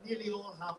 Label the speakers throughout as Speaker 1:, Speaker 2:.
Speaker 1: nearly all have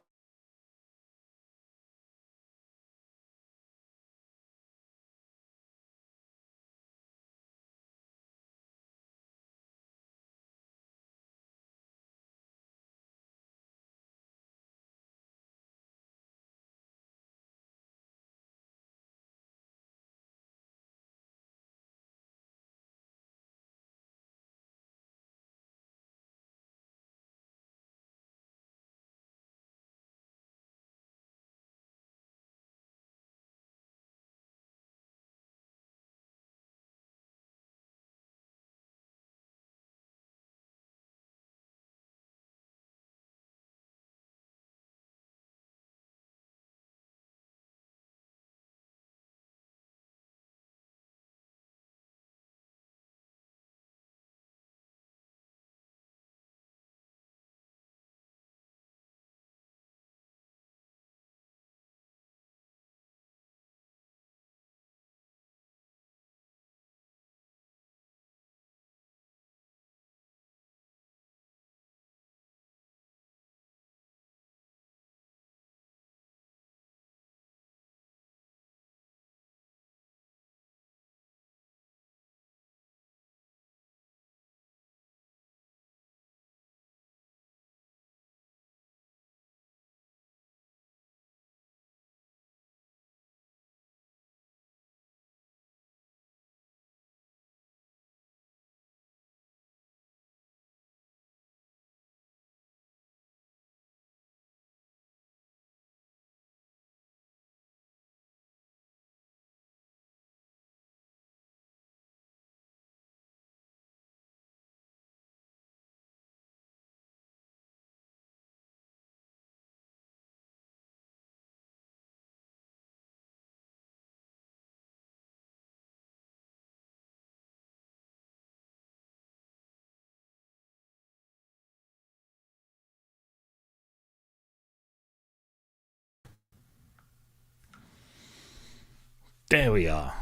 Speaker 2: There we are.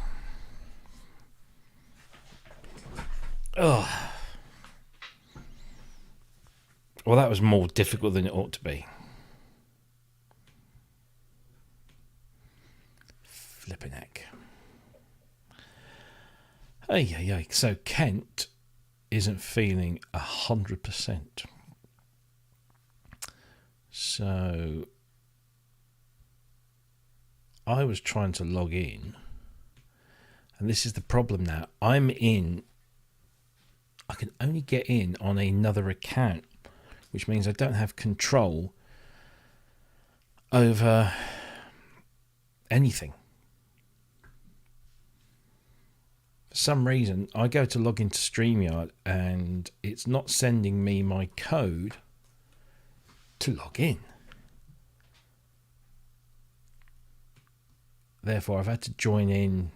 Speaker 2: Oh, well, that was more difficult than it ought to be. Flipping heck. Hey. So Kent isn't feeling 100%. So I was trying to log in, and this is the problem now. I'm in. I can only get in on another account, which means I don't have control over anything. For some reason, I go to log into StreamYard and it's not sending me my code to log in. Therefore, I've had to join in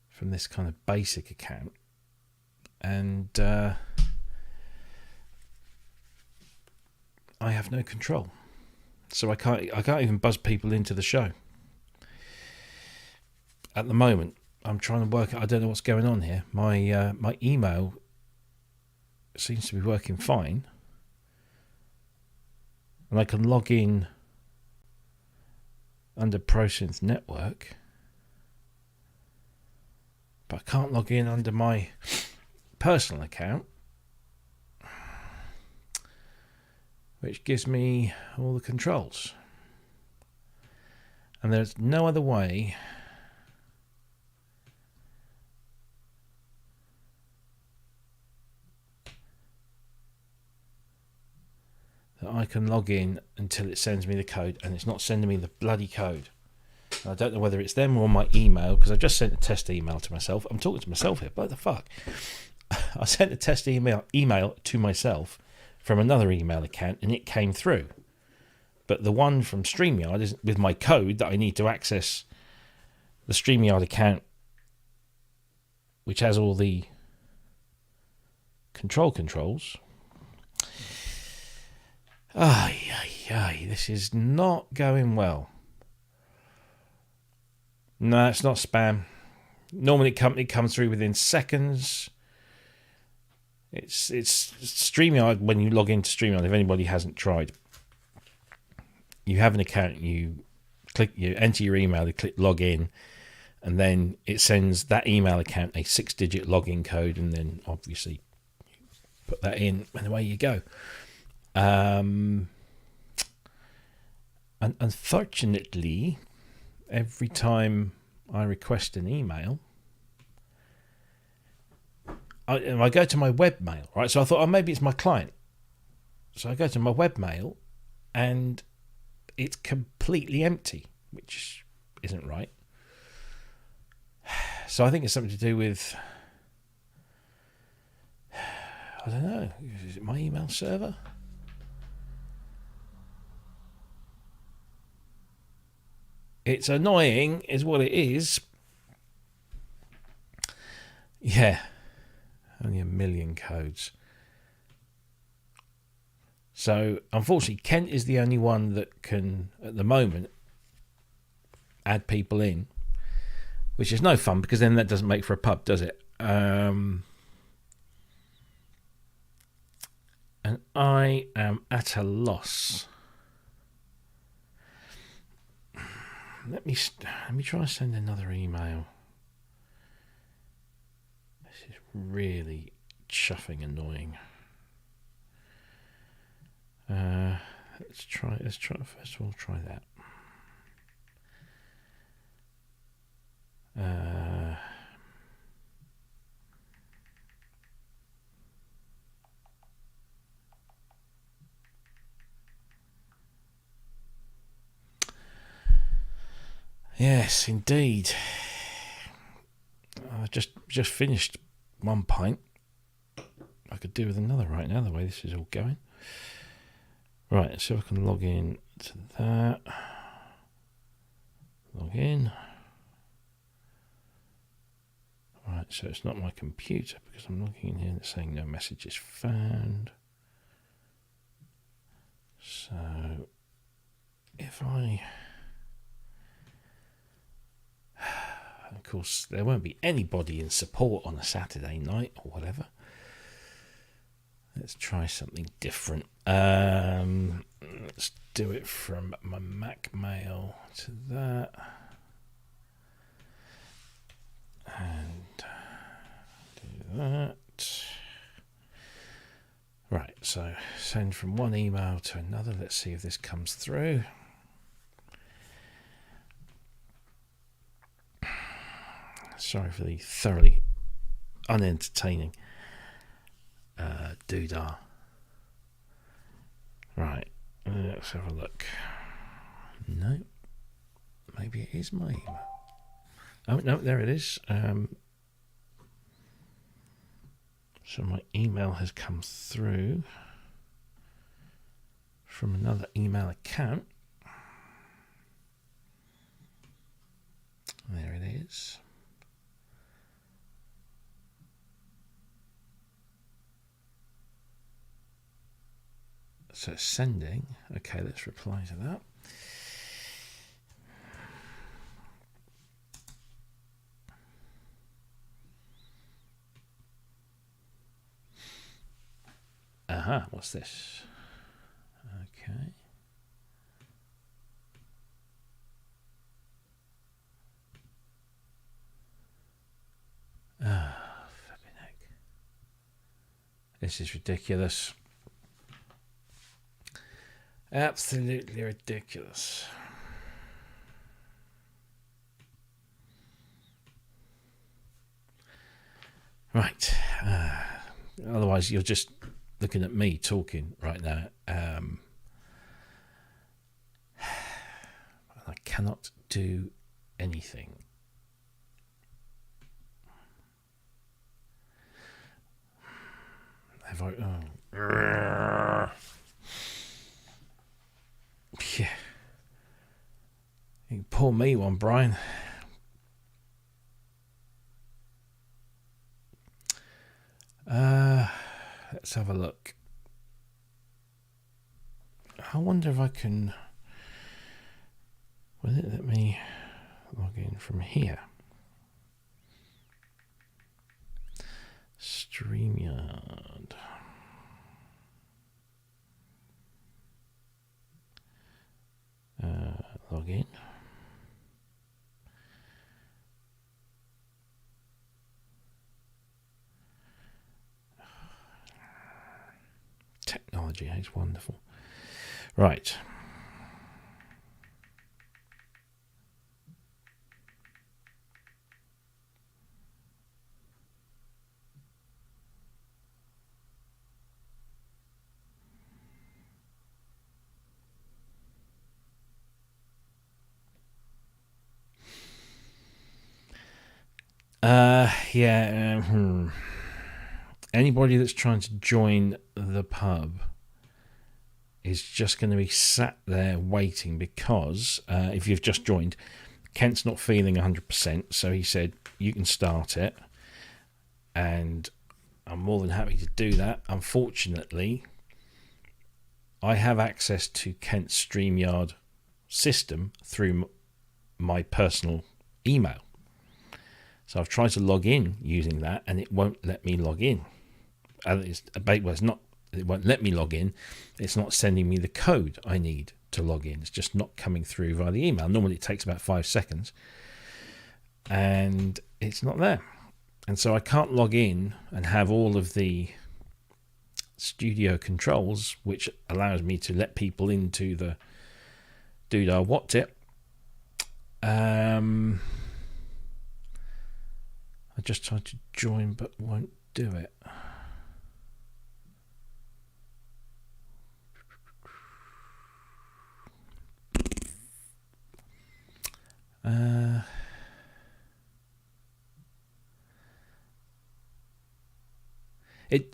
Speaker 2: from this kind of basic account, and I have no control. So I can't even buzz people into the show. At the moment, I'm trying to work. I don't know what's going on here. My email seems to be working fine, and I can log in under ProSynth Network, but I can't log in under my personal account, which gives me all the controls. And there's no other way that I can log in until it sends me the code, and it's not sending me the bloody code. And I don't know whether it's them or my email, because I just sent a test email to myself. I'm talking to myself here. What the fuck? I sent a test email to myself from another email account, and it came through. But the one from StreamYard is with my code that I need to access the StreamYard account, which has all the controls. This is not going well. No, it's not spam. Normally it comes through within seconds. It's StreamYard. When you log into StreamYard, if anybody hasn't tried, you have an account, you enter your email, you click log in, and then it sends that email account a 6-digit login code, and then obviously put that in, and away you go. And unfortunately, every time I request an email, I go to my webmail, right? So I thought, maybe it's my client. So I go to my webmail, and it's completely empty, which isn't right. So I think it's something to do with, I don't know, is it my email server? It's annoying, is what it is. Yeah, only 1 million codes. So, unfortunately, Kent is the only one that can, at the moment, add people in, which is no fun, because then that doesn't make for a pub, does it? And I am at a loss. Let me try and send another email. This is really chuffing annoying. Let's try first of all, try that. Yes, indeed. I just finished 1 pint. I could do with another right now, the way this is all going. Right, let's see if I can log in to that. Log in. Right, so it's not my computer, because I'm logging in here and it's saying no messages found. So if I... Of course, there won't be anybody in support on a Saturday night or whatever. Let's try something different. Let's do it from my Mac mail to that. And do that. Right, so send from one email to another. Let's see if this comes through. Sorry for the thoroughly unentertaining doodah. Right, let's have a look. No, maybe it is my email. Oh no, there it is. So my email has come through from another email account. There it is. So it's sending. Okay, let's reply to that. Aha, what's this? Okay. Ah, flipping heck. This is ridiculous. Absolutely ridiculous. Right. Otherwise, you're just looking at me talking right now. I cannot do anything. Have I? Oh. Yeah. You can pour me one, Brian. Let's have a look. I wonder if I can... Will it let me log in from here? StreamYard. log in. Technology is wonderful. Right. Anybody that's trying to join the pub is just going to be sat there waiting because if you've just joined, Kent's not feeling 100%, so he said you can start it, and I'm more than happy to do that. Unfortunately, I have access to Kent's StreamYard system through my personal email. So I've tried to log in using that, and it won't let me log in. It won't let me log in. It's not sending me the code I need to log in. It's just not coming through via the email. Normally it takes about 5 seconds, and it's not there. And so I can't log in and have all of the studio controls, which allows me to let people into the Doodah What's It. I just tried to join but won't do it.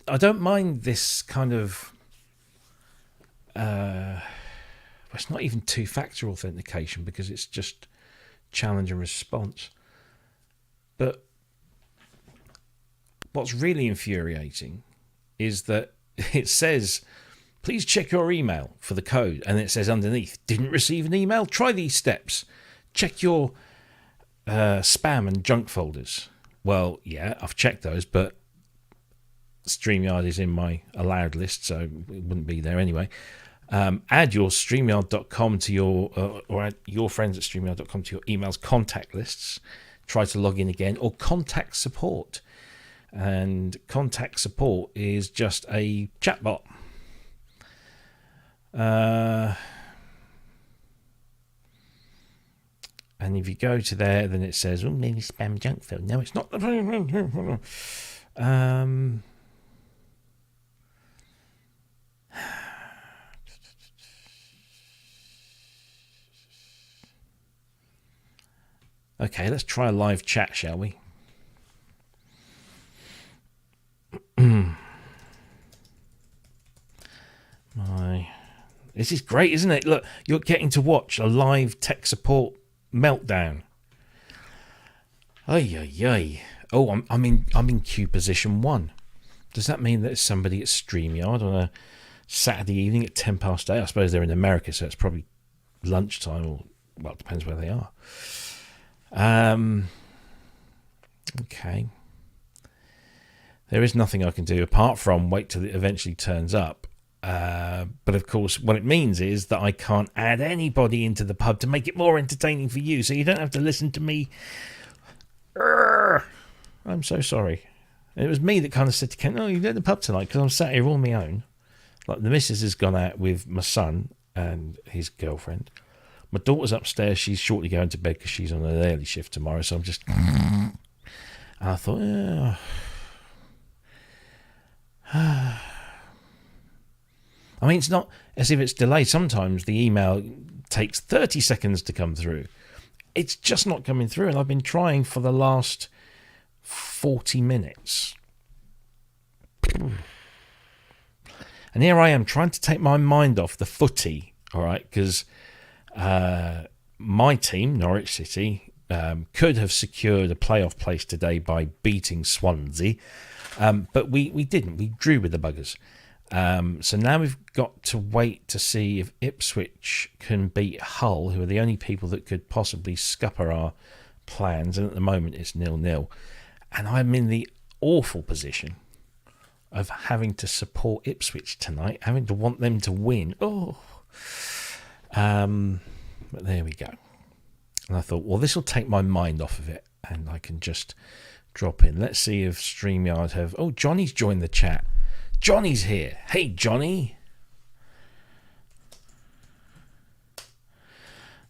Speaker 2: I don't mind this kind of it's not even two-factor authentication because it's just challenge and response. But what's really infuriating is that it says, please check your email for the code. And it says underneath, didn't receive an email? Try these steps. Check your spam and junk folders. Well, yeah, I've checked those, but StreamYard is in my allowed list, so it wouldn't be there anyway. Add your StreamYard.com to your, or add your friends at StreamYard.com to your email's contact lists. Try to log in again, or contact support. And contact support is just a chatbot. And if you go to there, then it says, oh, maybe spam junk folder. No, it's not. Okay, let's try a live chat, shall we? This is great, isn't it? Look, you're getting to watch a live tech support meltdown. Ay. Oh, I'm in queue position 1. Does that mean that it's somebody at StreamYard on a Saturday evening at 8:10? I suppose they're in America, so it's probably lunchtime, or well, it depends where they are. Okay. There is nothing I can do apart from wait till it eventually turns up. But of course, what it means is that I can't add anybody into the pub to make it more entertaining for you, so you don't have to listen to me. I'm so sorry. And it was me that kind of said to Ken, "Oh, you go to the pub tonight," because I'm sat here on my own. Like, the missus has gone out with my son and his girlfriend. My daughter's upstairs. She's shortly going to bed because she's on an early shift tomorrow. So I'm just... And I thought, I mean, it's not as if it's delayed. Sometimes the email takes 30 seconds to come through. It's just not coming through. And I've been trying for the last 40 minutes. And here I am trying to take my mind off the footy, all right, because my team, Norwich City, could have secured a playoff place today by beating Swansea, but we didn't. We drew with the buggers. So now we've got to wait to see if Ipswich can beat Hull, who are the only people that could possibly scupper our plans, and at the moment it's 0-0. And I'm in the awful position of having to support Ipswich tonight, having to want them to win. But there we go. And I thought, well, this will take my mind off of it, and I can just drop in. Let's see if StreamYard have... Oh, Johnny's joined the chat. Johnny's here. Hey, Johnny.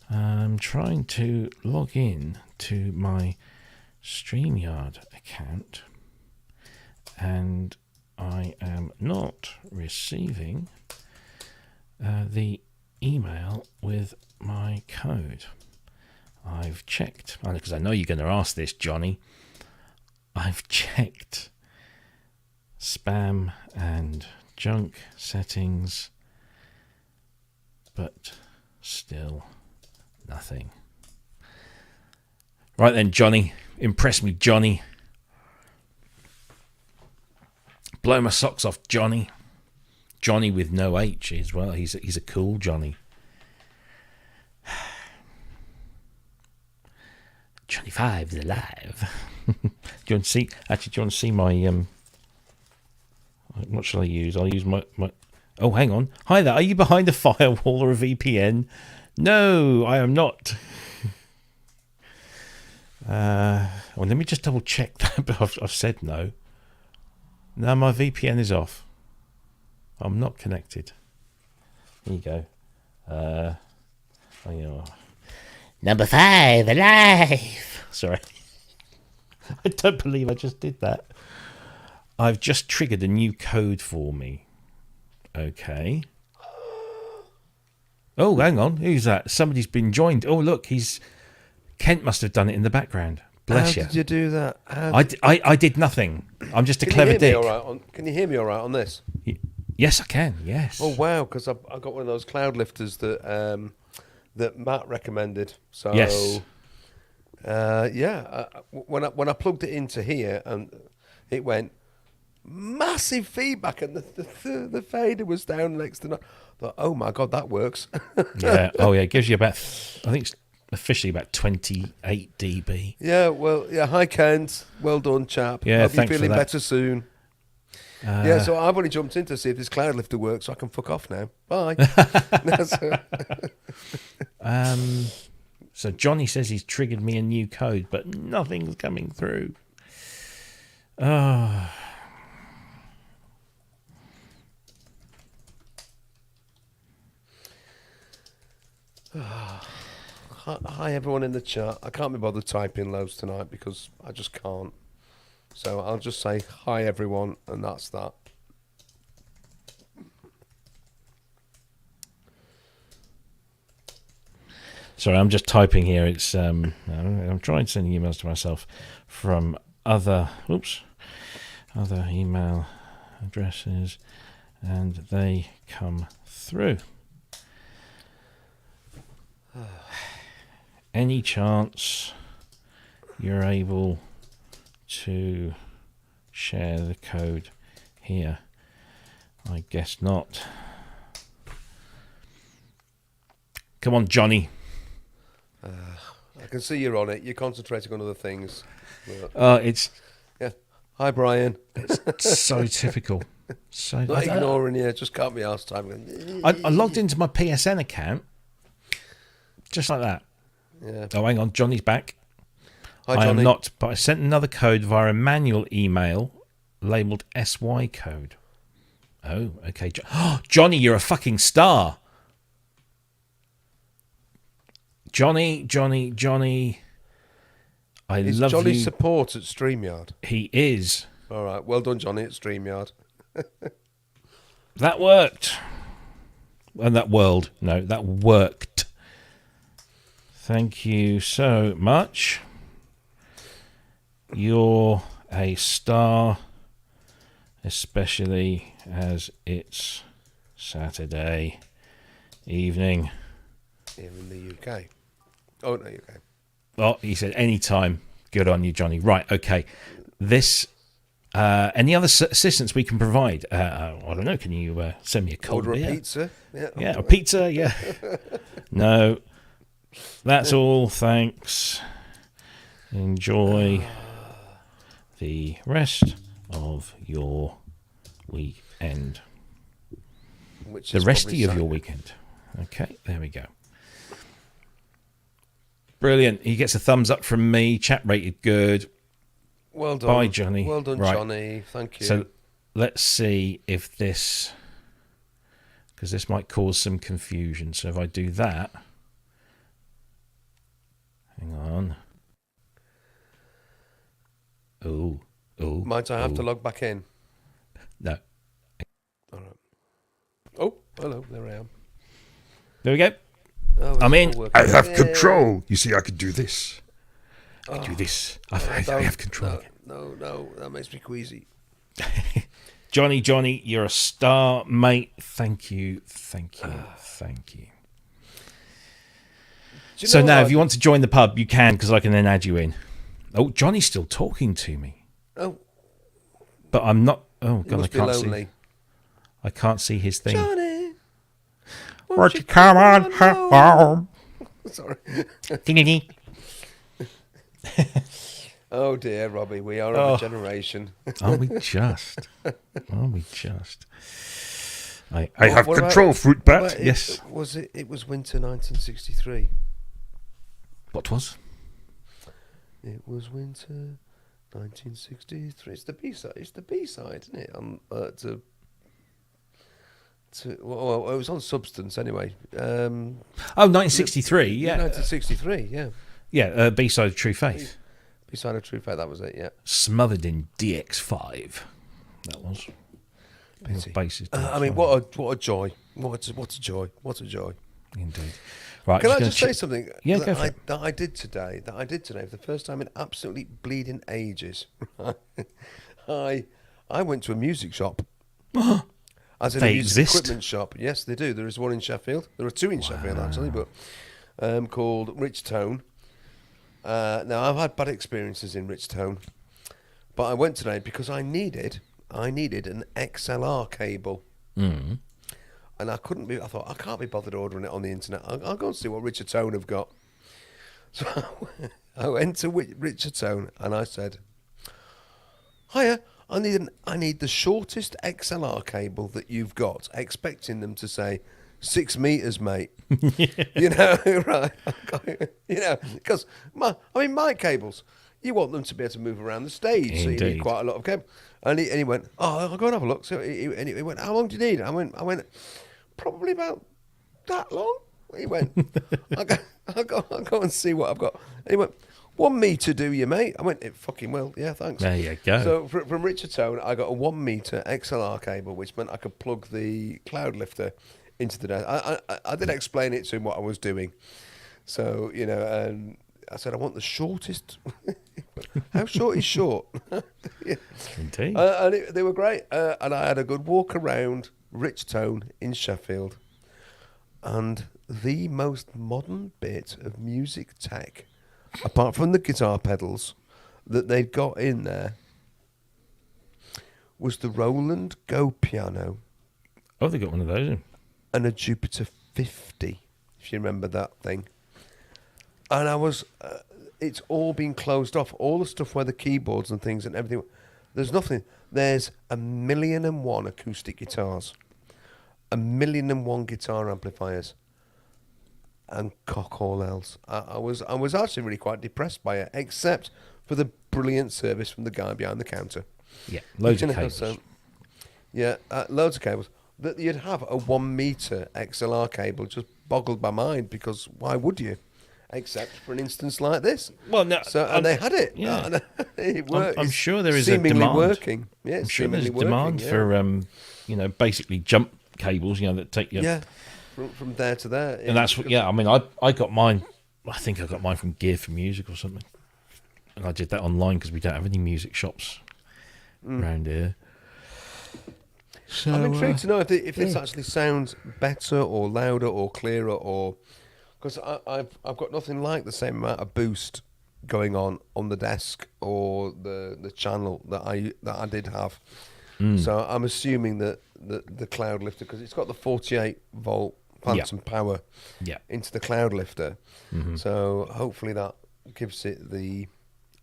Speaker 2: I'm trying to log in to my StreamYard account, and I am not receiving the email with my code. I've checked, because I know you're going to ask this, Johnny. I've checked spam and junk settings, but still nothing. Right then, Johnny. Impress me, Johnny. Blow my socks off, Johnny. Johnny with no H as well. He's a cool Johnny. Johnny Five's alive. Do you want to see? Actually, do you want to see my what shall I use? I'll use my. Oh, hang on. Hi there. Are you behind a firewall or a VPN? No, I am not. Well, let me just double check that. But I've said no. No, my VPN is off. I'm not connected. There you go. Oh, yeah. Number 5 alive. Sorry. I don't believe I just did that. I've just triggered a new code for me. Okay. Oh, hang on. Who's that? Somebody's been joined. Oh, look, Kent must have done it in the background. Bless you.
Speaker 1: How did you do that?
Speaker 2: I did nothing. I'm just a clever dick.
Speaker 1: Can you hear me all right on this?
Speaker 2: Yes, I can. Yes.
Speaker 1: Oh wow, because I got one of those cloud lifters that that Matt recommended. So
Speaker 2: yes.
Speaker 1: When I plugged it into here and it went massive feedback and the fader was down next to. Thought, oh my god, that works.
Speaker 2: Yeah. Oh yeah, it gives you about. I think it's officially about 28 dB.
Speaker 1: Yeah. Well. Yeah. Hi, Kent. Well done, chap.
Speaker 2: Yeah.
Speaker 1: Hope
Speaker 2: Thanks
Speaker 1: you're feeling
Speaker 2: for that.
Speaker 1: better soon. So I've only jumped in to see if this cloud lifter works, so I can fuck off now. Bye.
Speaker 2: So Johnny says he's triggered me a new code, but nothing's coming through. Oh.
Speaker 1: Hi everyone in the chat. I can't be bothered typing loads tonight because I just can't. So I'll just say hi everyone, and that's that.
Speaker 2: Sorry, I'm just typing here. It's I'm trying sending emails to myself from other email addresses, and they come through. Any chance you're able to share the code here? I guess not. Come on, Johnny.
Speaker 1: I can see you're on it. You're concentrating on other things.
Speaker 2: It's
Speaker 1: Yeah. Hi, Brian.
Speaker 2: it's so typical. So
Speaker 1: Not ignoring you. Just can't be asked time.
Speaker 2: I logged into my PSN account just like that.
Speaker 1: Yeah.
Speaker 2: Oh, hang on. Johnny's back.
Speaker 1: Hi,
Speaker 2: I
Speaker 1: Johnny.
Speaker 2: am not, but I sent another code via a manual email labeled SY code. Oh, okay. Johnny, you're a fucking star. Johnny.
Speaker 1: Is
Speaker 2: love
Speaker 1: Johnny
Speaker 2: you.
Speaker 1: support at StreamYard?
Speaker 2: He is.
Speaker 1: All right. Well done, Johnny, at StreamYard.
Speaker 2: That worked. And that worked. Thank you so much. You're a star, especially as it's Saturday evening.
Speaker 1: Here in the UK. Oh, no, UK.
Speaker 2: Oh, he said anytime. Good on you, Johnny. Right, okay. This, any other assistance we can provide? I don't know. Can you send me a cold
Speaker 1: Order
Speaker 2: beer?
Speaker 1: a pizza?
Speaker 2: Yeah, a pizza, yeah. No, that's all. Thanks. Enjoy the rest of your weekend.
Speaker 1: Which
Speaker 2: The
Speaker 1: is
Speaker 2: rest
Speaker 1: probably
Speaker 2: of
Speaker 1: Saturday.
Speaker 2: your weekend. Okay, there we go. Brilliant. He gets a thumbs up from me. Chat rated good.
Speaker 1: Well done.
Speaker 2: Bye, Johnny.
Speaker 1: Well done,
Speaker 2: Right.
Speaker 1: Johnny. Thank you.
Speaker 2: So let's see if this, because this might cause some confusion. So if I do that, hang on. Oh.
Speaker 1: Might I have to log back in?
Speaker 2: No.
Speaker 1: All right. Oh, hello. There I am.
Speaker 2: There we go.
Speaker 1: Oh, it's
Speaker 2: I'm
Speaker 1: all
Speaker 2: in.
Speaker 1: working.
Speaker 3: I have
Speaker 1: Yay.
Speaker 3: control. You see, I can do this.
Speaker 2: I can do this. I
Speaker 1: Don't-
Speaker 2: have control.
Speaker 1: No, that makes me queasy.
Speaker 2: Johnny, you're a star, mate. Thank you.
Speaker 1: Do you
Speaker 2: So
Speaker 1: know
Speaker 2: now,
Speaker 1: what?
Speaker 2: if you want to join the pub, you can, because I can then add you in. Oh, Johnny's still talking to me,
Speaker 1: Oh,
Speaker 2: but I'm not. Oh
Speaker 1: you
Speaker 2: God, I
Speaker 1: must be
Speaker 2: can't
Speaker 1: lonely.
Speaker 2: see. I can't see his thing.
Speaker 1: Johnny,
Speaker 3: Won't you come on home?
Speaker 1: Sorry.
Speaker 2: Ding, ding, ding.
Speaker 1: Oh dear, Robbie, we are of a generation.
Speaker 2: Are we just?
Speaker 3: I have
Speaker 1: what about-
Speaker 3: control, fruit bat.
Speaker 1: But
Speaker 2: Yes.
Speaker 1: It was winter 1963.
Speaker 2: What was?
Speaker 1: It was winter 1963. It's the B side. It's the B side, isn't it? Well, it was on Substance anyway.
Speaker 2: Oh, 1963. Yeah.
Speaker 1: 1963. Yeah.
Speaker 2: Yeah. B-side of True Faith.
Speaker 1: B side of True Faith. That was it. Yeah.
Speaker 2: Smothered in DX5. That was.
Speaker 1: Pity.
Speaker 2: Basis
Speaker 1: I mean, what a joy! What a joy! What a joy!
Speaker 2: Indeed. Right.
Speaker 1: Can I
Speaker 2: gonna
Speaker 1: just say something?
Speaker 2: Yeah,
Speaker 1: that
Speaker 2: go for
Speaker 1: I,
Speaker 2: it.
Speaker 1: that I did today. For the first time in absolutely bleeding ages. I went to a music shop. As in
Speaker 2: They
Speaker 1: a music
Speaker 2: exist?
Speaker 1: equipment shop. Yes, they do. There is one in Sheffield. There are two in Sheffield actually, but called Rich Tone. Now I've had bad experiences in Rich Tone, but I went today because I needed an XLR cable.
Speaker 2: Mm.
Speaker 1: And I thought, I can't be bothered ordering it on the internet. I'll go and see what Richard Tone have got. So I went to Richard Tone and I said, hiya, I need the shortest XLR cable that you've got, expecting them to say 6 meters, mate. You know, right? You know, because my cables, you want them to be able to move around the stage, so you
Speaker 2: Indeed.
Speaker 1: need quite a lot of cable. And he went, oh, I'll go and have a look. So he went, how long do you need? I went, probably about that long. He went, I'll go and see what I've got. And he went, 1 meter do you, mate? I went, it fucking will. Yeah, thanks.
Speaker 2: There you go.
Speaker 1: So from Richard Tone, I got a 1 meter XLR cable, which meant I could plug the cloud lifter into the desk. I did explain it to him what I was doing. So, you know, and I said, I want the shortest. How short is short? Yeah.
Speaker 2: Indeed.
Speaker 1: They were great. And I had a good walk around Rich Tone in Sheffield. And the most modern bit of music tech, apart from the guitar pedals, that they'd got in there was the Roland Go piano
Speaker 2: Oh, they got one of those in.
Speaker 1: and a Jupiter 50, if you remember that thing. And I was, it's all been closed off. All the stuff where the keyboards and things and everything, there's nothing. There's 1,000,001 acoustic guitars, 1,000,001 guitar amplifiers, and cock all else. I was actually really quite depressed by it, except for the brilliant service from the guy behind the counter.
Speaker 2: Yeah, loads
Speaker 1: You
Speaker 2: of
Speaker 1: know,
Speaker 2: cables.
Speaker 1: so- yeah, loads of cables. That you'd have a 1 meter XLR cable just boggled my mind, because why would you? Except for an instance like this.
Speaker 2: Well, no,
Speaker 1: So and they had it.
Speaker 2: yeah.
Speaker 1: And it worked.
Speaker 2: I'm
Speaker 1: It's
Speaker 2: sure there is a
Speaker 1: seemingly
Speaker 2: demand.
Speaker 1: working. Yeah,
Speaker 2: I'm
Speaker 1: it's
Speaker 2: sure there's
Speaker 1: seemingly
Speaker 2: demand
Speaker 1: working,
Speaker 2: for, you know, basically jump cables, you know, that take you.
Speaker 1: yeah, from there to there.
Speaker 2: And that's what, yeah, I mean, I got mine, I think I got mine from Gear for Music or something. And I did that online because we don't have any music shops around here. So,
Speaker 1: I'm intrigued to know if this actually sounds better or louder or clearer, or because I've got nothing like the same amount of boost going on the desk or the channel that I did have. So I'm assuming that the cloud lifter, because it's got the 48 volt phantom power
Speaker 2: yeah.
Speaker 1: into the cloud lifter, so hopefully that gives it the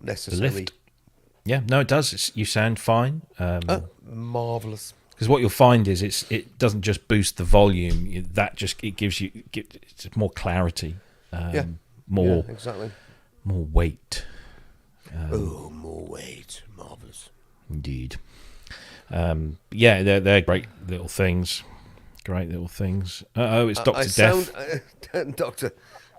Speaker 1: necessary
Speaker 2: lift. Yeah, no, it does. You sound fine.
Speaker 1: marvelous.
Speaker 2: Because what you'll find is it doesn't just boost the volume. That just it gives you it's more clarity.
Speaker 1: Yeah.
Speaker 2: more
Speaker 1: exactly.
Speaker 2: more weight.
Speaker 1: Oh, more weight, marvelous.
Speaker 2: Indeed. Yeah, they're great little things. Great little things. It's Dr. Death.
Speaker 1: Doctor.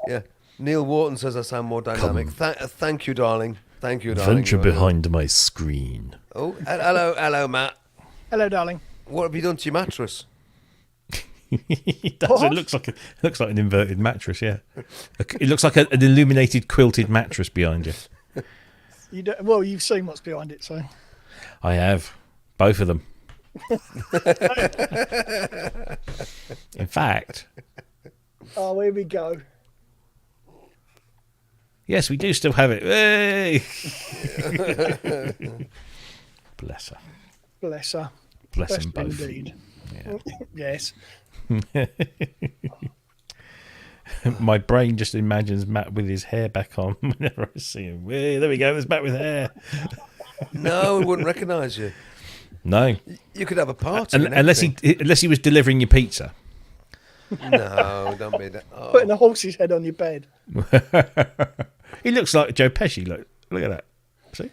Speaker 1: Yeah. Neil Wharton says I sound more dynamic. Thank you, darling. Thank you, darling.
Speaker 2: Venture behind my screen.
Speaker 1: Oh, hello, Matt.
Speaker 4: Hello, darling.
Speaker 1: What have you done to your mattress?
Speaker 2: It does. It looks like an inverted mattress. Yeah, it looks like an illuminated quilted mattress behind you.
Speaker 4: Well, you've seen what's behind it, so.
Speaker 2: I have both of them. In fact,
Speaker 4: Oh, here we go.
Speaker 2: yes, we do still have it. Hey! Bless her.
Speaker 4: Bless her.
Speaker 2: Bless
Speaker 4: Bless
Speaker 2: them both.
Speaker 4: indeed.
Speaker 2: Yeah.
Speaker 4: Yes.
Speaker 2: My brain just imagines Matt with his hair back on whenever I see him. Hey, there we go. There's Matt with hair.
Speaker 1: No, I wouldn't recognise you.
Speaker 2: No,
Speaker 1: You could have a party.
Speaker 2: unless he was delivering your pizza.
Speaker 1: No, don't be that. Oh.
Speaker 4: Putting a horse's head on your bed.
Speaker 2: He looks like Joe Pesci. Look at that. See?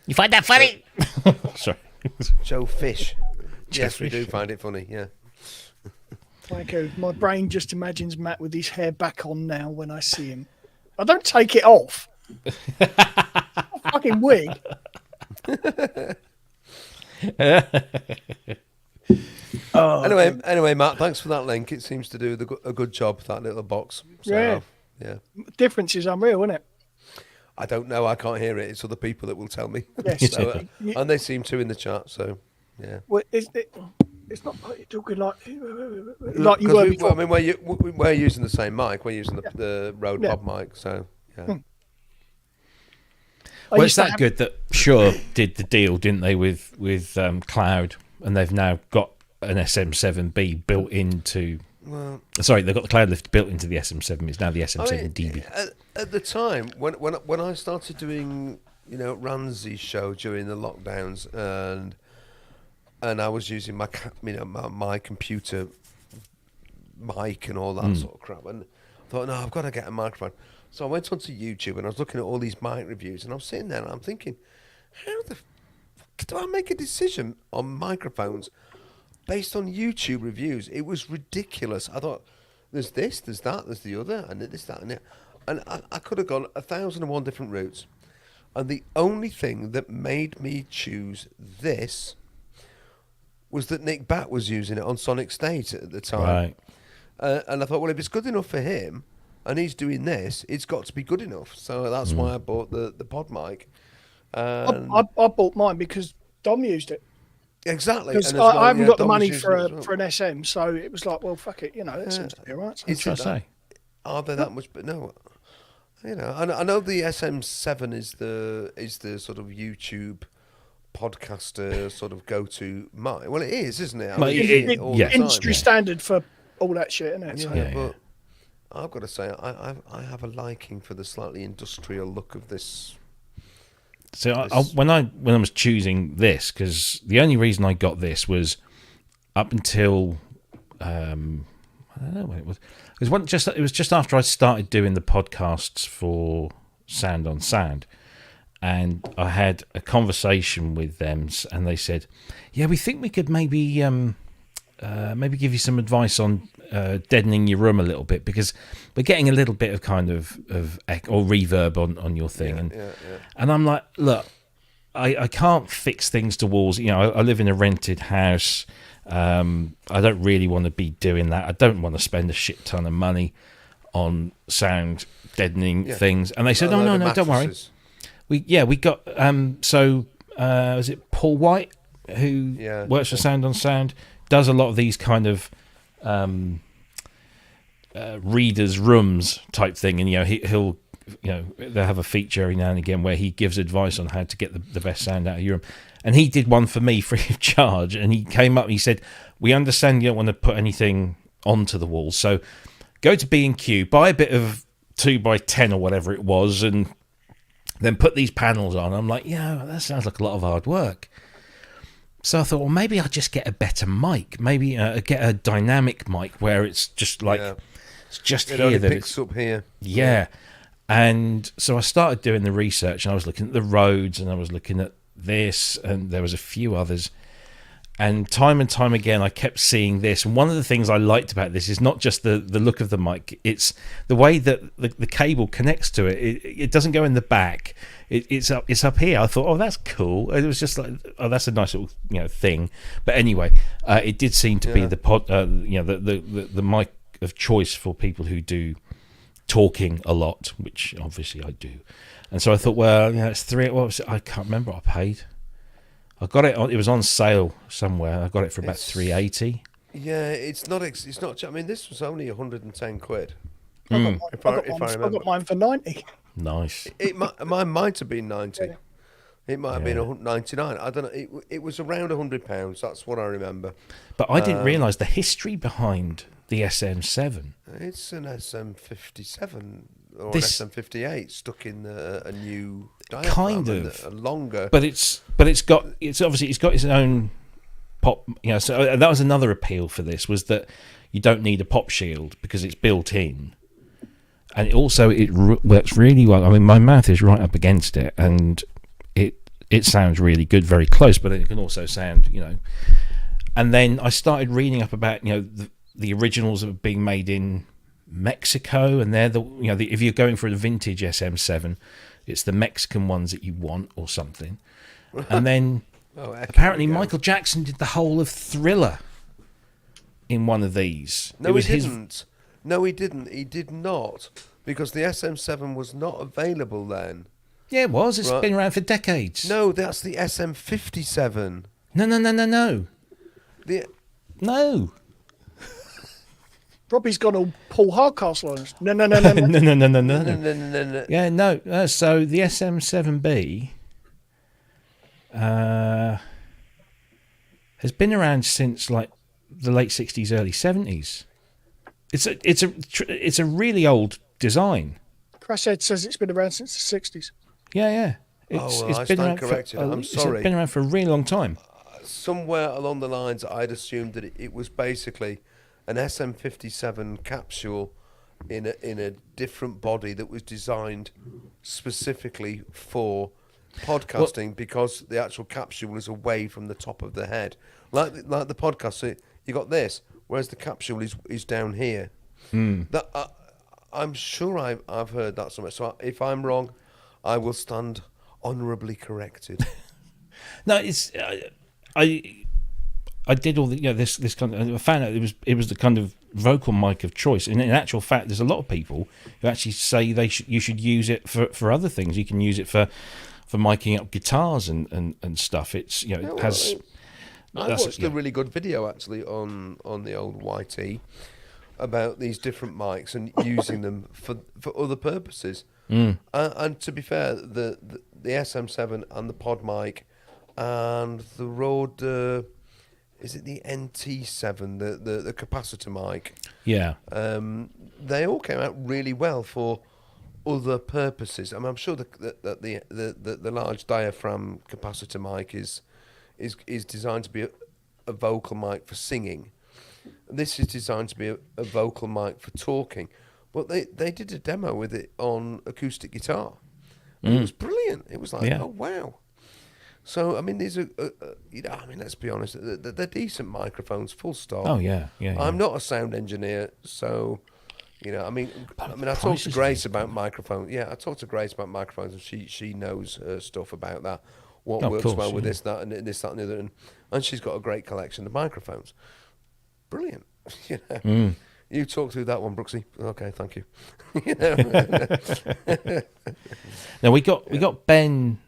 Speaker 2: You find that funny? Sorry.
Speaker 1: Joe Fish. Yes,
Speaker 2: Joe
Speaker 1: we
Speaker 2: Fish.
Speaker 1: do find it funny. Yeah.
Speaker 4: Thank you. My brain just imagines Matt with his hair back on now when I see him. I don't take it off. Fucking wig.
Speaker 1: Anyway, Matt, thanks for that link. It seems to do a good job, that little box. So, yeah.
Speaker 4: Difference is unreal, isn't it?
Speaker 1: I don't know. I can't hear it. It's other people that will tell me.
Speaker 4: Yes.
Speaker 1: So, and they seem to in the chat. So, yeah.
Speaker 4: Well, it's not like you're talking like you
Speaker 1: Because
Speaker 4: were before.
Speaker 1: I mean, we're using the same mic. We're using the Rode
Speaker 4: Yeah.
Speaker 1: Bob mic. So, yeah.
Speaker 2: Well, it's
Speaker 4: used to
Speaker 2: that
Speaker 4: have-
Speaker 2: good that Shure did the deal, didn't they, with Cloud, and they've now got an SM7B built into.
Speaker 1: Well,
Speaker 2: Sorry, they've got the Cloud Lift built into the SM7. It's now the SM7DB.
Speaker 1: At the time when I started doing, Ramsey's show during the lockdowns, and I was using my computer mic and all that sort of crap, and I thought, no, I've got to get a microphone. So I went onto YouTube and I was looking at all these mic reviews, and I was sitting there and I'm thinking, how the fuck do I make a decision on microphones based on YouTube reviews? It was ridiculous. I thought, there's this, there's that, there's the other, and this, that, and it. And I could have gone 1,001 different routes. And the only thing that made me choose this was that Nick Batt was using it on Sonic Stage at the time.
Speaker 2: Right.
Speaker 1: And I thought, well, if it's good enough for him, and he's doing this, it's got to be good enough. So that's why I bought the pod mic. And
Speaker 4: I bought mine because Dom used it.
Speaker 1: exactly.
Speaker 4: Because
Speaker 1: And as well,
Speaker 4: I haven't got the
Speaker 1: Dom was
Speaker 4: money
Speaker 1: using
Speaker 4: for
Speaker 1: it as well.
Speaker 4: for an SM, so it was like, well, fuck it, that seems to be alright. So.
Speaker 1: Is
Speaker 2: What
Speaker 1: it
Speaker 2: should I
Speaker 1: that-
Speaker 2: say?
Speaker 1: Are they that much? But no, I know the SM7 is the sort of YouTube podcaster sort of go-to mic. Well, it is, isn't it? I
Speaker 2: Well,
Speaker 1: mean,
Speaker 2: it-
Speaker 1: you see all the
Speaker 2: yeah.
Speaker 1: time.
Speaker 4: Industry standard for all that shit, isn't it? So.
Speaker 1: Yeah,
Speaker 2: Yeah,
Speaker 1: but I've got to say, I have a liking for the slightly industrial look of this.
Speaker 2: So when I was choosing this, because the only reason I got this was up until I don't know when it was. It was just after I started doing the podcasts for Sound on Sound, and I had a conversation with them, and they said, "Yeah, we think we could maybe give you some advice on deadening your room a little bit, because we're getting a little bit of kind of or reverb on your thing." And I'm like, look, I can't fix things to walls. I live in a rented house. I don't really want to be doing that. I don't want to spend a shit ton of money on sound deadening things. And they said, no, don't worry.
Speaker 1: Mattresses.
Speaker 2: We got was it Paul White who works for Sound on Sound, does a lot of these kind of readers' rooms type thing, and he'll they'll have a feature every now and again where he gives advice on how to get the best sound out of your room. And he did one for me free of charge, and he came up and he said, we understand you don't want to put anything onto the walls, so go to B&Q, buy a bit of 2x10 or whatever it was, and then put these panels on. I'm like, yeah, that sounds like a lot of hard work. So I thought, well, maybe I'll just get a better mic. Maybe get a dynamic mic where it's just like
Speaker 1: Yeah.
Speaker 2: it's just
Speaker 1: It
Speaker 2: here
Speaker 1: only
Speaker 2: that
Speaker 1: picks
Speaker 2: it's
Speaker 1: up here.
Speaker 2: yeah. And so I started doing the research, and I was looking at the Rhodes, and I was looking at this, and there was a few others. And time again, I kept seeing this. And one of the things I liked about this is not just the look of the mic; it's the way that the cable connects to it. It doesn't go in the back; it's up here. I thought, oh, that's cool. It was just like, oh, that's a nice little thing. But anyway, it did seem to be the the mic of choice for people who do talking a lot, which obviously I do. And so I thought, well, it's three. What was it? I can't remember what I paid. I got it. It was on sale somewhere. I got it for about $380.
Speaker 1: Yeah, it's not. It's not. I mean, this was only 110 quid.
Speaker 4: I
Speaker 1: If
Speaker 4: got
Speaker 1: I
Speaker 4: mine
Speaker 1: remember,
Speaker 4: for 90.
Speaker 2: Nice.
Speaker 1: mine might have been 90.
Speaker 4: Yeah.
Speaker 1: It might have been 99. I don't know. It was around £100. That's what I remember.
Speaker 2: But I didn't realise the history behind the SM7.
Speaker 1: It's an SM57 or
Speaker 2: This-
Speaker 1: an SM58 stuck in a new
Speaker 2: Kind
Speaker 1: diaphragm,
Speaker 2: of.
Speaker 1: a longer.
Speaker 2: But it's got its own pop. So that was another appeal for this, was that you don't need a pop shield because it's built in, and it works really well. I mean, my mouth is right up against it, and it sounds really good, very close, but it can also sound, And then I started reading up about the originals are being made in Mexico, and they're if you're going for a vintage SM7, it's the Mexican ones that you want or something. And then
Speaker 1: heck,
Speaker 2: apparently
Speaker 1: here we go.
Speaker 2: Michael Jackson did the whole of Thriller in one of these.
Speaker 1: No,
Speaker 2: It was
Speaker 1: he
Speaker 2: his-
Speaker 1: didn't. No, he didn't. He did not, because the SM7 was not available then.
Speaker 2: Yeah, it was. It's
Speaker 1: Right.
Speaker 2: been around for decades.
Speaker 1: No, that's the SM57.
Speaker 2: No.
Speaker 1: The
Speaker 2: No.
Speaker 4: Robbie's gone all Paul Hardcastle on us. No.
Speaker 2: No. Yeah, no. So the SM7B has been around since like the late 60s, early 70s. It's a really old design.
Speaker 4: Crashhead says it's been around since the 60s.
Speaker 2: Yeah.
Speaker 1: I stand corrected. I'm sorry.
Speaker 2: It's been around for a really long time.
Speaker 1: Somewhere along the lines, I'd assumed that it was basically an SM57 capsule in a different body that was designed specifically for podcasting, because the actual capsule is away from the top of the head, like the podcast. So you got this, whereas the capsule is down here. That I'm sure I've heard that somewhere. So if I'm wrong, I will stand honourably corrected.
Speaker 2: No, it's I did all the this kind of. I found out it was the kind of vocal mic of choice. And in actual fact, there's a lot of people who actually say you should use it for other things. You can use it for miking up guitars and stuff. It's it
Speaker 1: Yeah, well,
Speaker 2: has.
Speaker 1: I
Speaker 2: that's-
Speaker 1: watched a really good video actually on the old YT about these different mics and using them for other purposes. And to be fair, the SM7 and the Pod mic and the Rode, is it the NT7, the capacitor mic?
Speaker 2: Yeah.
Speaker 1: They all came out really well for other purposes. I mean, I'm sure that the large diaphragm capacitor mic is designed to be a vocal mic for singing. This is designed to be a vocal mic for talking. But they did a demo with it on acoustic guitar. And it was brilliant. It was like,
Speaker 2: Yeah.
Speaker 1: oh wow. So I mean, these are I mean, let's be honest, they're decent microphones. Full stop.
Speaker 2: Oh yeah.
Speaker 1: I'm not a sound engineer, so I mean, I talked to
Speaker 2: prices
Speaker 1: Grace
Speaker 2: are
Speaker 1: about microphones. Yeah, I talked to Grace about microphones, and she knows stuff about that. What
Speaker 2: Of
Speaker 1: works
Speaker 2: course,
Speaker 1: well with
Speaker 2: yeah.
Speaker 1: this, that, and this, that, and the other, and she's got a great collection of microphones. Brilliant. You talk through that one, Brooksy. Okay, thank you.
Speaker 2: Now we got Ben.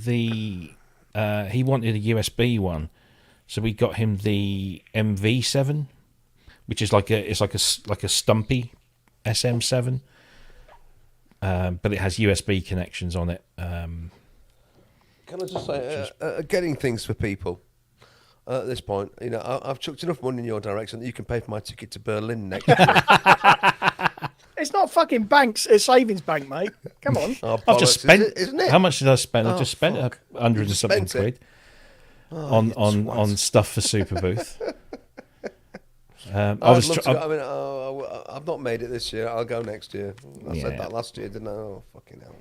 Speaker 2: He wanted a USB one, so we got him the MV7, which is like a stumpy SM7, but it has USB connections on it.
Speaker 1: Can I just say, getting things for people at this point, I've chucked enough money in your direction that you can pay for my ticket to Berlin next year.
Speaker 4: It's not fucking banks, it's savings bank, mate. Come on.
Speaker 1: Oh,
Speaker 2: I've just
Speaker 1: bollocks,
Speaker 2: spent.
Speaker 1: isn't it?
Speaker 2: How much did I spend? I
Speaker 1: Oh,
Speaker 2: just spent
Speaker 1: fuck.
Speaker 2: 100 and something
Speaker 1: spent it.
Speaker 2: quid. on stuff for Super Booth.
Speaker 1: I'd love to go. I mean, I've not made it this year. I'll go next year. I
Speaker 2: Yeah.
Speaker 1: said that last year, didn't I? Oh, fucking hell.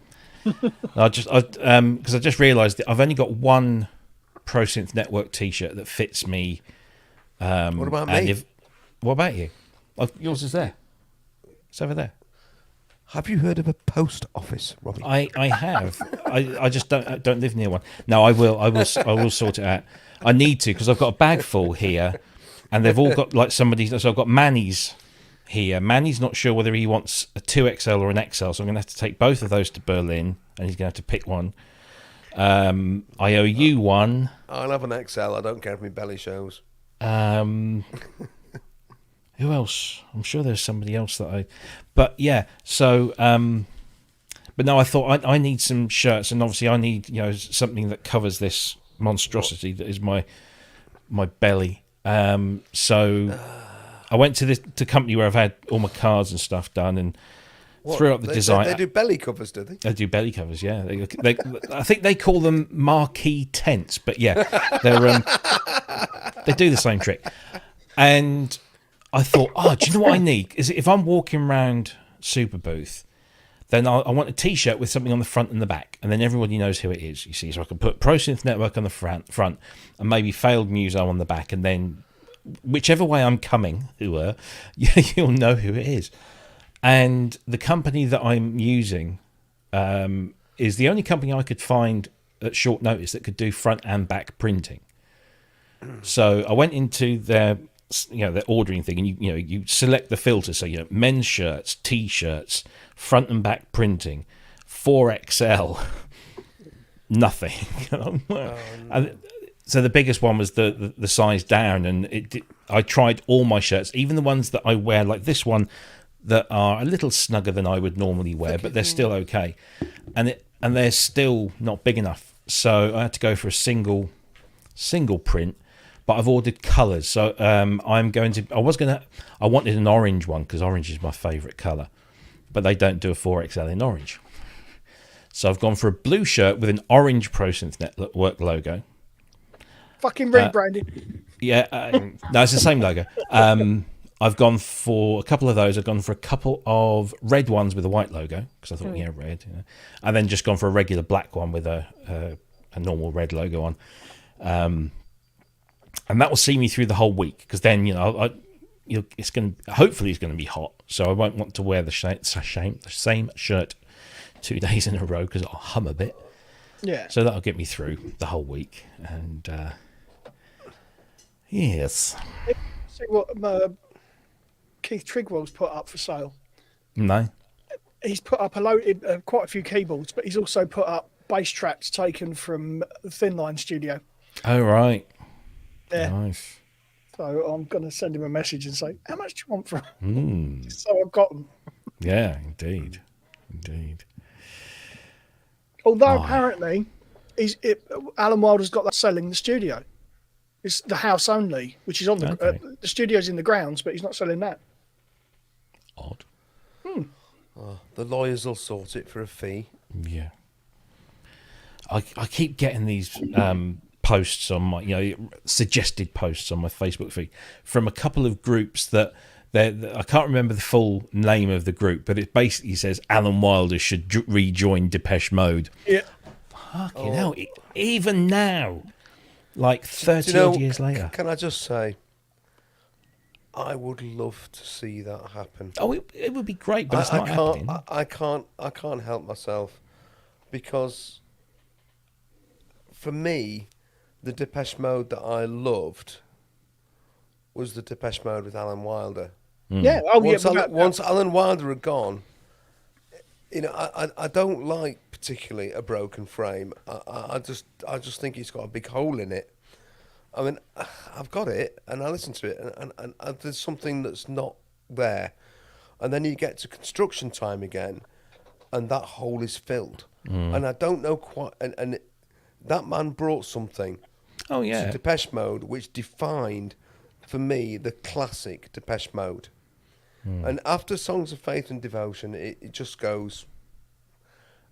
Speaker 2: Because I just realised that I've only got one ProSynth Network T-shirt that fits me.
Speaker 1: What about
Speaker 2: and
Speaker 1: me?
Speaker 2: What about you? Yours is there. It's over there.
Speaker 1: Have you heard of a post office, Robbie?
Speaker 2: I have. I just don't live near one. No, I will sort it out. I need to because I've got a bag full here, and they've all got like somebody. So I've got Manny's here. Manny's not sure whether he wants a 2XL or an XL, so I'm going to have to take both of those to Berlin, and he's going to have to pick one. I owe you one.
Speaker 1: I'll have an XL. I don't care if my belly shows.
Speaker 2: Who else? I'm sure there's somebody else that I. But yeah, so. But no, I thought I need some shirts, and obviously I need something that covers this monstrosity that is my belly. So I went to the company where I've had all my cards and stuff done, and threw up the design.
Speaker 1: They do belly covers, do they?
Speaker 2: They do belly covers, yeah. They I think they call them marquee tents, but yeah, they're they do the same trick. And I thought, do you know what I need? Is if I'm walking around Super Booth, then I want a T-shirt with something on the front and the back, and then everybody knows who it is. You see, so I can put ProSynth Network on the front, and maybe Failed Muso on the back, and then whichever way I'm coming, you'll know who it is. And the company that I'm using is the only company I could find at short notice that could do front and back printing. So I went into their ordering thing, and you select the filter. So men's shirts, T-shirts, front and back printing, 4XL, nothing. And so the biggest one was the size down, and I tried all my shirts, even the ones that I wear, like this one, that are a little snugger than I would normally wear, but they're still okay, and they're still not big enough. So I had to go for a single print. But I've ordered colours, so I wanted an orange one because orange is my favourite colour, but they don't do a 4XL in orange. So I've gone for a blue shirt with an orange ProSynth Network logo.
Speaker 4: Fucking rebranding.
Speaker 2: No, it's the same logo. I've gone for a couple of those. I've gone for a couple of red ones with a white logo because I thought, red. And then just gone for a regular black one with a normal red logo on. And that will see me through the whole week because then it's going to hopefully it's going to be hot, so I won't want to wear the same shirt 2 days in a row because I'll hum a bit.
Speaker 4: Yeah.
Speaker 2: So that'll get me through the whole week, and yes.
Speaker 4: See what Keith Trigwell's put up for sale.
Speaker 2: No.
Speaker 4: He's put up quite a few keyboards, but he's also put up bass traps taken from the Thin Line studio.
Speaker 2: Oh right.
Speaker 4: Yeah.
Speaker 2: Nice.
Speaker 4: So I'm going to send him a message and say, how much do you want for them? So I've got them.
Speaker 2: Yeah, indeed.
Speaker 4: Although apparently Alan Wilder's got that selling in the studio. It's the house only, which is on the studio's in the grounds, but he's not selling that.
Speaker 2: Odd.
Speaker 1: The lawyers will sort it for a fee.
Speaker 2: Yeah. I keep getting these posts on my suggested posts on my Facebook feed from a couple of groups that I can't remember the full name of the group, but it basically says Alan Wilder should rejoin Depeche Mode.
Speaker 4: Yeah.
Speaker 2: Fucking hell, even now, like 30 odd years later.
Speaker 1: Can I just say, I would love to see that happen.
Speaker 2: Oh, it would be great, but it's not happening.
Speaker 1: I can't help myself, because for me, the Depeche Mode that I loved was the Depeche Mode with Alan Wilder.
Speaker 4: Yeah.
Speaker 1: Once Alan Wilder had gone, I don't like particularly A Broken Frame. I just think it's got a big hole in it. I mean, I've got it, and I listen to it, and there's something that's not there. And then you get to Construction Time again, and that hole is filled. And I don't know quite... And that man brought something to Depeche Mode which defined, for me, the classic Depeche Mode. And after Songs of Faith and Devotion, it just goes...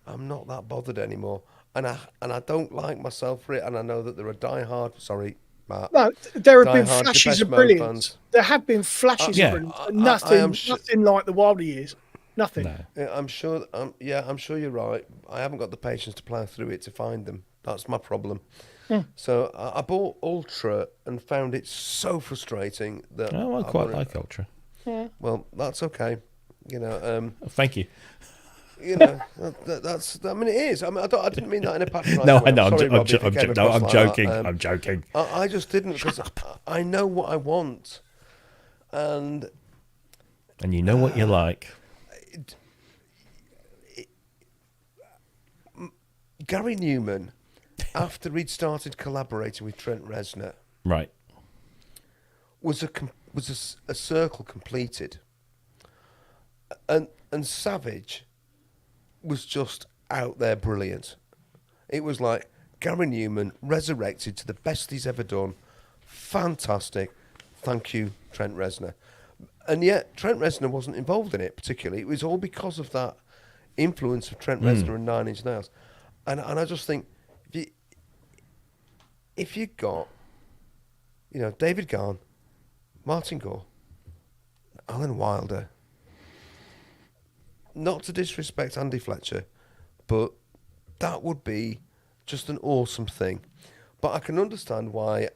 Speaker 1: I'm not that bothered anymore. and I don't like myself for it, and I know that there are diehard. Sorry, Matt.
Speaker 4: No, there have been
Speaker 1: diehard
Speaker 4: flashes
Speaker 1: Depeche
Speaker 4: of
Speaker 1: Mode
Speaker 4: brilliance.
Speaker 1: fans.
Speaker 4: There have been flashes
Speaker 1: Yeah.
Speaker 4: of brilliance, but
Speaker 1: I
Speaker 4: nothing,
Speaker 1: am su-
Speaker 4: nothing like the Wilder years. Nothing.
Speaker 2: No.
Speaker 1: Yeah, I'm sure. I'm sure you're right. I haven't got the patience to plough through it to find them. That's my problem. So I bought Ultra and found it so frustrating that.
Speaker 2: Oh, I quite like Ultra.
Speaker 1: Well, that's okay. You know.
Speaker 2: Oh, thank you.
Speaker 1: You know. That's. I mean, it is. I mean, I didn't mean that in a patronising
Speaker 2: No,
Speaker 1: way.
Speaker 2: I know.
Speaker 1: Sorry, Robbie, if it came across like
Speaker 2: joking.
Speaker 1: that.
Speaker 2: I'm joking.
Speaker 1: I just didn't because I know what I want, and
Speaker 2: And you know what you like.
Speaker 1: Gary Newman, after he'd started collaborating with Trent Reznor,
Speaker 2: Right.
Speaker 1: was a circle completed, and Savage was just out there brilliant. It was like Gary Newman resurrected to the best he's ever done. Fantastic. Thank you, Trent Reznor. And yet Trent Reznor wasn't involved in it particularly. It was all because of that influence of Trent Reznor and Nine Inch Nails. And I just think if you got, you know, David Garn, Martin Gore, Alan Wilder, not to disrespect Andy Fletcher, but that would be just an awesome thing. But I can understand why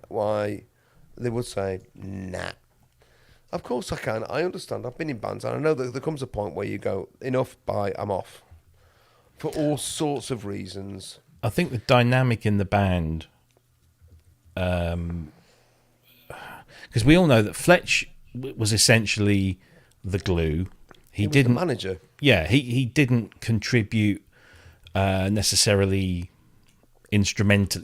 Speaker 1: they would say, nah. Of course I can. I understand. I've been in bands, and I know that there comes a point where you go, enough, bye, I'm off. For all sorts of reasons.
Speaker 2: I think the dynamic in the band, because we all know that Fletch was essentially the glue. He
Speaker 1: was
Speaker 2: didn't
Speaker 1: the manager.
Speaker 2: Yeah, he didn't contribute necessarily instrumental.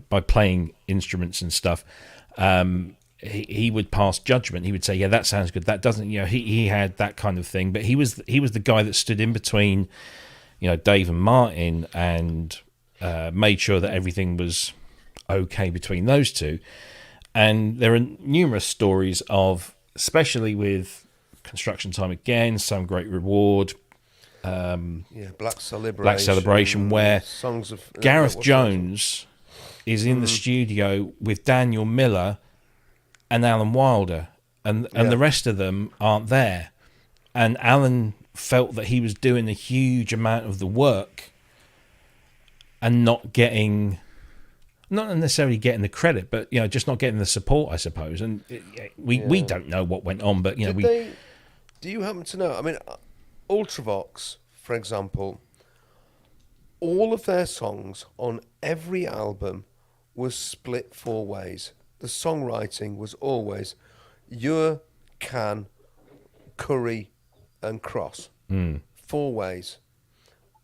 Speaker 2: By playing instruments and stuff. He would pass judgment. He would say, "Yeah, that sounds good. That doesn't." You know, he had that kind of thing. But he was the guy that stood in between, you know, Dave and Martin, and made sure that everything was okay between those two. And there are numerous stories of, especially with Construction Time Again, Some Great Reward,
Speaker 1: Black Celebration.
Speaker 2: Black Celebration, where
Speaker 1: songs of
Speaker 2: Gareth Jones is in the studio with Daniel Miller and Alan Wilder, and the rest of them aren't there. And Alan felt that he was doing a huge amount of the work and not necessarily getting the credit, but just not getting the support, I suppose. And we don't know what went on, but
Speaker 1: do you happen to know? I mean, Ultravox, for example, all of their songs on every album was split 4 ways. The songwriting was always Ure, Can, Curry, and Cross. 4 ways.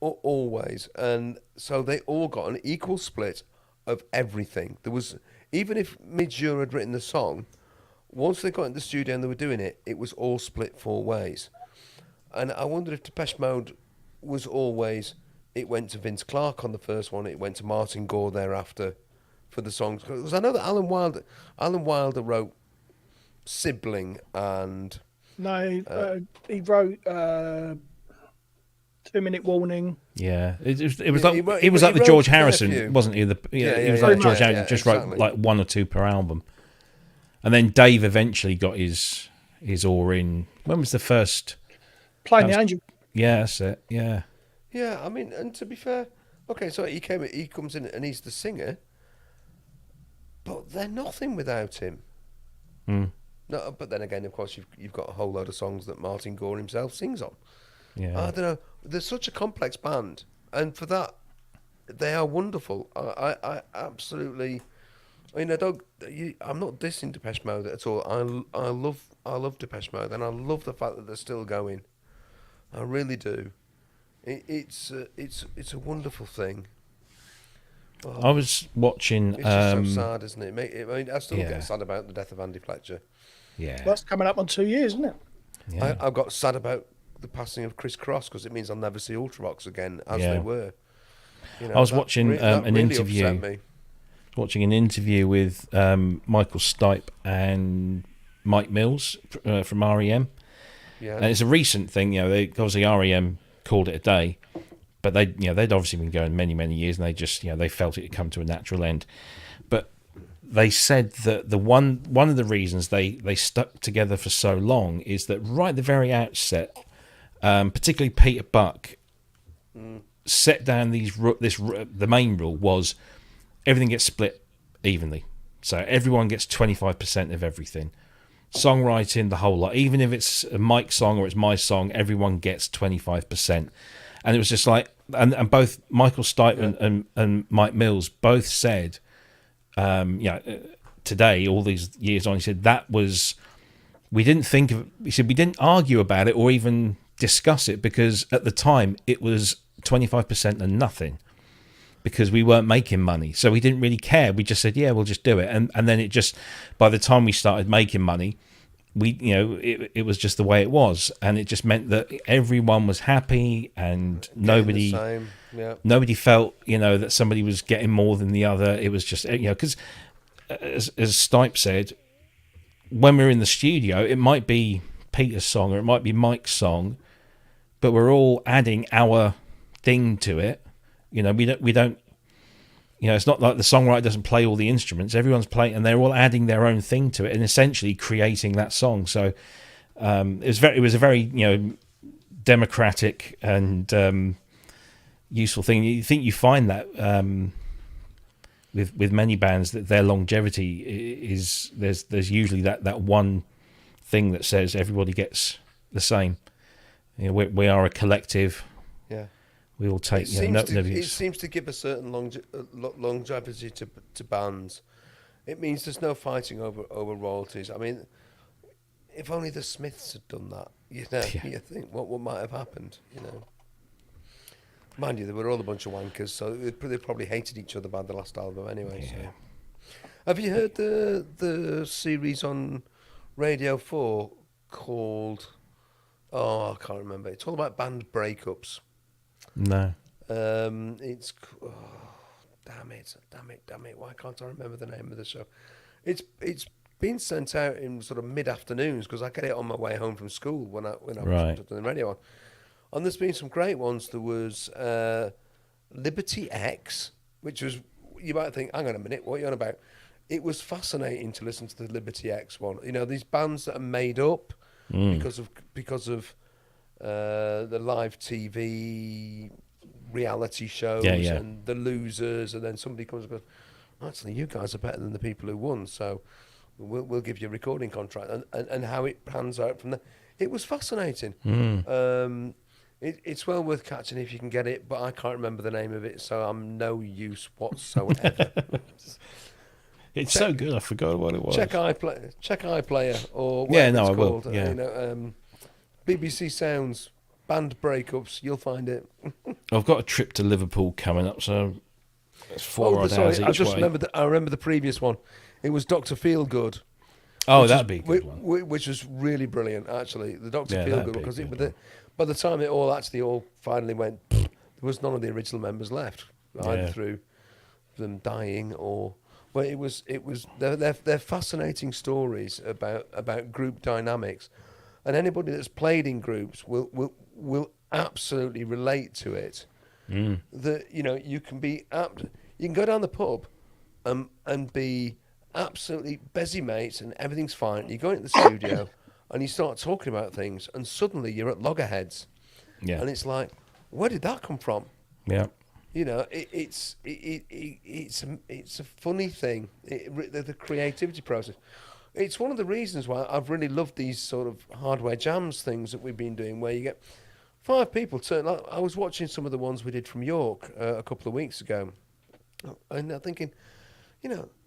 Speaker 1: Always. And so they all got an equal split of everything. There was, even if Midge Ure had written the song, once they got in the studio and they were doing it, it was all split 4 ways. And I wonder if Depeche Mode was always, it went to Vince Clarke on the first one, it went to Martin Gore thereafter for the songs. Because I know that Alan Wilder wrote Sibling and...
Speaker 4: No, he wrote 2 Minute Warning.
Speaker 2: Yeah, it was
Speaker 1: he
Speaker 2: was like the
Speaker 1: wrote
Speaker 2: George
Speaker 1: a fair
Speaker 2: Harrison,
Speaker 1: few.
Speaker 2: wasn't he? He was
Speaker 1: yeah,
Speaker 2: like
Speaker 1: yeah,
Speaker 2: George
Speaker 1: yeah,
Speaker 2: Harrison, just
Speaker 1: exactly.
Speaker 2: wrote like 1 or 2 per album. And then Dave eventually got his oar in. When was the first?
Speaker 4: Playing the Angel.
Speaker 2: Yeah, that's it. Yeah.
Speaker 1: Yeah, I mean, and to be fair, okay, so he comes in and he's the singer, but they're nothing without him. No, but then again, of course, you've got a whole load of songs that Martin Gore himself sings on.
Speaker 2: Yeah.
Speaker 1: I don't know. They're such a complex band, and for that, they are wonderful. I absolutely. I mean, I'm not dissing Depeche Mode at all. I love Depeche Mode, and I love the fact that they're still going. I really do. It's a wonderful thing. Oh,
Speaker 2: I was watching.
Speaker 1: it's just so sad, isn't it? I mean, I still
Speaker 2: Yeah.
Speaker 1: get sad about the death of Andy Fletcher.
Speaker 2: Yeah.
Speaker 4: Well, that's coming up on 2 years, isn't it?
Speaker 2: Yeah.
Speaker 1: I've got sad about the passing of Chris Cross because it means I'll never see Ultravox again as
Speaker 2: Yeah.
Speaker 1: they were.
Speaker 2: I was watching
Speaker 1: that
Speaker 2: an
Speaker 1: really
Speaker 2: interview.
Speaker 1: upset me.
Speaker 2: Watching an interview with Michael Stipe and Mike Mills from REM.
Speaker 1: Yeah.
Speaker 2: And it's a recent thing, they obviously REM called it a day, but they'd obviously been going many, many years, and they just, they felt it had come to a natural end. But they said that one of the reasons they stuck together for so long is that right at the very outset, particularly Peter Buck, set down the main rule was everything gets split evenly, so everyone gets 25% of everything. Songwriting, the whole lot, even if it's a Mike song or it's my song, everyone gets 25%. And it was just like, and both Michael Stipe and Mike Mills both said, today, all these years on, he said we didn't think of, he said we didn't argue about it or even discuss it, because at the time it was 25% and nothing, because we weren't making money, so we didn't really care. We just said, yeah, we'll just do it, and then it just, by the time we started making money, it was just the way it was, and it just meant that everyone was happy, and nobody felt that somebody was getting more than the other. It was just because as Stipe said, when we're in the studio, it might be Peter's song or it might be Mike's song, but we're all adding our thing to it. We don't. It's not like the songwriter doesn't play all the instruments. Everyone's playing, and they're all adding their own thing to it, and essentially creating that song. So it was a very democratic and useful thing. You think you find that with many bands, that their longevity is there's usually that one thing that says everybody gets the same. We are a collective.
Speaker 1: Yeah.
Speaker 2: We all take.
Speaker 1: It seems to give a certain longevity to bands. It means there's no fighting over royalties. I mean, if only the Smiths had done that, you think what might have happened. Mind you, they were all a bunch of wankers, so they probably hated each other by the last album anyway. Yeah. So. Have you heard the series on Radio 4 called? Oh, I can't remember. It's all about band breakups.
Speaker 2: No.
Speaker 1: It's damn it! Why can't I remember the name of the show? It's been sent out in sort of mid-afternoons because I get it on my way home from school when I was putting the radio on. And there's been some great ones. There was Liberty X, which was, you might think, hang on a minute, what are you on about? It was fascinating to listen to the Liberty X one. These bands that are made up because of the live TV reality shows and the losers, and then somebody comes and goes, actually, you guys are better than the people who won, so we'll give you a recording contract, and how it pans out from there. It was fascinating. It's well worth catching if you can get it, but I can't remember the name of it, so I'm no use whatsoever.
Speaker 2: It's so good, I forgot what it was.
Speaker 1: Check iPlayer or whatever it's called.
Speaker 2: I will. Yeah.
Speaker 1: BBC Sounds band breakups. You'll find it.
Speaker 2: I've got a trip to Liverpool coming up, so it's 4 odd hours each
Speaker 1: I just
Speaker 2: way.
Speaker 1: I remember the previous one. It was Dr. Feelgood.
Speaker 2: Oh, that'd be a good one.
Speaker 1: Which was really brilliant, actually. The Dr. Feelgood, because by the time it all finally went, there was none of the original members left, either through them dying or. Well, it was. They're fascinating stories about group dynamics. And anybody that's played in groups will absolutely relate to it. That you can go down the pub and be absolutely busy mates and everything's fine. You go into the studio and you start talking about things, and suddenly you're at loggerheads. Yeah. And it's like, where did that come from?
Speaker 2: Yeah.
Speaker 1: It's a funny thing. The creativity process. It's one of the reasons why I've really loved these sort of hardware jams things that we've been doing, where you get 5 people turn. I was watching some of the ones we did from York a couple of weeks ago, and I'm thinking,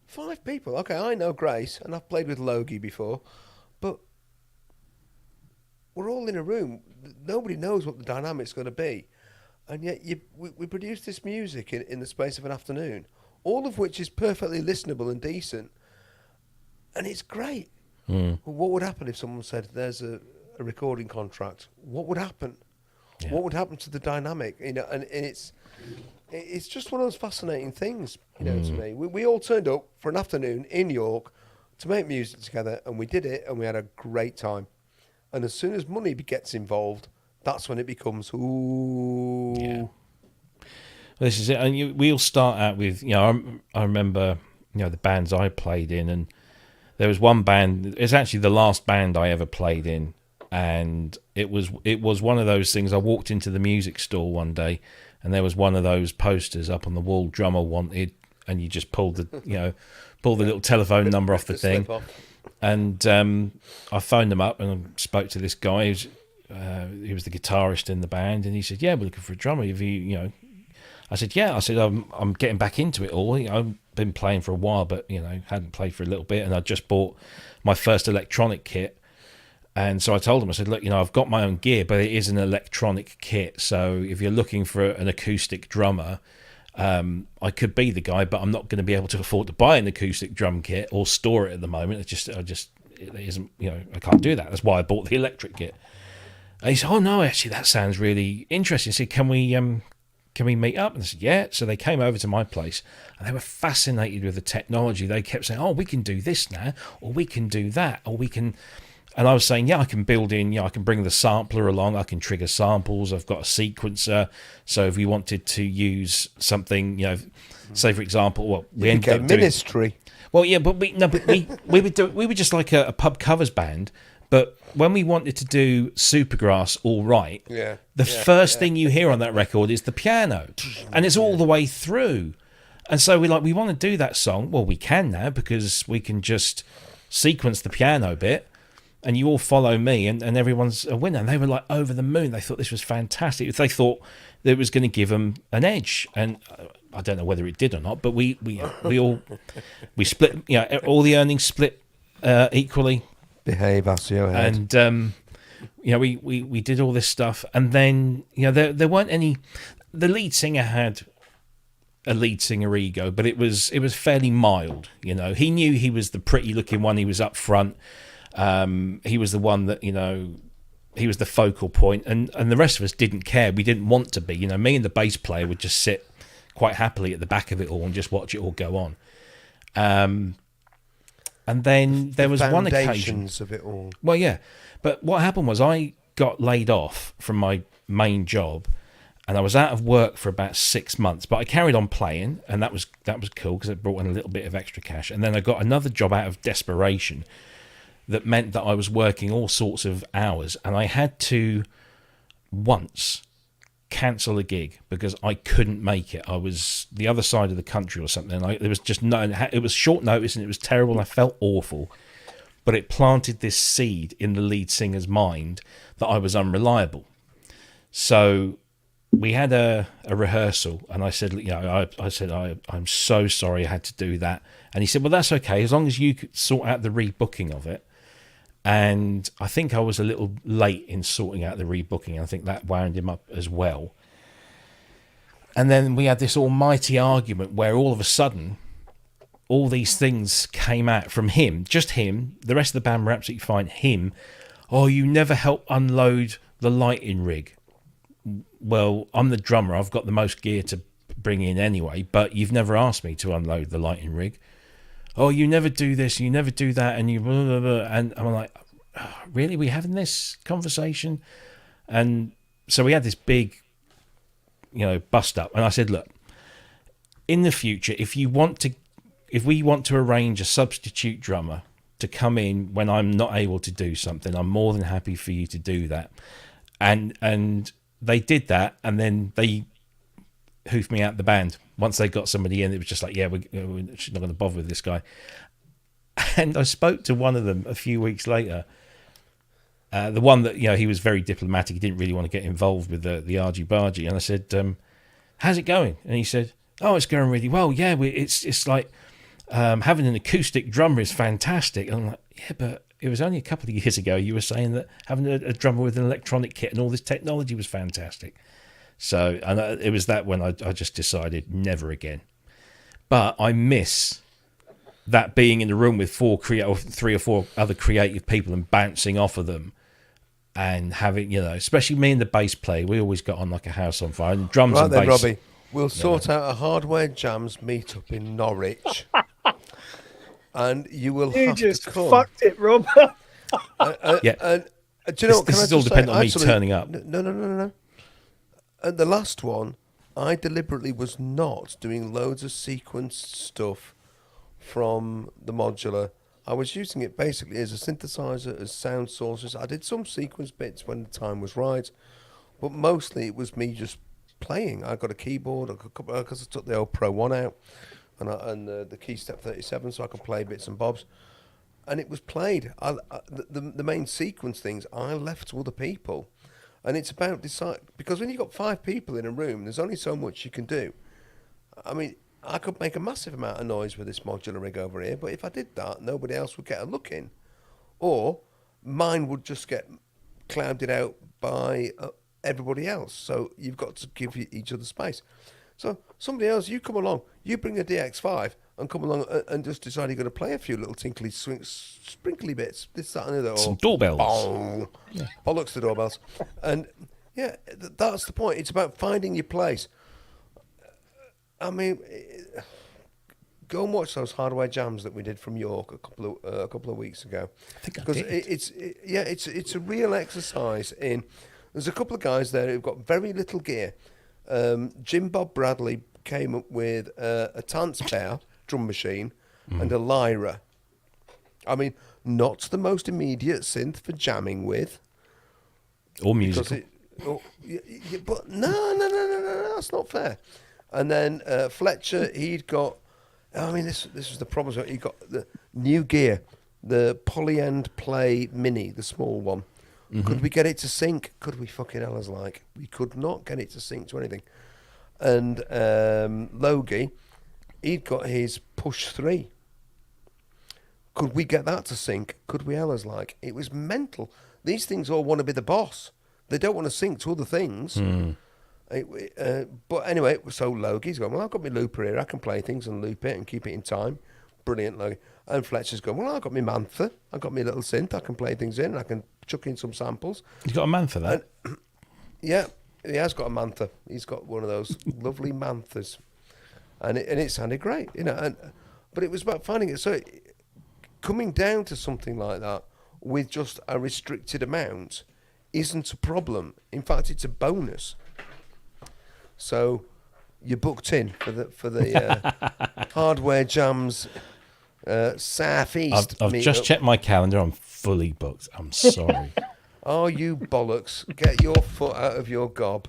Speaker 1: 5 people. Okay, I know Grace, and I've played with Logie before, but we're all in a room. Nobody knows what the dynamic's going to be, and yet we produce this music in the space of an afternoon, all of which is perfectly listenable and decent. And it's great. Well, what would happen if someone said there's a recording contract? What would happen? Yeah. What would happen to the dynamic? And it's just one of those fascinating things, to me. We all turned up for an afternoon in York to make music together, and we did it, and we had a great time. And as soon as money gets involved, that's when it becomes, ooh.
Speaker 2: Yeah. This is it, and we all start out with, I remember, the bands I played in, and there was one band. It's actually the last band I ever played in, and it was one of those things. I walked into the music store one day, and there was one of those posters up on the wall, drummer wanted, and you just pulled the little telephone number off the thing, and I phoned them up and spoke to this guy. He was the guitarist in the band, and he said, "Yeah, we're looking for a drummer. If I said, "Yeah." I said, "I'm getting back into it all. I've been playing for a while, but hadn't played for a little bit, and I just bought my first electronic kit." And so I told him, I said, "Look, I've got my own gear, but it is an electronic kit. So if you're looking for an acoustic drummer, I could be the guy, but I'm not going to be able to afford to buy an acoustic drum kit or store it at the moment. It isn't, I can't do that. That's why I bought the electric kit." And he said, "Oh no, actually, that sounds really interesting." He said, "Can we meet up?" And I said, "Yeah." So they came over to my place, and they were fascinated with the technology. They kept saying, "Oh, we can do this now, or we can do that, or we can." And I was saying, "Yeah, I can build in. I can bring the sampler along. I can trigger samples. I've got a sequencer. So if we wanted to use something, say for example, we ended up doing
Speaker 1: Ministry.
Speaker 2: Well, yeah, but we were just like a pub covers band. But when we wanted to do Supergrass All Right, the first thing you hear on that record is the piano, and it's all the way through. And so we want to do that song. Well, we can now, because we can just sequence the piano bit, and you all follow me, and everyone's a winner. And they were like over the moon. They thought this was fantastic. They thought that it was going to give them an edge, and I don't know whether it did or not. But we split. All the earnings split equally.
Speaker 1: Behave, Asio head.
Speaker 2: And we did all this stuff, and then there weren't any. The lead singer had a lead singer ego, but it was fairly mild. He knew he was the pretty looking one. He was up front. He was the one that he was the focal point, and the rest of us didn't care. We didn't want to be. Me and the bass player would just sit quite happily at the back of it all and just watch it all go on. And then there was one occasion
Speaker 1: of it all.
Speaker 2: Well, yeah, but what happened was I got laid off from my main job, and I was out of work for about 6 months. But I carried on playing, and that was cool because it brought in a little bit of extra cash. And then I got another job out of desperation that meant that I was working all sorts of hours, and I had to once cancel a gig because I couldn't make it. I was the other side of the country or something. There was just it was short notice, and it was terrible. I felt awful, but it planted this seed in the lead singer's mind that I was unreliable. So we had a rehearsal, and I said, I'm so sorry I had to do that. And he said, "Well, that's okay, as long as you could sort out the rebooking of it." And I think I was a little late in sorting out the rebooking. I think that wound him up as well. And then we had this almighty argument where all of a sudden, all these things came out from him, just him. The rest of the band were absolutely fine. Him, "Oh, you never help unload the lighting rig." Well, I'm the drummer. I've got the most gear to bring in anyway, but you've never asked me to unload the lighting rig. "Oh, you never do this, you never do that," and you blah, blah, blah. And I'm like, oh, really? We having this conversation? And so we had this big, bust up. And I said, "Look, in the future, if we want to arrange a substitute drummer to come in when I'm not able to do something, I'm more than happy for you to do that." And they did that, and then they hoofed me out the band. Once they got somebody in, it was just like, "Yeah, we're not going to bother with this guy." And I spoke to one of them a few weeks later. The one that, he was very diplomatic. He didn't really want to get involved with the argy-bargy. And I said, "How's it going?" And he said, "Oh, it's going really well. Yeah, it's like having an acoustic drummer is fantastic." And I'm like, "Yeah, but it was only a couple of years ago you were saying that having a drummer with an electronic kit and all this technology was fantastic." So, and it was that when I just decided never again. But I miss that being in the room with 3 or 4 other creative people and bouncing off of them, and having, especially me and the bass player, we always got on like a house on fire. And drums
Speaker 1: Right
Speaker 2: and
Speaker 1: then,
Speaker 2: bass.
Speaker 1: Robbie, we'll sort out a Hardware Jams meet-up in Norwich. And you will
Speaker 4: You
Speaker 1: have
Speaker 4: just
Speaker 1: to come.
Speaker 4: fucked it, Rob.
Speaker 2: Yeah.
Speaker 1: And do you know what?
Speaker 2: This
Speaker 1: can I
Speaker 2: is all
Speaker 1: just say,
Speaker 2: dependent on me
Speaker 1: actually,
Speaker 2: turning up.
Speaker 1: No. And the last one, I deliberately was not doing loads of sequenced stuff from the modular. I was using it basically as a synthesizer, as sound sources. I did some sequence bits when the time was right, but mostly it was me just playing. I got a keyboard, because I took the old Pro 1 out, and the Keystep 37, so I could play bits and bobs. And it was played. The main sequence things I left to other people. And it's about because when you've got 5 people in a room, there's only so much you can do. I mean, I could make a massive amount of noise with this modular rig over here, but if I did that, nobody else would get a look in. Or mine would just get clouded out by everybody else. So you've got to give each other space. So somebody else, you come along, you bring a DX5 and come along and just decide you're going to play a few little tinkly, sprinkly bits, this, that, and the other.
Speaker 2: Some doorbells.
Speaker 1: Bong. Yeah. Bollocks the doorbells. And yeah, that's the point. It's about finding your place. I mean, go and watch those Hardware Jams that we did from York a couple of weeks ago.
Speaker 2: I think I
Speaker 1: because
Speaker 2: did.
Speaker 1: it's a real exercise in. There's a couple of guys there who've got very little gear. Jim Bob Bradley came up with a Tanzbär drum machine and a Lyra. I mean, not the most immediate synth for jamming with.
Speaker 2: Or musical.
Speaker 1: But no, that's not fair. And then Fletcher, he'd got. I mean, this was the problem. He got the new gear, the Polyend Play Mini, the small one. Mm-hmm. Could we get it to sync? Could we fucking hell as like? We could not get it to sync to anything. And Logie, he'd got his Push 3. Could we get that to sync? Could we hell as like? It was mental. These things all want to be the boss. They don't want to sync to other things. But anyway, so Logie's going, well, I've got my looper here. I can play things and loop it and keep it in time. Brilliant, Logie. And Fletcher's going, well, I've got my Mantha. I've got my little synth. I can play things in. I can chuck in some samples.
Speaker 2: You've got a man for that?
Speaker 1: And, yeah, he has got a Mantha. He's got one of those lovely Manthas. And it sounded great, you know. But it was about finding it. So coming down to something like that with just a restricted amount isn't a problem. In fact, it's a bonus. So you're booked in for the Hardware Jams Southeast.
Speaker 2: I've just checked my calendar. I'm fully booked. I'm sorry.
Speaker 1: Oh, you bollocks. Get your foot out of your gob.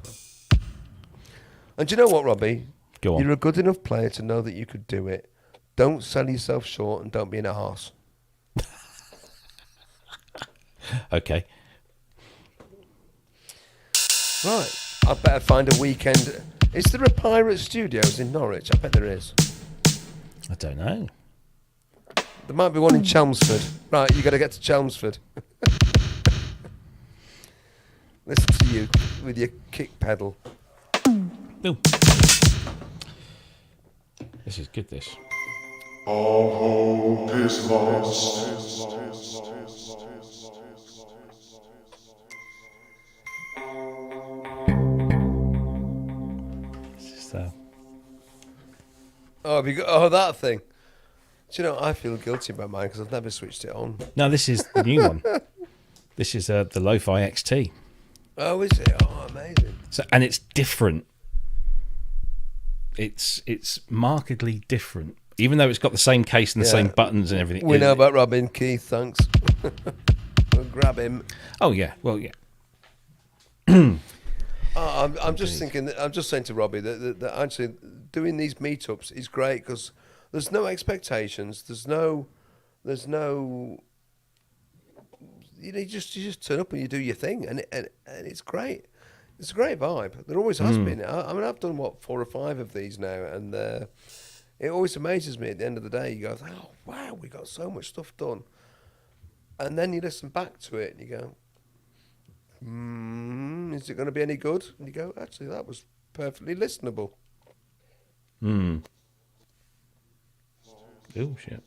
Speaker 1: And do you know what, Robbie?
Speaker 2: Go on.
Speaker 1: You're a good enough player to know that you could do it. Don't sell yourself short and don't be in a horse.
Speaker 2: Okay.
Speaker 1: Right. I better find a weekend. Is there a Pirate Studios in Norwich? I bet there is.
Speaker 2: I don't know.
Speaker 1: There might be one in Chelmsford. Right, you got to get to Chelmsford. Listen to you with your kick pedal.
Speaker 2: Ooh. This is good, this.
Speaker 5: All hope is lost.
Speaker 1: Oh, have you got, that thing. Do you know, I feel guilty about mine because I've never switched it on.
Speaker 2: No, this is the new one. This is the Lo-Fi XT.
Speaker 1: Oh, is it? Oh, amazing.
Speaker 2: So, and it's different. It's markedly different, even though it's got the same case and the same buttons and everything.
Speaker 1: We know about Robin Keith, thanks. We'll grab him.
Speaker 2: Oh yeah, well yeah.
Speaker 1: I'm just thinking. I'm just saying to Robbie that actually doing these meetups is great because there's no expectations. There's no. You just turn up and you do your thing, and it's great. It's a great vibe. There always has been. I mean, I've done 4 or 5 of these now, and it always amazes me. At the end of the day, you go, "Oh wow, we got so much stuff done," and then you listen back to it and you go, is it going to be any good? And you go, actually, that was perfectly listenable.
Speaker 2: Oh shit.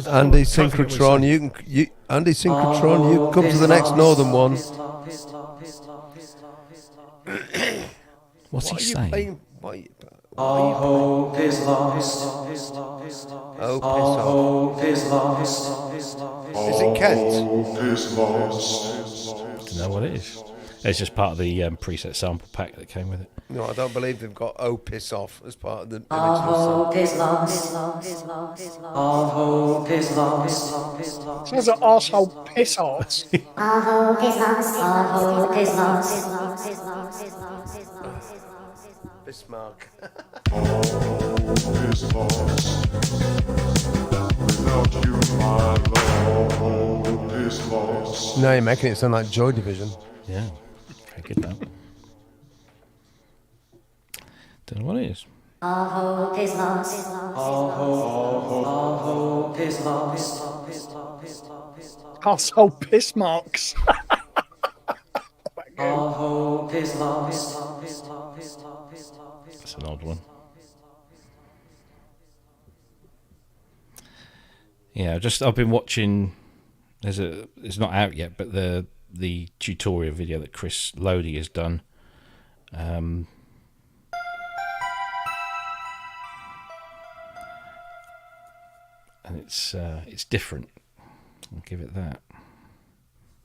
Speaker 1: Andy Synchrotron, Andy Synchrotron, you come to the next Northern one.
Speaker 2: What's he saying?
Speaker 1: All hope is lost. Oh, piss off. Is it Kent?
Speaker 2: Don't know what it is. It's just part of the preset sample pack that came with it.
Speaker 1: No, I don't believe they've got "Oh Piss Off" as part of the
Speaker 6: All
Speaker 1: original
Speaker 6: hope is lost. All hope is lost.
Speaker 4: Sounds like arsehole piss arts.
Speaker 6: All hope is lost. All hope is lost.
Speaker 1: Bismarck. No, you're making it sound like Joy Division.
Speaker 2: Yeah, very good that. Don't know what it is.
Speaker 6: All hope is lost. All hope is lost.
Speaker 4: Arsehole piss marks.
Speaker 6: All hope is lost.
Speaker 2: That's an odd one. Yeah, I've been watching. It's not out yet, but the tutorial video that Chris Lodi has done. And it's different. I'll give it that.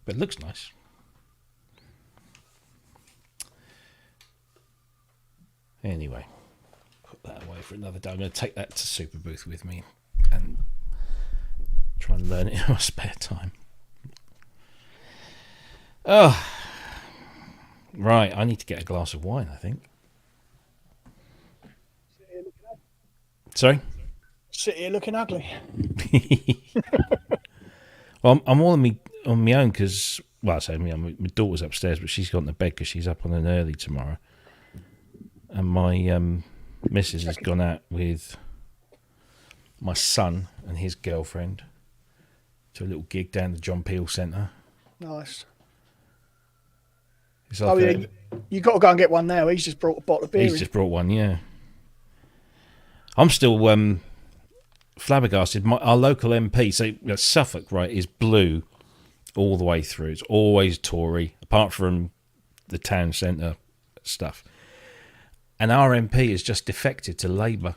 Speaker 2: But it looks nice. Anyway, put that away for another day. I'm going to take that to Super Booth with me and try and learn it in my spare time. Oh, right. I need to get a glass of wine, I think. Sorry?
Speaker 4: Sit here looking ugly.
Speaker 2: Well, I'm all on my own because, well, I say my daughter's upstairs, but she's gone to bed because she's up on an early tomorrow. And my missus has gone out with my son and his girlfriend to a little gig down the John Peel Centre.
Speaker 4: Nice.
Speaker 2: It's like
Speaker 4: You got to go and get one now. He's just brought a bottle of beer.
Speaker 2: he's just brought one, yeah. I'm still flabbergasted. Our local MP, so Suffolk, right, is blue all the way through. It's always Tory, apart from the town centre stuff. And our MP has just defected to Labour.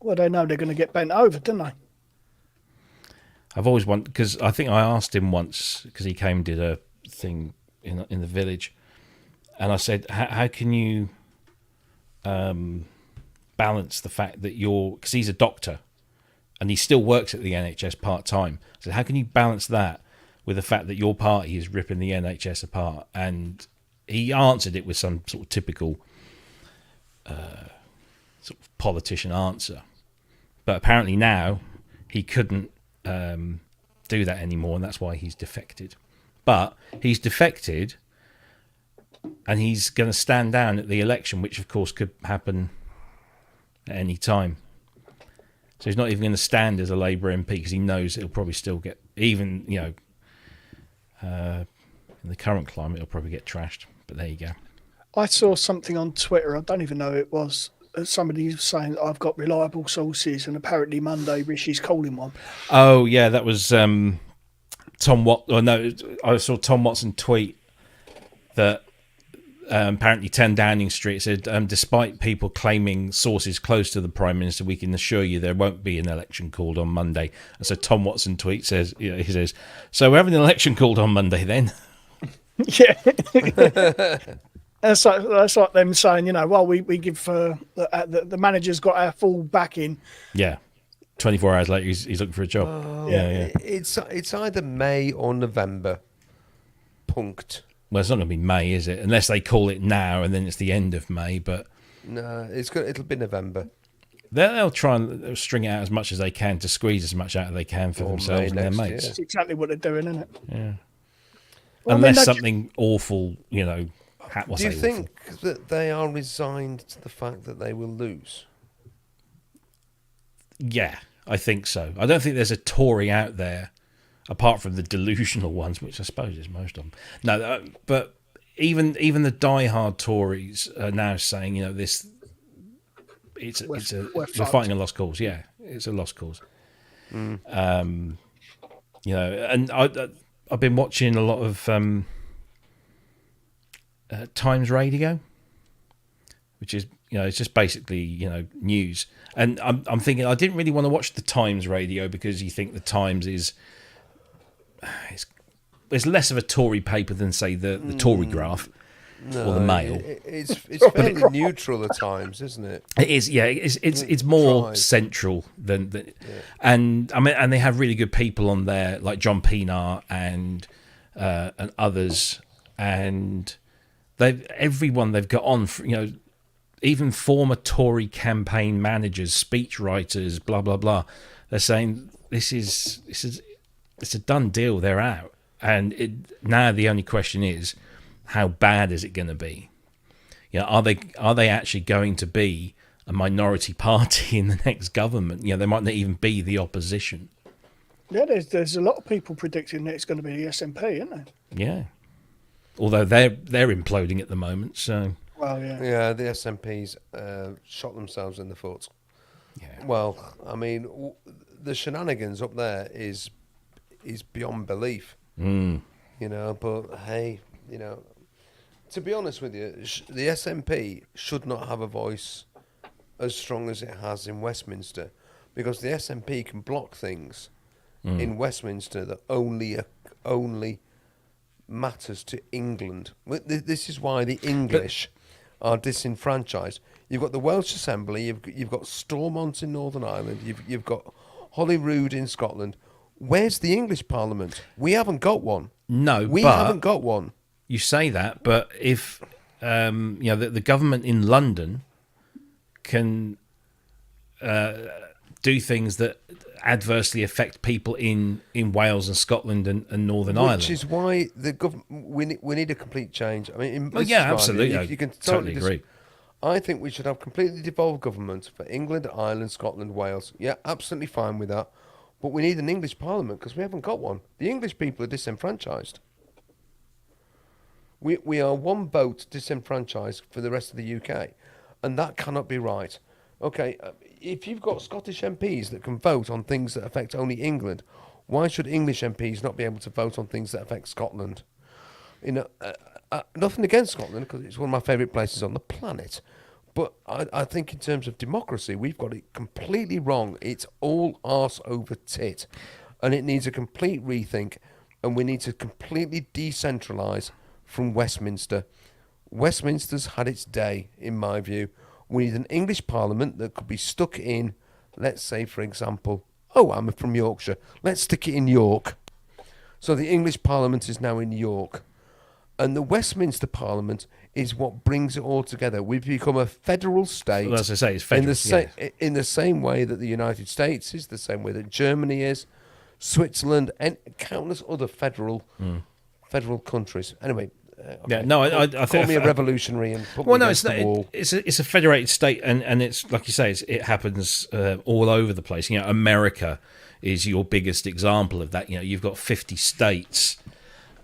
Speaker 4: Well, they know they're going to get bent over, don't they?
Speaker 2: I've always wanted, because I think I asked him once, because he came and did a thing in the village, and I said, how can you balance the fact that because he's a doctor and he still works at the NHS part-time. I said, how can you balance that with the fact that your party is ripping the NHS apart? And he answered it with some sort of typical sort of politician answer. But apparently now he couldn't do that anymore, and that's why he's defected. But he's defected, and he's going to stand down at the election, which of course could happen at any time. So he's not even going to stand as a Labour MP because he knows it'll probably still get, even, in the current climate, it'll probably get trashed. But there you go.
Speaker 4: I saw something on Twitter. I don't even know who it was. Somebody was saying I've got reliable sources, and apparently Monday Rishi's calling one.
Speaker 2: Oh yeah, that was Tom Watson. Oh, no, I saw Tom Watson tweet that apparently 10 Downing Street said, despite people claiming sources close to the Prime Minister, we can assure you there won't be an election called on Monday. And so Tom Watson tweet says, he says, so we're having an election called on Monday then.
Speaker 4: Yeah. That's like them saying, well, we give the manager's got our full backing.
Speaker 2: Yeah. 24 hours later, he's looking for a job. Yeah.
Speaker 1: It's either May or November. Punked.
Speaker 2: Well, it's not going to be May, is it? Unless they call it now and then it's the end of May. But
Speaker 1: no, it'll be November.
Speaker 2: They'll try and string it out as much as they can to squeeze as much out as they can for themselves and their mates.
Speaker 4: That's exactly what they're doing, isn't it?
Speaker 2: Yeah.
Speaker 4: Well,
Speaker 2: unless something awful,
Speaker 1: Do you think that they are resigned to the fact that they will lose?
Speaker 2: Yeah, I think so. I don't think there's a Tory out there, apart from the delusional ones, which I suppose is most of them. No, but even the diehard Tories are now saying, we're fighting a lost cause. Yeah, it's a lost cause. And I've been watching a lot of Times Radio, which is, it's just basically, news. And I'm thinking I didn't really want to watch the Times radio because you think the Times it's less of a Tory paper than, say, the Tory Graph or the Mail.
Speaker 1: It's fairly neutral at times, isn't it?
Speaker 2: It is, yeah. It's more central than and I mean, and they have really good people on there, like John Pienaar and others, and everyone they've got on, even former Tory campaign managers, speechwriters, blah blah blah. They're saying this is it's a done deal. They're out, and now the only question is, how bad is it going to be? Are they actually going to be a minority party in the next government? They might not even be the opposition.
Speaker 4: Yeah, there's a lot of people predicting that it's going to be the SNP, isn't there?
Speaker 2: Yeah, although they're imploding at the moment. So
Speaker 4: well, yeah,
Speaker 1: yeah, the SNPs shot themselves in the foot.
Speaker 2: Yeah.
Speaker 1: Well, I mean, the shenanigans up there is beyond belief. But hey, to be honest with you, the SNP should not have a voice as strong as it has in Westminster, because the SNP can block things in Westminster that only matters to England. This is why the English are disenfranchised. You've got the Welsh Assembly, you've got Stormont in Northern Ireland, you've got Holyrood in Scotland. Where's the English Parliament? We haven't got one.
Speaker 2: No,
Speaker 1: we
Speaker 2: but
Speaker 1: haven't got one.
Speaker 2: You say that, but if the government in London can do things that adversely affect people in Wales and Scotland and Northern Ireland,
Speaker 1: which is why the government we need a complete change. I mean,
Speaker 2: absolutely,
Speaker 1: you can
Speaker 2: totally agree.
Speaker 1: I think we should have completely devolved government for England, Ireland, Scotland, Wales. Yeah, absolutely fine with that. But we need an English Parliament because we haven't got one. The English people are disenfranchised. We are one vote disenfranchised for the rest of the UK, and that cannot be right. Okay, if you've got Scottish MPs that can vote on things that affect only England, why should English MPs not be able to vote on things that affect Scotland? Nothing against Scotland, because it's one of my favourite places on the planet. But I think in terms of democracy, we've got it completely wrong. It's all arse over tit. And it needs a complete rethink. And we need to completely decentralise from Westminster. Westminster's had its day, in my view. We need an English Parliament that could be stuck in, let's say, for example, I'm from Yorkshire. Let's stick it in York. So the English Parliament is now in York. And the Westminster Parliament is what brings it all together. We've become a federal state.
Speaker 2: Well, as I say, it's federal.
Speaker 1: In the same way that the United States is, the same way that Germany is, Switzerland, and countless other federal countries. Anyway,
Speaker 2: yeah, no, I think
Speaker 1: call me a revolutionary and put me against the wall.
Speaker 2: It's a federated state, and it's like you say, it happens all over the place. America is your biggest example of that. You've got 50 states.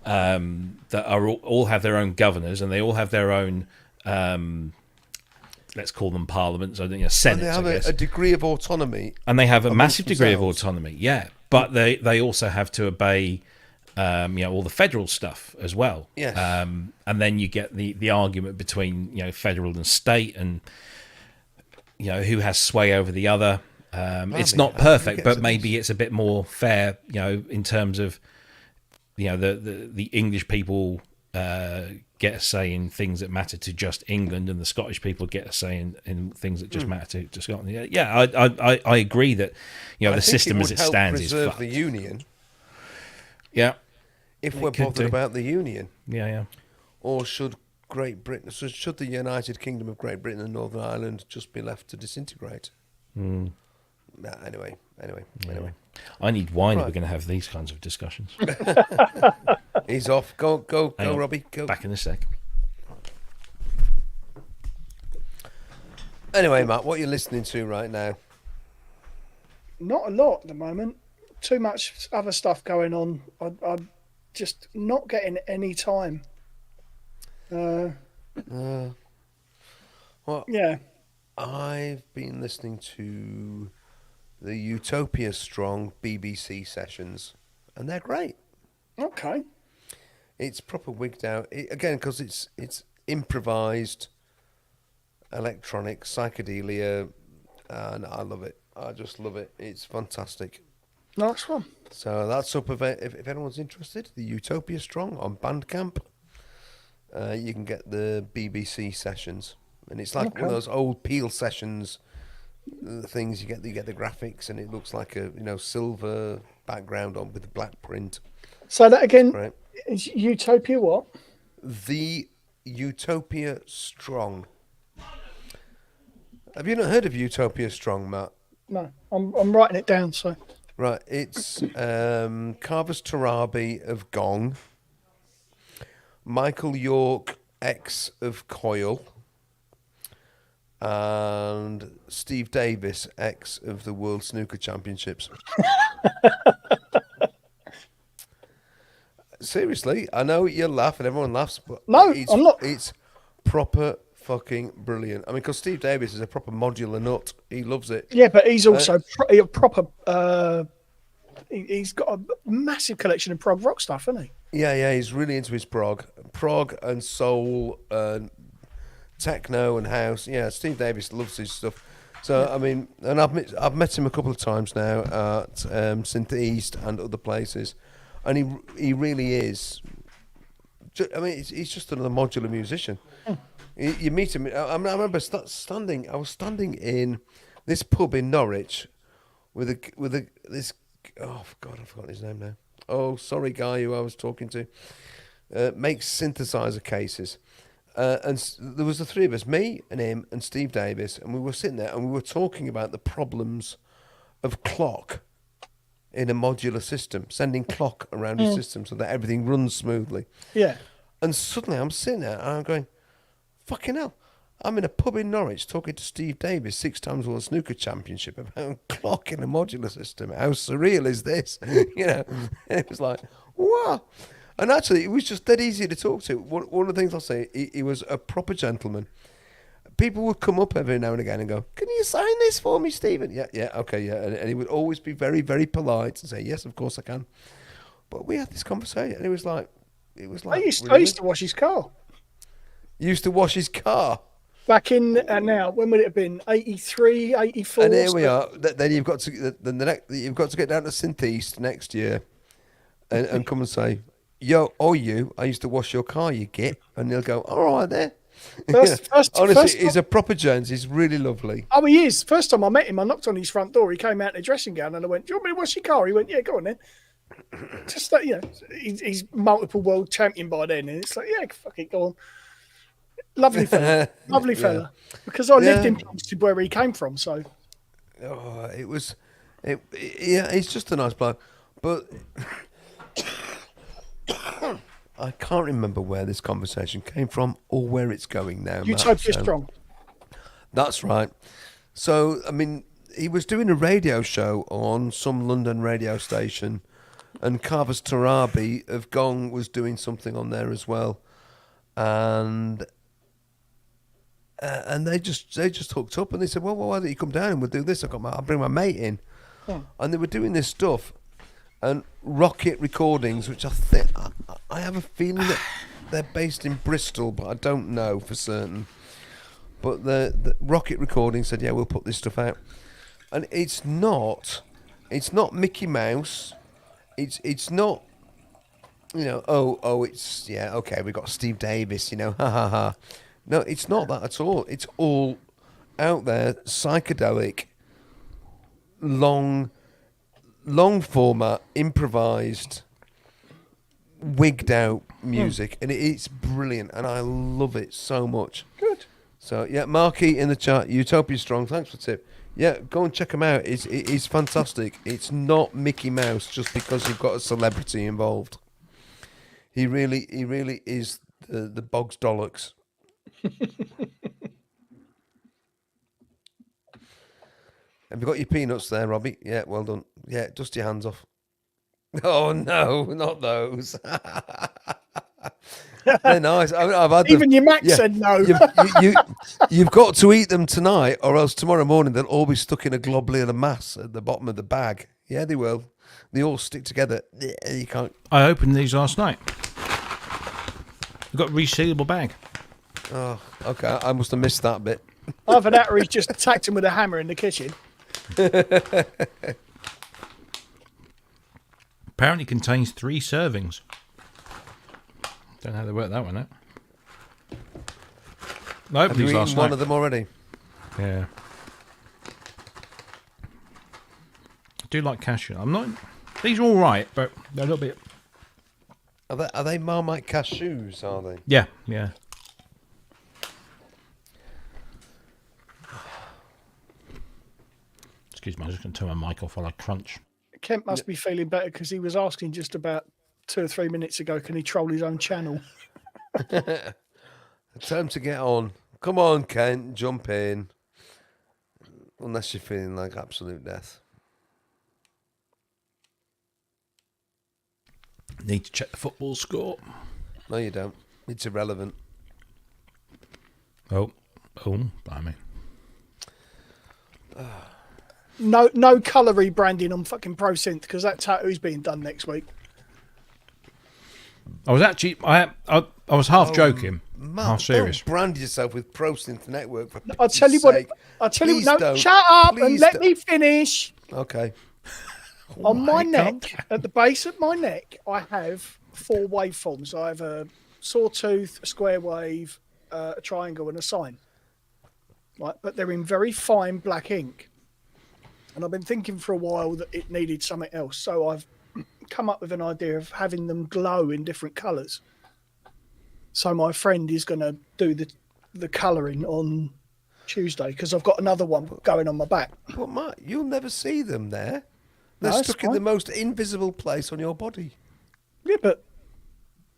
Speaker 2: That are all have their own governors, and they all have their own, let's call them parliaments. I think senates.
Speaker 1: And they have a degree of autonomy,
Speaker 2: and they have a massive degree of
Speaker 1: themselves.
Speaker 2: autonomy. Yeah, but they also have to obey, all the federal stuff as well.
Speaker 1: Yes.
Speaker 2: And then you get the argument between federal and state, and who has sway over the other. It's not perfect, but maybe it's a bit more fair. In terms of. The English people get a say in things that matter to just England, and the Scottish people get a say in things that just matter to Scotland. Yeah, I agree that the system as it stands is fucked.
Speaker 1: The union.
Speaker 2: Yeah,
Speaker 1: if we're bothered about the union.
Speaker 2: Yeah.
Speaker 1: Or should Great Britain? So should the United Kingdom of Great Britain and Northern Ireland just be left to disintegrate? Anyway.
Speaker 2: I need wine if we're going to have these kinds of discussions.
Speaker 1: He's off. Go, Robbie. Go.
Speaker 2: Back in a sec.
Speaker 1: Anyway, Matt, what are you listening to right now?
Speaker 4: Not a lot at the moment. Too much other stuff going on. I'm just not getting any time.
Speaker 1: Well,
Speaker 4: yeah.
Speaker 1: I've been listening to the Utopia Strong BBC sessions, and they're great.
Speaker 4: Okay.
Speaker 1: It's proper wigged out again because it's improvised. electronic psychedelia, and I love it. I just love it. It's fantastic.
Speaker 4: Nice one.
Speaker 1: So that's up if anyone's interested. The Utopia Strong on Bandcamp. You can get the BBC sessions, and it's like one of those old Peel sessions things. You get the graphics, and it looks like a silver background on with the black print.
Speaker 4: So that again
Speaker 1: Right.
Speaker 4: is Utopia what?
Speaker 1: The Utopia Strong. Have you not heard of Utopia Strong, Matt?
Speaker 4: No, I'm writing it down. So
Speaker 1: Right, it's Carvers Tarabi of Gong, Michael York, ex of Coil, and Steve Davis, ex of the World Snooker Championships. Seriously, I know you laugh and everyone laughs, but
Speaker 4: No,
Speaker 1: it's,
Speaker 4: I'm not.
Speaker 1: It's proper fucking brilliant. I mean, because Steve Davis is a proper modular nut. He loves it.
Speaker 4: yeah, but he's also a proper. He's got a massive collection of prog rock stuff, hasn't he?
Speaker 1: Yeah, he's really into his prog and soul and techno and house. Yeah, Steve Davis loves his stuff. So I mean, and I've met him a couple of times now at Synth East and other places, and he really is. I mean, he's just another modular musician. You meet him. I remember standing. I was standing in this pub in Norwich with this. Oh God, I've forgotten his name now. Oh, sorry, guy who I was talking to. Makes synthesizer cases. There was the three of us, me and him and Steve Davis, and we were sitting there and we were talking about the problems of clock in a modular system, sending clock around a system so that everything runs smoothly.
Speaker 4: Yeah.
Speaker 1: And suddenly I'm sitting there and I'm going, fucking hell. I'm in a pub in Norwich talking to Steve Davis, 6 times World Snooker Championship, about a clock in a modular system. How surreal is this? And it was like, wow. And actually, it was just dead easy to talk to. One of the things I'll say, he was a proper gentleman. People would come up every now and again and go, can you sign this for me, Stephen? Yeah, okay, yeah. And he would always be very, very polite and say, yes, of course I can. But we had this conversation, and it was like,
Speaker 4: I used to wash his car.
Speaker 1: You used to wash his car?
Speaker 4: Back in now, when would it have been? 83, 84?
Speaker 1: And here we are. Then you've got to you've got to get down to Synth East next year, and come and say, "Yo, I used to wash your car, you git," and they'll go, "All right there." Honestly, he's a proper gents. He's really lovely.
Speaker 4: Oh, he is. First time I met him, I knocked on his front door. He came out in a dressing gown, and I went, "Do you want me to wash your car?" He went, "Yeah, go on then." Just that, he's multiple world champion by then, and it's like, yeah, fuck it, go on. Lovely fella, lovely fella. Because I lived in Plumstead where he came from, so.
Speaker 1: Oh, he's just a nice bloke. But I can't remember where this conversation came from or where it's going now.
Speaker 4: Utopia Strong.
Speaker 1: That's right. So, I mean, he was doing a radio show on some London radio station, and Carvers Tarabi of Gong was doing something on there as well. And they just hooked up, and they said, well, why don't you come down and we'll do this? I'll bring my mate in. Oh. And they were doing this stuff, and Rocket Recordings, which I have a feeling that they're based in Bristol, but I don't know for certain. But the Rocket Recordings said, yeah, we'll put this stuff out. And it's not Mickey Mouse. It's not, it's, yeah, okay, we got Steve Davis, ha ha ha. No, it's not that at all. It's all out there, psychedelic, long format, improvised, wigged out music, and it's brilliant, and I love it so much.
Speaker 4: Good.
Speaker 1: So yeah, Marky in the chat, Utopia Strong. Thanks for the tip. Yeah, go and check him out. It's fantastic. It's not Mickey Mouse just because you've got a celebrity involved. He really is the Boggs Dollocks. Have you got your peanuts there, Robbie? Yeah, well done. Yeah, dust your hands off. Oh no, not those. They're nice. I've had them.
Speaker 4: Even your Mac said no.
Speaker 1: You've got to eat them tonight, or else tomorrow morning they'll all be stuck in a globular mass at the bottom of the bag. Yeah, they will. They all stick together. You can't.
Speaker 2: I opened these last night. I've got a resealable bag.
Speaker 1: Oh, okay. I must have missed that bit.
Speaker 4: Either that or he's just attacked him with a hammer in the kitchen.
Speaker 2: Apparently contains 3 servings. Don't know how they work that one out. Nope,
Speaker 1: Have you
Speaker 2: these
Speaker 1: eaten
Speaker 2: last
Speaker 1: one
Speaker 2: night.
Speaker 1: of them already?
Speaker 2: Yeah. I do like cashew. I'm not. These are all right, but they're a little bit.
Speaker 1: Are they Marmite cashews? Are they?
Speaker 2: Yeah, yeah. Excuse me, I'm just going to turn my mic off while I crunch.
Speaker 4: Kent must be feeling better because he was asking just about 2 or 3 minutes ago, can he troll his own channel?
Speaker 1: Time to get on. Come on, Kent, jump in. Unless you're feeling like absolute death.
Speaker 2: Need to check the football score.
Speaker 1: No, you don't. It's irrelevant.
Speaker 2: Oh, blimey.
Speaker 4: No colour rebranding on fucking ProSynth because that tattoo's being done next week.
Speaker 2: I was actually, I was half joking,
Speaker 1: Matt,
Speaker 2: half serious.
Speaker 1: Don't brand yourself with ProSynth Network. For
Speaker 4: I'll tell you what.
Speaker 1: sake.
Speaker 4: I'll tell you.
Speaker 1: Please
Speaker 4: No,
Speaker 1: don't.
Speaker 4: shut up and
Speaker 1: Please
Speaker 4: let
Speaker 1: don't.
Speaker 4: me finish.
Speaker 1: Okay.
Speaker 4: On my neck, at the base of my neck, I have 4 waveforms. I have a sawtooth, a square wave, a triangle, and a sine. Right, but they're in very fine black ink. And I've been thinking for a while that it needed something else. So I've come up with an idea of having them glow in different colours. So my friend is going to do the colouring on Tuesday because I've got another one going on my back.
Speaker 1: But Matt, you'll never see them there. They're
Speaker 4: No, it's
Speaker 1: stuck in the
Speaker 4: fine.
Speaker 1: most invisible place on your body.
Speaker 4: Yeah, but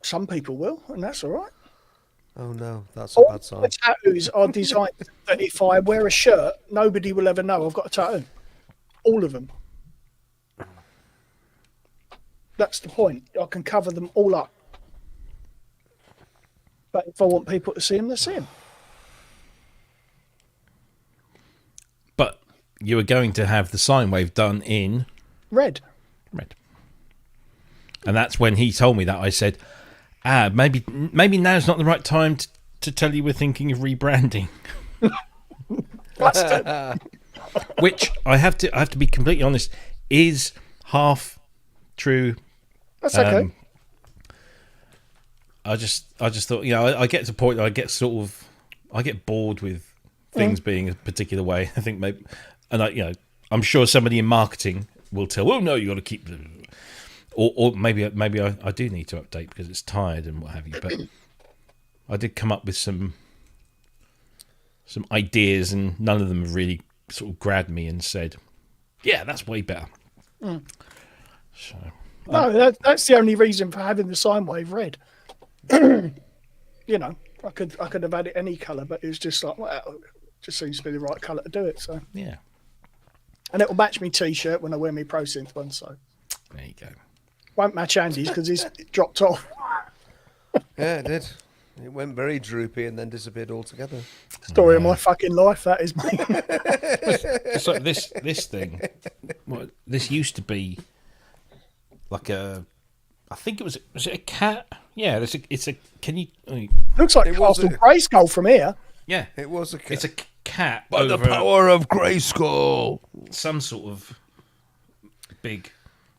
Speaker 4: some people will, and that's all right.
Speaker 1: Oh no, that's a
Speaker 4: All
Speaker 1: bad sign.
Speaker 4: the tattoos are designed that if I wear a shirt, nobody will ever know I've got a tattoo. All of them. That's the point. I can cover them all up. But if I want people to see them, they see them.
Speaker 2: But you were going to have the sine wave done in
Speaker 4: Red.
Speaker 2: red. And that's when he told me that. I said, maybe now's not the right time to tell you we're thinking of rebranding.
Speaker 4: Bastard.
Speaker 2: Which I have to be completely honest, is half true.
Speaker 4: That's okay.
Speaker 2: I just thought, I get to the point that I get bored with things being a particular way. I think maybe, and I'm sure somebody in marketing will tell, oh no, you got to keep the, or maybe I do need to update because it's tired and what have you. But I did come up with some ideas, and none of them have really sort of grabbed me and said, yeah, that's way better. So
Speaker 4: No, that's the only reason for having the sine wave red. I could have had it any colour, but it was just like, well, it just seems to be the right colour to do it. So,
Speaker 2: yeah,
Speaker 4: and it will match my t-shirt when I wear my ProSynth one. So,
Speaker 2: there you go.
Speaker 4: won't match Andy's because he's dropped off.
Speaker 1: Yeah, it did. It went very droopy and then disappeared altogether.
Speaker 4: Story of my fucking life, that is, mate.
Speaker 2: It's like this thing. This used to be like I think was it a cat? Yeah, it's a. Can you?
Speaker 4: Looks like
Speaker 1: It was
Speaker 4: Castle
Speaker 1: a-
Speaker 4: Grayskull from here.
Speaker 2: Yeah,
Speaker 1: It was a cat.
Speaker 2: it's a cat
Speaker 1: By the
Speaker 2: over
Speaker 1: power of Grayskull.
Speaker 2: some sort of big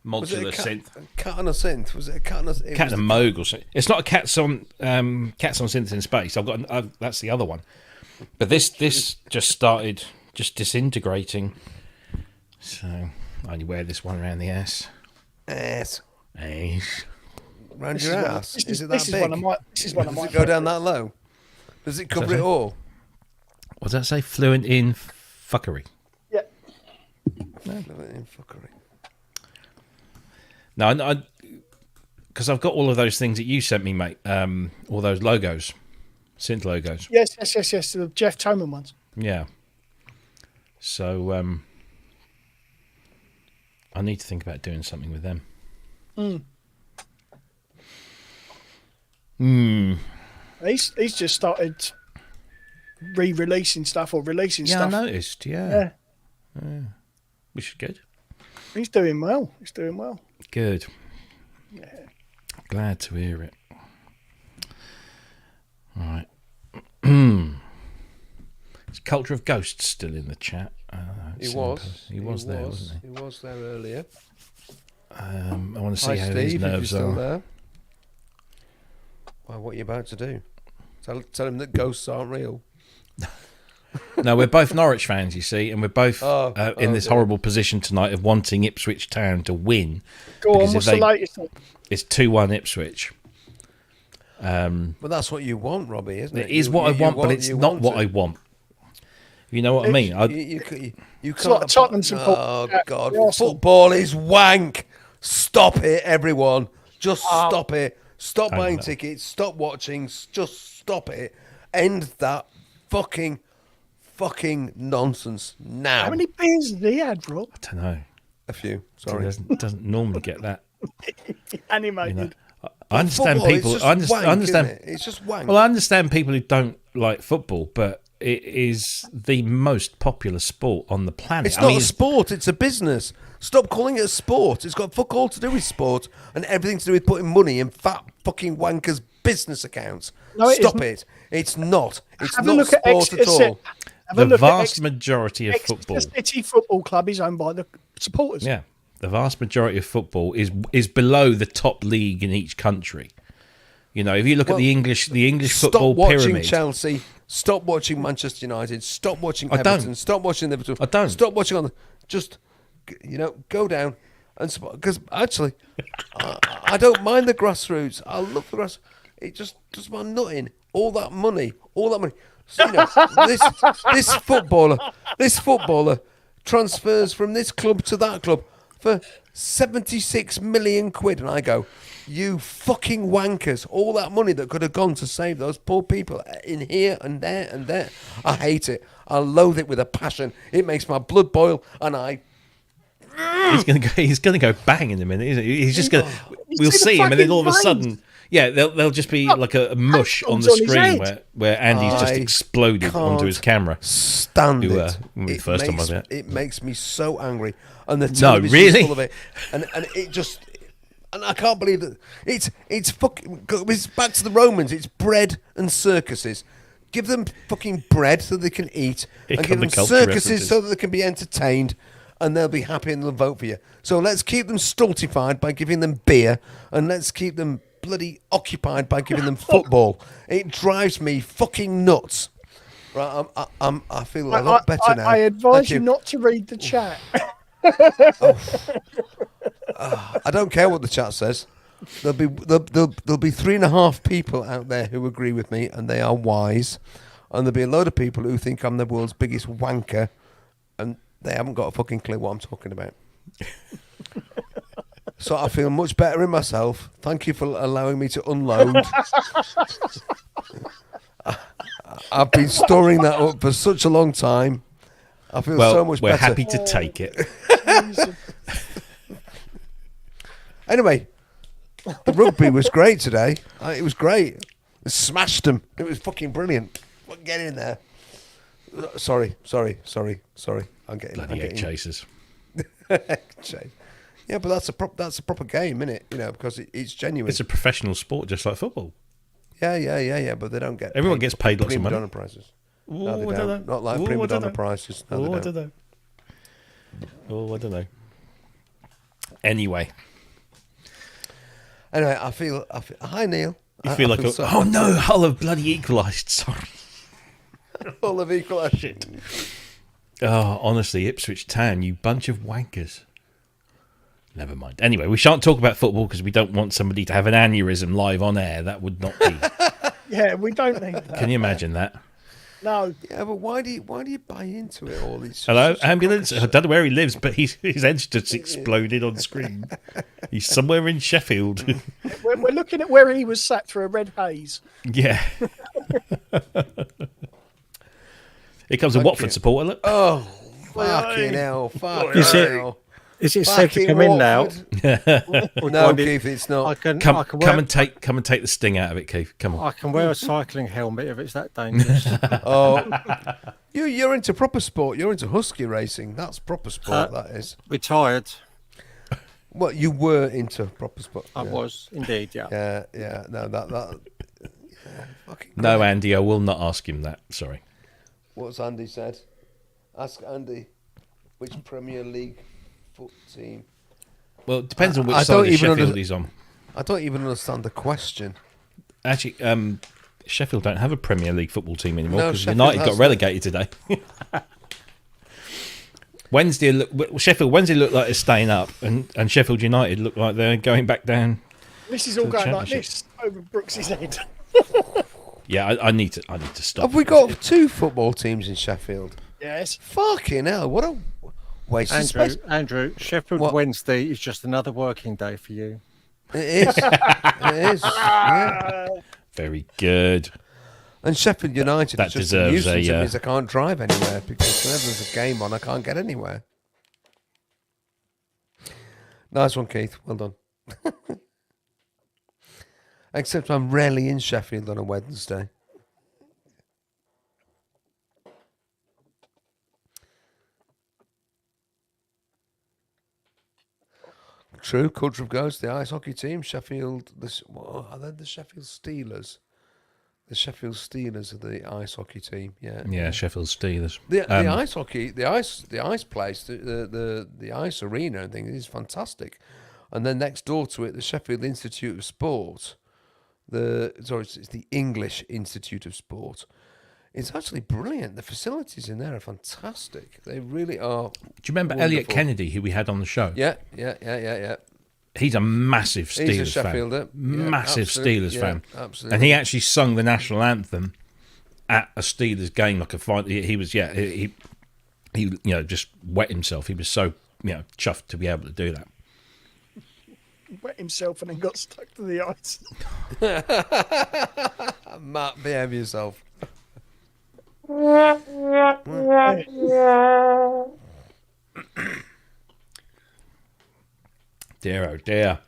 Speaker 1: Was it
Speaker 2: modular
Speaker 1: a cat,
Speaker 2: synth.
Speaker 1: a cat on a synth? Was it a cat on a synth?
Speaker 2: Cat and a Moog or something. It's not a cats on synth in space. That's the other one. But this just started disintegrating. So I only wear this one around the ass.
Speaker 1: Ass.
Speaker 2: Ass.
Speaker 1: Round your ass. Is it that
Speaker 4: This is
Speaker 1: big?
Speaker 4: one of my. This is one of
Speaker 1: Does
Speaker 4: my.
Speaker 1: it go down that low? Does it cover it all?
Speaker 2: What does that say? Fluent in fuckery.
Speaker 4: Yeah.
Speaker 1: In fuckery.
Speaker 2: No, because I've got all of those things that you sent me, mate. All those logos, synth logos.
Speaker 4: Yes. The Jeff Toman ones.
Speaker 2: Yeah. So I need to think about doing something with them.
Speaker 4: He's just started re-releasing stuff or releasing
Speaker 2: Yeah,
Speaker 4: stuff.
Speaker 2: I noticed. Yeah. Which is good.
Speaker 4: He's doing well. He's doing well.
Speaker 2: Good. Glad to hear it. All right. Is Culture of Ghosts still in the chat?
Speaker 1: He was
Speaker 2: there, wasn't he?
Speaker 1: He was there earlier.
Speaker 2: I want to see
Speaker 1: Hi,
Speaker 2: how
Speaker 1: Steve,
Speaker 2: his
Speaker 1: if you're
Speaker 2: nerves
Speaker 1: still
Speaker 2: are.
Speaker 1: there. Well, what are you about to do? Tell him that ghosts aren't real.
Speaker 2: No, we're both Norwich fans, you see, and we're both in this
Speaker 1: dear.
Speaker 2: horrible position tonight of wanting Ipswich Town to win.
Speaker 4: Go
Speaker 2: Because
Speaker 4: on,
Speaker 2: if
Speaker 4: what's the
Speaker 2: they-
Speaker 4: latest?
Speaker 2: It's 2-1 Ipswich.
Speaker 1: But that's what you want, Robbie, isn't it?
Speaker 2: It is what I want, but it's not what I want. You know what I mean?
Speaker 1: You
Speaker 4: It's like
Speaker 1: can't.
Speaker 4: Tottenham support.
Speaker 1: Oh God!
Speaker 4: The Arsenal.
Speaker 1: Football is wank. Stop it, everyone. Just stop it. Stop buying
Speaker 2: know.
Speaker 1: tickets. Stop watching. Just stop it. End that fucking nonsense now.
Speaker 4: How many beers has he had, Rob?
Speaker 2: I don't know.
Speaker 1: A few.
Speaker 2: He
Speaker 1: Sorry.
Speaker 2: doesn't normally get that.
Speaker 4: Animated.
Speaker 2: You know? I understand
Speaker 1: Football,
Speaker 2: people.
Speaker 1: It's
Speaker 2: I
Speaker 1: just
Speaker 2: understand.
Speaker 1: wank, isn't it? It's just wank.
Speaker 2: Well, I understand people who don't like football, but it is the most popular sport on the planet.
Speaker 1: It's
Speaker 2: I
Speaker 1: not
Speaker 2: mean,
Speaker 1: a sport, it's a business. Stop calling it a sport. It's got fuck all to do with sport and everything to do with putting money in fat fucking wankers' business accounts.
Speaker 4: No, it
Speaker 1: Stop
Speaker 4: isn't.
Speaker 1: it. It's not. It's
Speaker 4: Have a
Speaker 1: not
Speaker 4: look at
Speaker 1: sport at
Speaker 4: Exeter.
Speaker 1: all.
Speaker 4: Have a
Speaker 2: the
Speaker 4: look at
Speaker 2: vast majority of
Speaker 4: Exeter
Speaker 2: football.
Speaker 4: City Football Club is owned by the supporters.
Speaker 2: Yeah, the vast majority of football is below the top league in each country. You know, if you look at the English
Speaker 1: Stop
Speaker 2: football
Speaker 1: watching
Speaker 2: pyramid,
Speaker 1: Chelsea. Stop watching Manchester United. Stop watching
Speaker 2: I don't.
Speaker 1: Everton. Stop watching Liverpool.
Speaker 2: I don't.
Speaker 1: Stop watching on the. Just, go down and because actually, I don't mind the grassroots. I love the grass. It just does my nutting. All that money. So, this footballer transfers from this club to that club for 76 million quid, and I go, you fucking wankers! All that money that could have gone to save those poor people in here and there and there. I hate it. I loathe it with a passion. It makes my blood boil, and I.
Speaker 2: he's gonna go bang in a minute. Isn't he? He's just gonna. We'll
Speaker 4: see the
Speaker 2: see him, and then
Speaker 4: fucking
Speaker 2: all of a
Speaker 4: veins.
Speaker 2: sudden, yeah, they'll just be like a mush on
Speaker 4: atoms
Speaker 2: the
Speaker 4: on his
Speaker 2: screen
Speaker 4: head.
Speaker 2: where Andy's just
Speaker 1: I
Speaker 2: exploded onto his camera.
Speaker 1: Stand
Speaker 2: Who,
Speaker 1: it.
Speaker 2: the first time I was there.
Speaker 1: It makes me so angry, and the television's
Speaker 2: really?
Speaker 1: full of it, and it just. And I can't believe that it's fucking. It's back to the Romans. It's bread and circuses. Give them fucking bread so they can eat,
Speaker 2: Here
Speaker 1: and
Speaker 2: come
Speaker 1: give
Speaker 2: the
Speaker 1: them
Speaker 2: culture
Speaker 1: circuses
Speaker 2: references.
Speaker 1: so that they can be entertained, and they'll be happy and they'll vote for you. So let's keep them stultified by giving them beer, and let's keep them bloody occupied by giving them football. It drives me fucking nuts. Right, I feel a lot better now.
Speaker 4: I advise
Speaker 1: Thank
Speaker 4: you not to read the chat.
Speaker 1: I don't care what the chat says. There'll be 3.5 people out there who agree with me, and they are wise. And there'll be a load of people who think I'm the world's biggest wanker, and they haven't got a fucking clue what I'm talking about. So I feel much better in myself. Thank you for allowing me to unload. I've been storing that up for such a long time. I feel
Speaker 2: Well,
Speaker 1: so much
Speaker 2: we're
Speaker 1: better.
Speaker 2: happy to take it.
Speaker 1: Anyway, the rugby was great today. It was great. It smashed them. It was fucking brilliant. Get in there. Sorry. I'm
Speaker 2: Bloody egg chasers.
Speaker 1: getting. Yeah, but that's a proper game, isn't it? Because it's genuine.
Speaker 2: It's a professional sport, just like football.
Speaker 1: Yeah. But they don't get.
Speaker 2: Everyone gets paid lots of
Speaker 1: prima
Speaker 2: money.
Speaker 1: donna prizes. No,
Speaker 2: Oh,
Speaker 1: they
Speaker 2: I
Speaker 1: don't.
Speaker 2: don't know.
Speaker 1: Not like
Speaker 2: Oh,
Speaker 1: prima
Speaker 2: I don't
Speaker 1: donna
Speaker 2: know.
Speaker 1: prizes. No,
Speaker 2: Oh, I
Speaker 1: they
Speaker 2: don't
Speaker 1: don't.
Speaker 2: know. Oh, I don't know. Anyway,
Speaker 1: Anyway, I feel. Hi, Neil.
Speaker 2: you feel like, oh no, Hull have bloody equalised. Sorry.
Speaker 1: Full of equal
Speaker 2: Shit. Oh, honestly, Ipswich Town, you bunch of wankers. Never mind. Anyway, we shan't talk about football because we don't want somebody to have an aneurysm live on air. That would not be.
Speaker 4: Yeah, we don't need that.
Speaker 2: Can you imagine that?
Speaker 4: No.
Speaker 1: Yeah, but why do you buy into it all these?
Speaker 2: Hello, ambulance. I don't know where he lives, but his head's just exploded on screen. He's somewhere in Sheffield.
Speaker 4: We're looking at where he was sat through a red haze.
Speaker 2: Yeah. Here comes a Watford supporter. Look.
Speaker 1: Oh, fucking hell! Fucking
Speaker 3: Is it-
Speaker 1: hell!
Speaker 3: Is it safe to
Speaker 1: Fucking
Speaker 3: come in now?
Speaker 1: Watford. No, Keith, it's
Speaker 3: I
Speaker 1: not.
Speaker 3: can
Speaker 2: Come,
Speaker 3: I can
Speaker 2: come
Speaker 3: wear
Speaker 2: and take the sting out of it, Keith. Come on.
Speaker 3: I can wear a cycling helmet if it's that dangerous.
Speaker 1: Oh, you're into proper sport. You're into husky racing. That's proper sport. That is.
Speaker 3: Retired,
Speaker 1: Well, you were into proper sport.
Speaker 3: I was indeed. Yeah.
Speaker 1: Yeah. No, that. Yeah, fucking.
Speaker 2: No, Andy, I will not ask him that. Sorry.
Speaker 1: What's Andy said? Ask Andy which Premier League foot team.
Speaker 2: Well, it depends on which
Speaker 1: I
Speaker 2: side
Speaker 1: don't
Speaker 2: of
Speaker 1: even
Speaker 2: Sheffield
Speaker 1: under-
Speaker 2: he's on.
Speaker 1: I don't even understand the question.
Speaker 2: Actually, Sheffield don't have a Premier League football team anymore
Speaker 1: No,
Speaker 2: because
Speaker 1: Sheffield
Speaker 2: United got
Speaker 1: has
Speaker 2: relegated today. Sheffield Wednesday looked like they're staying up, and Sheffield United looked like they're going back down.
Speaker 4: This is all
Speaker 2: To the
Speaker 4: going like
Speaker 2: Championship.
Speaker 4: this over Brooks's head.
Speaker 2: Yeah, I need to stop.
Speaker 1: Have we got 2 football teams in Sheffield?
Speaker 4: Yes.
Speaker 1: Fucking hell! What a waste of space.
Speaker 7: Andrew, Sheffield
Speaker 1: What?
Speaker 7: Wednesday is just another working day for you.
Speaker 1: It is. It is. Yeah.
Speaker 2: Very good.
Speaker 1: And Sheffield United
Speaker 2: That
Speaker 1: is just a
Speaker 2: deserves a,
Speaker 1: nuisance. It means I can't drive anywhere because whenever there's a game on, I can't get anywhere. Nice one, Keith. Well done. Except I'm rarely in Sheffield on a Wednesday. True, culture of ghosts, the ice hockey team, Sheffield. What are they? The Sheffield Steelers. The Sheffield Steelers are the ice hockey team. Yeah,
Speaker 2: Yeah, Sheffield Steelers.
Speaker 1: The ice hockey, the ice place, the ice arena and things is fantastic. And then next door to it, the Sheffield Institute of Sport. It's the English Institute of Sport. It's actually brilliant. The facilities in there are fantastic. They really are.
Speaker 2: Do you remember Elliot
Speaker 1: Wonderful.
Speaker 2: Kennedy, who we had on the show?
Speaker 1: Yeah.
Speaker 2: He's a massive
Speaker 1: He's a
Speaker 2: Steelers fan.
Speaker 1: Sheffielder. Yeah,
Speaker 2: Massive
Speaker 1: absolutely.
Speaker 2: Steelers
Speaker 1: Yeah,
Speaker 2: fan.
Speaker 1: absolutely.
Speaker 2: And he actually sung the national anthem at a Steelers game, like a fight. He was, he just wet himself. He was so, chuffed to be able to do that.
Speaker 4: Wet himself and then got stuck to the ice.
Speaker 1: Matt, behave yourself.
Speaker 2: Dear, oh dear.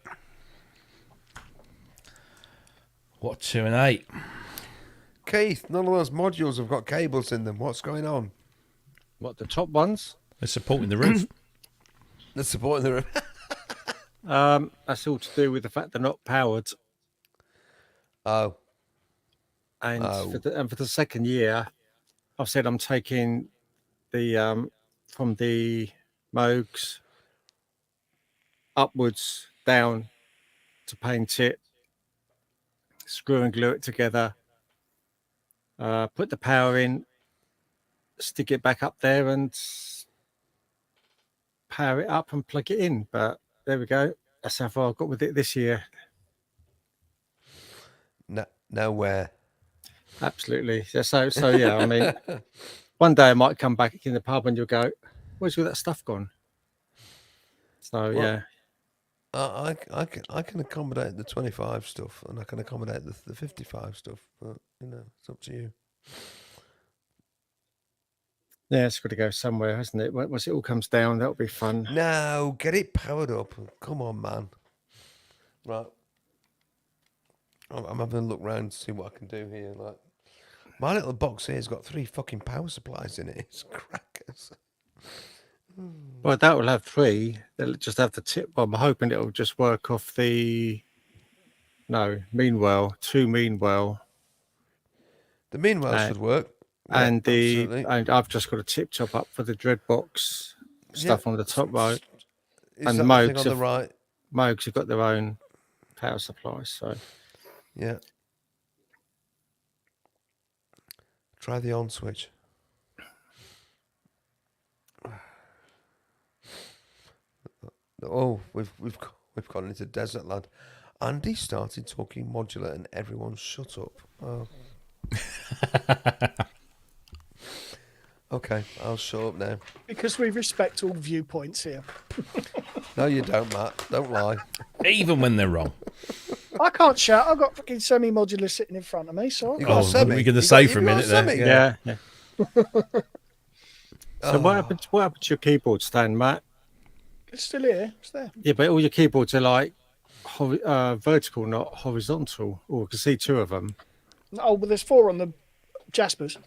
Speaker 2: What, 2 and 8?
Speaker 1: Keith, none of those modules have got cables in them. What's going on?
Speaker 7: What, the top ones?
Speaker 2: They're supporting the roof.
Speaker 1: They're supporting the room.
Speaker 7: That's all to do with the fact they're not powered.
Speaker 1: Oh,
Speaker 7: And,
Speaker 1: Oh.
Speaker 7: for the second year, I've said I'm taking the from the Moogs upwards down to paint it, screw and glue it together, put the power in, stick it back up there and power it up and plug it in. But there we go. That's how far I got with it this year.
Speaker 1: nowhere.
Speaker 7: Absolutely. So yeah, I mean, one day I might come back in the pub and you'll go, where's all that stuff gone? So yeah.
Speaker 1: I can accommodate the 25 stuff and I can accommodate the 55 stuff, but it's up to you.
Speaker 7: Yeah, it's got to go somewhere, hasn't it? Once it all comes down, that'll be fun.
Speaker 1: No, get it powered up. Come on, man. Right. I'm having a look round to see what I can do here. Like, my little box here's got 3 fucking power supplies in it. It's crackers.
Speaker 7: Well, that will have 3. They'll just have the tip. Well, I'm hoping it'll just work off the. No, Meanwell, 2 Meanwell,
Speaker 1: The Meanwhile should work. Yeah,
Speaker 7: and
Speaker 1: absolutely.
Speaker 7: and I've just got a tip top up for the Dreadbox stuff on the top right.
Speaker 1: Is
Speaker 7: and
Speaker 1: that
Speaker 7: the
Speaker 1: the thing
Speaker 7: Moogs
Speaker 1: on the
Speaker 7: have-
Speaker 1: right?
Speaker 7: Moogs have got their own power supply, so
Speaker 1: Yeah. Try the on switch. Oh, we've gone into desert land. Andy started talking modular, and everyone shut up. Oh. Okay, I'll shut up now.
Speaker 4: Because we respect all viewpoints here.
Speaker 1: No, you don't, Matt. Don't lie.
Speaker 2: Even when they're wrong.
Speaker 4: I can't shout. I've got fucking semi-modular sitting in front of me, so
Speaker 1: You
Speaker 4: I
Speaker 1: got a
Speaker 2: Oh,
Speaker 1: semi.
Speaker 2: we're gonna
Speaker 1: You
Speaker 2: say
Speaker 1: got-
Speaker 2: for a
Speaker 1: you got
Speaker 2: minute there.
Speaker 1: semi?
Speaker 7: yeah. So
Speaker 1: Oh.
Speaker 7: what happened to your keyboard stand, Matt?
Speaker 4: it's still here. It's there.
Speaker 7: Yeah, but all your keyboards are like vertical, not horizontal. Oh, I can see 2 of them.
Speaker 4: Oh, but there's 4 on the Jaspers.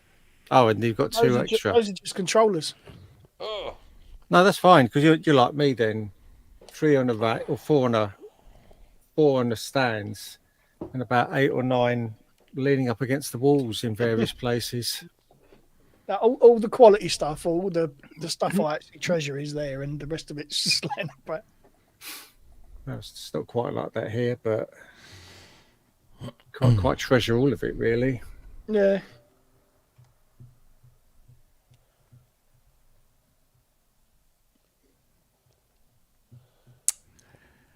Speaker 7: Oh, and you've got 2
Speaker 4: Those
Speaker 7: extra.
Speaker 4: are just controllers.
Speaker 7: No, that's fine because you're like me then. 3 on the rack or 4 on the stands, and about 8 or 9 leaning up against the walls in various places.
Speaker 4: All the quality stuff, all the stuff I actually treasure is there, and the rest of it's just laying about.
Speaker 7: Well, it's not quite like that here, but can't quite treasure all of it, really.
Speaker 4: Yeah.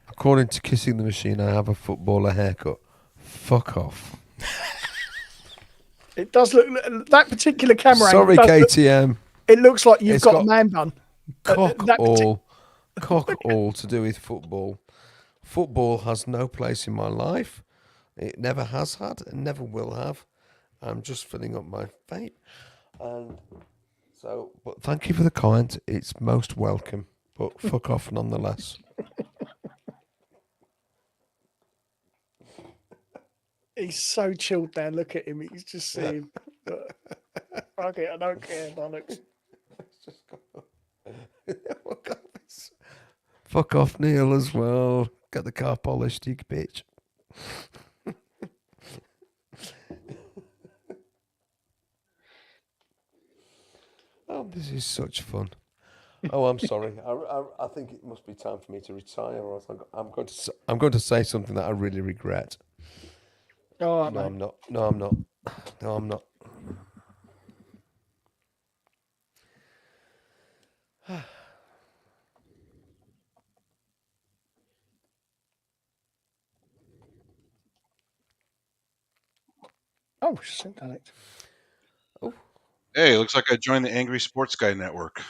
Speaker 1: According to Kissing the Machine, I have a footballer haircut. Fuck off.
Speaker 4: It does look that particular camera.
Speaker 1: Sorry,
Speaker 4: angle does look-
Speaker 1: KTM.
Speaker 4: it looks like you've
Speaker 1: It's
Speaker 4: got
Speaker 1: got
Speaker 4: a man bun.
Speaker 1: Cock
Speaker 4: that
Speaker 1: all to do with football. Football has no place in my life. It never has had and never will have. I'm just filling up my vape. And so, but thank you for the comment. It's most welcome. But fuck off nonetheless.
Speaker 4: He's so chilled now. Look at him. He's just saying, "Fuck it, I don't care, bollocks."
Speaker 1: Fuck off, Neil, as well. Get the car polished, you bitch. Oh, this is such fun. Oh, I'm sorry. I think it must be time for me to retire, or else I'm going to say something that I really regret.
Speaker 4: All right,
Speaker 1: No,
Speaker 4: mate.
Speaker 1: I'm not. No, I'm not. No, I'm not.
Speaker 4: Oh, shit, Alex.
Speaker 8: Hey, looks like I joined the Angry Sports Guy Network.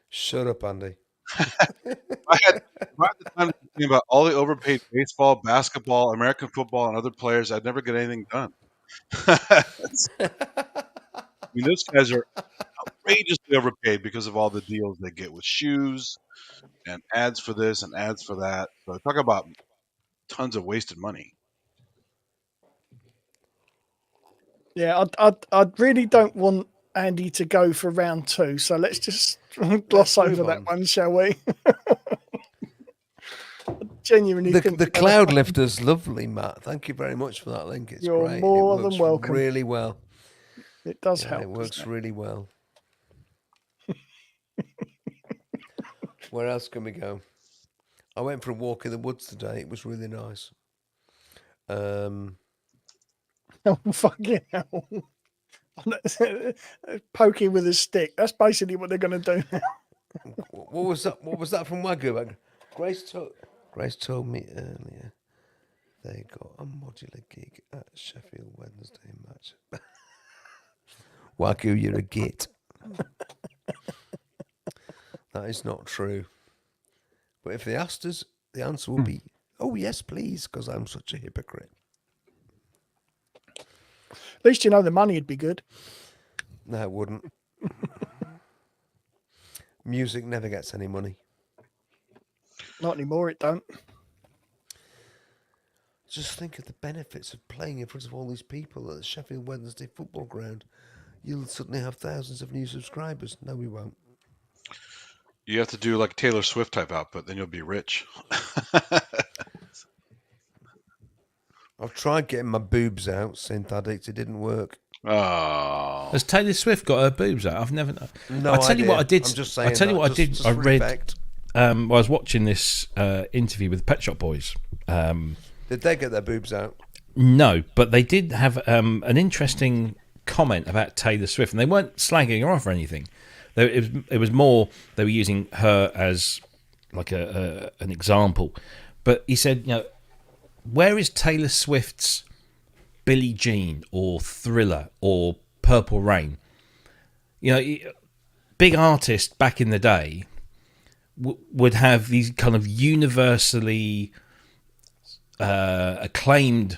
Speaker 1: Shut up, Andy.
Speaker 8: I had the time to think about all the overpaid baseball, basketball, American football, and other players. I'd never get anything done. I mean, those guys are outrageously overpaid because of all the deals they get with shoes and ads for this and ads for that. So talk about tons of wasted money.
Speaker 4: Yeah, I really don't want Andy to go for round 2, so let's just gloss
Speaker 1: Let's move
Speaker 4: over that
Speaker 1: on.
Speaker 4: one, shall we? Genuinely,
Speaker 1: The
Speaker 4: think
Speaker 1: cloud lifter's lovely, Matt. Thank you very much for that link. It's
Speaker 4: You're
Speaker 1: great.
Speaker 4: more
Speaker 1: It
Speaker 4: than
Speaker 1: works
Speaker 4: welcome.
Speaker 1: Really well.
Speaker 4: it does
Speaker 1: Yeah,
Speaker 4: help.
Speaker 1: it works
Speaker 4: doesn't it?
Speaker 1: really well. Where else can we go? I went for a walk in the woods today. It was really nice.
Speaker 4: Oh, fucking hell. Poking with a stick. That's basically what they're going to do now.
Speaker 1: What was that? What was that from Wagyu? Grace told me earlier they got a modular gig at Sheffield Wednesday match. Wagyu, you're a git. That is not true. But if they asked us, the answer would be, "Oh yes, please," because I'm such a hypocrite.
Speaker 4: At least you know the money would be good.
Speaker 1: No, it wouldn't. Music never gets any money.
Speaker 4: Not anymore, it don't.
Speaker 1: Just think of the benefits of playing in front of all these people at the Sheffield Wednesday football ground. You'll suddenly have thousands of new subscribers. No, we won't.
Speaker 8: You have to do like Taylor Swift type output, then you'll be rich.
Speaker 1: I've tried getting my boobs out, synth addict. It didn't work.
Speaker 8: Oh,
Speaker 2: Has Taylor Swift got her boobs out? I've never.
Speaker 1: No,
Speaker 2: I'll tell you what I did.
Speaker 1: I'm just saying.
Speaker 2: I'll tell you
Speaker 1: that.
Speaker 2: what I did.
Speaker 1: Just
Speaker 2: I read.
Speaker 1: respect.
Speaker 2: I was watching this interview with the Pet Shop Boys.
Speaker 1: Did they get their boobs out?
Speaker 2: No, but they did have an interesting comment about Taylor Swift, and they weren't slagging her off or anything. It was more they were using her as like an example. But he said, you know, where is Taylor Swift's Billie Jean or Thriller or Purple Rain? You know, big artists back in the day would have these kind of universally acclaimed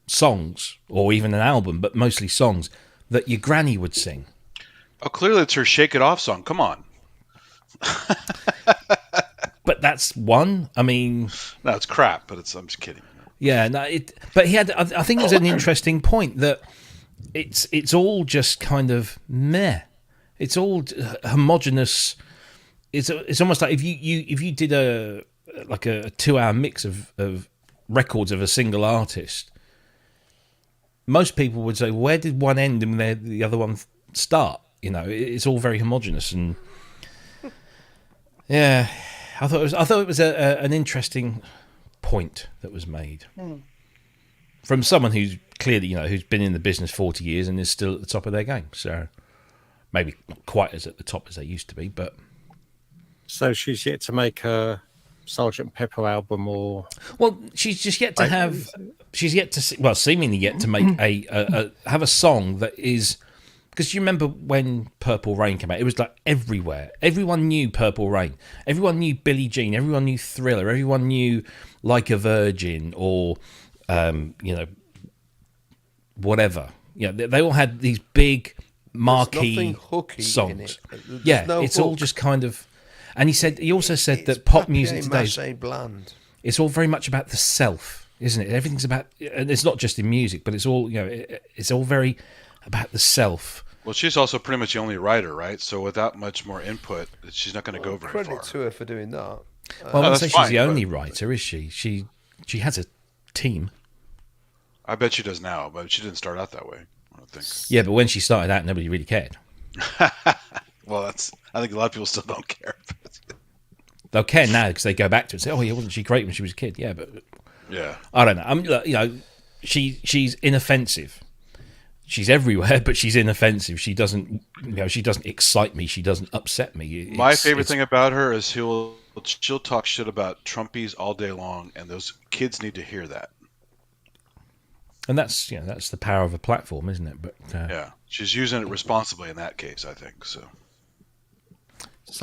Speaker 2: songs, or even an album, but mostly songs that your granny would sing.
Speaker 8: oh, clearly it's her "Shake It Off" song. Come on.
Speaker 2: But that's one. I mean,
Speaker 8: No, it's crap. But I'm just kidding.
Speaker 2: yeah. No, but he had. I think it was an interesting point that it's all just kind of meh. It's all homogenous. It's almost like if you did a 2-hour mix of records of a single artist, most people would say, where did one end and where the other one start? You know, it's all very homogenous, and yeah, I thought it was an interesting point that was made from someone who's clearly, you know, who's been in the business 40 years and is still at the top of their game. So maybe not quite as at the top as they used to be, but
Speaker 7: So she's yet to make a Sergeant Pepper album, or
Speaker 2: well, she's just yet to have. She's yet to, well, seemingly yet to make have a song that is. Because you remember when Purple Rain came out, it was like everywhere. Everyone knew Purple Rain. Everyone knew Billie Jean. Everyone knew Thriller. Everyone knew Like a Virgin or, you know, whatever. Yeah, they all had these big marquee
Speaker 1: nothing hooky
Speaker 2: songs.
Speaker 1: in it. There's
Speaker 2: Yeah,
Speaker 1: no
Speaker 2: it's all
Speaker 1: hook.
Speaker 2: just kind of. And he also said
Speaker 1: It's
Speaker 2: that pop music today,
Speaker 1: papier-mâché bland.
Speaker 2: it's all very much about the self, isn't it? Everything's about, and it's not just in music, but it's all, you know, it's all very about the self.
Speaker 8: Well, she's also pretty much the only writer, right? So without much more input, she's not going to go very
Speaker 1: Credit
Speaker 8: far.
Speaker 1: to her for doing that.
Speaker 2: Well, I wouldn't
Speaker 8: that's
Speaker 2: say she's
Speaker 8: fine,
Speaker 2: the
Speaker 8: but-
Speaker 2: only writer, is she? She has a team.
Speaker 8: I bet she does now, but she didn't start out that way. I don't think.
Speaker 2: Yeah, but when she started out, nobody really cared.
Speaker 8: Well, I think a lot of people still don't care.
Speaker 2: They'll care now because they go back to it and say, "Oh, yeah, wasn't she great when she was a kid?" Yeah, but
Speaker 8: Yeah.
Speaker 2: I don't know. You know, she's inoffensive. She's everywhere, but she's inoffensive. She doesn't, you know, she doesn't excite me. She doesn't upset me.
Speaker 8: My favorite thing about her is she'll talk shit about Trumpies all day long, and those kids need to hear that.
Speaker 2: and that's, you know, that's the power of a platform, isn't it? But
Speaker 8: Yeah, she's using it responsibly in that case, I think. So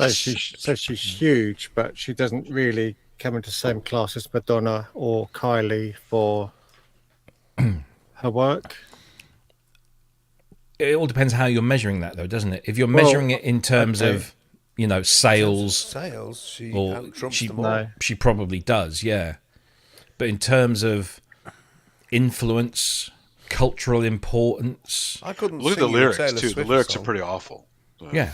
Speaker 7: she's huge, but she doesn't really come into the same class as Madonna or Kylie for her work.
Speaker 2: it all depends how you're measuring that, though, doesn't it? If you're measuring it in terms
Speaker 7: okay.
Speaker 2: of, you know, sales,
Speaker 1: Sales, she
Speaker 2: or
Speaker 1: out-trumps
Speaker 2: she
Speaker 1: them all.
Speaker 7: No.
Speaker 2: she probably does, yeah. But in terms of influence, cultural importance,
Speaker 1: I couldn't
Speaker 8: look at
Speaker 1: sing
Speaker 8: the
Speaker 1: you a
Speaker 8: lyrics
Speaker 1: Taylor
Speaker 8: too. The
Speaker 1: Swift
Speaker 8: lyrics
Speaker 1: song.
Speaker 8: are pretty awful. So,
Speaker 2: yeah.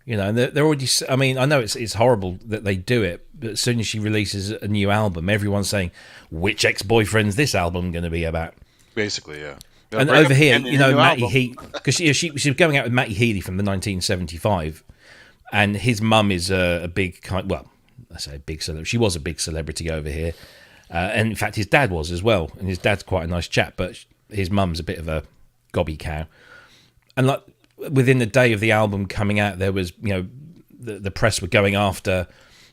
Speaker 2: You know, and they're already. I mean, I know it's horrible that they do it, but as soon as she releases a new album, everyone's saying, "Which ex-boyfriend's this album going to be about?"
Speaker 8: basically, yeah.
Speaker 2: And
Speaker 8: Bring
Speaker 2: over
Speaker 8: up
Speaker 2: here,
Speaker 8: in
Speaker 2: you
Speaker 8: your
Speaker 2: know,
Speaker 8: new
Speaker 2: Matty
Speaker 8: album.
Speaker 2: Healy, because she was going out with Matty Healy from the 1975, and his mum is a big kind. Well, I say a big celebrity. She was a big celebrity over here, and in fact, his dad was as well. And his dad's quite a nice chap, but his mum's a bit of a gobby cow. And like within the day of the album coming out, there was, you know, the press were going after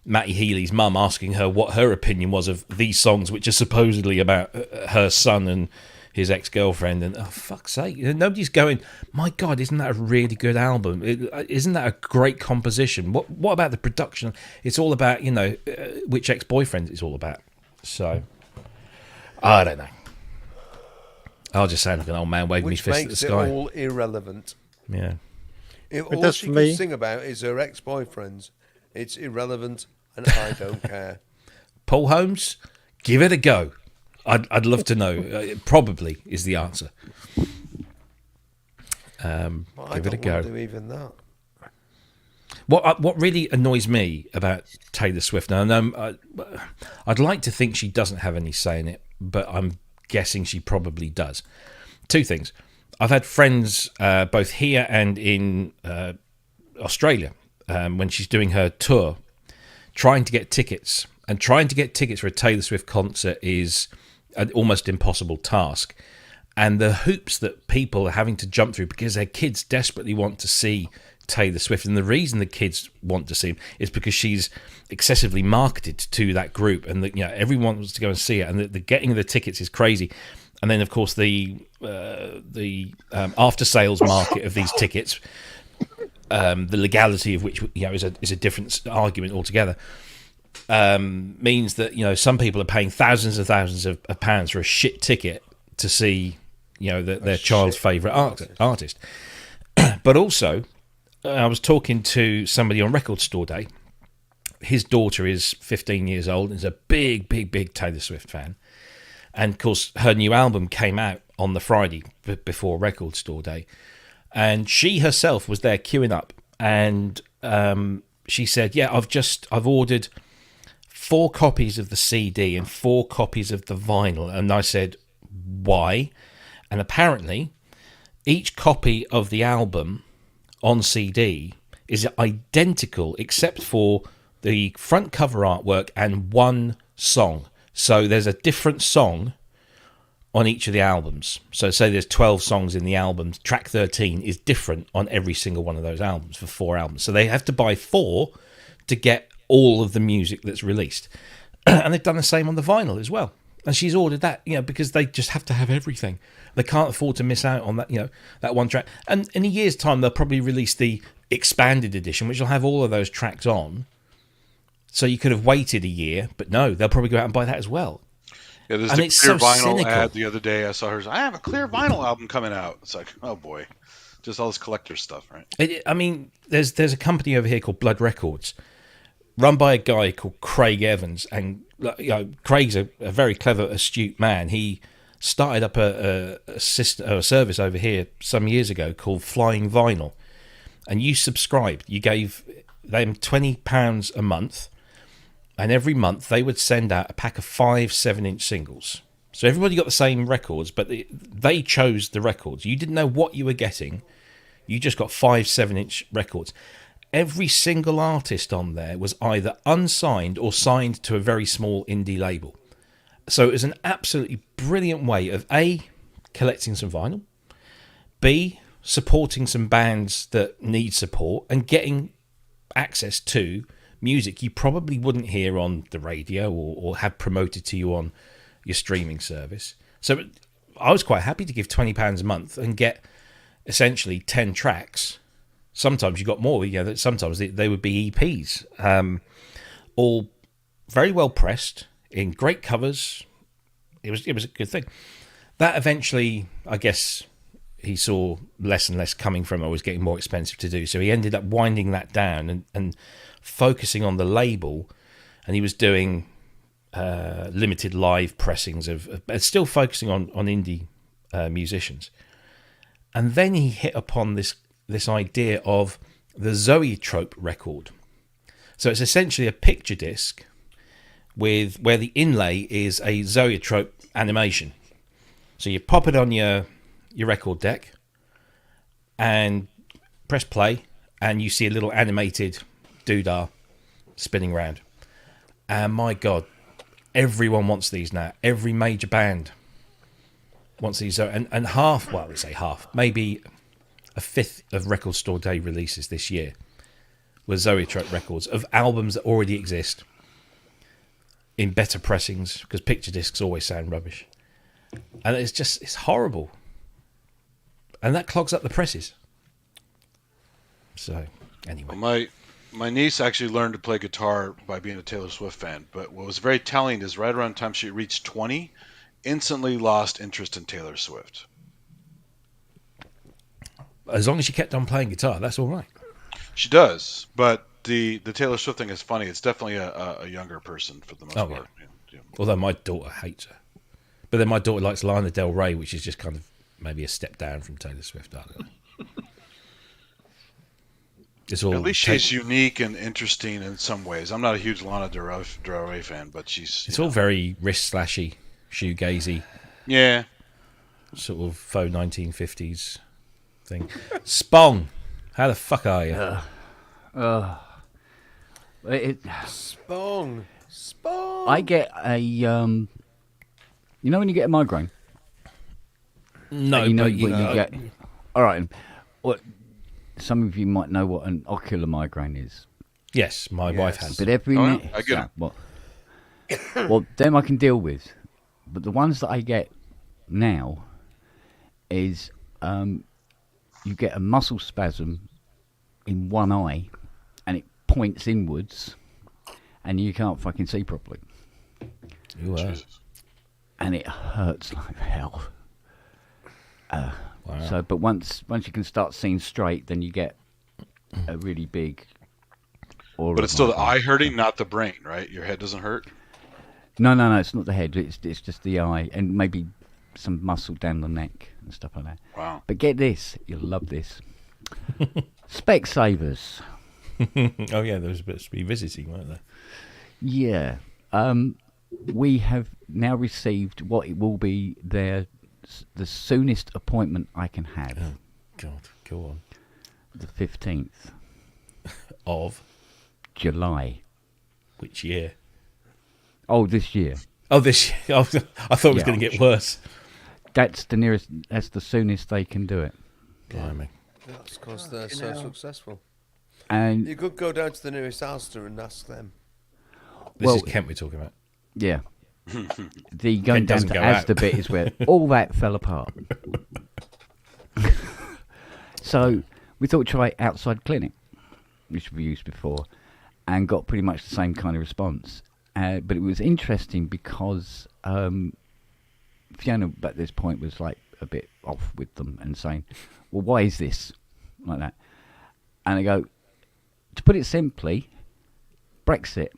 Speaker 2: Matty Healy's mum, asking her what her opinion was of these songs, which are supposedly about her son and his ex-girlfriend. And oh, fuck's sake, nobody's going, my God, isn't that a really good album? Isn't that a great composition? What about the production? It's all about, you know, which ex-boyfriend it's all about. So I don't know. I'll just sound like an old man waving his
Speaker 1: Which
Speaker 2: fist at the
Speaker 1: makes it
Speaker 2: sky.
Speaker 1: all irrelevant.
Speaker 2: Yeah.
Speaker 1: All
Speaker 7: does
Speaker 1: she
Speaker 7: for
Speaker 1: can
Speaker 7: me.
Speaker 1: sing about is her ex-boyfriends. It's irrelevant, and I don't care.
Speaker 2: Paul Holmes, give it a go. I'd love to know. It probably is the answer.
Speaker 1: Well, I
Speaker 2: Give it a
Speaker 1: don't
Speaker 2: go.
Speaker 1: want to do even that.
Speaker 2: What really annoys me about Taylor Swift, now, I'd like to think she doesn't have any say in it, but I'm guessing she probably does. Two things. I've had friends both here and in Australia when she's doing her tour, trying to get tickets. And trying to get tickets for a Taylor Swift concert is an almost impossible task. And the hoops that people are having to jump through because their kids desperately want to see Taylor Swift. And the reason the kids want to see him is because she's excessively marketed to that group. And you know, everyone wants to go and see it. And the getting the tickets is crazy. And then, of course, the after sales market of these tickets, the legality of which, you know, is a different argument altogether. Means that, you know, some people are paying thousands and thousands of pounds for a shit ticket to see, you know, their child's favourite artist. But also, I was talking to somebody on Record Store Day. His daughter is 15 years old and is a big Taylor Swift fan. And, of course, her new album came out on the Friday before Record Store Day. And she herself was there queuing up. And she said, yeah, I've ordered 4 copies of the CD and 4 copies of the vinyl. And I said, why? And apparently each copy of the album on CD is identical except for the front cover artwork and one song. So there's a different song on each of the albums. So say there's 12 songs in the album, track 13 is different on every single one of those albums for 4 albums. So they have to buy 4 to get all of the music that's released. And they've done the same on the vinyl as well. And she's ordered that, because they just have to have everything. They can't afford to miss out on that, that one track. And in a year's time, they'll probably release the expanded edition, which will have all of those tracks on. So you could have waited a year, but no, they'll probably go out and buy that as well.
Speaker 8: Yeah, there's
Speaker 2: And
Speaker 8: the
Speaker 2: it's
Speaker 8: Clear
Speaker 2: so
Speaker 8: Vinyl
Speaker 2: cynical.
Speaker 8: ad the other day. I saw hers. I have a Clear Vinyl album coming out. It's like, oh boy, just all this collector stuff, right?
Speaker 2: There's a company over here called Blood Records, run by a guy called Craig Evans, and Craig's a very clever, astute man. He started up a service over here some years ago called Flying Vinyl, and you subscribed. You gave them £20 a month, and every month they would send out a pack of 5 7-inch singles. So everybody got the same records, but they chose the records. You didn't know what you were getting. You just got 5 7-inch records. Every single artist on there was either unsigned or signed to a very small indie label. So it was an absolutely brilliant way of A, collecting some vinyl, B, supporting some bands that need support, and getting access to music you probably wouldn't hear on the radio or have promoted to you on your streaming service. So I was quite happy to give £20 a month and get essentially 10 tracks. Sometimes you got more. Sometimes they would be EPs, all very well pressed in great covers. It was a good thing. That eventually, I guess, he saw less and less coming from it. It was getting more expensive to do, so he ended up winding that down and focusing on the label. And he was doing limited live pressings of still focusing on indie musicians. And then he hit upon this idea of the Zoetrope record. So it's essentially a picture disc where the inlay is a Zoetrope animation. So you pop it on your record deck and press play, and you see a little animated doodah spinning around. And my God, everyone wants these now. Every major band wants these. And half, well, let's say half, maybe a fifth of Record Store Day releases this year were Zoetrope records of albums that already exist in better pressings, because picture discs always sound rubbish. And it's horrible. And that clogs up the presses. So, anyway.
Speaker 8: Well, my niece actually learned to play guitar by being a Taylor Swift fan, but what was very telling is right around the time she reached 20, instantly lost interest in Taylor Swift.
Speaker 2: As long as she kept on playing guitar, that's all right.
Speaker 8: She does, but the Taylor Swift thing is funny. It's definitely a younger person for the most part. Yeah.
Speaker 2: Although my daughter hates her. But then my daughter likes Lana Del Rey, which is just kind of maybe a step down from Taylor Swift. I don't know. It's all
Speaker 8: At least she's unique and interesting in some ways. I'm not a huge Lana Del Rey fan, but she's...
Speaker 2: It's all very wrist-slashy, shoegazy.
Speaker 8: Yeah.
Speaker 2: Sort of faux 1950s thing. Spong, how the fuck are you?
Speaker 1: Spong.
Speaker 9: I get a when you get a migraine.
Speaker 2: No,
Speaker 9: you know
Speaker 2: but
Speaker 9: what you get. All right. What some of you might know what an ocular migraine is.
Speaker 2: Yes, my wife has.
Speaker 9: But every
Speaker 8: I get it.
Speaker 9: Well, them I can deal with, but the ones that I get now is you get a muscle spasm in one eye, and it points inwards, and you can't fucking see properly.
Speaker 2: Ooh,
Speaker 9: And it hurts like hell.
Speaker 2: wow.
Speaker 9: So, but once you can start seeing straight, then you get a really big.
Speaker 8: But it's still the eye hurting, not the brain, right? Your head doesn't hurt?
Speaker 9: No, it's not the head. It's just the eye, and maybe some muscle down the neck and stuff like that.
Speaker 8: Wow.
Speaker 9: But get this, you'll love this. Specsavers.
Speaker 2: Oh yeah, there was supposed to be visiting, weren't there?
Speaker 9: Yeah. We have now received what it will be their the soonest appointment I can have,
Speaker 2: Oh, God, go on.
Speaker 9: the 15th
Speaker 2: Of
Speaker 9: July.
Speaker 2: which year?
Speaker 9: Oh, this year.
Speaker 2: Oh, this year. I thought it was
Speaker 9: Yeah.
Speaker 2: going to get worse.
Speaker 9: That's the nearest. That's the soonest they can do it.
Speaker 2: Blimey.
Speaker 1: That's because they're so successful.
Speaker 9: And
Speaker 1: You could go down to the nearest Asda and ask them.
Speaker 2: This
Speaker 9: Well-
Speaker 2: is Kent we're talking about.
Speaker 9: yeah, the going down
Speaker 2: doesn't
Speaker 9: to
Speaker 2: go out.
Speaker 9: Asda bit is where all that fell apart. So we thought try outside clinic, which we used before, and got pretty much the same kind of response. But it was interesting because Fiona at this point was like a bit off with them and saying, "Well, why is this like that?" And I go, to put it simply, Brexit.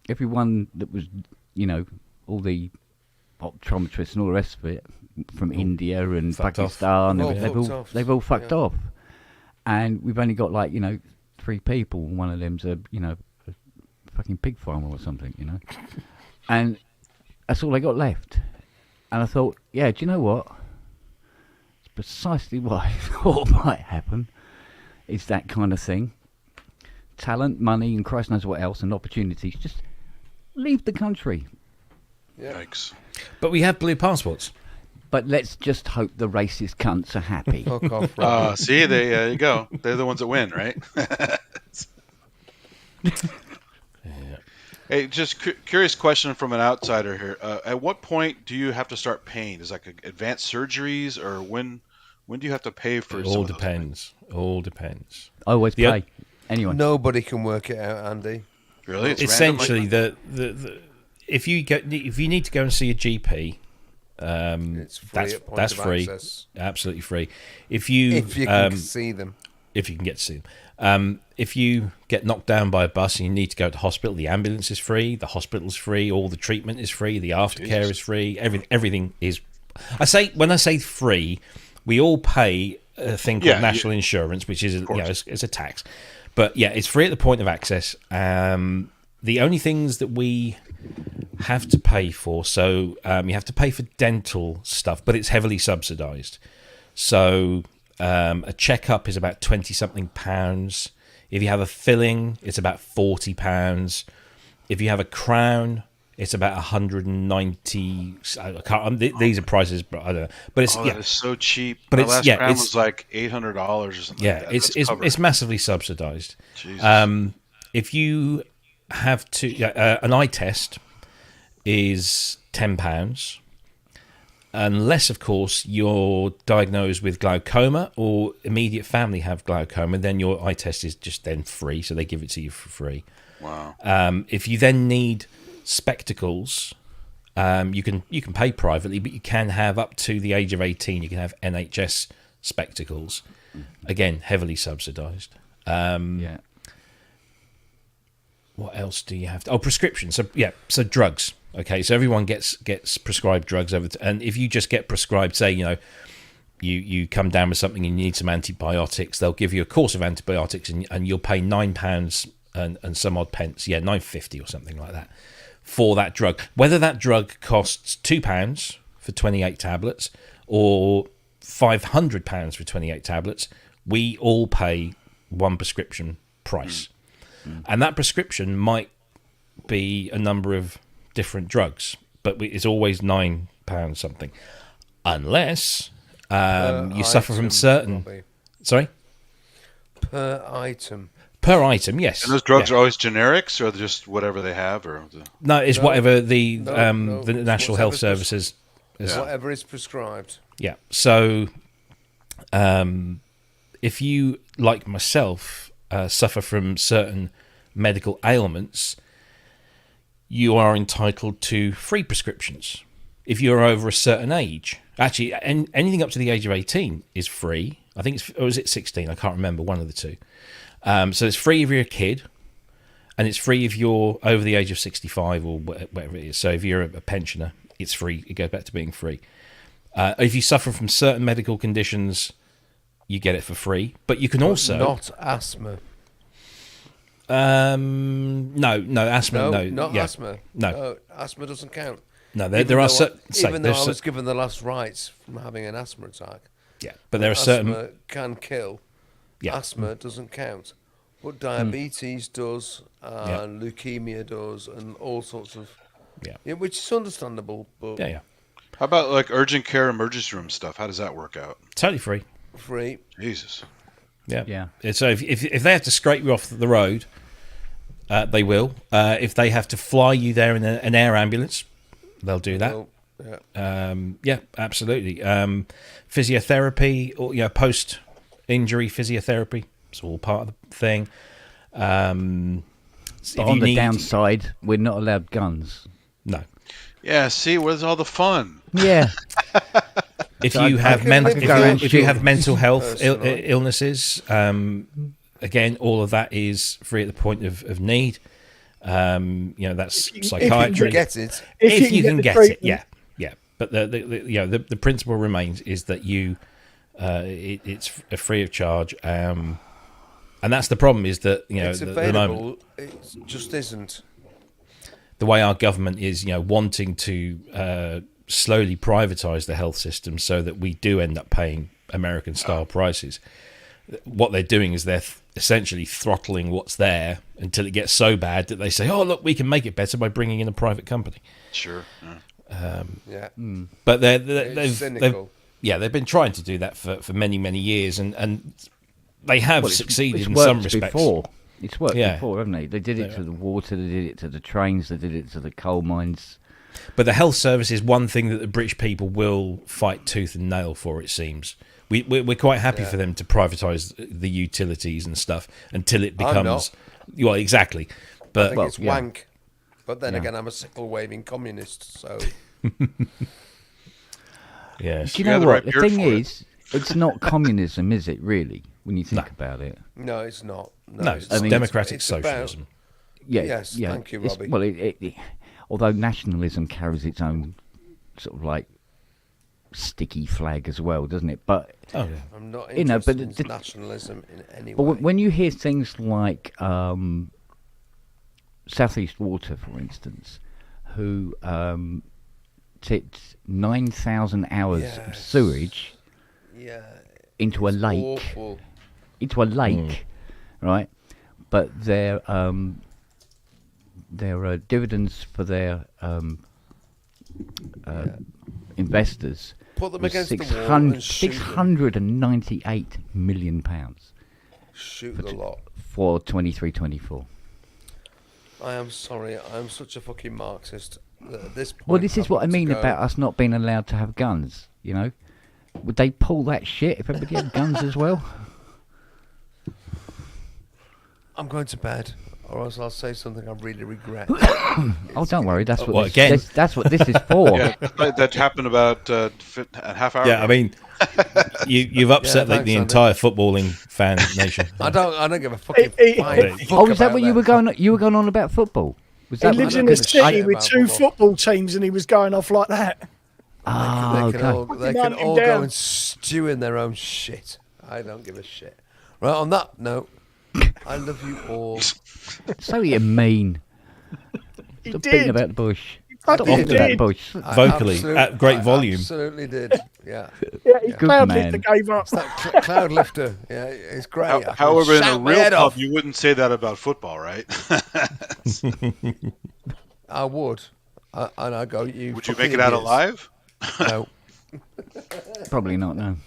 Speaker 9: Everyone that was, all the optometrists and all the rest of it from India and
Speaker 2: fucked off.
Speaker 9: Pakistan,
Speaker 1: They've all
Speaker 9: they've
Speaker 1: fucked
Speaker 9: all
Speaker 1: off.
Speaker 9: they've all fucked
Speaker 1: Yeah.
Speaker 9: off, and we've only got 3 people. One of them's a fucking pig farmer or something, and that's all they got left. And I thought, yeah, do you know what? It's precisely what I thought might happen. It's that kind of thing. Talent, money, and Christ knows what else, and opportunities. Just leave the country.
Speaker 8: Yikes.
Speaker 2: But we have blue passports.
Speaker 9: But let's just hope the racist cunts are happy.
Speaker 1: Fuck off. Robbie.
Speaker 8: See, there you go. They're the ones that win, right? Hey, just curious question from an outsider here. At what point do you have to start paying? Is like advanced surgeries, or when do you have to pay for?
Speaker 2: It
Speaker 8: some
Speaker 2: all
Speaker 8: of those
Speaker 2: depends. All depends.
Speaker 9: I always
Speaker 2: The
Speaker 9: pay. Anyway,
Speaker 1: Nobody can work it out, Andy.
Speaker 8: things? Really? It's
Speaker 2: Essentially,
Speaker 8: random
Speaker 2: the if you need to go and see a GP,
Speaker 1: It's free
Speaker 2: that's
Speaker 1: at point
Speaker 2: that's
Speaker 1: of
Speaker 2: free,
Speaker 1: access.
Speaker 2: absolutely free. If you
Speaker 1: If you can see them.
Speaker 2: if you can get to see them. If you get knocked down by a bus and you need to go to hospital, the ambulance is free, the hospital's free, all the treatment is free, the aftercare is free, everything is. When I say free, we all pay a thing called national insurance, which is it's a tax, but yeah, it's free at the point of access. The only things that we have to pay for, so you have to pay for dental stuff, but it's heavily subsidised. So a checkup is about £20-something. If you have a filling, it's about £40. If you have a crown, it's about 190. I can't. These are prices, but I don't know. But it's
Speaker 8: that is so cheap.
Speaker 2: But
Speaker 8: My
Speaker 2: it's
Speaker 8: last
Speaker 2: yeah,
Speaker 8: round
Speaker 2: it's
Speaker 8: was like $800 or something.
Speaker 2: yeah,
Speaker 8: like that.
Speaker 2: it's
Speaker 8: That's covered.
Speaker 2: it's massively subsidised.
Speaker 8: Jesus.
Speaker 2: If you have to, an eye test is £10. Unless, of course, you're diagnosed with glaucoma or immediate family have glaucoma, then your eye test is just then free, so they give it to you for free.
Speaker 8: Wow.
Speaker 2: If you then need spectacles, you can pay privately, but you can have up to the age of 18. You can have NHS spectacles, again heavily subsidised.
Speaker 9: yeah.
Speaker 2: What else do you have? Prescriptions. So drugs. Okay, so everyone gets prescribed drugs and if you just get prescribed, say, you come down with something and you need some antibiotics, they'll give you a course of antibiotics and you'll pay £9 and some odd pence, £9.50 or something like that for that drug. Whether that drug costs £2 for 28 tablets or £500 for 28 tablets, we all pay one prescription price. And that prescription might be a number of different drugs, but it's always £9 something, unless you suffer from certain.
Speaker 1: Robbie.
Speaker 2: Sorry,
Speaker 1: Per item.
Speaker 2: per item, yes.
Speaker 8: And those drugs
Speaker 2: Yeah.
Speaker 8: are always generics, or they're just whatever they have, or
Speaker 2: No, it's
Speaker 1: No,
Speaker 2: whatever the
Speaker 1: no,
Speaker 2: the
Speaker 1: it's
Speaker 2: National Health
Speaker 1: whatever's
Speaker 2: Services.
Speaker 1: Whatever is prescribed.
Speaker 2: Yeah. So, if you, like myself, suffer from certain medical ailments, you are entitled to free prescriptions. If you're over a certain age, actually, anything up to the age of 18 is free. I think or is it 16? I can't remember, one of the two. So it's free if you're a kid, and it's free if you're over the age of 65 or whatever it is. So if you're a pensioner, it's free. It goes back to being free. If you suffer from certain medical conditions, you get it for free. But you can also
Speaker 1: Not asthma.
Speaker 2: no asthma, no,
Speaker 1: Not
Speaker 2: yeah.
Speaker 1: asthma.
Speaker 2: No.
Speaker 1: Asthma doesn't count.
Speaker 2: No,
Speaker 1: Even
Speaker 2: there are
Speaker 1: though
Speaker 2: certain.
Speaker 1: even though I was given the last rites from having an asthma attack.
Speaker 2: Yeah, but there are certain.
Speaker 1: Asthma can kill.
Speaker 2: Yeah.
Speaker 1: Asthma doesn't count, but diabetes does, and leukemia does, and all sorts of.
Speaker 2: Yeah.
Speaker 1: Which is understandable, but
Speaker 2: Yeah.
Speaker 8: How about like urgent care, emergency room stuff? How does that work out?
Speaker 2: Totally free.
Speaker 1: free.
Speaker 8: Jesus.
Speaker 2: Yeah.
Speaker 9: Yeah.
Speaker 2: So if they have to scrape you off the road, they will. If they have to fly you there in an air ambulance, they'll do that.
Speaker 1: Well, yeah.
Speaker 2: Yeah, absolutely. Physiotherapy, or post-injury physiotherapy, it's all part of the thing.
Speaker 9: But on the downside, we're not allowed guns.
Speaker 2: No.
Speaker 8: Yeah. See, where's all the fun?
Speaker 9: Yeah.
Speaker 2: If
Speaker 9: So
Speaker 2: you
Speaker 9: I
Speaker 2: have
Speaker 9: could live with that.
Speaker 2: if you have mental health
Speaker 1: Personally.
Speaker 2: illnesses, again, all of that is free at the point of need. That's
Speaker 1: You
Speaker 2: psychiatry.
Speaker 1: get it.
Speaker 2: If you can
Speaker 4: the
Speaker 2: get it,
Speaker 4: treatment.
Speaker 2: yeah. But the principle remains is that it's free of charge, and that's the problem. Is that
Speaker 1: It's
Speaker 2: the moment,
Speaker 1: available. It just isn't.
Speaker 2: the way our government is wanting to slowly privatise the health system so that we do end up paying American style prices. What they're doing is they're essentially throttling what's there until it gets so bad that they say, "Oh, look, we can make it better by bringing in a private company."
Speaker 8: Sure.
Speaker 1: Yeah.
Speaker 2: But
Speaker 1: It's
Speaker 2: they've
Speaker 1: cynical.
Speaker 2: been trying to do that for many, many years, and they have succeeded
Speaker 9: It's
Speaker 2: in
Speaker 9: worked
Speaker 2: some respects.
Speaker 9: before. It's worked
Speaker 2: Yeah.
Speaker 9: before, haven't they? They did it to the water, they did it to the trains, they did it to the coal mines.
Speaker 2: But the health service is one thing that the British people will fight tooth and nail for, it seems. We're quite happy for them to privatise the utilities and stuff until it
Speaker 1: I'm
Speaker 2: becomes... Well, exactly.
Speaker 1: I
Speaker 2: But
Speaker 1: think it's
Speaker 9: yeah.
Speaker 1: wank. But then
Speaker 9: Yeah.
Speaker 1: again, I'm a sickle-waving communist, so
Speaker 2: yes.
Speaker 9: Do you
Speaker 8: You
Speaker 9: know
Speaker 8: got the
Speaker 9: what?
Speaker 8: right
Speaker 9: The
Speaker 8: beard
Speaker 9: thing
Speaker 8: for it.
Speaker 9: is, it's not communism, is it, really, when you think about it?
Speaker 1: no, it's not.
Speaker 2: No, it's
Speaker 1: not.
Speaker 2: democratic
Speaker 1: It's about-
Speaker 2: socialism.
Speaker 9: Yeah,
Speaker 1: Yes,
Speaker 9: yeah.
Speaker 1: thank you,
Speaker 9: It's-
Speaker 1: Robbie.
Speaker 9: Well, although nationalism carries its own sort of like sticky flag as well, doesn't it? But
Speaker 2: Oh, yeah.
Speaker 1: I'm not
Speaker 9: You know, but
Speaker 1: interested in
Speaker 9: the-
Speaker 1: nationalism in any
Speaker 9: But
Speaker 1: way.
Speaker 9: when you hear things like Southeast Water, for instance, who tipped 9,000 hours of
Speaker 1: Yes.
Speaker 9: sewage
Speaker 1: yeah,
Speaker 9: into a
Speaker 1: it's
Speaker 9: lake,
Speaker 1: awful.
Speaker 9: right? But their dividends for their investors
Speaker 1: Put them
Speaker 9: was
Speaker 1: against the wall and shoot them.
Speaker 9: £698 million
Speaker 1: Shoot the lot.
Speaker 9: for 23-24.
Speaker 1: I am sorry. I'm such a fucking Marxist. That at this point,
Speaker 9: Well, this is
Speaker 1: I've
Speaker 9: what I
Speaker 1: got to
Speaker 9: mean
Speaker 1: go.
Speaker 9: about us not being allowed to have guns, you know? Would they pull that shit if everybody had guns as well?
Speaker 1: I'm going to bed, or else I'll say something I really regret.
Speaker 9: Oh, don't worry, that's what
Speaker 2: Well,
Speaker 9: this,
Speaker 2: again-
Speaker 9: that's what this is for.
Speaker 8: Yeah, that happened about a half hour
Speaker 2: Yeah, I
Speaker 8: ago.
Speaker 2: mean, you've upset
Speaker 1: thanks,
Speaker 2: the
Speaker 1: Andy.
Speaker 2: entire footballing fan nation.
Speaker 1: I don't give a fucking
Speaker 4: He-
Speaker 1: flying
Speaker 2: he-
Speaker 1: fuck
Speaker 9: Oh, is that
Speaker 1: about
Speaker 9: what you
Speaker 1: them.
Speaker 9: were going? You were going on about football? Was
Speaker 4: He
Speaker 9: that
Speaker 4: lives
Speaker 9: what-
Speaker 4: in
Speaker 1: I
Speaker 4: a
Speaker 1: give a shit
Speaker 4: city with
Speaker 1: about
Speaker 4: two
Speaker 1: football.
Speaker 4: football teams, and he was going off like that.
Speaker 9: Ah,
Speaker 1: They can
Speaker 9: okay.
Speaker 1: all, they
Speaker 4: Fucking
Speaker 1: can
Speaker 4: hunt him
Speaker 1: all go
Speaker 4: down.
Speaker 1: and stew in their own shit. I don't give a shit. Right, on that note, I love you all.
Speaker 9: So you mean?
Speaker 4: He
Speaker 9: Stop beating
Speaker 4: did.
Speaker 9: about the bush.
Speaker 4: fucking
Speaker 9: Stop beating about the
Speaker 4: did.
Speaker 9: bush.
Speaker 1: I
Speaker 2: Vocally,
Speaker 1: absolute-
Speaker 2: at great
Speaker 1: I
Speaker 2: volume.
Speaker 1: Absolutely did. Yeah.
Speaker 4: Yeah, he
Speaker 9: Good
Speaker 4: cloud
Speaker 9: man.
Speaker 4: lifter gave up.
Speaker 1: Cloud lifter. Yeah, it's great. I can
Speaker 8: However, in a
Speaker 1: shout my
Speaker 8: real
Speaker 1: head
Speaker 8: pub,
Speaker 1: off.
Speaker 8: you wouldn't say that about football, right?
Speaker 1: I would. And I go, you.
Speaker 8: Would you
Speaker 1: fucking
Speaker 8: make it out
Speaker 1: idiots.
Speaker 8: alive?
Speaker 1: No.
Speaker 9: Probably not. No.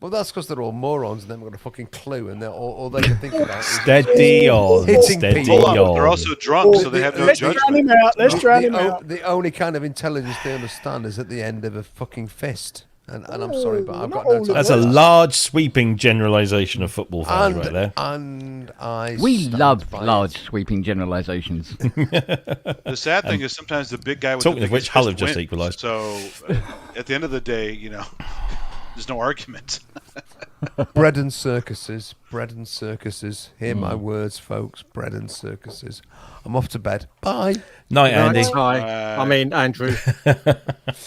Speaker 1: Well, that's because they're all morons and they haven't got a fucking clue, and all they can think about is
Speaker 2: Steady on,
Speaker 1: Hitting
Speaker 2: steady
Speaker 1: people.
Speaker 8: Hold on, but they're
Speaker 2: on.
Speaker 8: also drunk, so they have no
Speaker 4: Let's drown
Speaker 8: judgment.
Speaker 4: him out. Let's drown him out.
Speaker 1: the only kind of intelligence they understand is at the end of a fucking fist. And I'm sorry, but I've
Speaker 4: not
Speaker 1: got no
Speaker 4: all
Speaker 1: time.
Speaker 4: of
Speaker 2: That's
Speaker 1: for
Speaker 2: a
Speaker 1: that.
Speaker 2: large, sweeping generalisation of football fans right there.
Speaker 1: And I
Speaker 9: We
Speaker 1: stand
Speaker 9: love
Speaker 1: by
Speaker 9: large
Speaker 1: it.
Speaker 9: sweeping generalisations.
Speaker 8: The sad thing is sometimes the big guy with
Speaker 2: Talking
Speaker 8: the
Speaker 2: of which,
Speaker 8: biggest
Speaker 2: Hull
Speaker 8: fist
Speaker 2: have just
Speaker 8: wins.
Speaker 2: equalised.
Speaker 8: So at the end of the day, there's no argument.
Speaker 1: Bread and circuses. Bread and circuses. Hear
Speaker 2: Hmm.
Speaker 1: my words, folks. Bread and circuses. I'm off to bed. Bye.
Speaker 2: Night, Andy.
Speaker 7: Hi. I mean, Andrew.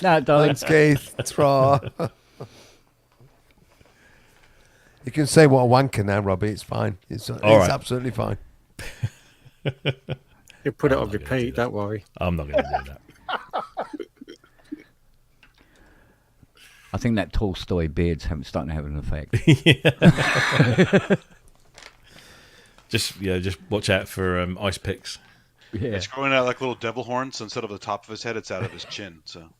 Speaker 9: No, darling.
Speaker 1: Thanks, Keith. Tra. You can say what a wanker now, Robbie. It's fine. It's
Speaker 2: right.
Speaker 1: absolutely fine.
Speaker 7: You put it on repeat. Don't worry.
Speaker 2: I'm not going to do that.
Speaker 9: I think that Tolstoy beard's starting to have an effect.
Speaker 2: Just watch out for ice picks.
Speaker 9: Yeah.
Speaker 8: It's growing out like little devil horns. So instead of the top of his head, it's out of his chin. So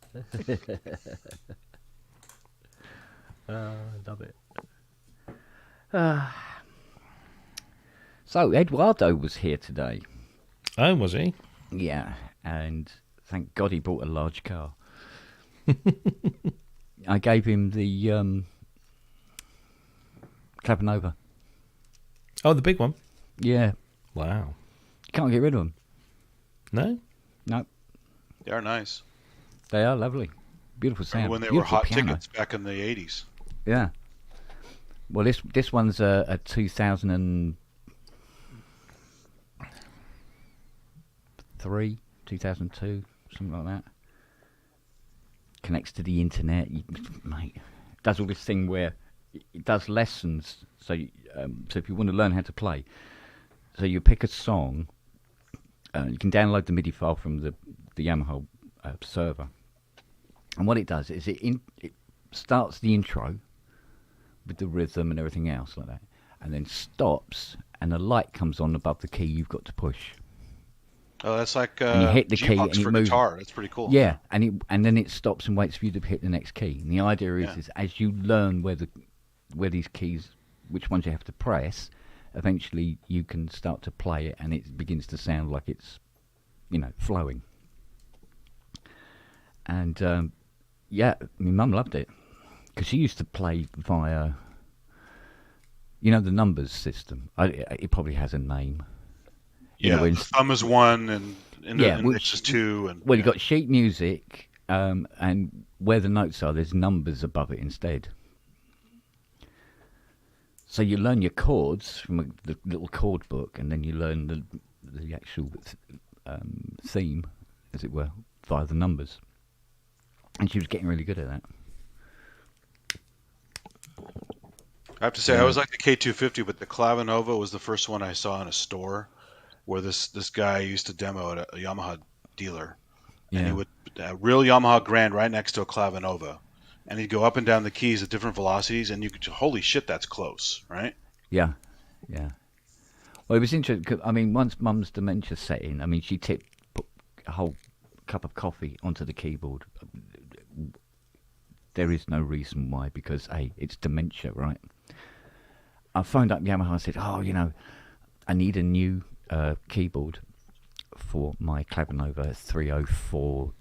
Speaker 9: Love it. So Eduardo was here today.
Speaker 2: Oh, was he?
Speaker 9: Yeah, and thank God he brought a large car. I gave him the Clavinova.
Speaker 2: Oh, the big one.
Speaker 9: Yeah,
Speaker 2: Wow.
Speaker 9: can't get rid of them.
Speaker 2: No?
Speaker 9: No,
Speaker 8: they are nice.
Speaker 9: they are lovely. Beautiful sound.
Speaker 8: When they were
Speaker 9: Beautiful
Speaker 8: hot
Speaker 9: piano.
Speaker 8: tickets back in the 80s.
Speaker 9: Yeah. Well, this one's a 2003, 2002, something like that. Connects to the internet, mate. Does all this thing where it does lessons. So, so if you want to learn how to play, so you pick a song. You can download the MIDI file from the Yamaha server, and what it does is it starts the intro with the rhythm and everything else like that, and then stops, and a light comes on above the key you've got to push.
Speaker 8: Oh, that's like
Speaker 9: And you hit the key
Speaker 8: G-Box
Speaker 9: and it
Speaker 8: for
Speaker 9: moves.
Speaker 8: guitar. That's pretty cool.
Speaker 9: Yeah, and then it stops and waits for you to hit the next key. And the idea is as you learn where these keys, which ones you have to press, eventually you can start to play it, and it begins to sound like it's, flowing. And my mum loved it because she used to play via, the numbers system. It probably has a name.
Speaker 8: Yeah,
Speaker 9: when
Speaker 8: the thumb is 1 and
Speaker 9: Yeah,
Speaker 8: index is 2. And,
Speaker 9: Well, you've got sheet music, and where the notes are, there's numbers above it instead. So you learn your chords from the little chord book, and then you learn the actual theme, as it were, via the numbers. And she was getting really good at that.
Speaker 8: I have to say, I always like the K250, but the Clavinova was the first one I saw in a store where this guy used to demo at a Yamaha dealer. And he would a real Yamaha Grand right next to a Clavinova. And he'd go up and down the keys at different velocities, and you could, holy shit, that's close, right?
Speaker 9: Yeah. Well, it was interesting. 'Cause, once Mum's dementia set in, she put a whole cup of coffee onto the keyboard. There is no reason why, because, A, it's dementia, right? I phoned up Yamaha and said, I need a new keyboard for my Clavinova 304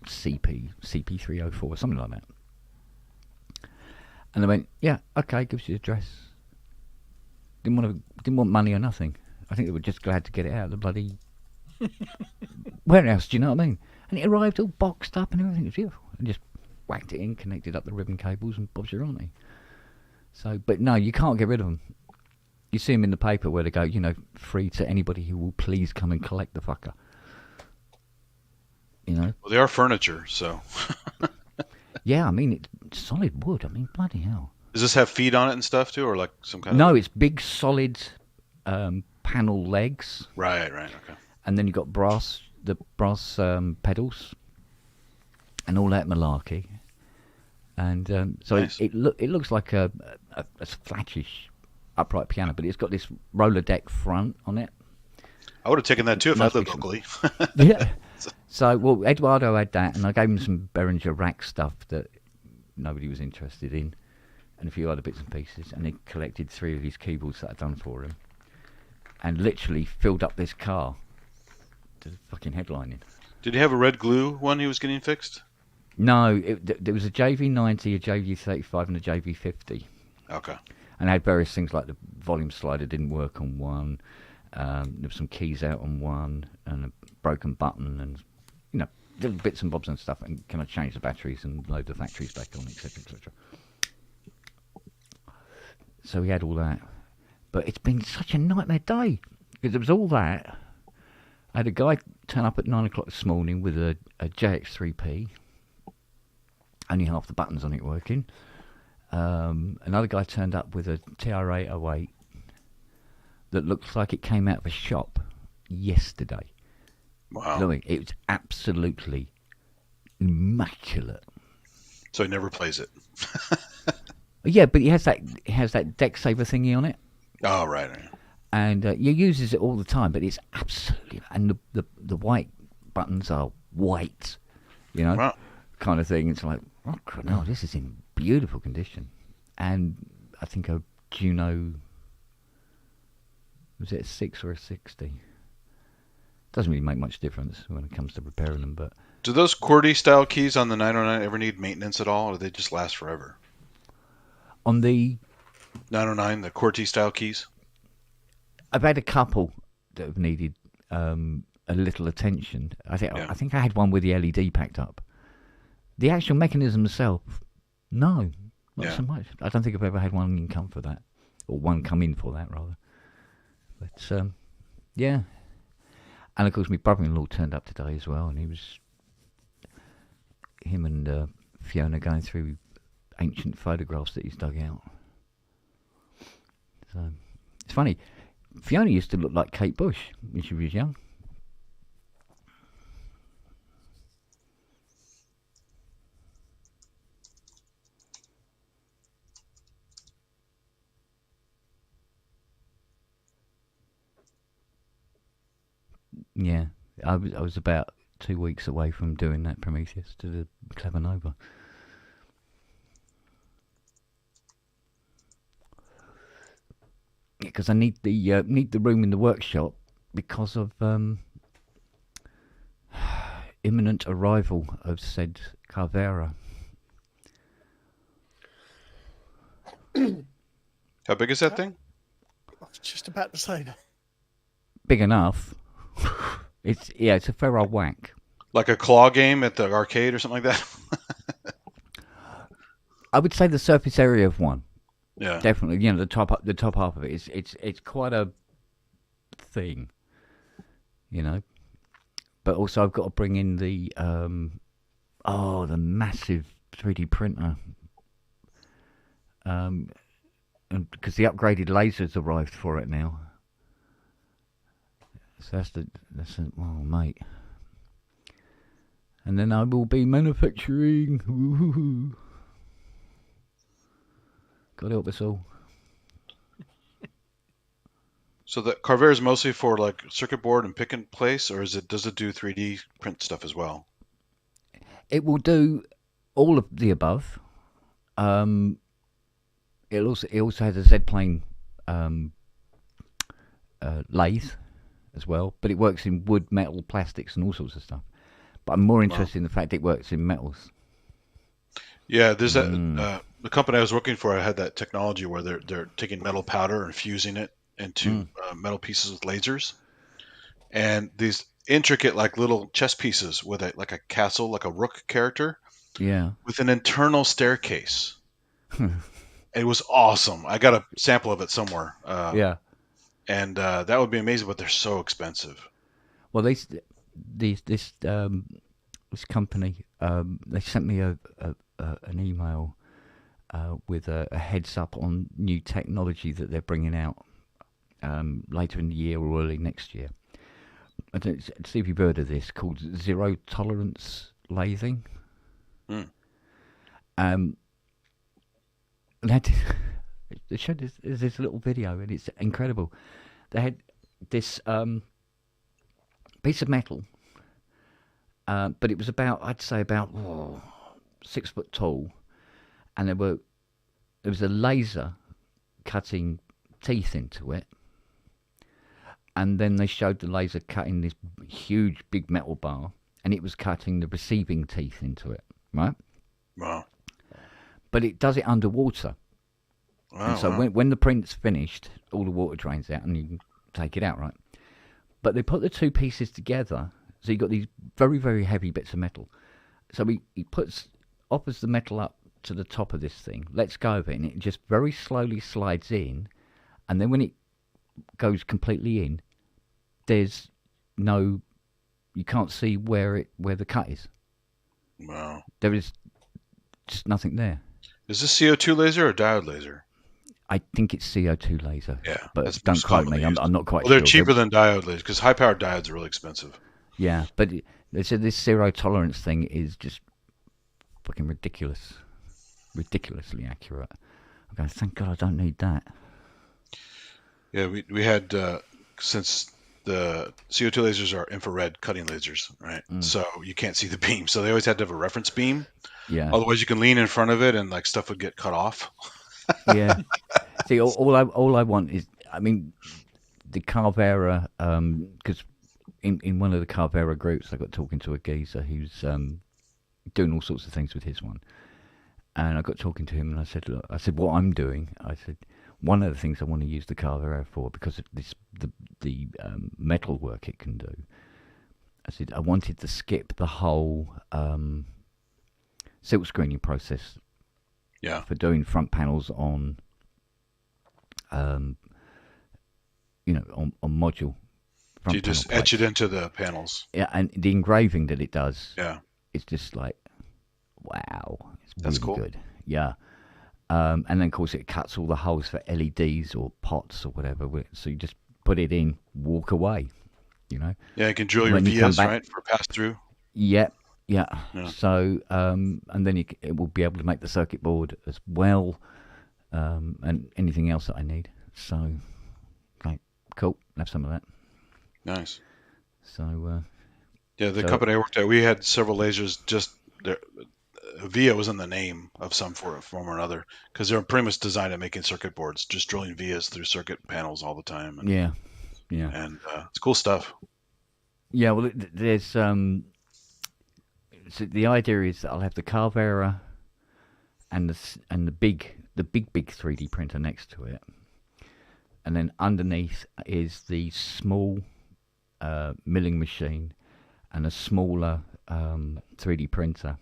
Speaker 9: CP304, something like that. And they went, yeah, okay, give us your address. Didn't want money or nothing. I think they were just glad to get it out of the bloody warehouse, do you know what I mean? And it arrived all boxed up and everything. It was beautiful. And just whacked it in, connected up the ribbon cables, and Bob's your auntie. So, but no, you can't get rid of them. You see them in the paper where they go, free to anybody who will please come and collect the fucker.
Speaker 8: Well, they are furniture, so.
Speaker 9: Yeah, it's solid wood. Bloody hell.
Speaker 8: Does this have feet on it and stuff too, or like some kind
Speaker 9: No,
Speaker 8: of?
Speaker 9: it's big, solid panel legs.
Speaker 8: Right, okay.
Speaker 9: And then you've got the brass pedals and all that malarkey. And so
Speaker 8: Nice.
Speaker 9: it looks like a flattish upright piano, but it's got this roller deck front on it.
Speaker 8: I would have taken that too if I
Speaker 9: Must
Speaker 8: lived
Speaker 9: be some-
Speaker 8: locally.
Speaker 9: Yeah. So, well, Eduardo had that, and I gave him some Behringer rack stuff that nobody was interested in, and a few other bits and pieces, and he collected 3 of his keyboards that I'd done for him, and literally filled up this car to the fucking headlining.
Speaker 8: Did he have a red glue one he was getting fixed?
Speaker 9: No, there was a JV90, a JV35, and a JV50.
Speaker 8: Okay.
Speaker 9: And I had various things like the volume slider didn't work on one, there were some keys out on one, and a broken button, and little bits and bobs and stuff. And can I change the batteries and load the factories back on, etc., etc. So we had all that, but it's been such a nightmare day because there was all that. I had a guy turn up at 9 o'clock this morning with a JX3P, only half the buttons on it working. Another guy turned up with a TR-808 that looks like it came out of a shop yesterday.
Speaker 8: Wow.
Speaker 9: Louis, it was absolutely immaculate.
Speaker 8: So he never plays it.
Speaker 9: Yeah, but it has that deck saver thingy on it,
Speaker 8: Oh, right.
Speaker 9: and he uses it all the time. But it's absolutely, and the white buttons are white,
Speaker 8: Wow.
Speaker 9: kind of thing. It's like, oh no, this is in beautiful condition, and I think a Juno, was it a 6 or a 60? Doesn't really make much difference when it comes to repairing them, but
Speaker 8: Do those QWERTY style keys on the 909 ever need maintenance at all, or do they just last forever?
Speaker 9: on the
Speaker 8: 909, the QWERTY style keys?
Speaker 9: I've had a couple that have needed a little attention. I think I had one with the LED packed up. The actual mechanism itself, no, not so much. I don't think I've ever had one in come for that, or one come in for that rather. But yeah, and of course my brother-in-law turned up today as well, and him and Fiona going through ancient photographs that he's dug out. So it's funny. Fiona used to look like Kate Bush when she was young. Yeah, I was about 2 weeks away from doing that Prometheus to the Clever Nova. Because I need the room in the workshop because of imminent arrival of said Carvera.
Speaker 8: How big is that thing?
Speaker 4: I was just about to say that.
Speaker 9: Big enough. It's a fair old whack.
Speaker 8: Like a claw game at the arcade or something like that?
Speaker 9: I would say the surface area of one.
Speaker 8: Yeah.
Speaker 9: Definitely, the top half of it. It's quite a thing, But also, I've got to bring in the the massive 3D printer, and because the upgraded lasers arrived for it now. So oh mate, and then I will be manufacturing. Woo-hoo-hoo. God help us all.
Speaker 8: So the Carvera is mostly for like circuit board and pick and place, or does it do 3D print stuff as well?
Speaker 9: It will do all of the above. It also has a Z-plane lathe as well, but it works in wood, metal, plastics, and all sorts of stuff. But I'm more interested in the fact it works in metals.
Speaker 8: Yeah, there's that. The company I was working for, I had that technology where they're taking metal powder and fusing it into metal pieces with lasers, and these intricate like little chess pieces with like a castle, like a rook character, with an internal staircase. It was awesome. I got a sample of it somewhere. And that would be amazing, but they're so expensive.
Speaker 9: Well, this company, they sent me an email with a heads up on new technology that they're bringing out later in the year or early next year. I don't see if you've heard of this, called zero tolerance lathing. They showed this little video, and it's incredible. They had this piece of metal, but it was about 6 foot tall, and there was a laser cutting teeth into it, and then they showed the laser cutting this huge big metal bar, and it was cutting the receiving teeth into it, right?
Speaker 8: Wow.
Speaker 9: But it does it underwater.
Speaker 8: Wow,
Speaker 9: and so when the print's finished, all the water drains out and you can take it out, right? But they put the two pieces together, so you've got these very, very heavy bits of metal. So he offers the metal up to the top of this thing, lets go of it, and it just very slowly slides in, and then when it goes completely in, you can't see where the cut is.
Speaker 8: Wow.
Speaker 9: There is just nothing there.
Speaker 8: Is this CO2 laser or diode laser?
Speaker 9: I think it's CO2 laser.
Speaker 8: Yeah,
Speaker 9: but don't quote me. I'm not quite sure.
Speaker 8: They're cheaper than diode lasers because high-powered diodes are really expensive.
Speaker 9: Yeah, but they said this zero tolerance thing is just fucking ridiculous. ridiculously accurate. I go, thank God I don't need that.
Speaker 8: Yeah, we had since the CO2 lasers are infrared cutting lasers, right? So you can't see the beam. So they always had to have a reference beam.
Speaker 9: Yeah.
Speaker 8: Otherwise, you can lean in front of it and like stuff would get cut off.
Speaker 9: Yeah. See, all I want is, I mean, the Carvera, because in one of the Carvera groups, I got talking to a geezer who's doing all sorts of things with his one. And I got talking to him and I said, look, what I'm doing, I said, one of the things I want to use the Carvera for, because of the metal work it can do, I said, I wanted to skip the whole silk screening process.
Speaker 8: Yeah.
Speaker 9: For doing front panels on, on module.
Speaker 8: So you just etch it into the panels.
Speaker 9: Yeah, and the engraving that it does.
Speaker 8: Yeah.
Speaker 9: It's just like, wow.
Speaker 8: That's
Speaker 9: really
Speaker 8: cool.
Speaker 9: Good. Yeah. And then, of course, it cuts all the holes for LEDs or pots or whatever. So you just put it in, walk away, Yeah,
Speaker 8: you can drill your
Speaker 9: when you come
Speaker 8: vias,
Speaker 9: back-
Speaker 8: right, for pass-through.
Speaker 9: Yeah.
Speaker 8: Yeah.
Speaker 9: So, and then it will be able to make the circuit board as well, and anything else that I need. So, okay, cool. Have some of that.
Speaker 8: Nice.
Speaker 9: So,
Speaker 8: Yeah, the
Speaker 9: So-
Speaker 8: company I worked at, we had several lasers. Just there, VIA was in the name of some form or another, because they're pretty much designed at making circuit boards, just drilling vias through circuit panels all the time. And,
Speaker 9: yeah.
Speaker 8: and it's cool stuff.
Speaker 9: Yeah, well, there's so the idea is that I'll have the Carvera and the big 3D printer next to it, and then underneath is the small milling machine and a smaller 3D printer,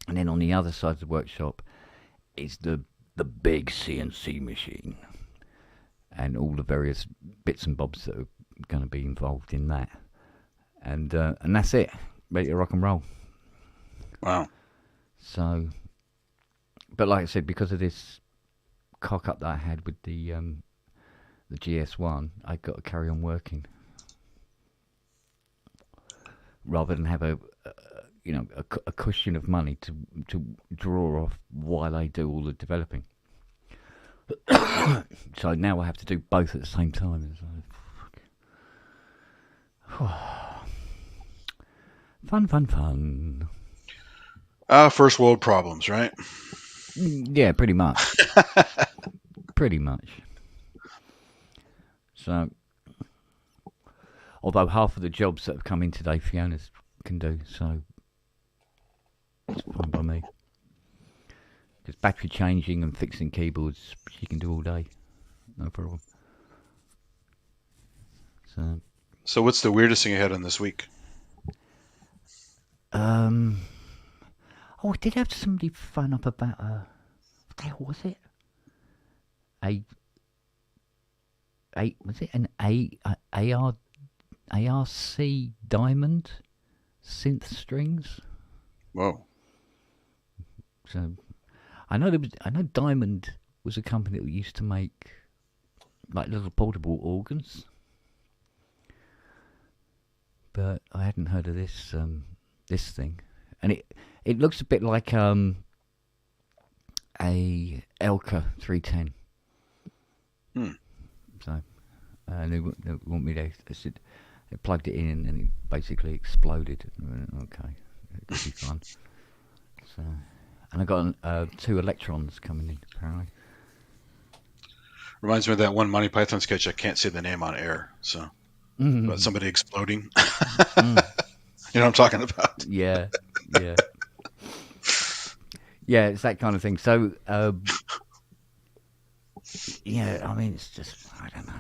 Speaker 9: and then on the other side of the workshop is the big CNC machine and all the various bits and bobs that are going to be involved in that. And that's it, ready to rock and roll.
Speaker 8: Wow.
Speaker 9: So, but like I said, because of this cock up that I had with the GS1, I got to carry on working rather than have a cushion of money to draw off while I do all the developing. So now I have to do both at the same time. It's like, Fun.
Speaker 8: First world problems, right?
Speaker 9: Yeah, pretty much. Pretty much. So, although half of the jobs that have come in today, Fiona can do, so it's fine by me. Because battery changing and fixing keyboards, she can do all day, no problem.
Speaker 8: So what's the weirdest thing you had on this week?
Speaker 9: Oh, I did have somebody phone up about what the hell was it? Was it an ARC Diamond synth strings?
Speaker 8: Whoa.
Speaker 9: So I know Diamond was a company that used to make like little portable organs, but I hadn't heard of this this thing, and it looks a bit like a Elka 310. So they want me to. I said I plugged it in and it basically exploded. Okay, it could be fun. So, and I got 2 electrons coming in apparently.
Speaker 8: Reminds me of that one Monty Python sketch. I can't say the name on air, so about somebody exploding. You know what I'm talking about?
Speaker 9: Yeah. Yeah, it's that kind of thing. So, yeah, I mean, it's just, I don't know.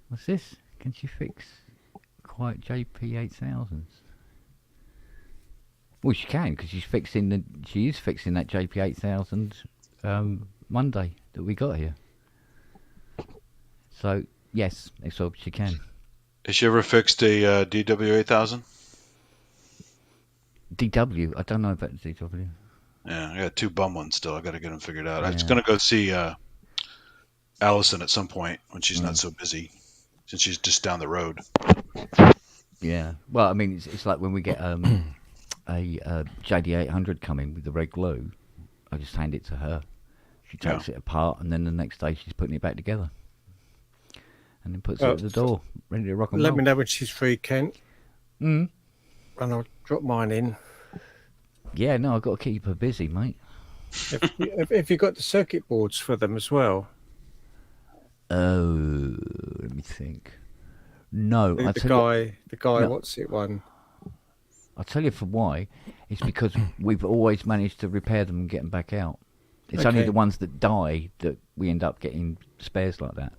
Speaker 9: What's this? Can she fix Quiet JP8000s? Well, she can, because she is fixing that JP8000 Monday that we got here. So, yes, so she can.
Speaker 8: Has she ever fixed a DW8000?
Speaker 9: DW? I don't know about DW.
Speaker 8: Yeah, I got 2 bum ones still. I got to get them figured out. I was
Speaker 9: Yeah.
Speaker 8: going to go see Allison at some point when she's not so busy, since she's just down the road.
Speaker 9: Yeah. Well, I mean, it's like when we get a JD800 come in with the red glue, I just hand it to her. She takes it apart, and then the next day she's putting it back together, and then puts it at the door, ready to rock and roll.
Speaker 7: Let me know when she's free, Kent.
Speaker 9: Mm.
Speaker 7: And I'll drop mine in.
Speaker 9: Yeah, no, I've got to keep her busy, mate.
Speaker 7: If you got the circuit boards for them as well?
Speaker 9: Oh, let me think. No,
Speaker 7: The guy,
Speaker 9: No.
Speaker 7: what's it one?
Speaker 9: I'll tell you for why. It's because we've always managed to repair them and get them back out. It's only
Speaker 7: Okay.
Speaker 9: the ones that die that we end up getting spares like that.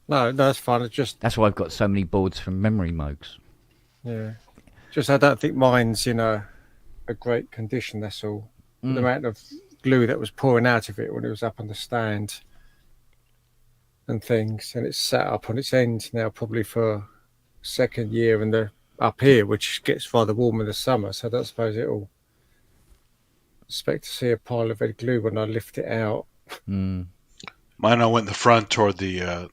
Speaker 7: No, that's fine. It's just,
Speaker 9: That's why I've got so many boards from Memory Mogs.
Speaker 7: yeah. Just, I don't think mine's in a great condition, that's all. The amount of glue that was pouring out of it when it was up on the stand and things, and it's sat up on its end now probably for second year, and the up here, which gets rather warm in the summer, so I don't suppose it'll expect to see a pile of red glue when I lift it out.
Speaker 9: Mm.
Speaker 8: Mine, I went in the front toward the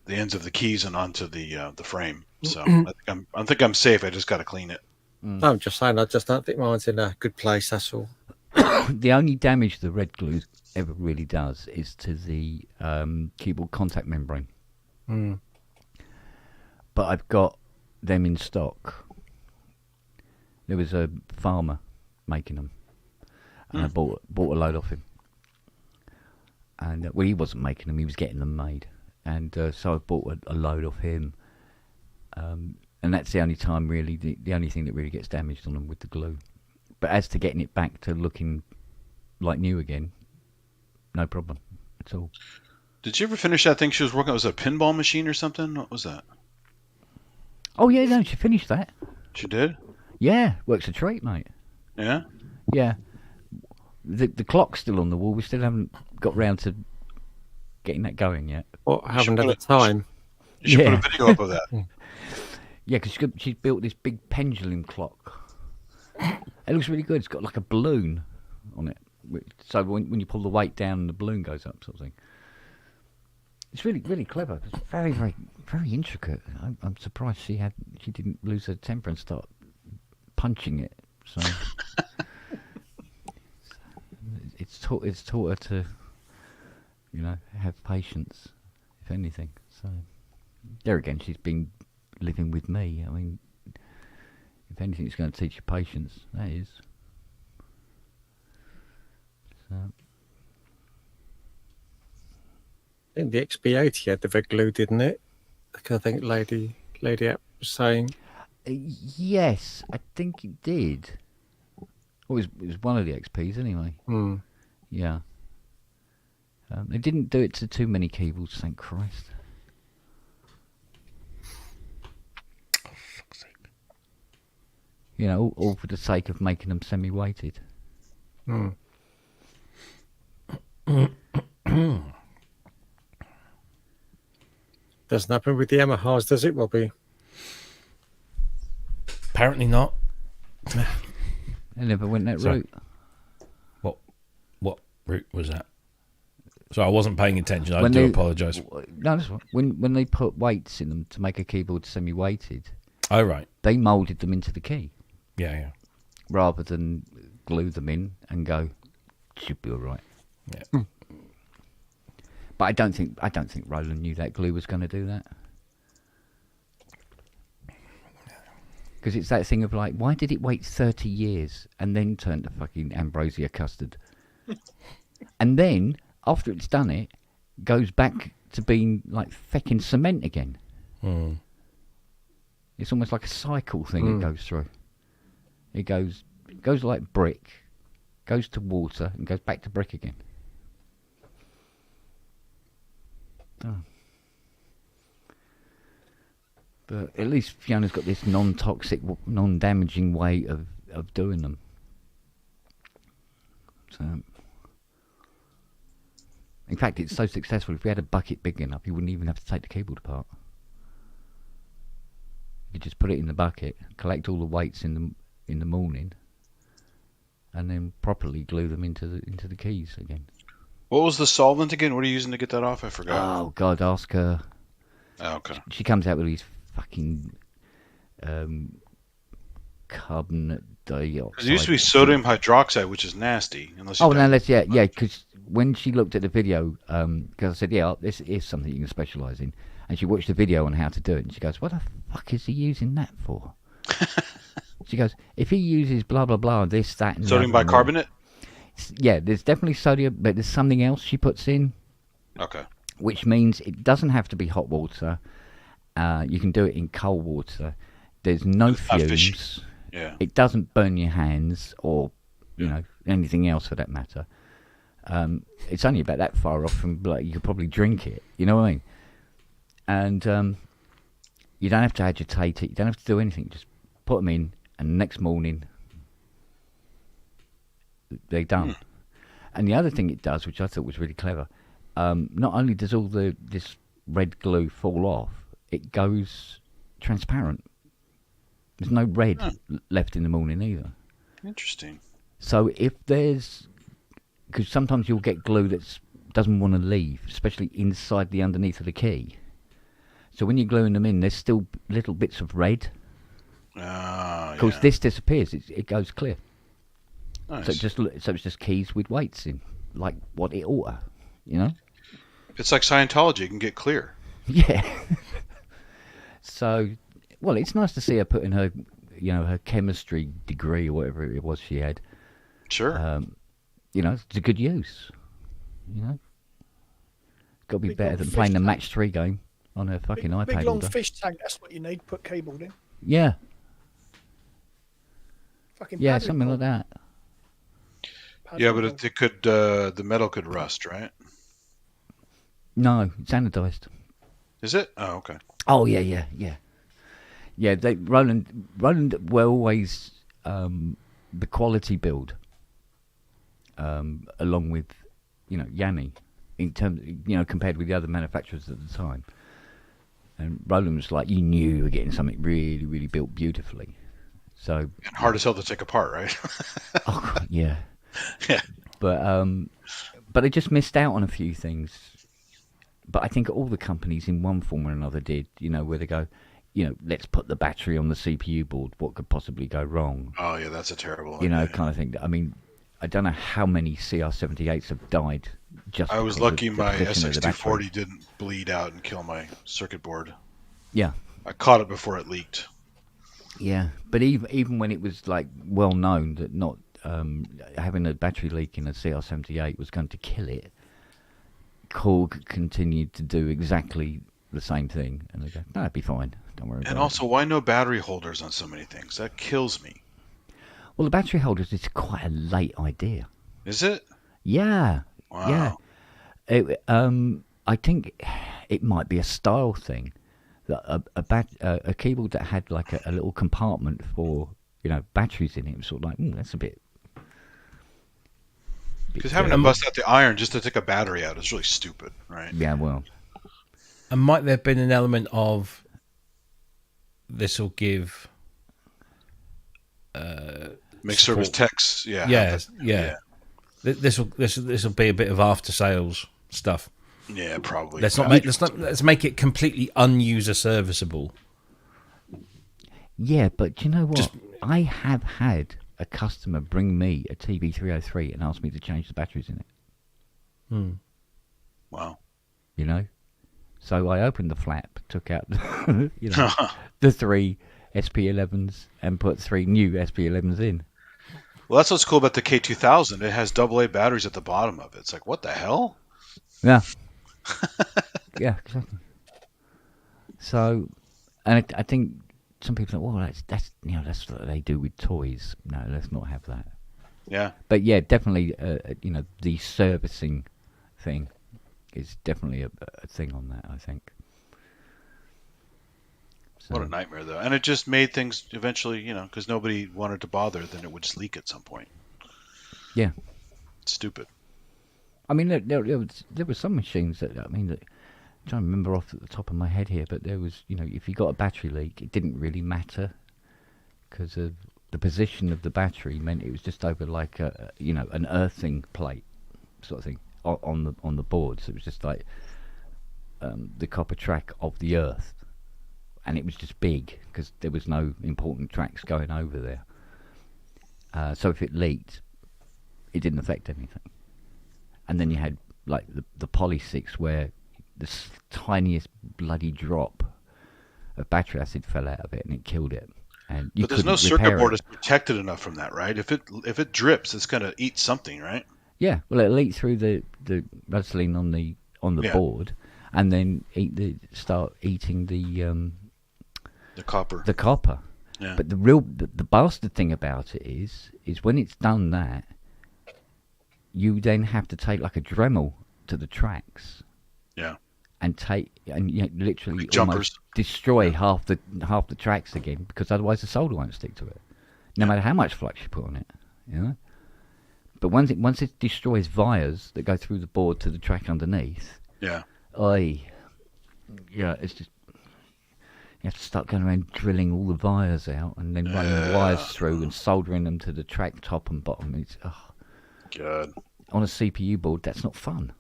Speaker 8: ends of the keys and onto the frame. So I think I'm safe. I just got to clean it.
Speaker 7: I'm just saying, I just don't think mine's in a good place, that's all.
Speaker 9: The only damage the red glue ever really does is to the keyboard contact membrane.
Speaker 7: Mm.
Speaker 9: But I've got them in stock. There was a farmer making them, and I bought a load off him. And well, he wasn't making them; he was getting them made. And so I bought a load off him. And that's the only time, really, the only thing that really gets damaged on them with the glue. But as to getting it back to looking like new again, no problem at all.
Speaker 8: Did you ever finish that thing she was working on? Was it a pinball machine or something? What was that?
Speaker 9: Oh yeah, no, she finished that.
Speaker 8: She did?
Speaker 9: Yeah, works a treat, mate.
Speaker 8: Yeah?
Speaker 9: Yeah. The clock's still on the wall. We still haven't got round to getting that going yet.
Speaker 7: What, haven't
Speaker 8: put
Speaker 7: had the
Speaker 8: it-
Speaker 7: time?
Speaker 8: You should
Speaker 9: Yeah.
Speaker 8: put a video up of that.
Speaker 9: Yeah, because she's built this big pendulum clock. It looks really good. It's got like a balloon on it. So when you pull the weight down, the balloon goes up, sort of thing. It's really, really clever. It's very, very, very intricate. I'm surprised she didn't lose her temper and start punching it. So it's taught her to, have patience, if anything. So there again, she's been living with me. I mean, if anything, it's going to teach you patience. That is. So.
Speaker 7: I think the XB80 had the red glue, didn't it? I think Lady App was saying.
Speaker 9: Yes, I think it did. Well, it was one of the XPs anyway.
Speaker 7: Hmm.
Speaker 9: Yeah. They didn't do it to too many keyboards, thank Christ. All for the sake of making them semi-weighted.
Speaker 7: Hmm. Doesn't happen with the Yamahas, does it, Robbie?
Speaker 2: Apparently not.
Speaker 9: They never went that
Speaker 2: Sorry.
Speaker 9: route.
Speaker 2: What route was that? So I wasn't paying attention. I
Speaker 9: When
Speaker 2: do
Speaker 9: they-
Speaker 2: apologise.
Speaker 9: No, that's right. When they put weights in them to make a keyboard semi-weighted,
Speaker 2: Oh, right.
Speaker 9: they moulded them into the key
Speaker 2: Yeah.
Speaker 9: rather than glue them in and go, should be all right.
Speaker 2: Yeah.
Speaker 9: But I don't think Roland knew that glue was going to do that. Because it's that thing of like, why did it wait 30 years and then turn to fucking ambrosia custard? And then, after it's done it, goes back to being like fecking cement again.
Speaker 2: Mm.
Speaker 9: It's almost like a cycle thing it goes through. It goes like brick, goes to water, and goes back to brick again. Oh. But at least Fiona's got this non-toxic, non-damaging way of doing them. So, in fact, it's so successful. If we had a bucket big enough, you wouldn't even have to take the keyboard apart. You could just put it in the bucket, collect all the weights in the morning, and then properly glue them into the keys again.
Speaker 8: What was the solvent again? What are you using to get that off? I forgot.
Speaker 9: Oh God, ask her.
Speaker 8: Oh, okay.
Speaker 9: She comes out with these fucking carbonate dioxide.
Speaker 8: Because it used to be sodium hydroxide, which is nasty. Unless you
Speaker 9: Oh, no,
Speaker 8: don't-
Speaker 9: let's, yeah, because when she looked at the video, because I said, yeah, this is something you can specialise in, and she watched the video on how to do it, and she goes, what the fuck is he using that for? She goes, if he uses blah, blah, blah, this, that, and the
Speaker 8: Sodium
Speaker 9: other and all-
Speaker 8: bicarbonate?
Speaker 9: Yeah, there's definitely sodium, but there's something else she puts in,
Speaker 8: Okay.
Speaker 9: which means it doesn't have to be hot water. You can do it in cold water. There's no
Speaker 8: Not fishy.
Speaker 9: fumes.
Speaker 8: Yeah.
Speaker 9: It doesn't burn your hands or, you know, anything else for that matter. It's only about that far off from, like, you could probably drink it. You know what I mean? And you don't have to agitate it. You don't have to do anything. Just put them in, and the next morning they're done. And the other thing it does, which I thought was really clever, not only does all this red glue fall off, it goes transparent. There's no red left in the morning either.
Speaker 8: Interesting.
Speaker 9: So if there's, because sometimes you'll get glue that doesn't want to leave, especially inside the underneath of the key. So when you're gluing them in, there's still little bits of red. Of course, this disappears. It goes clear.
Speaker 8: Nice.
Speaker 9: So it's just keys with weights in, like what it ought to, you know?
Speaker 8: It's like Scientology. You can get clear.
Speaker 9: Yeah. So, well, it's nice to see her put in her, you know, her chemistry degree or whatever it was she had.
Speaker 8: Sure.
Speaker 9: You know, it's a good use. You know, got to be
Speaker 4: Big
Speaker 9: better
Speaker 4: long
Speaker 9: than
Speaker 4: fish
Speaker 9: playing the
Speaker 4: tank.
Speaker 9: match 3 game on her fucking iPad.
Speaker 4: Big
Speaker 9: all
Speaker 4: long
Speaker 9: day.
Speaker 4: fish tank. That's what you need. Put keyboard in.
Speaker 9: Yeah,
Speaker 4: Fucking
Speaker 9: yeah,
Speaker 4: paddling
Speaker 9: something
Speaker 4: ball.
Speaker 9: like that.
Speaker 8: Yeah,
Speaker 4: Paddling
Speaker 8: but
Speaker 4: ball.
Speaker 8: it could the metal could rust, right?
Speaker 9: No, it's anodized.
Speaker 8: Is it? Oh, okay.
Speaker 9: Oh yeah. Yeah, Roland were always the quality build, along with, you know, Yanni, in terms, you know, compared with the other manufacturers at the time. And Roland was like, you knew you were getting something really, really built beautifully. So,
Speaker 8: And hard as hell to take apart, right?
Speaker 9: oh God, yeah.
Speaker 8: Yeah.
Speaker 9: But they just missed out on a few things. But I think all the companies in one form or another did, you know, where they go, you know, let's put the battery on the CPU board. What could possibly go wrong?
Speaker 8: Oh, yeah, that's a terrible
Speaker 9: You know,
Speaker 8: idea.
Speaker 9: kind of thing. I mean, I don't know how many CR78s have died just
Speaker 8: I was
Speaker 9: because of
Speaker 8: lucky
Speaker 9: the
Speaker 8: my
Speaker 9: position of the
Speaker 8: SX240
Speaker 9: battery.
Speaker 8: didn't bleed out and kill my circuit board.
Speaker 9: Yeah,
Speaker 8: I caught it before it leaked.
Speaker 9: yeah. But even when it was, like, well known that not having a battery leak in a CR78 was going to kill it, Korg continued to do exactly the same thing. And they go, no, it'd be fine. Don't worry about
Speaker 8: And
Speaker 9: it.
Speaker 8: also, why no battery holders on so many things? That kills me.
Speaker 9: Well, the battery holders is quite a late idea.
Speaker 8: Is it?
Speaker 9: Yeah.
Speaker 8: Wow.
Speaker 9: Yeah. I think it might be a style thing. That a keyboard that had like a little compartment for, you know, batteries in it was sort of like, that's a bit.
Speaker 8: Because having to bust out the iron just to take a battery out is really stupid, right?
Speaker 9: Yeah, well,
Speaker 2: And might there have been an element of this will give
Speaker 8: Make service
Speaker 2: support.
Speaker 8: techs, yeah.
Speaker 2: Yeah. This will be a bit of after sales stuff.
Speaker 8: Yeah, probably.
Speaker 2: Let's make it completely unuser serviceable.
Speaker 9: yeah, but do you know what? I have had a customer bring me a TB303 and ask me to change the batteries in it.
Speaker 8: Wow.
Speaker 9: You know, so I opened the flap, took out, you know, the 3 SP11s and put 3 new SP11s in.
Speaker 8: Well, that's what's cool about the K2000. It has AA batteries at the bottom of it. It's like, what the hell?
Speaker 9: Yeah. Yeah, exactly. So, and I think some people think, well, that's you know, that's what they do with toys. No, let's not have that.
Speaker 8: Yeah.
Speaker 9: But yeah, definitely, you know, the servicing thing is definitely a thing on that, I think. So,
Speaker 8: What a nightmare, though. And it just made things eventually, you know, because nobody wanted to bother, then it would just leak at some point.
Speaker 9: yeah.
Speaker 8: It's stupid.
Speaker 9: I mean, there were some machines that, I mean, that, I'm trying to remember off at the top of my head here, but there was, you know, if you got a battery leak, it didn't really matter because of the position of the battery meant it was just over like a, you know, an earthing plate sort of thing on the board. So it was just like the copper track of the earth, and it was just big because there was no important tracks going over there. So if it leaked, it didn't affect anything. And then you had like the Poly 6 where the tiniest bloody drop of battery acid fell out of it and it killed it. And you
Speaker 8: But there's no
Speaker 9: couldn't
Speaker 8: circuit
Speaker 9: repair
Speaker 8: board
Speaker 9: it.
Speaker 8: that's protected enough from that, right? If it drips, it's gonna eat something, right?
Speaker 9: Yeah, well, it leaked through the Vaseline on the
Speaker 8: Yeah.
Speaker 9: board, and then start eating
Speaker 8: The copper.
Speaker 9: the copper.
Speaker 8: Yeah.
Speaker 9: But the bastard thing about it is when it's done that, you then have to take like a Dremel to the tracks.
Speaker 8: Yeah.
Speaker 9: And literally
Speaker 8: Like jumpers.
Speaker 9: almost destroy half the tracks again, because otherwise the solder won't stick to it, no matter how much flux you put on it. You know. But once it destroys wires that go through the board to the track underneath,
Speaker 8: Yeah.
Speaker 9: it's just you have to start going around drilling all the wires out and then running the wires through and soldering them to the track top and bottom. It's
Speaker 8: Good.
Speaker 9: on a CPU board, that's not fun.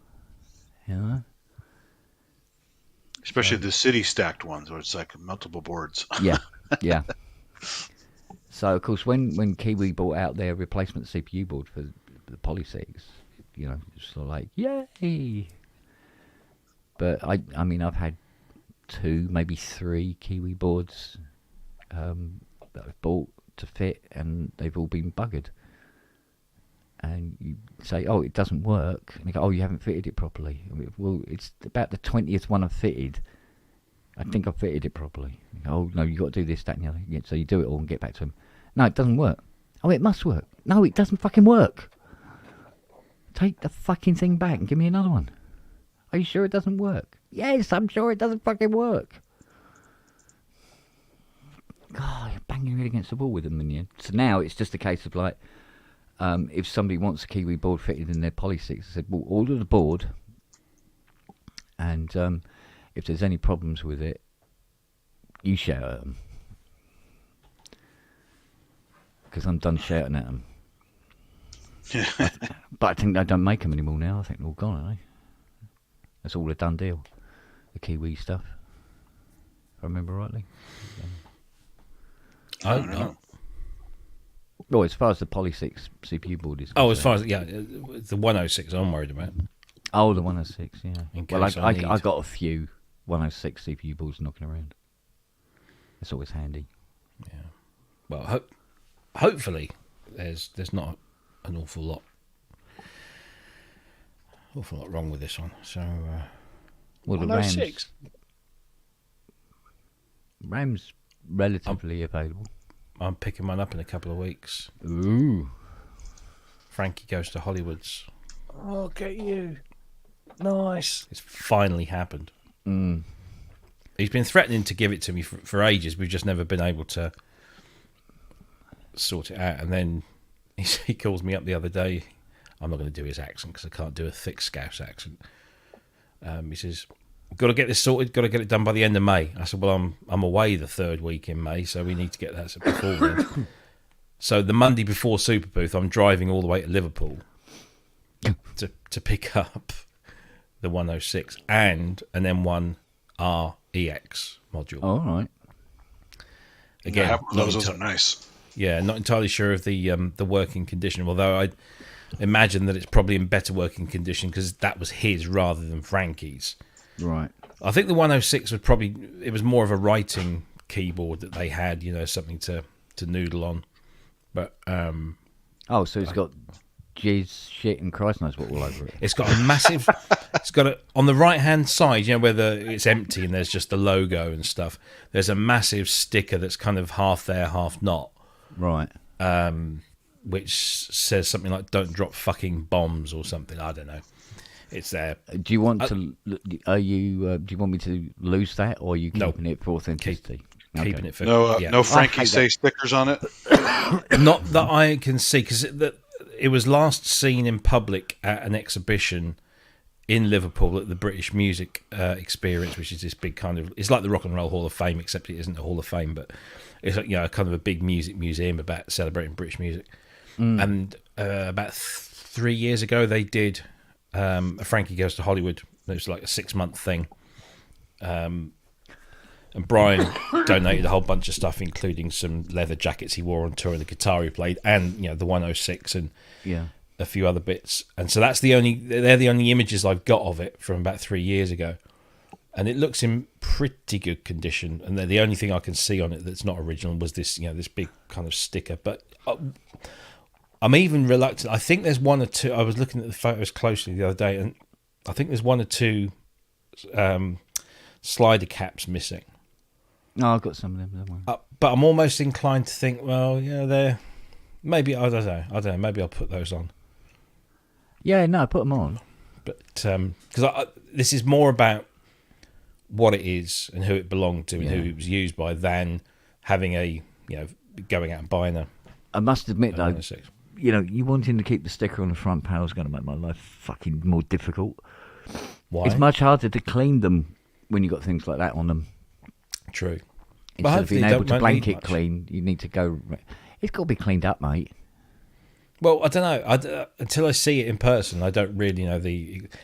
Speaker 9: You know.
Speaker 8: Especially the city stacked ones where it's like multiple boards.
Speaker 9: Yeah. So of course, when Kiwi brought out their replacement CPU board for the Poly 6, you know, it's sort of like yay. But I mean, I've had 2, maybe 3 Kiwi boards that I've bought to fit, and they've all been buggered. And you say, oh, it doesn't work. And they go, oh, you haven't fitted it properly. I mean, well, it's about the 20th one I've fitted. I think I've fitted it properly. You go, oh, no, you've got to do this, that, and the other. Yeah, so you do it all and get back to them. No, it doesn't work. Oh, it must work. No, it doesn't fucking work. Take the fucking thing back and give me another one. Are you sure it doesn't work? Yes, I'm sure it doesn't fucking work. God, you're banging your head against the wall with them, and so now it's just a case of like, if somebody wants a Kiwi board fitted in their Poly 6, I said, well, order the board, and if there's any problems with it, you shout at them. Because I'm done shouting at them. But I think they don't make them anymore now. I think they're all gone, aren't they? That's all a done deal. The Kiwi stuff. If I remember rightly.
Speaker 2: I don't know.
Speaker 9: Well, as far as the Poly 6 CPU board is
Speaker 2: Oh, as
Speaker 9: concerned.
Speaker 2: far as the 106 I'm worried about.
Speaker 9: Oh, the 106, yeah.
Speaker 2: In
Speaker 9: Well,
Speaker 2: case I need.
Speaker 9: I got a few 106 CPU boards knocking around. It's always handy.
Speaker 2: Yeah. Well, hopefully there's not an awful lot wrong with this one. So,
Speaker 9: Well, the
Speaker 4: 106.
Speaker 9: RAM's relatively available.
Speaker 2: I'm picking one up in a couple of weeks.
Speaker 9: Ooh.
Speaker 2: Frankie Goes to Hollywood's.
Speaker 4: Oh, get you. Nice.
Speaker 2: It's finally happened.
Speaker 9: Mm.
Speaker 2: He's been threatening to give it to me for ages. We've just never been able to sort it out. And then he calls me up the other day. I'm not going to do his accent because I can't do a thick Scouse accent. He says, got to get this sorted, got to get it done by the end of May. I said, well, I'm away the 3rd week in May, so we need to get that before then. So the Monday before Super Booth, I'm driving all the way to Liverpool to pick up the 106 and an M1 REX module.
Speaker 9: All right.
Speaker 2: Again,
Speaker 8: Yeah, those are nice.
Speaker 2: Yeah, not entirely sure of the working condition, although I imagine that it's probably in better working condition because that was his rather than Frankie's.
Speaker 9: Right.
Speaker 2: I think the 106 was it was more of a writing keyboard that they had, you know, something to noodle on. But
Speaker 9: Oh, so it's got jizz, shit, and Christ knows what all over it.
Speaker 2: it's got a massive. On the right hand side, you know, where it's empty and there's just the logo and stuff. There's a massive sticker that's kind of half there, half not.
Speaker 9: Right.
Speaker 2: Which says something like "Don't drop fucking bombs" or something. I don't know. It's there.
Speaker 9: Do you want to? Are you? Do you want me to lose that, or are you
Speaker 2: No.
Speaker 9: keeping it for authenticity?
Speaker 2: Keeping it for
Speaker 8: No Frankie
Speaker 9: hate
Speaker 8: say
Speaker 9: that.
Speaker 8: stickers on it.
Speaker 2: Not that I can see, because it was last seen in public at an exhibition in Liverpool at the British Music Experience, which is this big kind of, it's like the Rock and Roll Hall of Fame, except it isn't a Hall of Fame, but it's like, you know, kind of a big music museum about celebrating British music. And about 3 years ago, they did a Frankie Goes to Hollywood. It was like a 6-month thing. And Brian donated a whole bunch of stuff, including some leather jackets he wore on tour and the guitar he played, and the 106 and
Speaker 9: Yeah.
Speaker 2: a few other bits. And so they're the only images I've got of it from about 3 years ago. And it looks in pretty good condition. And the only thing I can see on it that's not original was this, this big kind of sticker. But I'm even reluctant. I think there's one or two. I was looking at the photos closely the other day, and I think there's one or two slider caps missing.
Speaker 9: No, I've got some of them. Don't worry.
Speaker 2: But I'm almost inclined to think, well, they're maybe I don't know. Maybe I'll put those on.
Speaker 9: Yeah, no, put them on.
Speaker 2: But because this is more about what it is and who it belonged to and who it was used by than having a going out and buying a.
Speaker 9: I must admit though,
Speaker 2: 106.
Speaker 9: You wanting to keep the sticker on the front panel is going to make my life fucking more difficult.
Speaker 2: Why?
Speaker 9: It's much harder to clean them when you've got things like that on them.
Speaker 2: True.
Speaker 9: Instead of being
Speaker 2: hopefully
Speaker 9: able to
Speaker 2: don't
Speaker 9: blanket
Speaker 2: need much.
Speaker 9: clean, you need to go. It's got to be cleaned up, mate.
Speaker 2: Well, I don't know. Until I see it in person, I don't really know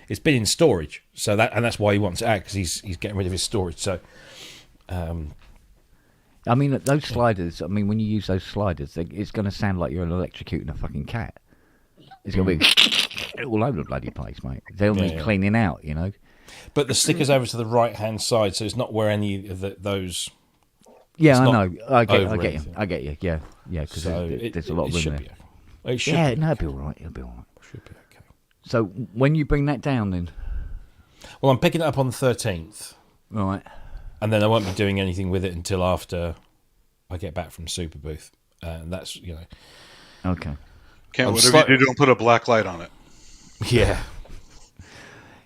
Speaker 2: It's been in storage, so that's why he wants it out, because he's getting rid of his storage. So,
Speaker 9: I mean, those sliders. I mean, when you use those sliders, it's going to sound like you're electrocuting a fucking cat. It's going to be all over the bloody place, mate. They'll need cleaning out,
Speaker 2: But the sticker's over to the right hand side, so it's not where any of those.
Speaker 9: Yeah,
Speaker 2: it's
Speaker 9: I
Speaker 2: not
Speaker 9: know. I get
Speaker 2: anything.
Speaker 9: you. I get you. Yeah, because
Speaker 2: So
Speaker 9: there's a lot of room
Speaker 2: should
Speaker 9: there.
Speaker 2: be okay. It should
Speaker 9: Yeah,
Speaker 2: be.
Speaker 9: no, it'll be all right. It'll be all right.
Speaker 2: Should be okay.
Speaker 9: So when you bring that down, then
Speaker 2: Well, I'm picking it up on the 13th,
Speaker 9: right?
Speaker 2: and then I won't be doing anything with it until after I get back from Super Booth, and that's
Speaker 9: Okay.
Speaker 8: Can't
Speaker 2: I'm
Speaker 8: whatever you do, don't put a black light on it.
Speaker 2: yeah.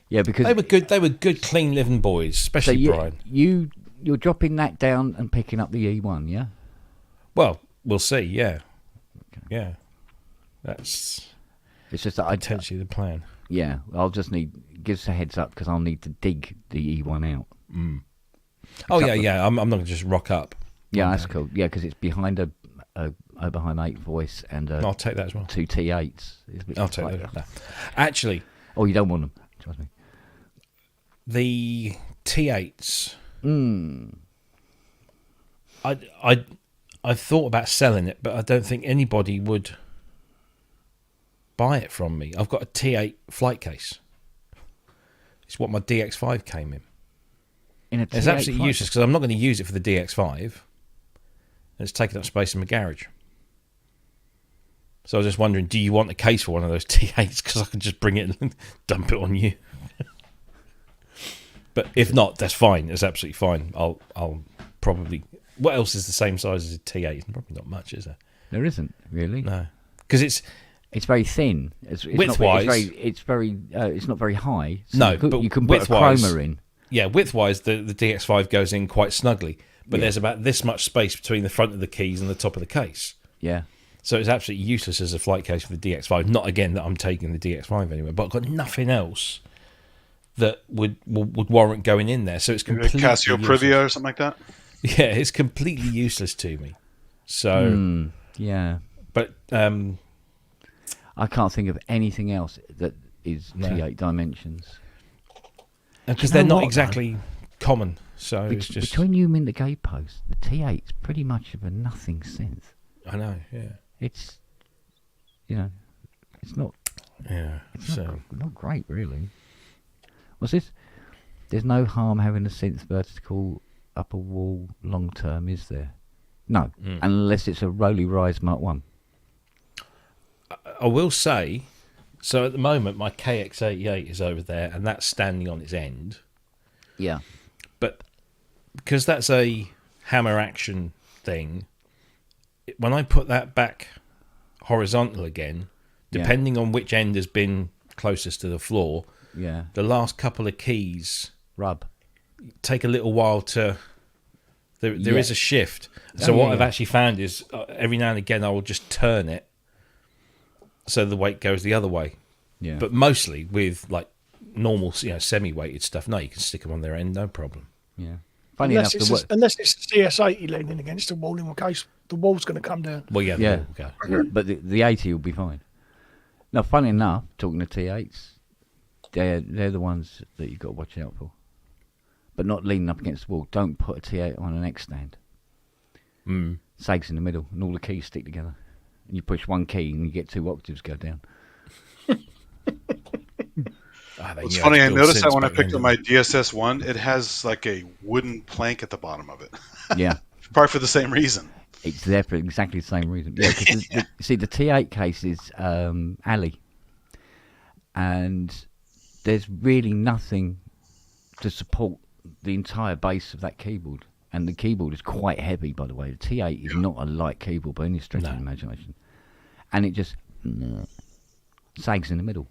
Speaker 9: Yeah, because
Speaker 2: They were good. They were good, clean living boys,
Speaker 9: so
Speaker 2: especially Brian.
Speaker 9: you're dropping that down and picking up the E1, yeah?
Speaker 2: Well, we'll see. Yeah, yeah. That's
Speaker 9: It's just that
Speaker 2: potentially the plan.
Speaker 9: yeah, I'll just give us a heads up because I'll need to dig the E1 out.
Speaker 2: Oh yeah. I'm not going to just rock up.
Speaker 9: Yeah, that's cool. Yeah, because it's behind a Oberheim 8 voice and
Speaker 2: I'll take that as well.
Speaker 9: two T8s. It's a bit
Speaker 2: I'll take
Speaker 9: like-
Speaker 2: that. No. Actually,
Speaker 9: Oh, you don't want them? Trust me.
Speaker 2: the T8s. I thought about selling it, but I don't think anybody would buy it from me. I've got a T8 flight case. It's what my DX5 came in.
Speaker 9: In a
Speaker 2: It's
Speaker 9: T8
Speaker 2: absolutely
Speaker 9: flight-
Speaker 2: useless because I'm not going to use it for the DX5. And it's taking up space in my garage. So I was just wondering, do you want a case for one of those T8s? Because I can just bring it and dump it on you. But if not, that's fine. It's absolutely fine. I'll probably. What else is the same size as a T8? Probably not much, is there?
Speaker 9: There isn't really.
Speaker 2: No, because it's
Speaker 9: It's very thin. It's
Speaker 2: Width-wise-
Speaker 9: it's not very high. So
Speaker 2: No,
Speaker 9: you could,
Speaker 2: but
Speaker 9: you can put a
Speaker 2: width-wise-
Speaker 9: chroma in.
Speaker 2: yeah. Width-wise, the DX5 goes in quite snugly, but there's about this much space between the front of the keys and the top of the case.
Speaker 9: Yeah.
Speaker 2: So it's absolutely useless as a flight case for the DX5. Not again that I'm taking the DX5 anywhere, but I've got nothing else that would warrant going in there. So it's
Speaker 8: Maybe a
Speaker 2: completely
Speaker 8: Casio
Speaker 2: useless.
Speaker 8: Privia or something like that.
Speaker 2: Yeah, it's completely useless to me. So,
Speaker 9: Yeah.
Speaker 2: but
Speaker 9: I can't think of anything else that is
Speaker 2: No.
Speaker 9: T8 dimensions.
Speaker 2: because
Speaker 9: Do you
Speaker 2: they're
Speaker 9: know
Speaker 2: not
Speaker 9: what,
Speaker 2: exactly common, so it's just.
Speaker 9: Between you and the gate post, the T8's pretty much of a nothing synth.
Speaker 2: I know, yeah,
Speaker 9: It's, it's not.
Speaker 2: yeah.
Speaker 9: It's
Speaker 2: So
Speaker 9: not great, really. What's this? There's no harm having a synth vertical upper wall long term, is there? No, unless it's a Rolly Rise Mark 1.
Speaker 2: I will say, so at the moment my KX88 is over there, and that's standing on its end.
Speaker 9: Yeah.
Speaker 2: But because that's a hammer action thing, when I put that back horizontal again, depending on which end has been closest to the floor,
Speaker 9: Yeah.
Speaker 2: the last couple of keys
Speaker 9: Rub.
Speaker 2: take a little while to. There is a shift. So
Speaker 9: Oh,
Speaker 2: what
Speaker 9: yeah,
Speaker 2: I've
Speaker 9: yeah.
Speaker 2: actually found is every now and again I will just turn it so the weight goes the other way.
Speaker 9: Yeah.
Speaker 2: But mostly with like normal, semi-weighted stuff. No, you can stick them on their end, no problem.
Speaker 9: Yeah. Funny enough,
Speaker 4: Unless it's CS80 leaning against the wall, in case the wall's going to come down.
Speaker 2: Well, yeah,
Speaker 9: yeah,
Speaker 2: okay.
Speaker 9: yeah, but the 80 will be fine. Now, funny enough, talking to T8s, they're the ones that you've got to watch out for. but not leaning up against the wall. Don't put a T8 on an X stand. Sags in the middle, and all the keys stick together. And you push one key, and you get 2 octaves go down.
Speaker 8: It's funny. I noticed that when I picked up my DSS-1, it has like a wooden plank at the bottom of it.
Speaker 9: Yeah.
Speaker 8: Probably for the same reason.
Speaker 9: It's there for exactly the same reason. Yeah, because see, the T8 case is alley, and there's really nothing to support the entire base of that keyboard. And the keyboard is quite heavy, by the way. The T8 is not a light keyboard by any stretch of the imagination. And it just sags in the middle.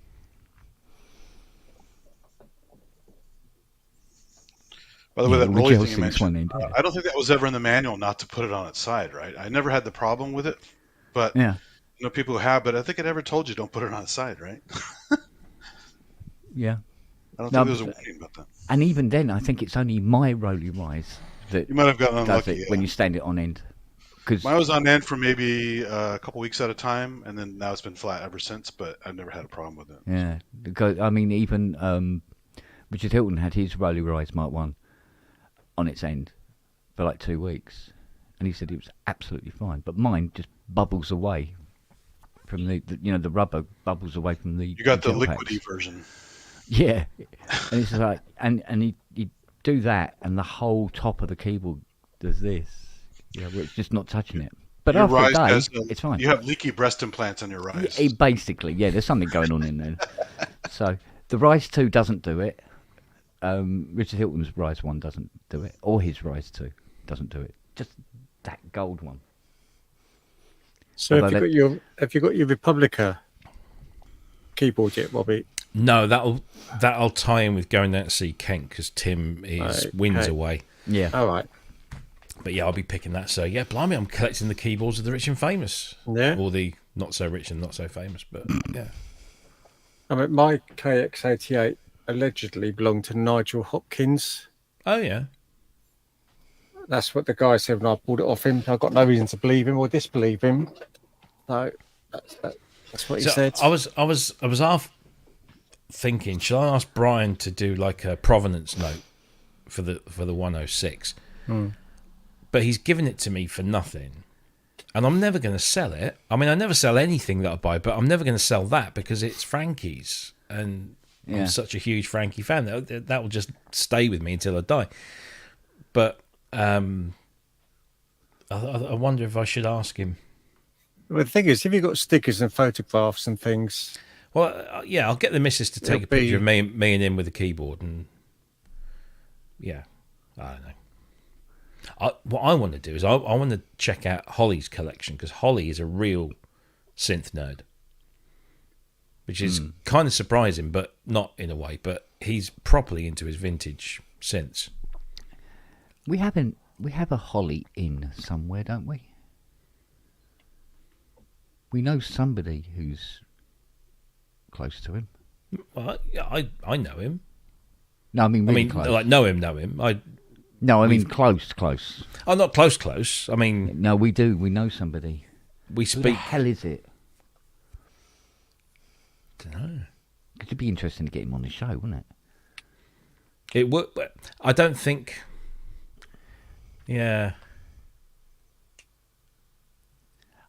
Speaker 8: By the way, that
Speaker 9: the
Speaker 8: rolly
Speaker 9: gel
Speaker 8: thing you
Speaker 9: sinks one
Speaker 8: mentioned,
Speaker 9: end, yeah.
Speaker 8: I don't think that was ever in the manual not to put it on its side, right? I never had the problem with it, but
Speaker 9: Yeah.
Speaker 8: you know, people who have, but I think it ever told you don't put it on its side, right?
Speaker 9: Yeah.
Speaker 8: I don't
Speaker 9: No,
Speaker 8: think there was a
Speaker 9: but-
Speaker 8: warning about that.
Speaker 9: And even then, I think it's only my Rolly Rise that
Speaker 8: You might have gotten
Speaker 9: does
Speaker 8: unlucky.
Speaker 9: it when you stand it on end. Because
Speaker 8: Mine was on end for maybe a couple weeks at a time, and then now it's been flat ever since, but I've never had a problem with it.
Speaker 9: yeah, because I mean, even Richard Hilton had his Rolly Rise Mark 1 on its end for like 2 weeks, and he said it was absolutely fine. But mine just bubbles away from the the rubber bubbles away from the.
Speaker 8: You got the
Speaker 9: gel
Speaker 8: liquidy
Speaker 9: packs.
Speaker 8: version.
Speaker 9: Yeah, and it's like, and you do that, and the whole top of the keyboard does this, where it's just not touching it. But
Speaker 8: Your
Speaker 9: after a
Speaker 8: Rise
Speaker 9: day,
Speaker 8: has,
Speaker 9: it's fine.
Speaker 8: You have leaky breast implants on your Rise.
Speaker 9: Basically, there's something going on in there. So the Rise 2 doesn't do it. Richard Hilton's Rise 1 doesn't do it, or his Rise 2 doesn't do it. Just that gold one.
Speaker 7: So
Speaker 9: Although
Speaker 7: have you got your Republica keyboard yet, Bobby?
Speaker 2: No, that'll tie in with going down to see Kent because Tim is wins away.
Speaker 9: Yeah.
Speaker 7: All right.
Speaker 2: But yeah, I'll be picking that. So yeah, blimey, I'm collecting the keyboards of the rich and famous.
Speaker 7: Yeah.
Speaker 2: Or the not so rich and not so famous. But yeah.
Speaker 7: I mean, my KX88 allegedly belonged to Nigel Hopkins.
Speaker 2: Oh yeah.
Speaker 7: That's what the guy said when I bought it off him. I've got no reason to believe him or disbelieve him. So that's what he
Speaker 2: So
Speaker 7: said.
Speaker 2: I was half thinking, shall I ask Brian to do like a provenance note for the 106? But he's given it to me for nothing. And I'm never going to sell it. I mean, I never sell anything that I buy, but I'm never going to sell that because it's Frankie's. And I'm such a huge Frankie fan. That will just stay with me until I die. But I wonder if I should ask him.
Speaker 7: Well, the thing is, if you've got stickers and photographs and things,
Speaker 2: Well, yeah, I'll get the missus to take a picture of me and him with a keyboard. And yeah, I don't know. What I want to do is I want to check out Holly's collection because Holly is a real synth nerd, which is kind of surprising, but not in a way. But he's properly into his vintage synths.
Speaker 9: We have a Holly in somewhere, don't we? We know somebody who's close to him.
Speaker 2: Well, yeah, I know him.
Speaker 9: No, I mean really
Speaker 2: I mean,
Speaker 9: close.
Speaker 2: like know him.
Speaker 9: No, I mean close.
Speaker 2: I'm not close. I mean,
Speaker 9: No, we do. We know somebody.
Speaker 2: we
Speaker 9: Who the
Speaker 2: speak.
Speaker 9: hell is it?
Speaker 2: Dunno.
Speaker 9: It'd be interesting to get him on the show, wouldn't it?
Speaker 2: It would. But I don't think. Yeah.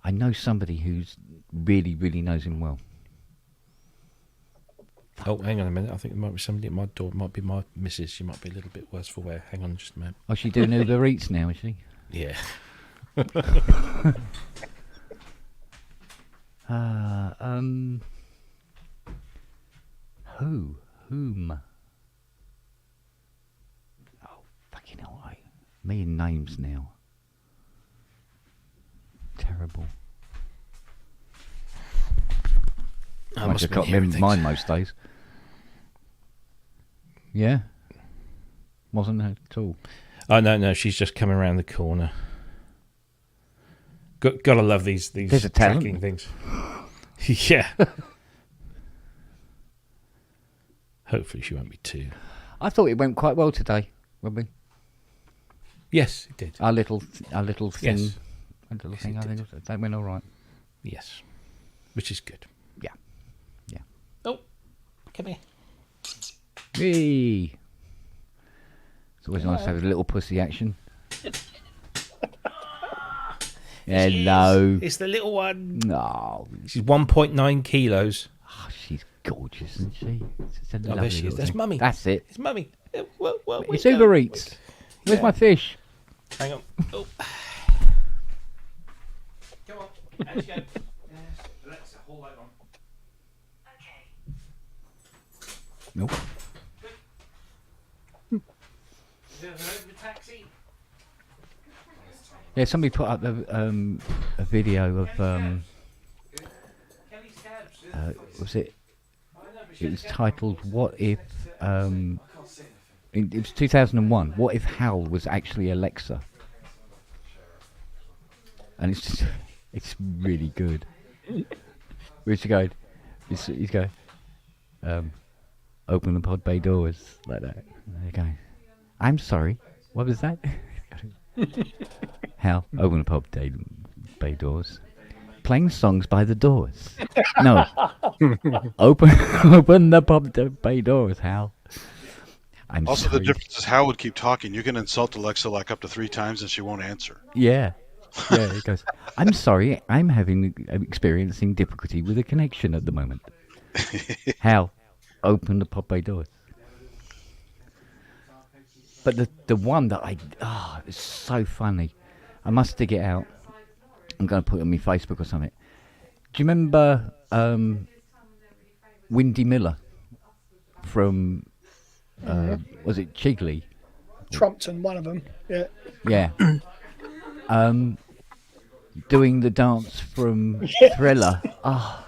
Speaker 9: I know somebody who's really, really knows him well.
Speaker 2: Oh, hang on a minute. I think there might be somebody at my door. It might be my missus. She might be a little bit worse for wear. Hang on just a minute.
Speaker 9: Oh, she's doing Uber Eats now, is she?
Speaker 2: Yeah.
Speaker 9: Whom? Oh, fucking hell, me and names now. Terrible.
Speaker 2: I
Speaker 9: I
Speaker 2: must have been
Speaker 9: can't
Speaker 2: hearing
Speaker 9: remember mine most days. Yeah? Wasn't it at all.
Speaker 2: Oh no, she's just coming around the corner. Gotta love these
Speaker 9: There's a talent.
Speaker 2: tracking things. Yeah. Hopefully she won't be too.
Speaker 9: I thought it went quite well today, Robbie.
Speaker 2: Yes, it did.
Speaker 9: Our little thing.
Speaker 2: Yes.
Speaker 9: A little thing. I think that went all right.
Speaker 2: Yes, which is good.
Speaker 9: Yeah.
Speaker 2: Oh, come here.
Speaker 9: Hey. It's always nice to have a little pussy action. Hello.
Speaker 2: It's the little one.
Speaker 9: No.
Speaker 2: She's 1.9 kilos.
Speaker 9: Oh, she's gorgeous, isn't she? It's a
Speaker 2: Oh, there
Speaker 9: lovely
Speaker 2: she is.
Speaker 9: little
Speaker 2: That's
Speaker 9: thing.
Speaker 2: Mummy.
Speaker 9: That's it.
Speaker 2: It's Mummy. Well,
Speaker 9: It's Uber Eats. Where's my fish?
Speaker 2: Hang on. Oh. Come on. Out you go. Alexa, hold that on.
Speaker 9: Nope.
Speaker 2: Is there an Uber taxi?
Speaker 9: Yeah, somebody put up a video of
Speaker 2: Kelly's cabs.
Speaker 9: was it? It was titled "What If?" It was 2001. What if Hal was actually Alexa? And it's really good. Where's he going? He's going. Open the pod bay doors like that. There you go. I'm sorry. What was that? Hal, open the pod bay doors. Playing songs by the Doors. No. open the pod bay doors, Hal. I'm
Speaker 8: Also,
Speaker 9: sorry.
Speaker 8: the difference is Hal would keep talking. You can insult Alexa like up to 3 times and she won't answer.
Speaker 9: Yeah. Yeah, it goes, I'm sorry, I'm experiencing difficulty with a connection at the moment. Hal, open the pod bay doors. But the one that it's so funny. I must dig it out. I'm going to put it on my Facebook or something. Do you remember Windy Miller from, was it Chigley?
Speaker 4: Trumpton, one of them. Yeah.
Speaker 9: Yeah. Doing the dance from
Speaker 4: Yes.
Speaker 9: Thriller. Oh.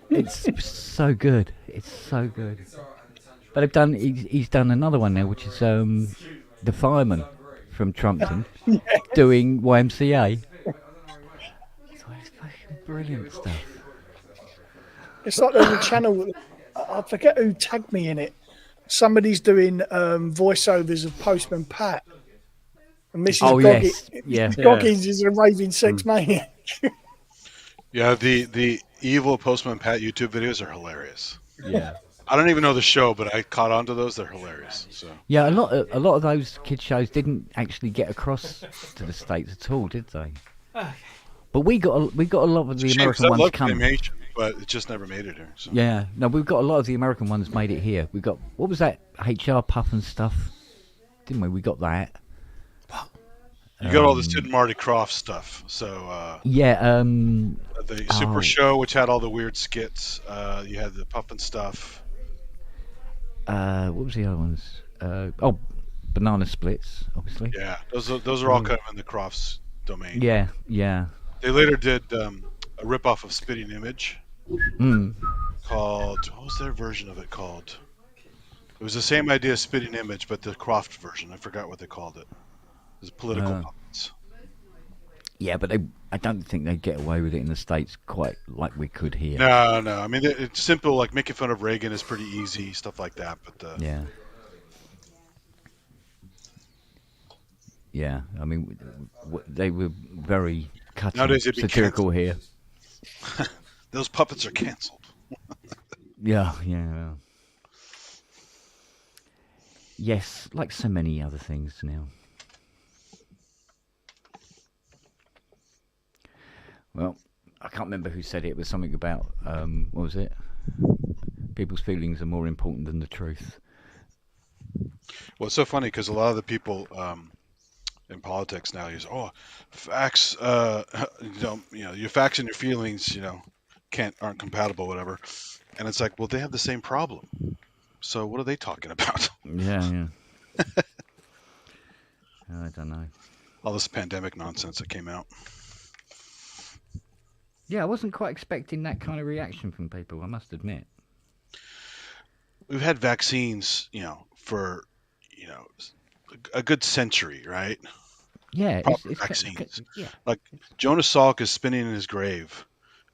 Speaker 9: It's so good. It's so good. But he's done another one now, which is the fireman from Trumpton doing YMCA. It's fucking brilliant stuff.
Speaker 4: It's like there's a channel. I forget who tagged me in it. Somebody's doing voiceovers of Postman Pat. And Mrs.
Speaker 9: Oh,
Speaker 4: Goggins,
Speaker 9: yes. Yeah.
Speaker 4: Mrs. Goggins is a raving sex maniac.
Speaker 8: Yeah, the evil Postman Pat YouTube videos are hilarious.
Speaker 9: Yeah.
Speaker 8: I don't even know the show, but I caught on to those. They're hilarious. So
Speaker 9: Yeah, a lot of those kids shows didn't actually get across to the States at all, did they? But we got a lot of the
Speaker 8: Shame, 'cause
Speaker 9: American
Speaker 8: I
Speaker 9: ones
Speaker 8: love
Speaker 9: come.
Speaker 8: Claymation, but it just never made it here. So.
Speaker 9: Yeah, no, we've got a lot of the American ones made it here. We got, what was that HR Puff and stuff? Didn't we? We got that.
Speaker 8: You got all the Sid and Marty Krofft stuff. So
Speaker 9: Yeah.
Speaker 8: the Super Show, which had all the weird skits. You had the Puff and stuff.
Speaker 9: What was the other ones? Banana Splits, obviously.
Speaker 8: Yeah, those are all kind of in the Crofts domain.
Speaker 9: Yeah, yeah.
Speaker 8: They later did a ripoff of Spitting Image
Speaker 9: Mm.
Speaker 8: called, what was their version of it called? It was the same idea as Spitting Image, but the Croft version. I forgot what they called it. It was political puppets.
Speaker 9: Yeah, but I don't think they get away with it in the States quite like we could here.
Speaker 8: No. I mean, it's simple. Like making fun of Reagan is pretty easy, stuff like that. But
Speaker 9: Yeah. Yeah, I mean, they were very cutting,
Speaker 8: Nowadays it'd be
Speaker 9: satirical here.
Speaker 8: those puppets are canceled.
Speaker 9: Yeah. Yes, like so many other things now. Well, I can't remember who said it. It was something about, what was it? People's feelings are more important than the truth.
Speaker 8: Well, it's so funny because a lot of the people in politics now use facts. Your facts and your feelings, aren't compatible, whatever. And it's like, well, they have the same problem. So what are they talking about?
Speaker 9: Yeah. I don't know.
Speaker 8: All this pandemic nonsense that came out.
Speaker 9: Yeah, I wasn't quite expecting that kind of reaction from people, I must admit.
Speaker 8: We've had vaccines, for, a good century, right?
Speaker 9: Yeah,
Speaker 8: Proper vaccines.
Speaker 9: yeah.
Speaker 8: Like Jonas Salk is spinning in his grave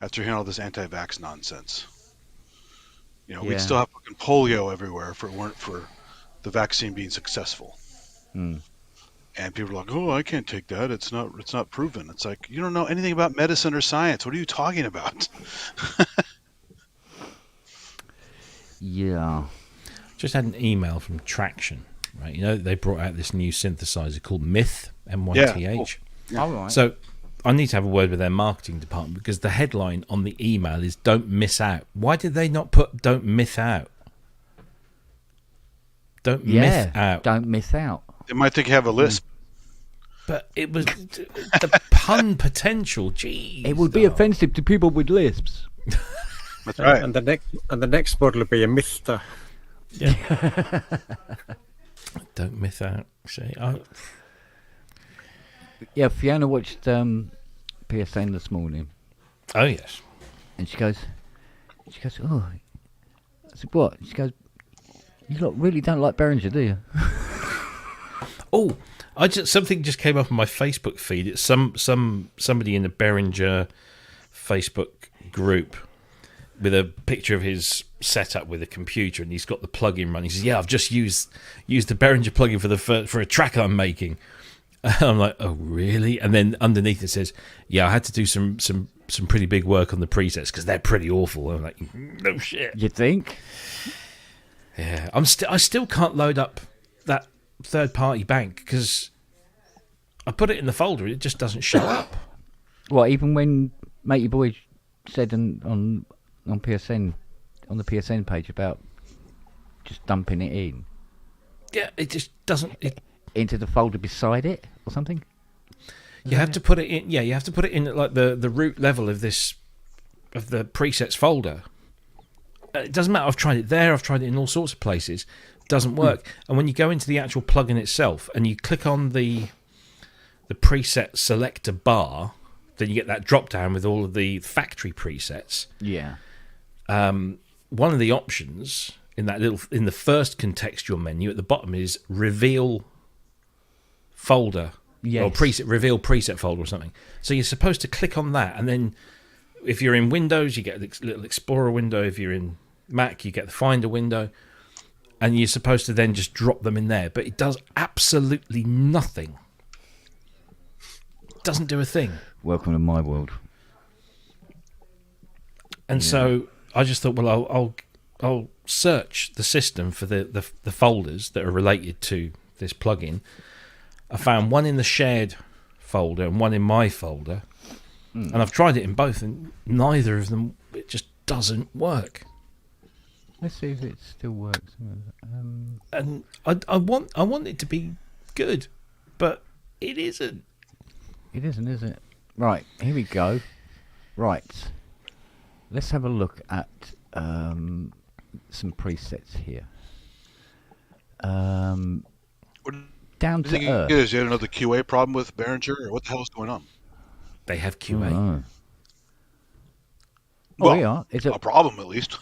Speaker 8: after hearing all this anti-vax nonsense. We'd still have fucking polio everywhere if it weren't for the vaccine being successful.
Speaker 9: Mm.
Speaker 8: And people are like, "Oh, I can't take that. It's not proven." It's like, you don't know anything about medicine or science. What are you talking about?
Speaker 9: Yeah.
Speaker 2: Just had an email from Traction, right? You know, they brought out this new synthesizer called Myth, MYTH.
Speaker 9: All right.
Speaker 2: So I need to have a word with their marketing department because the headline on the email is "Don't miss out." Why did they not put "Don't miss out"? Don't miss out.
Speaker 9: Don't miss out.
Speaker 8: They might think you have a lisp.
Speaker 2: But it was the pun potential. Jeez,
Speaker 9: It would be offensive to people with lisps.
Speaker 8: That's right.
Speaker 7: And the next model will be a Mister.
Speaker 2: Don't miss out. See,
Speaker 9: Yeah, Fiona watched PSN this morning,
Speaker 2: oh yes.
Speaker 9: and she goes, oh, I said, what? She goes, you lot really don't like Behringer, do you?
Speaker 2: Oh, something just came up on my Facebook feed. It's somebody in the Behringer Facebook group with a picture of his setup with a computer, and he's got the plugin running. He says, "Yeah, I've just used the Behringer plugin for a track I'm making." I'm like, "Oh, really?" And then underneath it says, "Yeah, I had to do some pretty big work on the presets because they're pretty awful." I'm like, "No shit."
Speaker 9: You think?
Speaker 2: Yeah, I still can't load up that third-party bank because I put it in the folder. It just doesn't show up.
Speaker 9: Well, even when Matey Boy said on PSN, on the PSN page about just dumping it in
Speaker 2: Yeah, it just doesn't.
Speaker 9: into the folder beside it or something.
Speaker 2: You have to put it in. Yeah, you have to put it in at like the root level of the presets folder. It doesn't matter. I've tried it there. I've tried it in all sorts of places. It doesn't work. And when you go into the actual plugin itself and you click on the preset selector bar, then you get that drop down with all of the factory presets.
Speaker 9: Yeah.
Speaker 2: One of the options in the first contextual menu at the bottom is reveal folder.
Speaker 9: Yes.
Speaker 2: Or reveal preset folder or something. So you're supposed to click on that, and then if you're in Windows, you get a little Explorer window. If you're in Mac, you get the Finder window, and you're supposed to then just drop them in there. But it does absolutely nothing. It doesn't do a thing.
Speaker 9: Welcome to my world.
Speaker 2: And so I just thought, well, I'll search the system for the folders that are related to this plugin. I found one in the shared folder and one in my folder, and I've tried it in both, and neither of them, it just doesn't work.
Speaker 9: Let's see if it still works.
Speaker 2: And I want it to be good, but it isn't.
Speaker 9: It isn't, is it? Right, here we go. Right, let's have a look at some presets here. Down
Speaker 8: Do you think
Speaker 9: to earth.
Speaker 8: is there another QA problem with Behringer, or what the hell is going on?
Speaker 2: They have QA.
Speaker 9: Oh,
Speaker 8: Well,
Speaker 9: we are. It's
Speaker 8: a problem at least.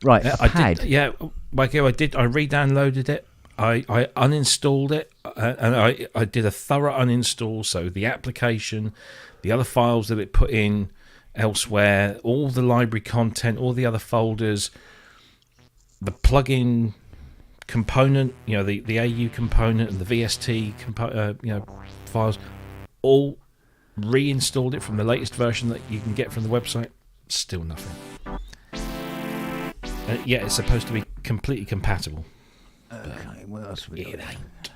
Speaker 9: right.
Speaker 2: Yeah,
Speaker 9: A pad.
Speaker 2: I did. I re-downloaded it. I uninstalled it, and I did a thorough uninstall. So the application, the other files that it put in elsewhere, all the library content, all the other folders, the plugin component, the AU component and the VST files, all reinstalled it from the latest version that you can get from the website. Still nothing. It's supposed to be completely compatible.
Speaker 9: Okay, what else we
Speaker 2: It
Speaker 9: got?
Speaker 2: ain't.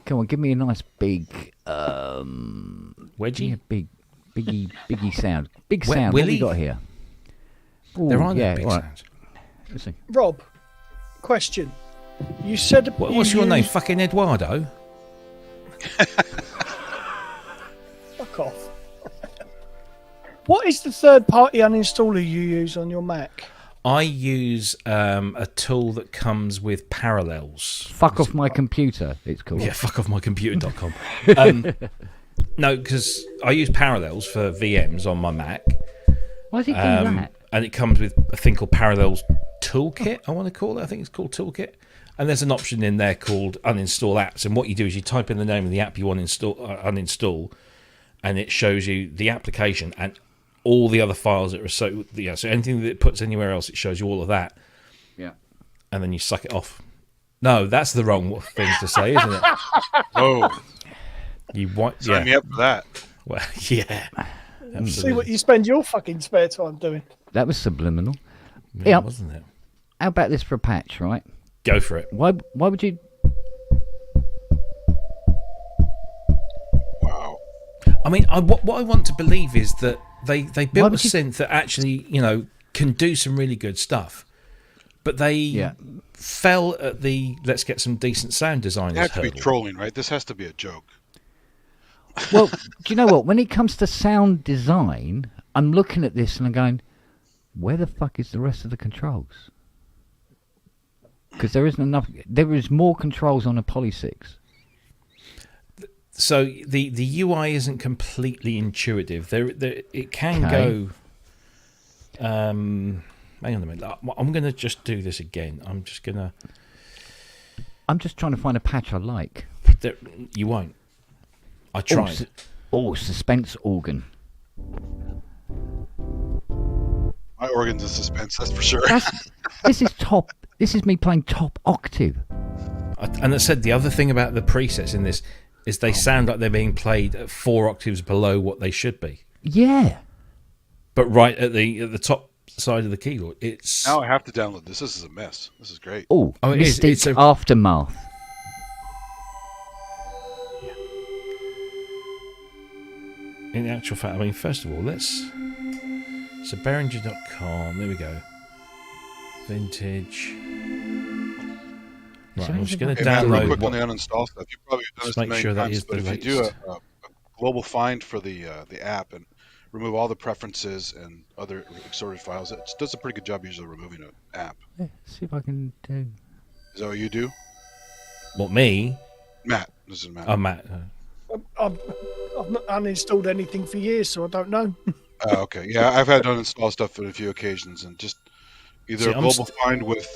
Speaker 9: Come on, give me a nice big
Speaker 2: Wedgie?
Speaker 9: yeah, biggie sound. Big
Speaker 2: Wet
Speaker 9: sound. What
Speaker 2: Willy?
Speaker 9: we got here? Ooh,
Speaker 2: There are no
Speaker 9: yeah,
Speaker 2: big
Speaker 9: right.
Speaker 2: sounds.
Speaker 9: Let's see.
Speaker 4: Rob, question. You said
Speaker 2: What's your name? Fucking Eduardo?
Speaker 4: Fuck off. What is the third-party uninstaller you use on your Mac?
Speaker 2: I use a tool that comes with Parallels.
Speaker 9: Fuck off my computer. It's called.
Speaker 2: Yeah, fuckoffmycomputer.com. No, because I use Parallels for VMs on my Mac.
Speaker 9: Why does he do that?
Speaker 2: And it comes with a thing called Parallels Toolkit, I want to call it. I think it's called Toolkit. And there's an option in there called Uninstall Apps. And what you do is you type in the name of the app you want to uninstall, and it shows you the application and all the other files that are so anything that it puts anywhere else, it shows you all of that.
Speaker 9: Yeah.
Speaker 2: And then you suck it off. No, that's the wrong thing to say, isn't it?
Speaker 8: Oh,
Speaker 2: You want
Speaker 8: sign me up for that.
Speaker 2: Well, yeah. Absolutely.
Speaker 4: See what you spend your fucking spare time doing.
Speaker 9: That was subliminal.
Speaker 2: Yeah,
Speaker 9: Yep.
Speaker 2: wasn't it?
Speaker 9: How about this for a patch, right?
Speaker 2: Go for it.
Speaker 9: Why would you?
Speaker 8: Wow.
Speaker 2: I mean, what I want to believe is that they built a
Speaker 9: would you-
Speaker 2: synth that actually, can do some really good stuff, but they fell at the let's get some decent sound
Speaker 8: You
Speaker 2: designers
Speaker 8: have to be
Speaker 2: hurdle.
Speaker 8: trolling, right? This has to be a joke.
Speaker 9: Well, do you know what? When it comes to sound design, I'm looking at this and I'm going, where the fuck is the rest of the controls? Because there isn't enough. There is more controls on a Poly 6.
Speaker 2: So the UI isn't completely intuitive. There it can
Speaker 9: Okay.
Speaker 2: go. Hang on a minute. I'm going to just do this again. I'm just going to.
Speaker 9: I'm just trying to find a patch I like.
Speaker 2: You won't. I
Speaker 9: Oh,
Speaker 2: tried.
Speaker 9: suspense organ.
Speaker 8: My organ's in suspense, that's for sure.
Speaker 9: This is top. This is me playing top octave.
Speaker 2: And I said the other thing about the presets in this is they sound like they're being played at 4 octaves below what they should be,
Speaker 9: Yeah.
Speaker 2: but right at the top side of the keyboard. It's
Speaker 8: Now I have to download this. This is a mess. This is great.
Speaker 9: Oh,
Speaker 2: Oh, it is.
Speaker 9: Mystic
Speaker 2: It's a-
Speaker 9: Aftermath.
Speaker 2: in actual fact. I mean, first of all, let's. So Behringer.com. There we go. Vintage. Right, I'm just going to
Speaker 8: Hey, Matt, real
Speaker 2: download.
Speaker 8: quick on
Speaker 2: what-
Speaker 8: the uninstall stuff. You've probably done
Speaker 2: Just
Speaker 8: this a
Speaker 2: make
Speaker 8: million
Speaker 2: sure that
Speaker 8: times,
Speaker 2: is
Speaker 8: but
Speaker 2: the
Speaker 8: if you do
Speaker 2: latest.
Speaker 8: a global find for the app and remove all the preferences and other exported files, it does a pretty good job usually removing an app.
Speaker 9: Yeah, see if I can do.
Speaker 8: Is that what you do?
Speaker 2: What, me?
Speaker 8: Matt. This is Matt.
Speaker 2: Oh, Matt.
Speaker 4: I've not uninstalled anything for years, so I don't know.
Speaker 8: Okay. Yeah, I've had to uninstall stuff on a few occasions, and just either
Speaker 2: See,
Speaker 8: a
Speaker 2: I'm
Speaker 8: global find with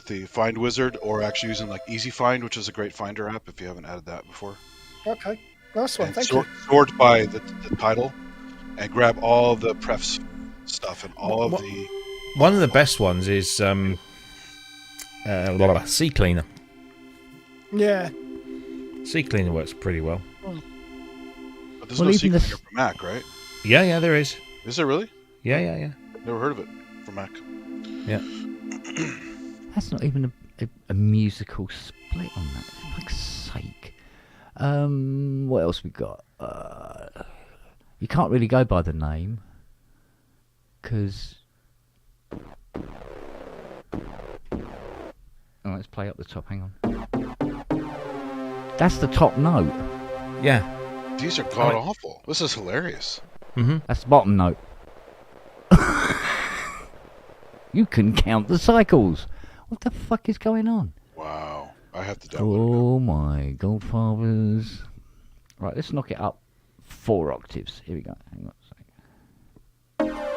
Speaker 8: the Find Wizard, or actually using like Easy Find, which is a great Finder app if you haven't added that before.
Speaker 4: Okay, nice one.
Speaker 8: And
Speaker 4: Thank
Speaker 8: sort by the title, and grab all the prefs stuff and all of
Speaker 2: What-
Speaker 8: the.
Speaker 2: One of the best ones is C Cleaner.
Speaker 4: you. Yeah,
Speaker 2: C Cleaner works pretty well.
Speaker 8: But there's
Speaker 9: Well,
Speaker 8: no
Speaker 9: even
Speaker 8: secret
Speaker 9: the-
Speaker 8: here for Mac, right?
Speaker 2: Yeah, there is.
Speaker 8: Is there really?
Speaker 2: Yeah.
Speaker 8: Never heard of it for Mac.
Speaker 2: Yeah.
Speaker 9: That's not even a musical split on that. For fuck's sake. What else we got? You can't really go by the name because. Oh, let's play up the top. Hang on. That's the top note.
Speaker 2: Yeah.
Speaker 8: These are god awful. This is hilarious.
Speaker 9: That's the bottom note. You can count the cycles. What the fuck is going on?
Speaker 8: Wow. I have to download
Speaker 9: Oh my godfathers. Right, let's knock it up 4 octaves. Here we go. Hang on a second.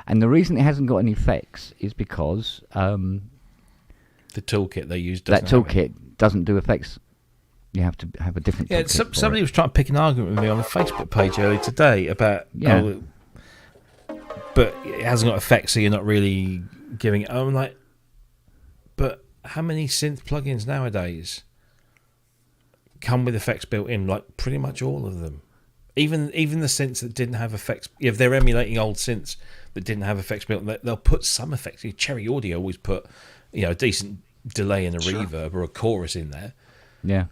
Speaker 9: And the reason it hasn't got any effects is because
Speaker 2: The toolkit they use
Speaker 9: that
Speaker 2: doesn't have it.
Speaker 9: toolkit doesn't do effects. You have to have a different
Speaker 2: Yeah,
Speaker 9: toolkit for
Speaker 2: somebody
Speaker 9: it.
Speaker 2: was trying to pick an argument with me on the Facebook page earlier today about,
Speaker 9: Yeah.
Speaker 2: but it hasn't got effects, so you're not really giving it. I'm like, but how many synth plugins nowadays come with effects built in? Like pretty much all of them. Even the synths that didn't have effects, if they're emulating old synths that didn't have effects built in, they'll put some effects. Cherry Audio always put, a decent delay and a reverb or a chorus in there.
Speaker 9: Yeah.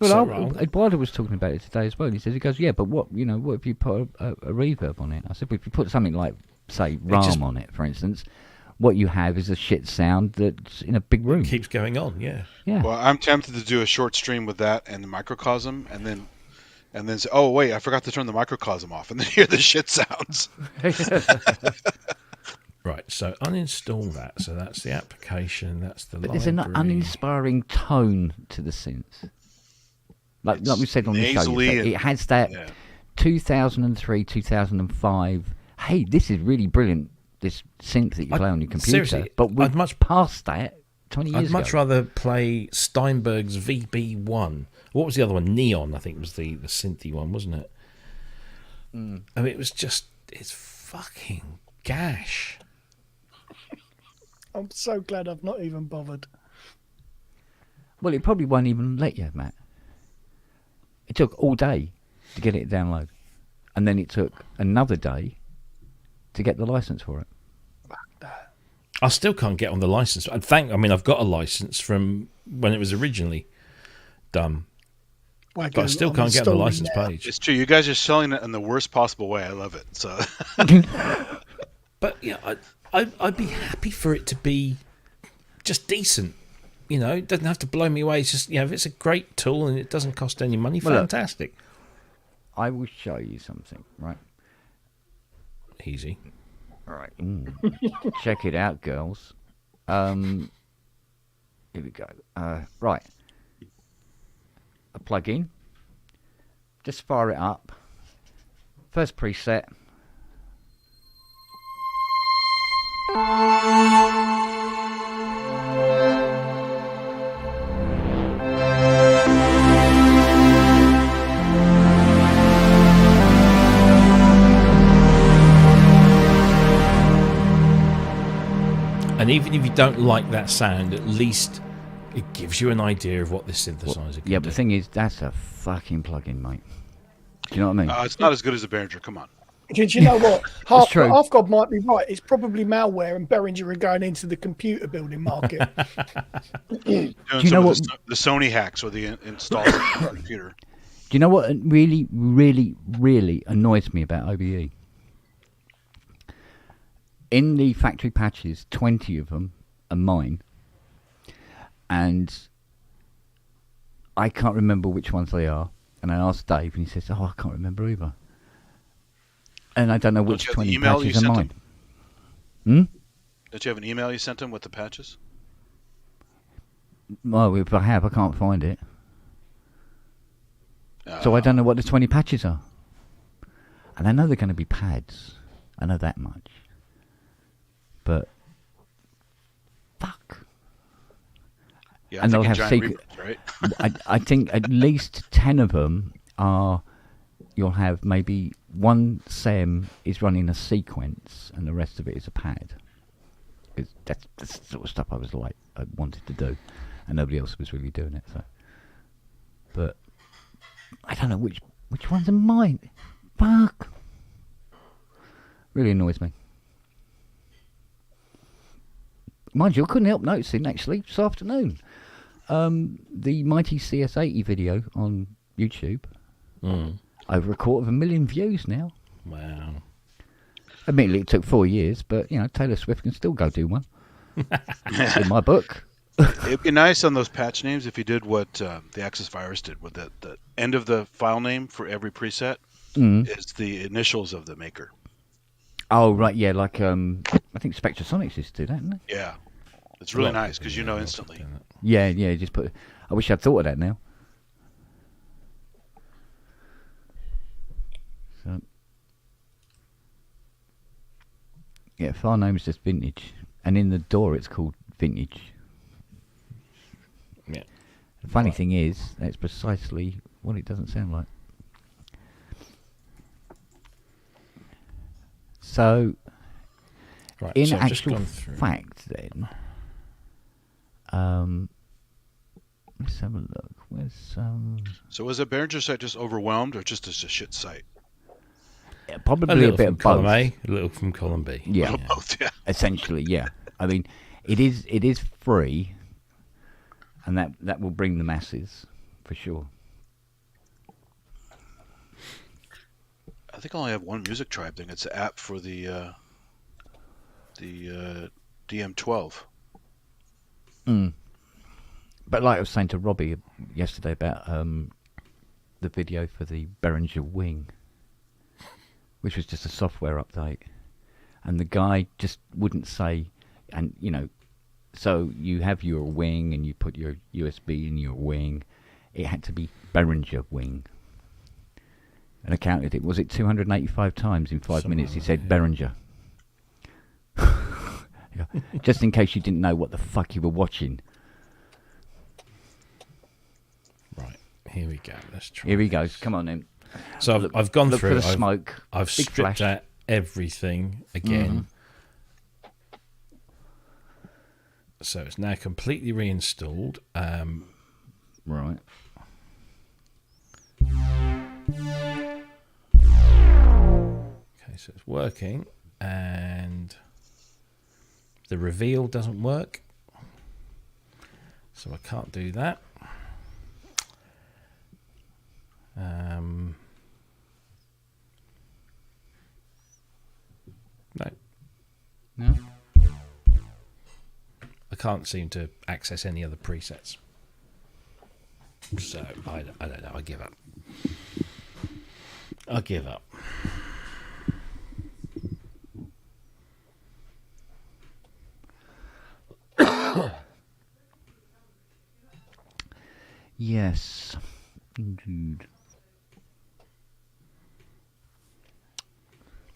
Speaker 2: So,
Speaker 9: Well, Eduardo was talking about it today as well. He goes, yeah, but what if you put a reverb on it? I said, well, if you put something like, say, RAM on it, for instance, what you have is a shit sound that's in a big room.
Speaker 2: Keeps going on, yeah.
Speaker 9: Yeah.
Speaker 8: Well, I'm tempted to do a short stream with that and the microcosm, and then say, oh wait, I forgot to turn the microcosm off, and then hear the shit sounds.
Speaker 2: Right, so uninstall that. So that's the application. That's the
Speaker 9: But there's an
Speaker 2: library.
Speaker 9: uninspiring tone to the synth. Like we said on the show,
Speaker 8: nasally
Speaker 9: it has that
Speaker 8: Yeah.
Speaker 9: 2003, 2005. Hey, this is really brilliant. This synth that you play on your computer,
Speaker 2: seriously,
Speaker 9: but we're
Speaker 2: I'd much-
Speaker 9: past that 20 years
Speaker 2: I'd much
Speaker 9: ago.
Speaker 2: rather play Steinberg's VB1. What was the other one? Neon, I think, was the synthy one, wasn't it? I mean, it's fucking gash.
Speaker 4: I'm so glad I've not even bothered.
Speaker 9: Well, it probably won't even let you, Matt. It took all day to get it download. and then it took another day to get the license for it.
Speaker 2: I still can't get on the license. I've got a license from when it was originally done, but I still can't get on the license page.
Speaker 8: It's true. You guys are selling it in the worst possible way. I love it. So,
Speaker 2: but yeah, I'd be happy for it to be just decent. You know, it doesn't have to blow me away. It's just, if it's a great tool and it doesn't cost any money,
Speaker 9: Well, look,
Speaker 2: fantastic.
Speaker 9: I will show you something, right?
Speaker 2: Easy.
Speaker 9: All right. Check it out, girls. Here we go. Right. A plug-in. Just fire it up. First preset.
Speaker 2: And even if you don't like that sound, at least it gives you an idea of what this synthesizer can
Speaker 9: Yeah,
Speaker 2: do.
Speaker 9: but the thing is, that's a fucking plug-in, mate. Do you know what I mean?
Speaker 8: it's not as good as a Behringer. Come on.
Speaker 4: Did you know what?
Speaker 9: true.
Speaker 4: Half God might be right. It's probably malware, and Behringer are going into the computer building market.
Speaker 8: Doing
Speaker 9: you know
Speaker 8: some of the Sony hacks where they install it on the computer.
Speaker 9: Do you know what really, really, really annoys me about OBE? In the factory patches, 20 of them are mine. And I can't remember which ones they are. And I asked Dave, and he says, I can't remember either. And I don't know which
Speaker 8: you have the
Speaker 9: 20
Speaker 8: email you
Speaker 9: patches are
Speaker 8: sent
Speaker 9: mine.
Speaker 8: Don't you have an email you sent him with the patches?
Speaker 9: Well, if I have, I can't find it. So I don't know what the 20 patches are. And I know they're going to be pads. I know that much. But fuck.
Speaker 8: Yeah,
Speaker 9: And they'll
Speaker 8: thinking
Speaker 9: have
Speaker 8: giant
Speaker 9: secret.
Speaker 8: reapers, right?
Speaker 9: I think at least 10 of them are. You'll have maybe one SEM is running a sequence, and the rest of it is a pad. That's the sort of stuff I wanted to do, and nobody else was really doing it. So, but I don't know which ones are mine. Fuck. Really annoys me. Mind you, I couldn't help noticing actually this afternoon. The Mighty CS80 video on YouTube. Over 250,000 views now.
Speaker 2: Wow.
Speaker 9: Admittedly, it took 4 years, but Taylor Swift can still go do one. In my book.
Speaker 8: It'd be nice on those patch names if you did what the Axis Virus did, with the end of the file name for every preset is the initials of the maker.
Speaker 9: Oh right, yeah, like I think Spectrasonics used to do that, didn't they?
Speaker 8: Yeah, it's really nice because you know instantly.
Speaker 9: Yeah, just put. I wish I'd thought of that now. So, yeah, file name is just vintage, and in the door it's called vintage.
Speaker 2: Yeah.
Speaker 9: The funny thing is, that's precisely what it doesn't sound like. So,
Speaker 2: Right,
Speaker 9: in
Speaker 2: so I've just
Speaker 9: actual
Speaker 2: gone through.
Speaker 9: fact, then, let's have a look. Where's
Speaker 8: So was a Behringer site just overwhelmed, or just as a shit site?
Speaker 9: probably
Speaker 2: A
Speaker 9: a,
Speaker 2: little
Speaker 9: bit
Speaker 2: from
Speaker 9: of both.
Speaker 2: column A, a little from column B.
Speaker 9: Yeah,
Speaker 8: Both, yeah.
Speaker 9: essentially, yeah. I mean, it is free, and that will bring the masses for sure.
Speaker 8: I think I only have one Music Tribe thing. It's an app for the DM12.
Speaker 9: But like I was saying to Robbie yesterday about the video for the Behringer Wing, which was just a software update, and the guy just wouldn't say, and so you have your wing and you put your USB in your wing. It had to be Behringer Wing. And I counted it. Was it 285 times in 5 minutes? He said Behringer. Yeah. Just in case you didn't know what the fuck you were watching.
Speaker 2: Right, here we go. Let's try.
Speaker 9: Here he goes. Come on then.
Speaker 2: So I've gone
Speaker 9: Look
Speaker 2: through.
Speaker 9: for the smoke.
Speaker 2: I've
Speaker 9: Big
Speaker 2: stripped
Speaker 9: flash.
Speaker 2: out everything again. So it's now completely reinstalled.
Speaker 9: Right.
Speaker 2: Okay, so it's working, and the reveal doesn't work, so I can't do that. No.
Speaker 9: No.
Speaker 2: I can't seem to access any other presets. So I don't know. I give up. I give up.
Speaker 9: Yes, indeed.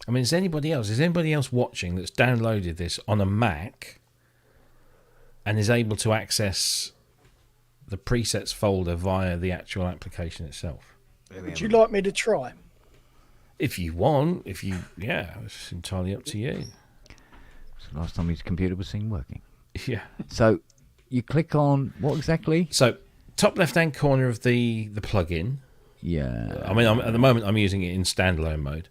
Speaker 2: I mean, is anybody else watching that's downloaded this on a Mac and is able to access the presets folder via the actual application itself?
Speaker 4: Would you like me to try?
Speaker 2: If you want, yeah, it's entirely up to you.
Speaker 9: It's the last time his computer was seen working.
Speaker 2: Yeah.
Speaker 9: So you click on what exactly?
Speaker 2: So top left-hand corner of the plugin.
Speaker 9: Yeah.
Speaker 2: I mean, at the moment, I'm using it in standalone mode.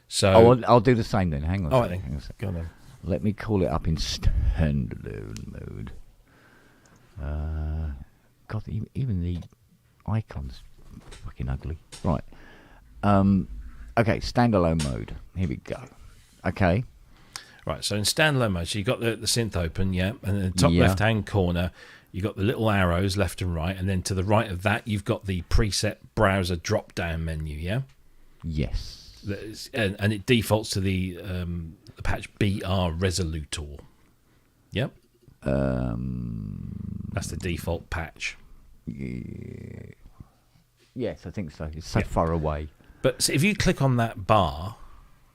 Speaker 2: So
Speaker 9: I'll do the same then. Hang on.
Speaker 2: All
Speaker 9: a
Speaker 2: right,
Speaker 9: second,
Speaker 2: then.
Speaker 9: hang on a second.
Speaker 2: Go on then.
Speaker 9: Let me call it up in standalone mode. God, even the icons fucking ugly. Right. Okay, standalone mode. Here we go. Okay.
Speaker 2: Right, so in standalone mode, so you've got the synth open, yeah, and in the top
Speaker 9: Yeah.
Speaker 2: left-hand corner, you've got the little arrows left and right, and then to the right of that, you've got the preset browser drop-down menu, yeah?
Speaker 9: Yes.
Speaker 2: And it defaults to the patch BR Resolutor. Yep. That's the default patch.
Speaker 9: Yes, I think so. It's so
Speaker 2: Yeah.
Speaker 9: far away.
Speaker 2: But so if you click on that bar,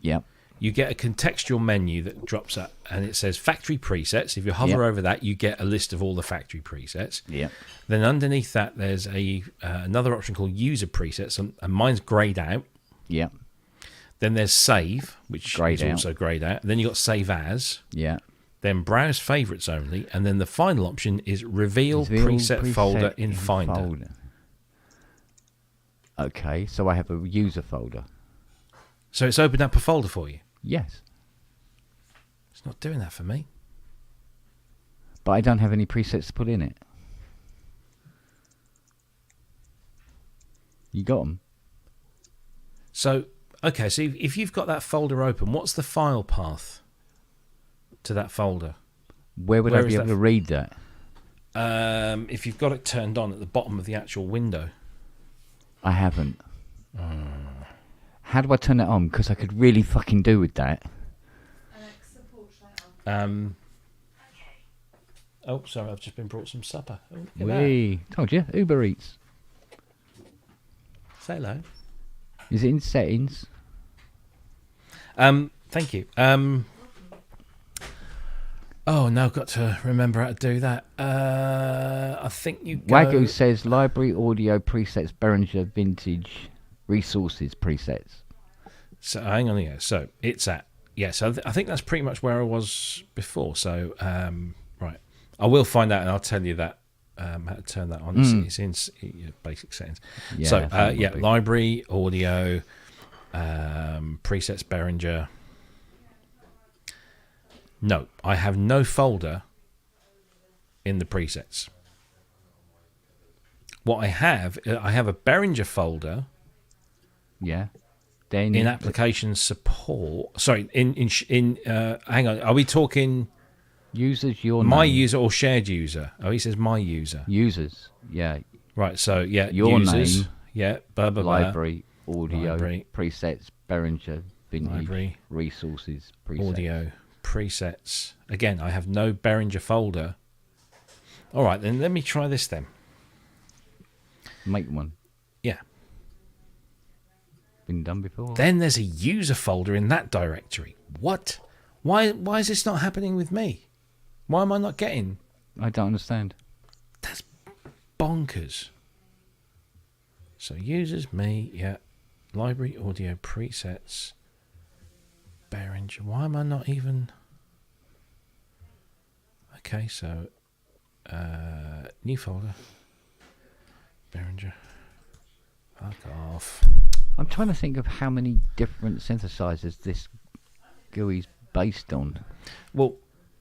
Speaker 9: Yep.
Speaker 2: you get a contextual menu that drops up, and it says factory presets. If you hover over that, you get a list of all the factory presets.
Speaker 9: Yep.
Speaker 2: Then underneath that, there's another option called user presets, and mine's grayed out.
Speaker 9: Yep.
Speaker 2: Then there's save, which
Speaker 9: Grayed
Speaker 2: is
Speaker 9: out.
Speaker 2: also grayed out. Then you've got save as.
Speaker 9: Yeah.
Speaker 2: Then browse favorites only, and then the final option is reveal preset folder in Finder.
Speaker 9: Okay, so I have a user folder.
Speaker 2: So it's opened up a folder for you.
Speaker 9: Yes,
Speaker 2: It's not doing that for me.
Speaker 9: but I don't have any presets to put in it. You got them?
Speaker 2: So, okay, so if you've got that folder open, what's the file path to that folder?
Speaker 9: Where would
Speaker 2: Where
Speaker 9: I be
Speaker 2: is
Speaker 9: able
Speaker 2: that
Speaker 9: to read that?
Speaker 2: If you've got it turned on at the bottom of the actual window.
Speaker 9: I haven't. How do I turn it on? Because I could really fucking do with that.
Speaker 2: Oh, sorry, I've just been brought some supper. Oh, look at that.
Speaker 9: We told you, Uber Eats.
Speaker 2: Say hello.
Speaker 9: Is it in settings?
Speaker 2: Thank you. Oh no, I've got to remember how to do that. I think you go...
Speaker 9: Wagyu says library audio presets Behringer vintage resources presets.
Speaker 2: So hang on here. So it's at so I think that's pretty much where I was before. So right, I will find out and I'll tell you that how to turn that on. It's in your basic settings.
Speaker 9: Yeah,
Speaker 2: So
Speaker 9: I think it would be.
Speaker 2: library audio presets Behringer. No, I have no folder in the presets. What I have a Behringer folder.
Speaker 9: Yeah. Then
Speaker 2: In application support, sorry, hang on, are we talking
Speaker 9: users your
Speaker 2: my
Speaker 9: name.
Speaker 2: user or shared user? Oh, he says my user.
Speaker 9: Users, yeah.
Speaker 2: Right, so yeah,
Speaker 9: Your
Speaker 2: users,
Speaker 9: name,
Speaker 2: yeah, blah, blah, blah.
Speaker 9: library, audio,
Speaker 2: Library.
Speaker 9: presets, Behringer, vintage,
Speaker 2: Library.
Speaker 9: resources, presets.
Speaker 2: Audio, presets. Again, I have no Behringer folder. All right, then let me try this then.
Speaker 9: Make one.
Speaker 2: Yeah.
Speaker 9: Been done before.
Speaker 2: Then there's a user folder in that directory. What? Why is this not happening with me? Why am I not getting?
Speaker 9: I don't understand.
Speaker 2: That's bonkers. So users, me, yeah. Library, audio, presets. Behringer. Why am I not even... Okay, so... new folder. Behringer. Fuck off.
Speaker 9: I'm trying to think of how many different synthesizers this GUI's based on.
Speaker 2: Well,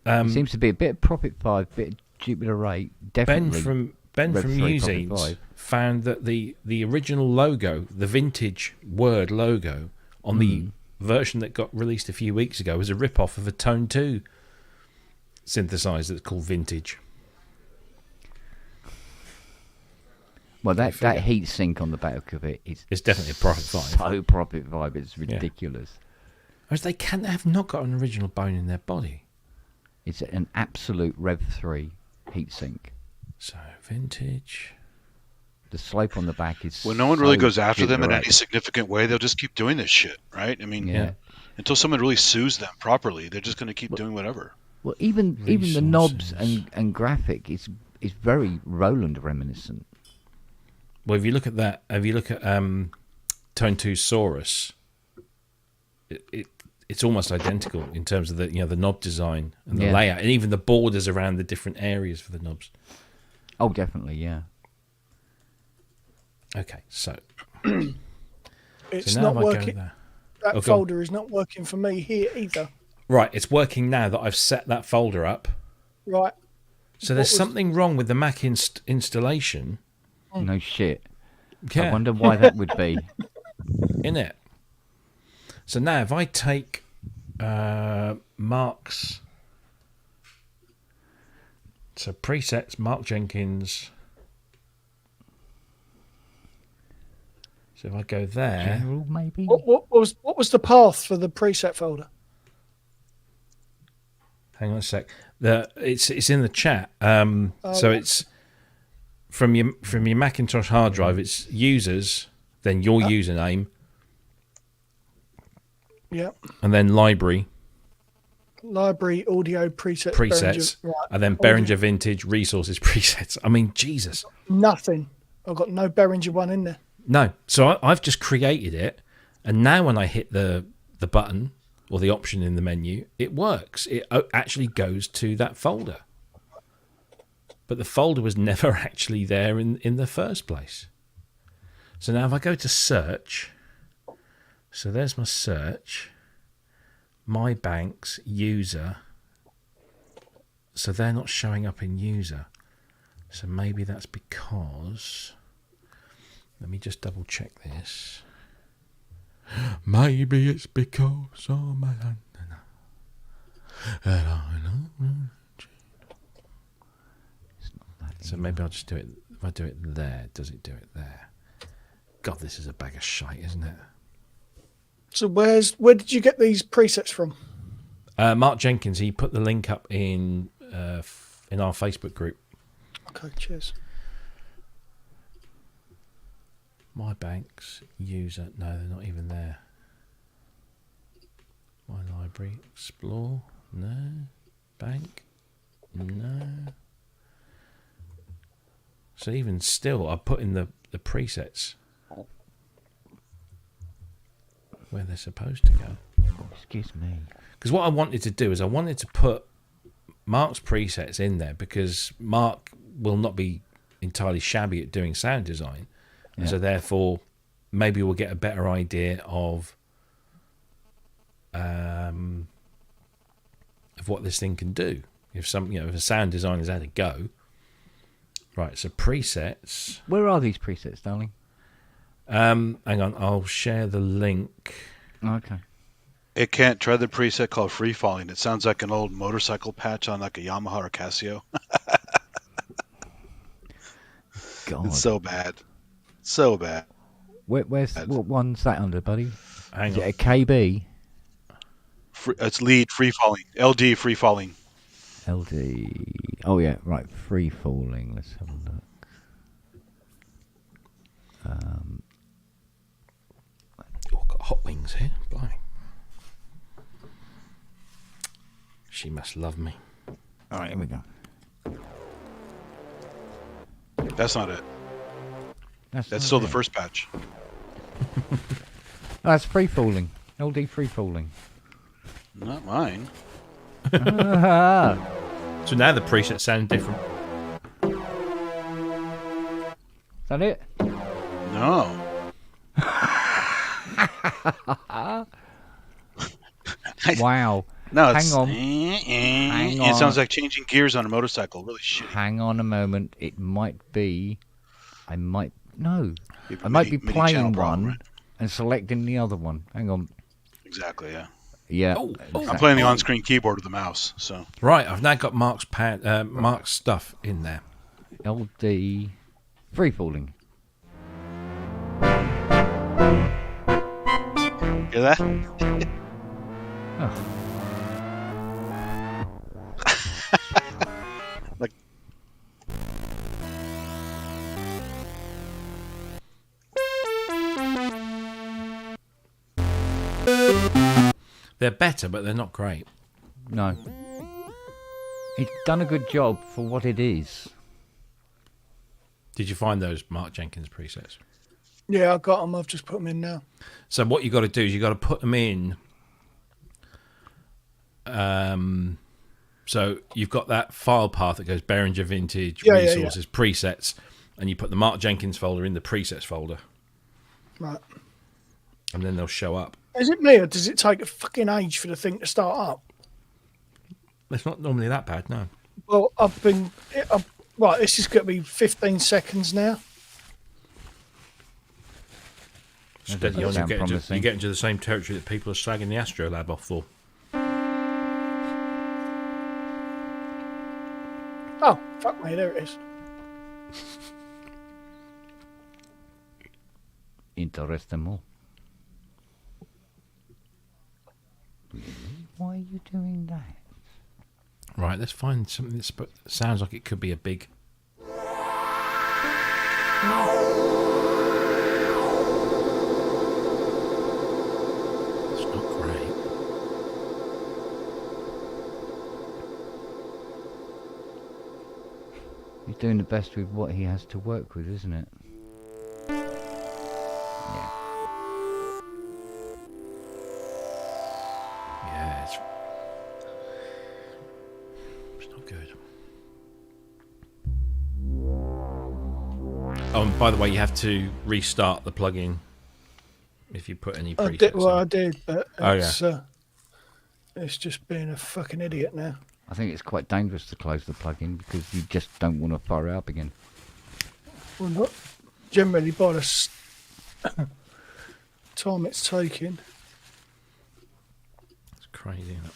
Speaker 9: It seems to be a bit of Prophet 5, bit of Jupiter 8, definitely.
Speaker 2: Ben
Speaker 9: Rev
Speaker 2: from
Speaker 9: 3, Prophet
Speaker 2: Musings
Speaker 9: 5.
Speaker 2: found that the original logo, the vintage Word logo on the version that got released a few weeks ago, was a rip-off of a Tone 2 synthesizer that's called Vintage.
Speaker 9: Well, that heat sink on the back of it is
Speaker 2: It's definitely a Prophet 5.
Speaker 9: so Prophet 5, it's ridiculous.
Speaker 2: Whereas they have not got an original bone in their body.
Speaker 9: It's an absolute Rev 3 heatsink.
Speaker 2: So, Vintage.
Speaker 9: The slope on the back is
Speaker 8: When no one really
Speaker 9: so
Speaker 8: goes after them in
Speaker 9: Jupiter
Speaker 8: any
Speaker 9: 8.
Speaker 8: significant way, they'll just keep doing this shit, right? I mean,
Speaker 9: Yeah.
Speaker 8: until someone really sues them properly, they're just going to keep doing whatever.
Speaker 9: Well, even the knobs and graphic is very Roland reminiscent.
Speaker 2: Well, if you look at that, Tone 2 Saurus, it's almost identical in terms of the the knob design and the layout, and even the borders around the different areas for the knobs.
Speaker 9: Oh, definitely, yeah.
Speaker 2: Okay, so
Speaker 4: It's
Speaker 2: so now
Speaker 4: not
Speaker 2: if I go
Speaker 4: working.
Speaker 2: there-
Speaker 4: That
Speaker 2: go on.
Speaker 4: folder is not working for me here either.
Speaker 2: Right, it's working now that I've set that folder up.
Speaker 4: Right.
Speaker 2: So there's
Speaker 4: What was-
Speaker 2: something wrong with the Mac installation.
Speaker 9: No shit.
Speaker 2: Yeah.
Speaker 9: I wonder why that would be.
Speaker 2: In it. So now if I take Mark's, so presets, Mark Jenkins. So if I go there,
Speaker 9: General, maybe?
Speaker 4: What was the path for the preset folder?
Speaker 2: hang on a sec. It's in the chat. So it's from your Macintosh hard drive. It's users, then your username,
Speaker 4: Yeah.
Speaker 2: and then library
Speaker 4: Library, audio, presets.
Speaker 2: presets,
Speaker 4: Behringer, right.
Speaker 2: and then Behringer Vintage resources presets. I mean, Jesus.
Speaker 4: Nothing. I've got no Behringer one in there.
Speaker 2: No, so I've just created it, and now when I hit the button or the option in the menu, it works. It actually goes to that folder, but the folder was never actually there in the first place. So now if I go to search, so there's my search, my banks, user. So they're not showing up in user. So maybe that's because. Let me just double check this. Maybe it's because of my land. So maybe I'll just do it. If I do it there, does it do it there? God, this is a bag of shite, isn't it?
Speaker 4: So where did you get these presets from?
Speaker 2: Mark Jenkins, he put the link up in our Facebook group.
Speaker 4: Okay, cheers.
Speaker 2: My banks, user, no, they're not even there. My library, explore, no. Bank, no. So even still, I put in the presets where they're supposed to go.
Speaker 9: Excuse me.
Speaker 2: Because what I wanted to do is I wanted to put Mark's presets in there because Mark will not be entirely shabby at doing sound design. And so therefore, maybe we'll get a better idea of what this thing can do. If if a sound designer's had a go. Right, so presets.
Speaker 9: Where are these presets, darling?
Speaker 2: Hang on, I'll share the link.
Speaker 9: Okay.
Speaker 8: It can't try the preset called Free Falling. It sounds like an old motorcycle patch on like a Yamaha or Casio.
Speaker 9: God.
Speaker 8: It's so bad. So bad.
Speaker 9: What one's that under, buddy?
Speaker 2: Hang
Speaker 9: Is
Speaker 2: on.
Speaker 9: it a KB?
Speaker 8: It's lead Free Falling. LD Free Falling.
Speaker 9: LD. Oh, yeah, right. Free falling. Let's have a look.
Speaker 2: Oh, I've got hot wings here. Blimey. She must love me.
Speaker 9: All right, here we go.
Speaker 8: That's not it.
Speaker 9: That's
Speaker 8: That's
Speaker 9: not
Speaker 8: still the
Speaker 9: it.
Speaker 8: first patch.
Speaker 9: Oh, that's free falling. LD free falling.
Speaker 8: Not mine.
Speaker 9: Ah,
Speaker 2: So now the presets sound different.
Speaker 9: is that it?
Speaker 8: No.
Speaker 9: Wow.
Speaker 8: No,
Speaker 9: Hang
Speaker 8: it's
Speaker 9: on.
Speaker 8: Hang
Speaker 9: on.
Speaker 8: It sounds like changing gears on a motorcycle. Really shitty.
Speaker 9: Hang on a moment. It might be. I might be
Speaker 8: MIDI
Speaker 9: playing
Speaker 8: channel
Speaker 9: one
Speaker 8: problem, right?
Speaker 9: and selecting the other one. Hang on.
Speaker 8: Exactly. Yeah.
Speaker 9: Yeah.
Speaker 2: Oh,
Speaker 9: exactly.
Speaker 8: I'm playing the on-screen keyboard with the mouse. So
Speaker 2: Right, I've now got Mark's stuff in there.
Speaker 9: LD free falling.
Speaker 8: hear that?
Speaker 9: Oh.
Speaker 8: Like
Speaker 2: They're better, but they're not great.
Speaker 9: No. It's done a good job for what it is.
Speaker 2: Did you find those Mark Jenkins presets?
Speaker 4: Yeah, I got them. I've just put them in now.
Speaker 2: So what you got to do is you got to put them in. So you've got that file path that goes Behringer Vintage
Speaker 4: Yeah,
Speaker 2: resources presets, and you put the Mark Jenkins folder in the presets folder,
Speaker 4: Right.
Speaker 2: and then they'll show up.
Speaker 4: Is it me or does it take a fucking age for the thing to start up?
Speaker 2: It's not normally that bad, no.
Speaker 4: Well, right, this is going to be 15 seconds now.
Speaker 2: Steady on,
Speaker 9: sound
Speaker 2: you
Speaker 9: promising.
Speaker 2: get into the same territory that people are slagging the Astrolab off for.
Speaker 4: Oh, fuck me, there it is.
Speaker 9: Interesting. Why are you doing that?
Speaker 2: Right, let's find something that sounds like it could be a big... It's not great.
Speaker 9: He's doing the best with what he has to work with, isn't it? Yeah.
Speaker 2: Yeah, it's not good. Oh, and by the way, you have to restart the plugin if you put any presets
Speaker 4: I
Speaker 2: in.
Speaker 4: did, but
Speaker 2: Oh,
Speaker 4: it's just being a fucking idiot now.
Speaker 9: I think it's quite dangerous to close the plugin because you just don't want to fire it up again.
Speaker 4: Well, not generally by the time it's taking.
Speaker 2: It's crazy, isn't it?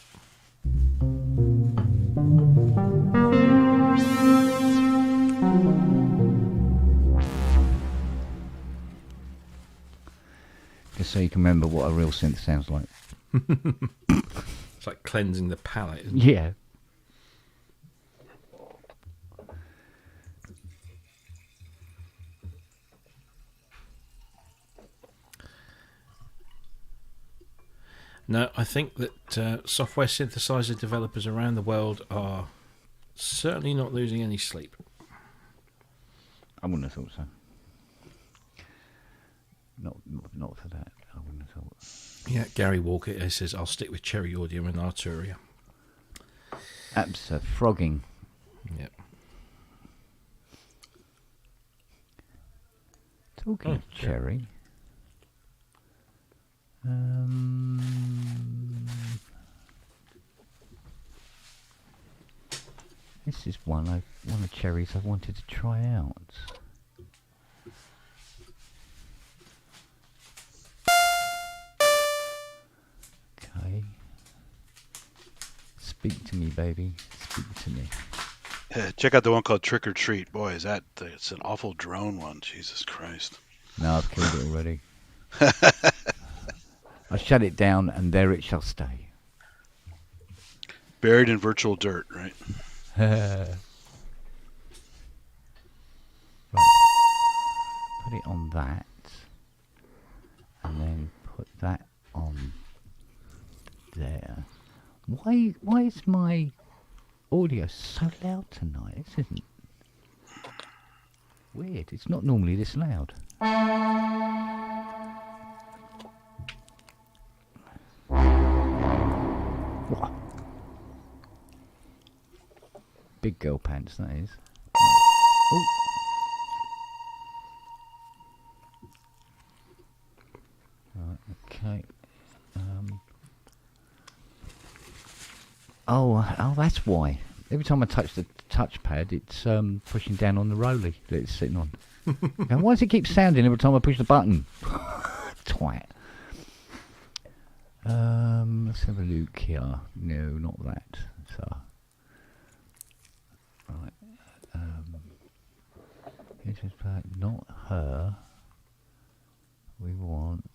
Speaker 9: Just so you can remember what a real synth sounds like.
Speaker 2: It's like cleansing the palate, isn't it?
Speaker 9: Yeah.
Speaker 2: No, I think that software synthesizer developers around the world are certainly not losing any sleep.
Speaker 9: I wouldn't have thought so. Not for that. I wouldn't have thought.
Speaker 2: Yeah, Gary Walker says, I'll stick with Cherry Audio and Arturia.
Speaker 9: Frogging.
Speaker 2: Yep.
Speaker 9: Talking of Cherry. This is one of Cherry's I wanted to try out. Okay. Speak to me, baby. Speak to me.
Speaker 8: check out the one called Trick or Treat. Boy, it's an awful drone one. Jesus Christ.
Speaker 9: No, I've killed it already. I shut it down, and there it shall stay.
Speaker 8: Buried in virtual dirt, right?
Speaker 9: Right. Put it on that, and then put that on there. Why is my audio so loud tonight? This isn't weird. It's not normally this loud. What? Big girl pants, that is. Oh. Right, Oh, that's why. Every time I touch the touchpad, it's pushing down on the rolly that it's sitting on. And why does it keep sounding every time I push the button? Twat. Let's have a look here. No, not that. So, right. Not her. We want.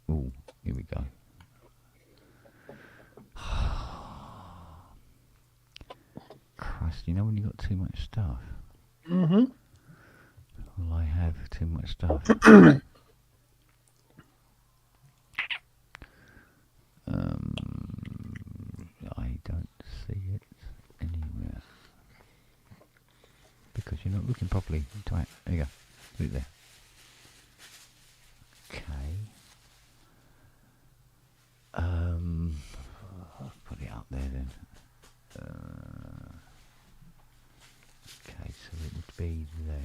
Speaker 9: Oh, here we go. Christ, you know when you got too much stuff?
Speaker 4: Mm-hmm.
Speaker 9: Well, I have too much stuff. I don't see it anywhere. Because you're not looking properly. There you go. Put it there. Okay. I'll put it up there then. Okay, so it would be there.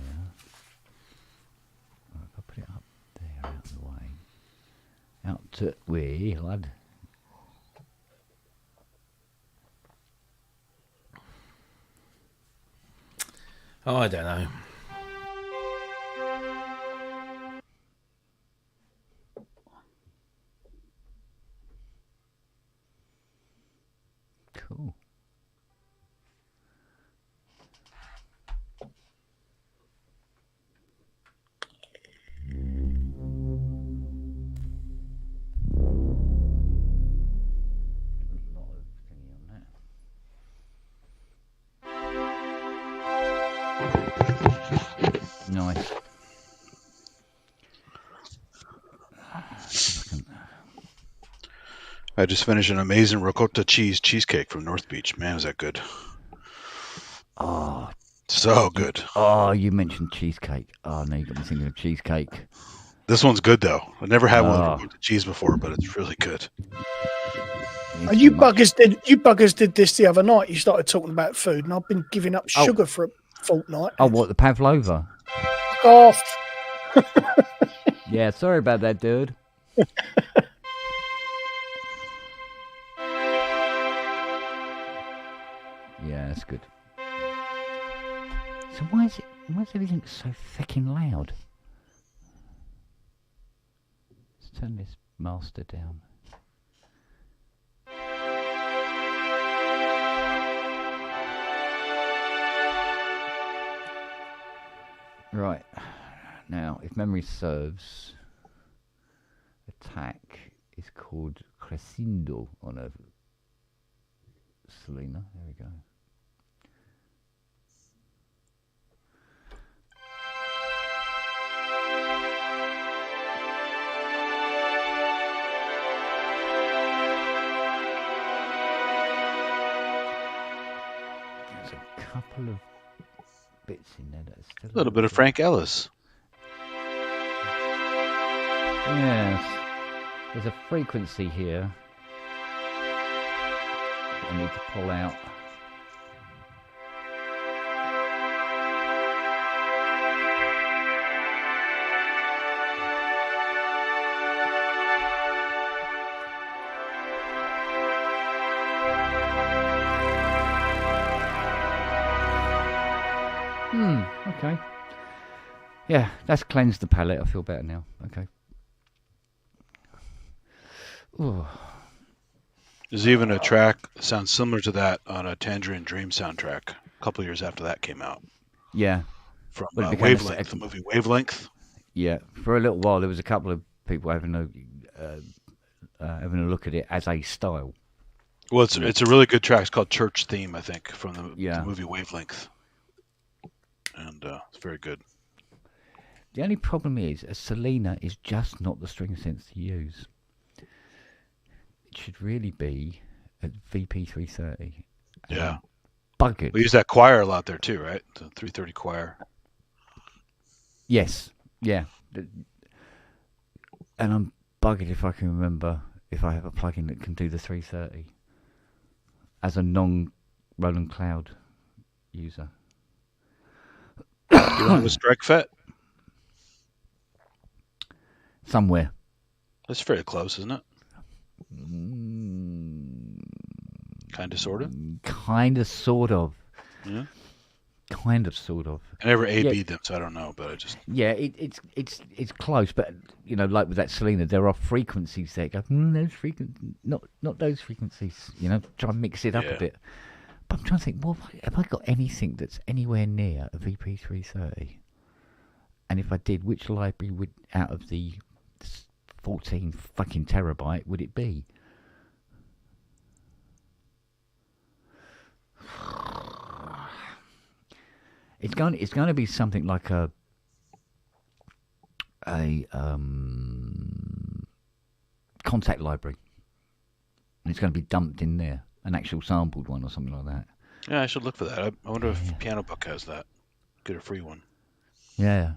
Speaker 9: Right, if I put it up there, out of the way. Out to way, lad.
Speaker 2: Oh, I don't know.
Speaker 9: Cool. Nice.
Speaker 8: I just finished an amazing ricotta cheesecake from North Beach. Man, is that good.
Speaker 9: Oh,
Speaker 8: so good.
Speaker 9: Oh, you mentioned cheesecake. Oh, no, you got me thinking of cheesecake.
Speaker 8: This one's good, though. I never had one with cheese before, but it's really good.
Speaker 4: And you buggers did this the other night. You started talking about food, and I've been giving up sugar for a fortnight.
Speaker 9: Oh, what, the pavlova?
Speaker 4: Off.
Speaker 9: Yeah, sorry about that, dude. Yeah, that's good. So why is everything so fucking loud? Let's turn this master down. Right. Now, if memory serves, attack is called Crescendo on a Selena. There we go. There's a couple of bits in there that are still
Speaker 8: A little bit of Frank Ellis.
Speaker 9: Yes. There's a frequency here I need to pull out. Okay. Yeah, that's cleansed the palate. I feel better now. Okay. Ooh.
Speaker 8: There's even a track that sounds similar to that on a Tangerine Dream soundtrack a couple of years after that came out.
Speaker 9: Yeah.
Speaker 8: From Wavelength, the movie Wavelength.
Speaker 9: Yeah. For a little while, there was a couple of people having a look at it as a style.
Speaker 8: Well, it's a really good track. It's called Church Theme, I think, from the movie Wavelength. And it's very good.
Speaker 9: The only problem is, a Selena is just not the string sense to use. It should really be a VP330.
Speaker 8: Yeah.
Speaker 9: Buggered.
Speaker 8: We use that choir a lot there too, right? The 330 choir.
Speaker 9: Yes. Yeah. And I'm buggered if I can remember if I have a plugin that can do the 330 as a non-Roland Cloud user.
Speaker 8: You have a Strike FET?
Speaker 9: Somewhere.
Speaker 8: That's very close, isn't it? Kind of, sort of.
Speaker 9: Kind of, sort of.
Speaker 8: Yeah.
Speaker 9: Kind of, sort of.
Speaker 8: I never
Speaker 9: Yeah.
Speaker 8: A-B'd them, so I don't know. But I just
Speaker 9: Yeah, it's close, but you know, like with that Selena, there are frequencies there. Go, those not those frequencies. You know, try and mix it up
Speaker 8: Yeah.
Speaker 9: a bit. But I'm trying to think. Well, have I got anything that's anywhere near a VP330? And if I did, which library would out of the 14 fucking terabyte would it be? It's going to be something like a contact library. And it's going to be dumped in there, an actual sampled one or something like that.
Speaker 8: yeah, I should look for that. I wonder if Piano Book has that. Get a free one.
Speaker 9: Yeah.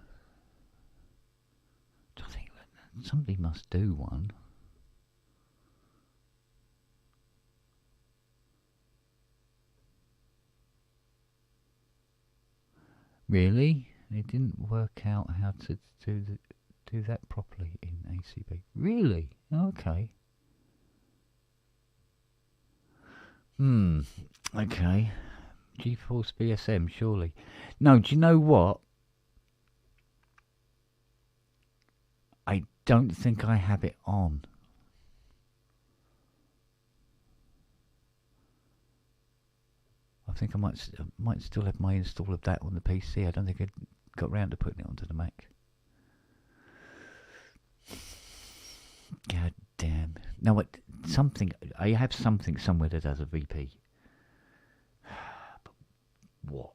Speaker 9: I think somebody must do one. Really? It didn't work out how to do that properly in ACB. Really? Okay. Okay. GeForce BSM, surely. No, do you know what? I don't think I have it on. I think I might still have my install of that on the PC. I don't think I got round to putting it onto the Mac. God damn. No, I have something somewhere that does a VP. But what?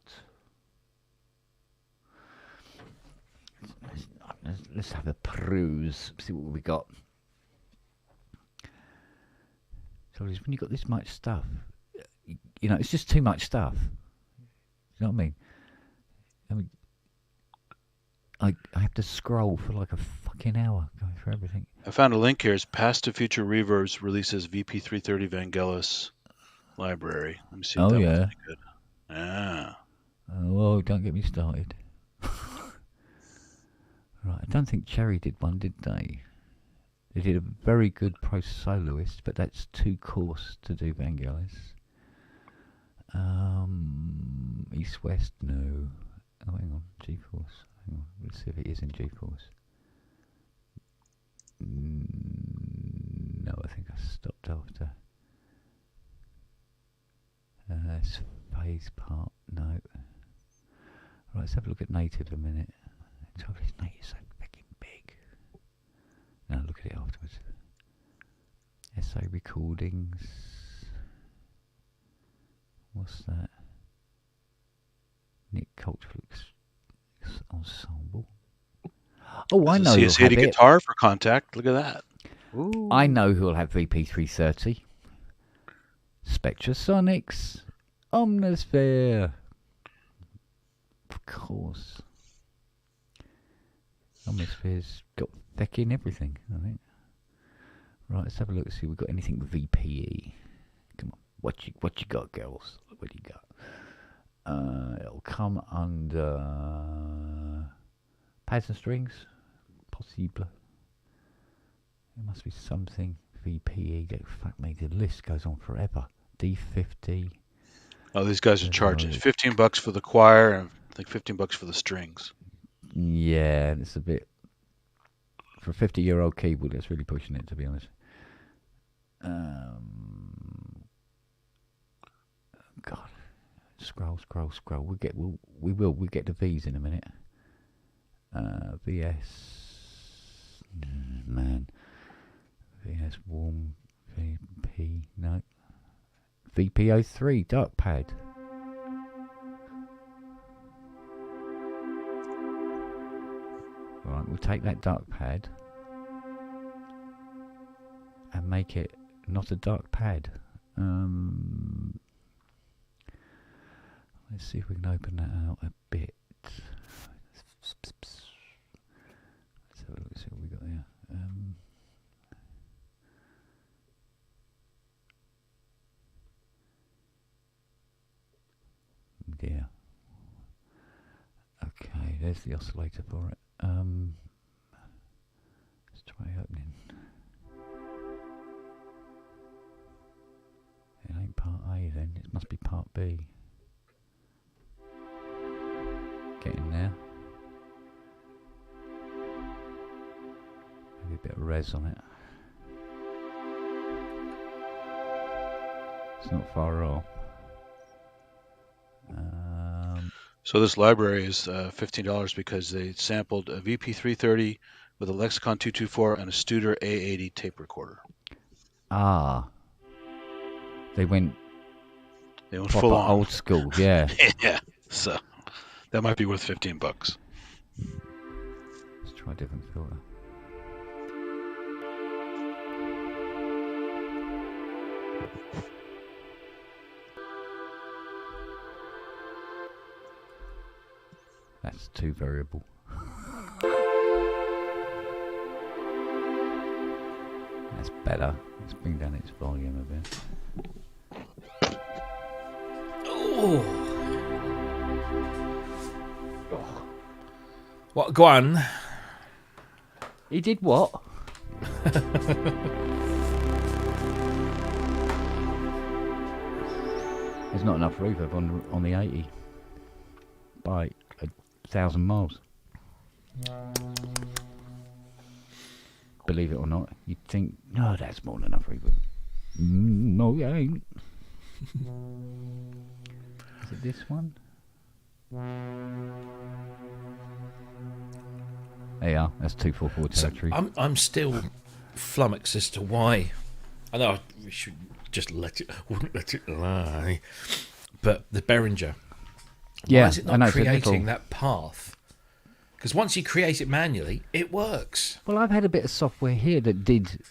Speaker 9: Let's have a peruse. See what we got. So when you've got this much stuff, you know, it's just too much stuff. You know what I mean? I have to scroll for like a fucking hour going through everything.
Speaker 8: I found a link here. It's Past to Future Reverbs releases VP330 Vangelis library. Let me see if
Speaker 9: Oh,
Speaker 8: that
Speaker 9: yeah.
Speaker 8: one's any good. Yeah.
Speaker 9: Oh, well, don't get me started. Right, I don't think Cherry did one, did they? They did a very good Pro Soloist, but that's too coarse to do Vangelis. East West, no. Oh, hang on, GeForce. Hang on, let's see if it is in GeForce. No, I think I stopped after. It's phase part, no. Right, let's have a look at native a minute. His native's so fucking big. No, look at it afterwards. SA recordings. What's that? Nick Cultureflix Ensemble. Oh, I know who'll have
Speaker 8: CS80
Speaker 9: it.
Speaker 8: guitar for Contact. Look at that. Ooh.
Speaker 9: I know who'll have VP330. Spectrasonics. Omnisphere. Of course. Omnisphere's got feckin' everything, I think. Right, let's have a look, see if we've got anything VPE. Come on, what you got, girls? What do you got? It'll come under pads and strings, possible. There must be something VPE. Fuck me, the list goes on forever. D50.
Speaker 8: Oh, these guys are charging $15 for the choir and I think $15 for the strings.
Speaker 9: Yeah, it's a bit for a 50-year-old keyboard. It's really pushing it, to be honest. God, scroll. We'll get the V's in a minute. VS, man. VS warm VP, no. VP03 dark pad. Right, we'll take that dark pad and make it not a dark pad. Let's see if we can open that out a bit. Let's have a look, see what we got here. Yeah. Okay, there's the oscillator for it. Let's try opening. A then. It must be part B. Getting there. Maybe a bit of res on it. It's not far off.
Speaker 8: So this library is $15 because they sampled a VP330 with a Lexicon 224 and a Studer A80 tape recorder.
Speaker 9: Ah. They went
Speaker 8: full
Speaker 9: proper
Speaker 8: on.
Speaker 9: old school, yeah.
Speaker 8: Yeah. So that might be worth $15.
Speaker 9: Let's try a different filter. That's too variable. That's better. Let's bring down its volume a bit.
Speaker 2: Oh. What? Go on.
Speaker 9: He did what? There's not enough reverb on the 80 by 1,000 miles. Believe it or not, you'd think, no, that's more than enough reverb. No, it ain't. Is it this one? There you are. That's 244 territory.
Speaker 2: So I'm still flummoxed as to why. I know we should just wouldn't let it lie. But the Behringer,
Speaker 9: Yeah,
Speaker 2: why is it
Speaker 9: I know,
Speaker 2: not
Speaker 9: it's
Speaker 2: creating
Speaker 9: difficult.
Speaker 2: that path? Because once you create it manually, it works.
Speaker 9: Well, I've had a bit of software here that did,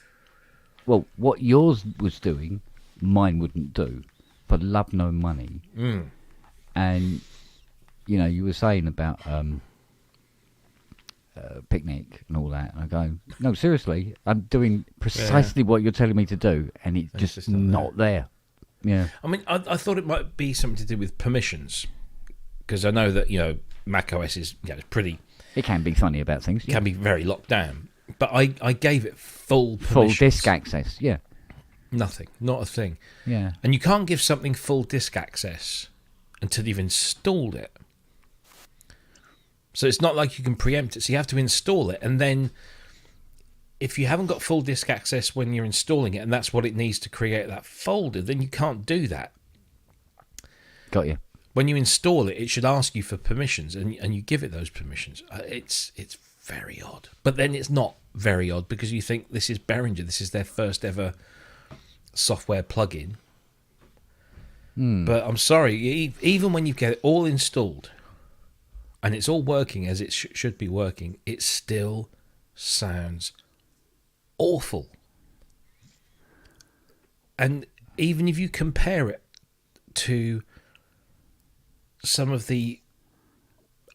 Speaker 9: well, what yours was doing, mine wouldn't do, for love no money. And, you know, you were saying about Picnic and all that, and I go, no, seriously, I'm doing precisely what you're telling me to do, and it's just not there. Yeah.
Speaker 2: I mean, I thought it might be something to do with permissions, because I know that, you know, Mac OS is it's pretty...
Speaker 9: It can be funny about things.
Speaker 2: Can be very locked down. But I gave it full
Speaker 9: disk access, yeah.
Speaker 2: Nothing, not a thing.
Speaker 9: Yeah.
Speaker 2: And you can't give something full disk access until you've installed it. So it's not like you can preempt it. So you have to install it. And then if you haven't got full disk access when you're installing it, and that's what it needs to create that folder, then you can't do that.
Speaker 9: Got you.
Speaker 2: When you install it, it should ask you for permissions, and you give it those permissions. It's very odd. But then it's not very odd, because you think this is Behringer. This is their first ever software plugin. But I'm sorry, even when you get it all installed and it's all working as it should be working, it still sounds awful. And even if you compare it to some of the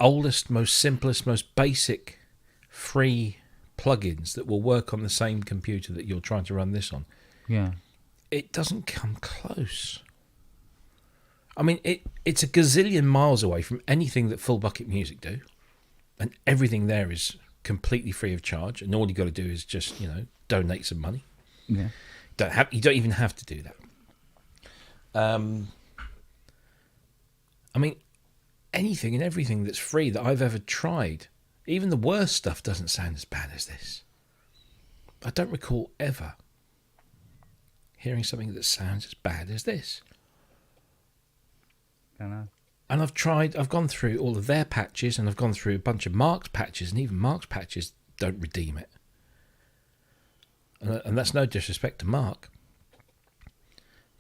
Speaker 2: oldest, most simplest, most basic free plugins that will work on the same computer that you're trying to run this on,
Speaker 9: Yeah.
Speaker 2: it doesn't come close. I mean, it's a gazillion miles away from anything that Full Bucket Music do, and everything there is completely free of charge, and all you got to do is just, you know, donate some money.
Speaker 9: Yeah.
Speaker 2: You don't even have to do that. I mean, anything and everything that's free that I've ever tried, even the worst stuff doesn't sound as bad as this. I don't recall ever hearing something that sounds as bad as this.
Speaker 9: Don't know.
Speaker 2: And I've gone through all of their patches, and I've gone through a bunch of Mark's patches, and even Mark's patches don't redeem it. And that's no disrespect to Mark.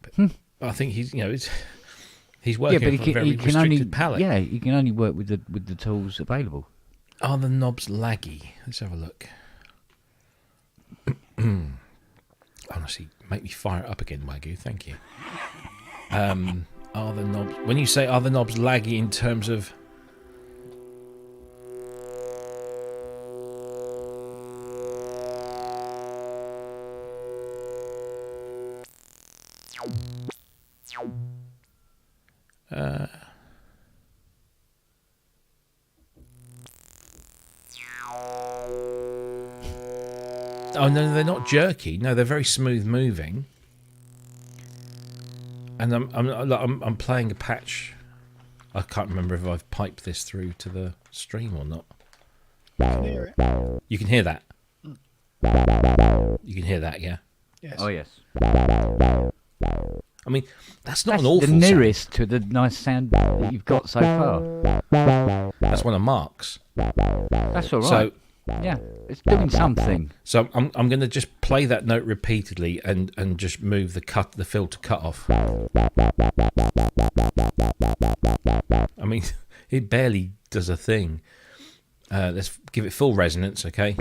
Speaker 2: But I think he's working with a very restricted
Speaker 9: only,
Speaker 2: palette.
Speaker 9: Yeah, you can only work with the tools available.
Speaker 2: Are the knobs laggy? Let's have a look. Honestly, make me fire it up again, Wagyu. Thank you. Are the knobs... When you say are the knobs laggy in terms of... Oh, no, they're not jerky. No, they're very smooth moving. And I'm playing a patch. I can't remember if I've piped this through to the stream or not.
Speaker 4: I can hear it.
Speaker 2: You can hear that. You can hear that, yeah.
Speaker 4: Yes.
Speaker 9: Oh yes.
Speaker 2: I mean, that's not
Speaker 9: That's
Speaker 2: an awful
Speaker 9: the nearest to the nice sound that you've got so far.
Speaker 2: sound. That's one of Mark's.
Speaker 9: That's all right.
Speaker 2: So
Speaker 9: yeah, it's doing something.
Speaker 2: So I'm going to just play that note repeatedly and just move the filter cut off. I mean, it barely does a thing. Let's give it full resonance, okay?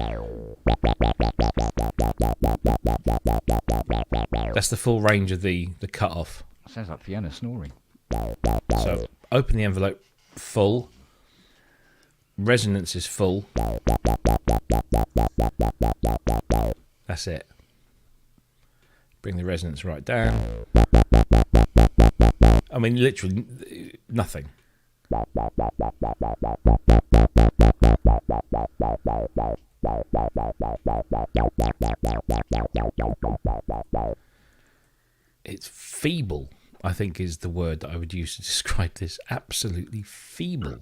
Speaker 2: That's the full range of the cut off.
Speaker 9: Sounds like Fiona snoring.
Speaker 2: So open the envelope, full. Resonance is full. That's it. Bring the resonance right down. I mean, literally nothing. It's feeble, I think, is the word that I would use to describe this. Absolutely feeble.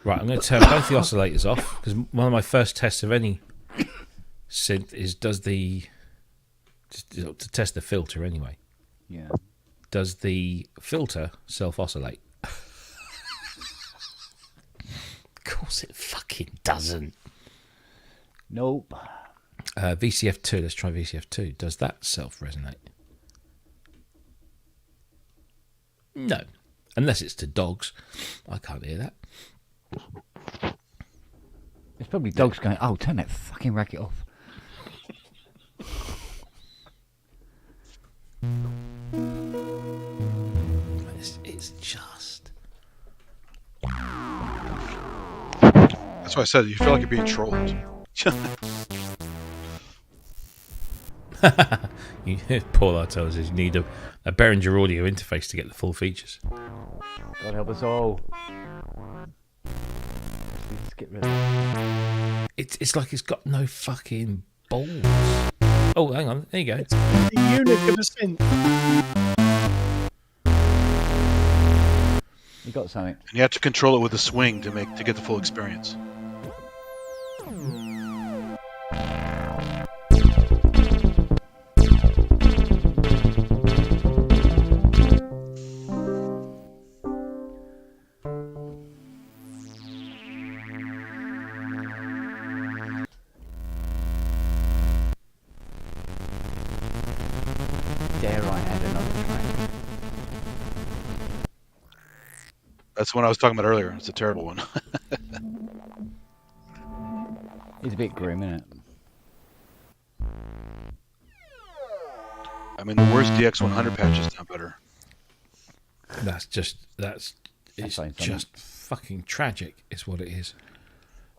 Speaker 2: Right, I'm going to turn both the oscillators off, because one of my first tests of any synth is to test the filter anyway.
Speaker 9: Yeah.
Speaker 2: Does the filter self-oscillate? Of course it fucking doesn't.
Speaker 9: Nope.
Speaker 2: VCF2, let's try VCF2. Does that self-resonate? No. Unless it's to dogs. I can't hear that.
Speaker 9: It's probably dogs going, oh, turn that fucking racket off.
Speaker 2: It's just...
Speaker 8: That's why I said you feel like you're being trolled.
Speaker 2: Paul Artel says you need a Behringer audio interface to get the full features.
Speaker 9: God help us all. Let's get rid of it.
Speaker 2: It's like it's got no fucking balls. Oh, hang on. There you go.
Speaker 4: The unit of a synth.
Speaker 9: You got something.
Speaker 8: And you have to control it with a swing to get the full experience.
Speaker 9: Dare I add another track?
Speaker 8: That's the one I was talking about earlier. It's a terrible one.
Speaker 9: It's a bit grim, isn't it?
Speaker 8: I mean, the worst DX100 patches sound better.
Speaker 2: It's
Speaker 9: saying
Speaker 2: just fucking tragic is what it is.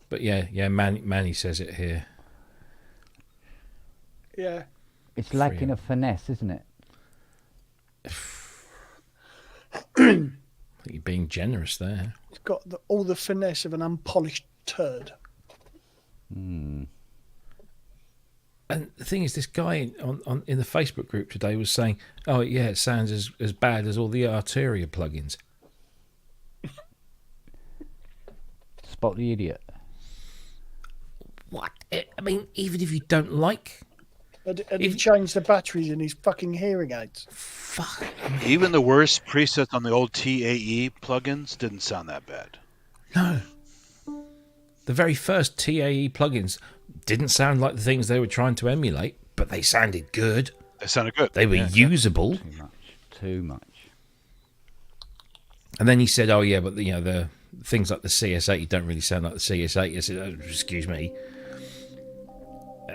Speaker 2: But yeah, Manny says it here.
Speaker 4: Yeah.
Speaker 9: It's lacking a finesse, isn't it?
Speaker 2: I think you're being generous there.
Speaker 4: It's got all the finesse of an unpolished turd.
Speaker 9: Hmm.
Speaker 2: And the thing is, this guy in the Facebook group today was saying, "Oh yeah, it sounds as bad as all the Arturia plugins."
Speaker 9: Spot the idiot.
Speaker 2: What? I mean, even if you don't like,
Speaker 4: Had he changed the batteries in his fucking hearing aids?
Speaker 2: fuck.
Speaker 8: Even the worst presets on the old TAE plugins didn't sound that bad.
Speaker 2: No. The very first TAE plugins didn't sound like the things they were trying to emulate, but they sounded good.
Speaker 8: They sounded good.
Speaker 2: They were usable.
Speaker 9: Too much.
Speaker 2: And then he said, "Oh yeah, but the things like the CS80 don't really sound like the CS80." I said, "Oh, excuse me.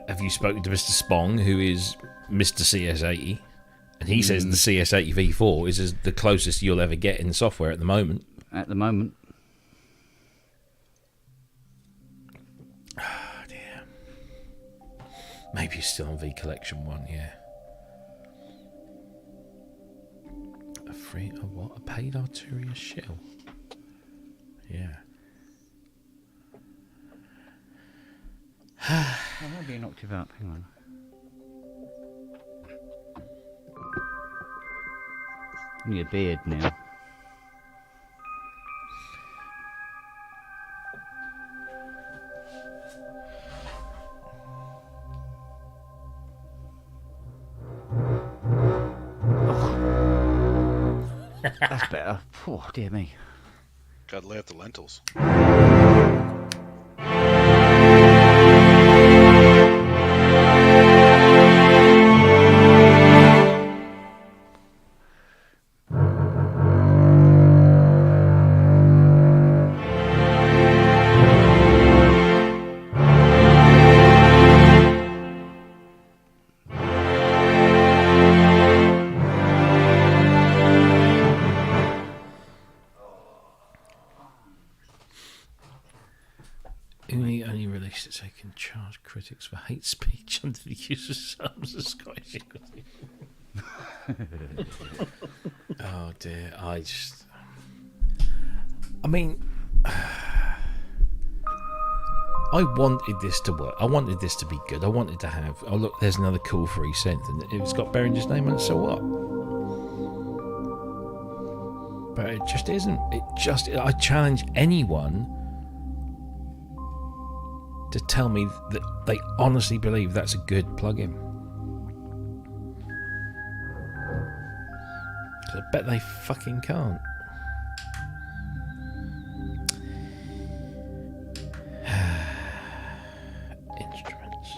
Speaker 2: Have you spoken to Mr. Spong, who is Mr. CS80?" And he says the CS80 V4 is the closest you'll ever get in software at the moment.
Speaker 9: At the moment.
Speaker 2: Oh, dear. Maybe it's still on V Collection 1, yeah. A paid Arturia shell. Yeah.
Speaker 9: Oh, maybe an octave up. Hang on. Need a beard now. That's better. Oh, dear me.
Speaker 8: Gotta lay out the lentils.
Speaker 2: Only released it so they can charge critics for hate speech under the use of some of Scottish English. Oh dear, I mean, I wanted this to work. I wanted this to be good. I wanted to have, oh look, there's another cool free synth, and it's got Behringer's name on it, so what? But it just isn't. I challenge anyone to tell me that they honestly believe that's a good plugin. 'Cause I bet they fucking can't. Instruments.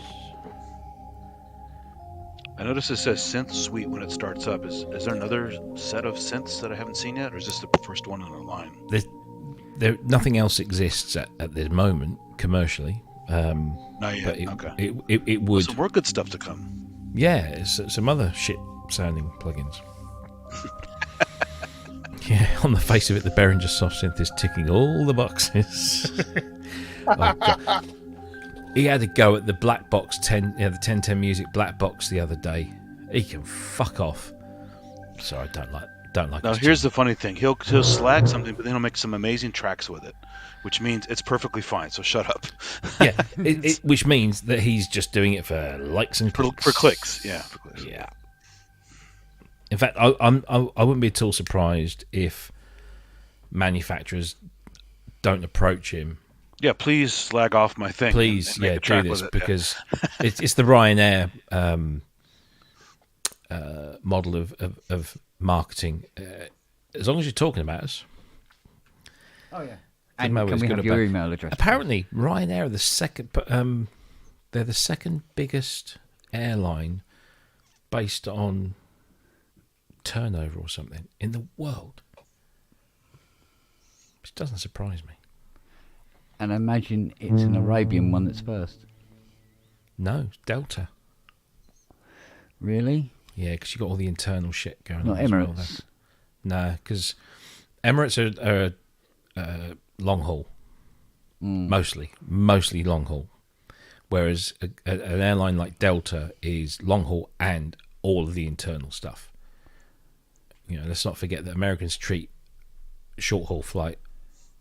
Speaker 8: I notice it says Synth Suite when it starts up. Is there another set of synths that I haven't seen yet, or is this the first one on the line?
Speaker 2: Nothing else exists at the moment commercially.
Speaker 8: Not yet.
Speaker 2: But
Speaker 8: Okay.
Speaker 2: It would.
Speaker 8: Some more good stuff to come.
Speaker 2: Yeah, it's some other shit sounding plugins. Yeah, on the face of it, the Behringer soft synth is ticking all the boxes. Oh, God. He had a go at the black box 10, the 1010 Music black box the other day. He can fuck off. Sorry, don't like.
Speaker 8: Now here's the funny thing: he'll slag something, but then he'll make some amazing tracks with it, which means it's perfectly fine. So shut up.
Speaker 2: Yeah, which means that he's just doing it for likes and clicks.
Speaker 8: For clicks, yeah. For clicks.
Speaker 2: Yeah. In fact, I wouldn't be at all surprised if manufacturers don't approach him.
Speaker 8: Yeah, please slag off my thing.
Speaker 2: Please,
Speaker 8: and make a
Speaker 2: do
Speaker 8: track
Speaker 2: this
Speaker 8: with it,
Speaker 2: because it's the Ryanair model of marketing. As long as you're talking about us.
Speaker 9: Oh yeah.
Speaker 2: And
Speaker 9: And can we have your email address?
Speaker 2: Apparently, Ryanair are the second. They're the second biggest airline based on turnover or something in the world, which doesn't surprise me.
Speaker 9: And I imagine it's an Arabian one that's first.
Speaker 2: No, it's Delta.
Speaker 9: Really?
Speaker 2: Yeah, because you got all the internal shit going
Speaker 9: Not
Speaker 2: on. as well,
Speaker 9: Emirates.
Speaker 2: no, because Emirates are long haul, mostly long haul, whereas an airline like Delta is long haul and all of the internal stuff. You know, let's not forget that Americans treat short haul flight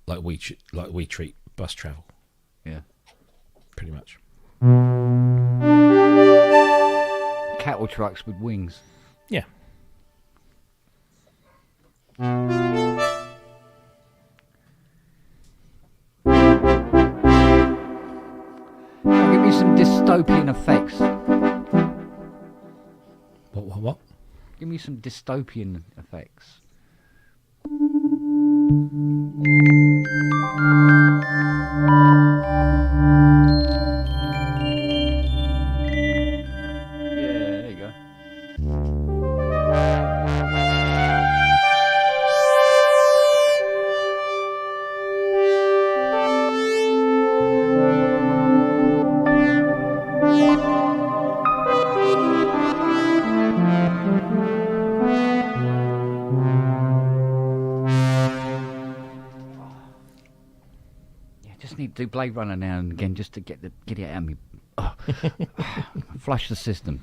Speaker 2: like we treat bus travel.
Speaker 9: Yeah.
Speaker 2: Pretty much.
Speaker 9: Cattle trucks with wings.
Speaker 2: Yeah.
Speaker 9: Now give me some dystopian effects.
Speaker 2: What?
Speaker 9: Give me some dystopian effects. Yeah, there you go. Just need to do Blade Runner now and again just to get it out of me. Flush the system.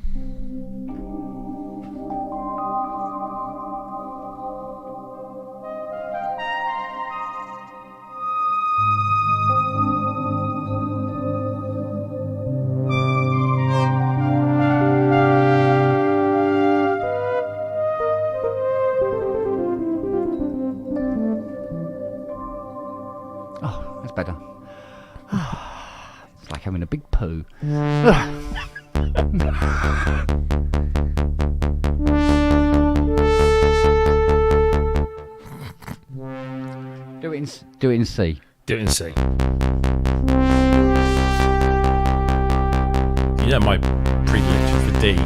Speaker 9: Do it in C.
Speaker 2: Do it in C. You know my predilection for D.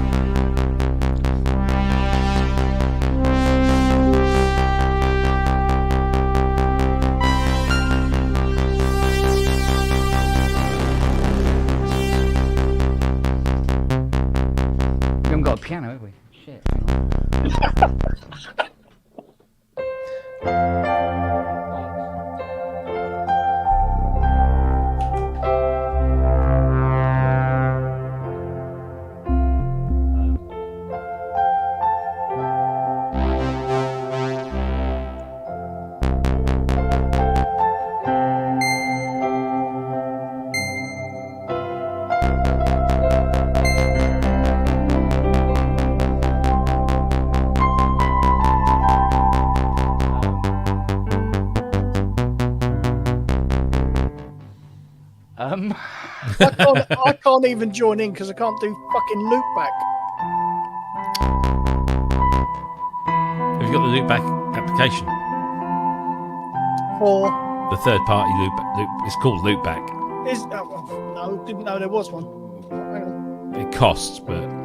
Speaker 9: We haven't got a piano, have we? Shit. Hang on.
Speaker 4: I can't even join in because I can't do fucking loop back.
Speaker 2: Have you got the loopback application?
Speaker 4: Or
Speaker 2: The third party loop. It's called loopback.
Speaker 4: is no, didn't know there was one. Hang on.
Speaker 2: It costs, but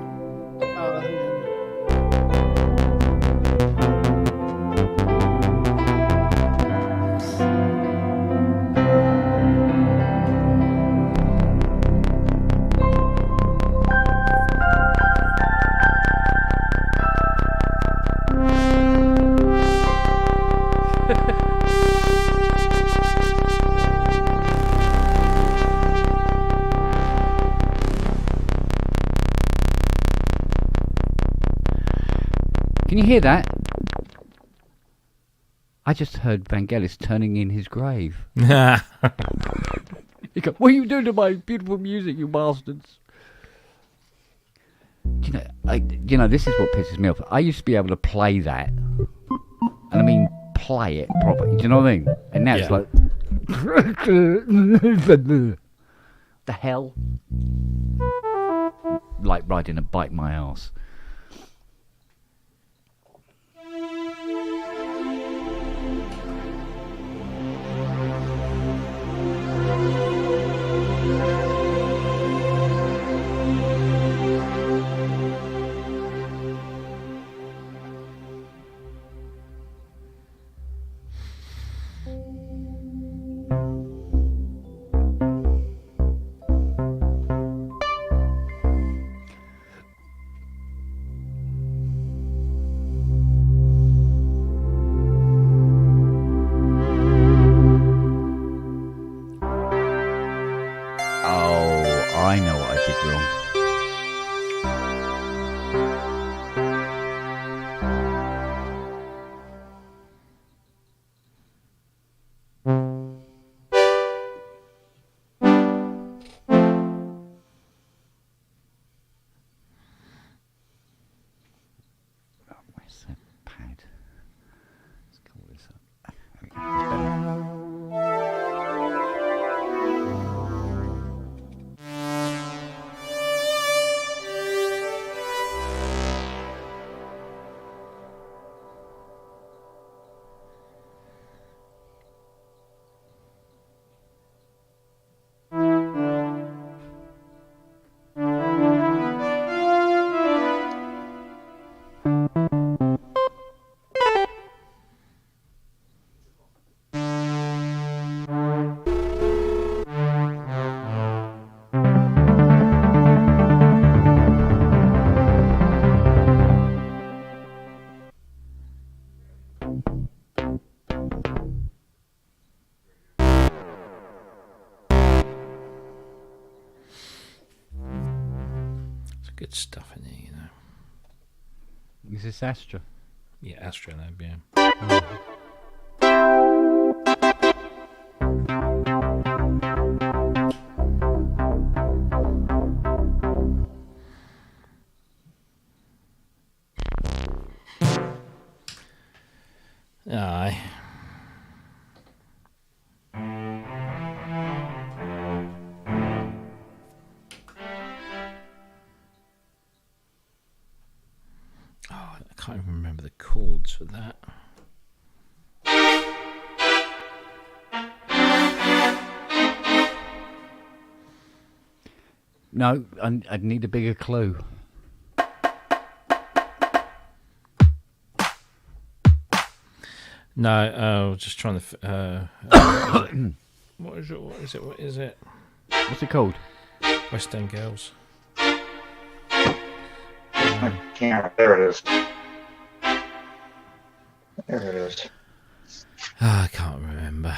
Speaker 9: Can you hear that? I just heard Vangelis turning in his grave. He go, "What are you doing to my beautiful music, you bastards?" Do you know, this is what pisses me off. I used to be able to play that, and I mean play it properly. Do you know what I mean? And now it's
Speaker 2: Yeah.
Speaker 9: like, the hell, like riding a bike my ass. I know what I did wrong. Where's that pad? Let's call this up. There we go.
Speaker 2: good stuff in there, you know.
Speaker 9: Is this Astra?
Speaker 2: Yeah, Astrolabe, yeah. Aye. I can't even remember the chords for that.
Speaker 9: No, I'd need a bigger clue.
Speaker 2: No, just trying to. What is it? What is it? What is it?
Speaker 9: What's it called?
Speaker 2: West End Girls.
Speaker 10: I can't. There it is. There it is.
Speaker 2: I can't remember.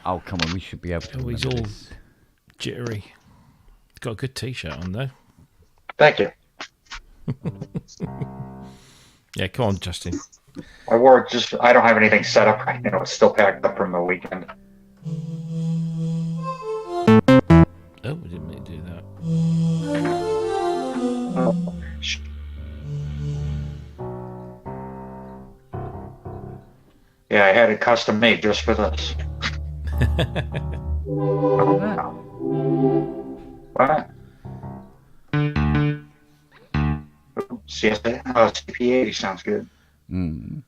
Speaker 9: Oh, come on, we should be able to.
Speaker 2: Oh, he's
Speaker 9: remember
Speaker 2: all
Speaker 9: this.
Speaker 2: jittery. He's got a good T-shirt on though.
Speaker 10: Thank you.
Speaker 2: Yeah, come on, Justin.
Speaker 10: I wore it just. I don't have anything set up right now. It's still packed up from the weekend.
Speaker 2: Oh, we didn't mean to do that.
Speaker 10: Yeah, I had it custom made just for this. What? CSA? Oh, CP80 sounds good.
Speaker 9: Mm.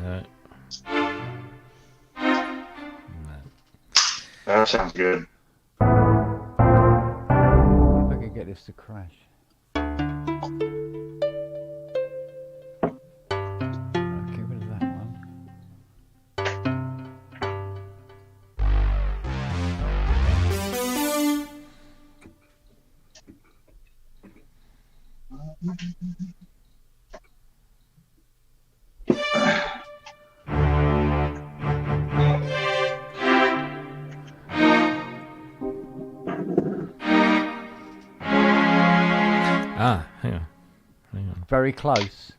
Speaker 2: No.
Speaker 10: That sounds good.
Speaker 9: If I could get this to crash. Get rid of that one.
Speaker 2: Ah, hang on. Hang on.
Speaker 9: Very close.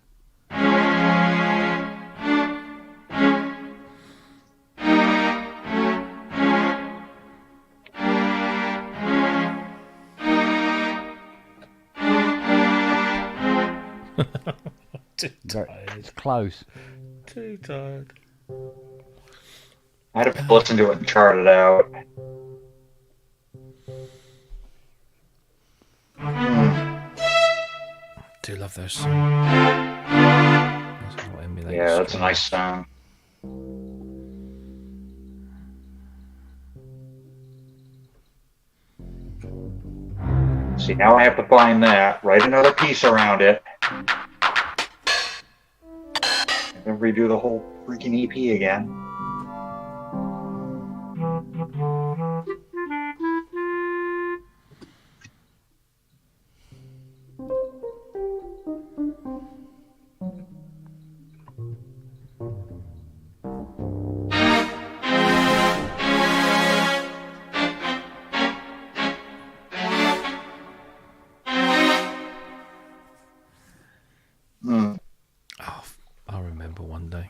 Speaker 2: Too
Speaker 9: Very-
Speaker 2: tired.
Speaker 9: It's close.
Speaker 2: Too tired.
Speaker 10: I'd have to listen to it and chart it out.
Speaker 2: Do love those. That's what emulates.
Speaker 10: Yeah, that's a nice sound. See, now I have to find that, write another piece around it, and then redo the whole freaking EP again. Hmm.
Speaker 2: Oh, I'll remember one day.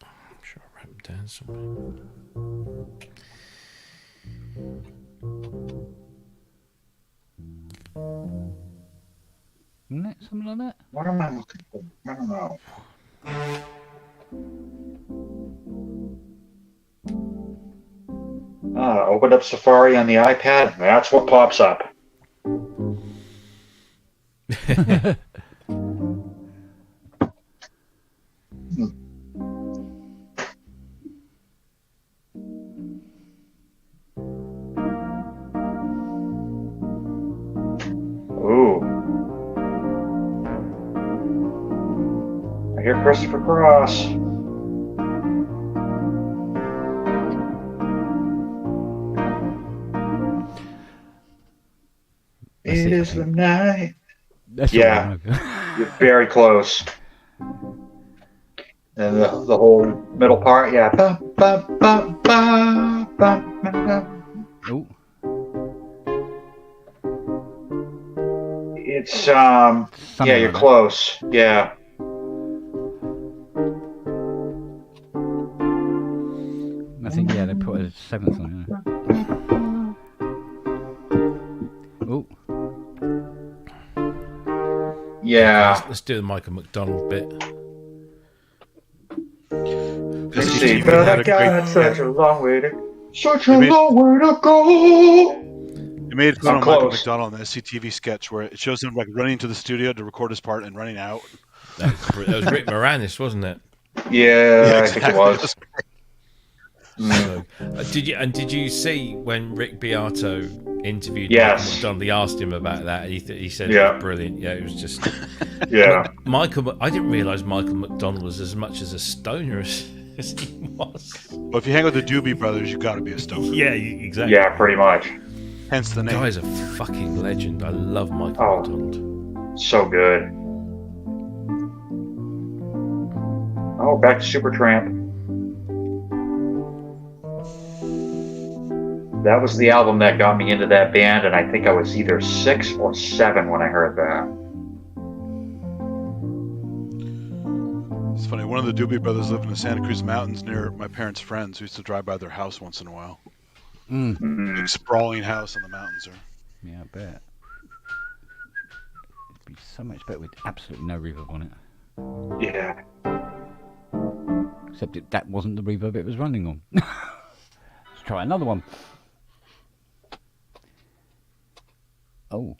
Speaker 2: I'm sure I wrote them down somewhere.
Speaker 9: Isn't it? Something like that?
Speaker 10: What am I looking for? I don't know. Open up Safari on the iPad. That's what pops up. Ooh. I hear Christopher Cross. It is the night.
Speaker 9: That's
Speaker 10: Yeah.
Speaker 9: all right.
Speaker 10: You're very close. And the whole middle part, yeah. Ba, ba, ba, ba, ba, ba, ba.
Speaker 9: Oh,
Speaker 10: It's
Speaker 9: something
Speaker 10: yeah, you're
Speaker 9: like that.
Speaker 10: close. Yeah.
Speaker 9: I think, yeah, they put a 7th on it. Oh,
Speaker 10: Yeah.
Speaker 2: Let's do the Michael McDonald bit.
Speaker 10: Let's see,
Speaker 8: SCTV
Speaker 10: but
Speaker 8: had
Speaker 10: I
Speaker 8: a great
Speaker 10: got such a long way to
Speaker 8: made-
Speaker 10: long way to go.
Speaker 8: It made fun
Speaker 10: I'm
Speaker 8: of Michael
Speaker 10: close.
Speaker 8: McDonald in the SCTV sketch where it shows him like running to the studio to record his part and running out.
Speaker 2: That was Rick Moranis, wasn't it?
Speaker 10: Yeah, I think it was.
Speaker 2: So, did you see when Rick Beato interviewed
Speaker 10: Yes.
Speaker 2: Michael McDonald? He asked him about that, and he said it
Speaker 10: Yeah.
Speaker 2: was brilliant. Yeah, it was just
Speaker 10: Yeah.
Speaker 2: I didn't realise Michael McDonald was as much as a stoner as he was.
Speaker 8: But if you hang with the Doobie Brothers, you got to be a stoner.
Speaker 2: Yeah, exactly.
Speaker 10: Yeah, pretty much.
Speaker 8: Hence the
Speaker 2: The
Speaker 8: name.
Speaker 2: guy's a fucking legend. I love Michael
Speaker 10: Oh.
Speaker 2: McDonald.
Speaker 10: So good. Oh, back to Supertramp. That was the album that got me into that band, and I think I was either 6 or 7 when I heard that.
Speaker 8: It's funny. One of the Doobie Brothers lived in the Santa Cruz Mountains near my parents' friends. We used to drive by their house once in a while. Big sprawling house in the mountains there.
Speaker 9: yeah, I bet. It'd be so much better with absolutely no reverb on it.
Speaker 10: Yeah.
Speaker 9: Except that wasn't the reverb it was running on. Let's try another one. Oh,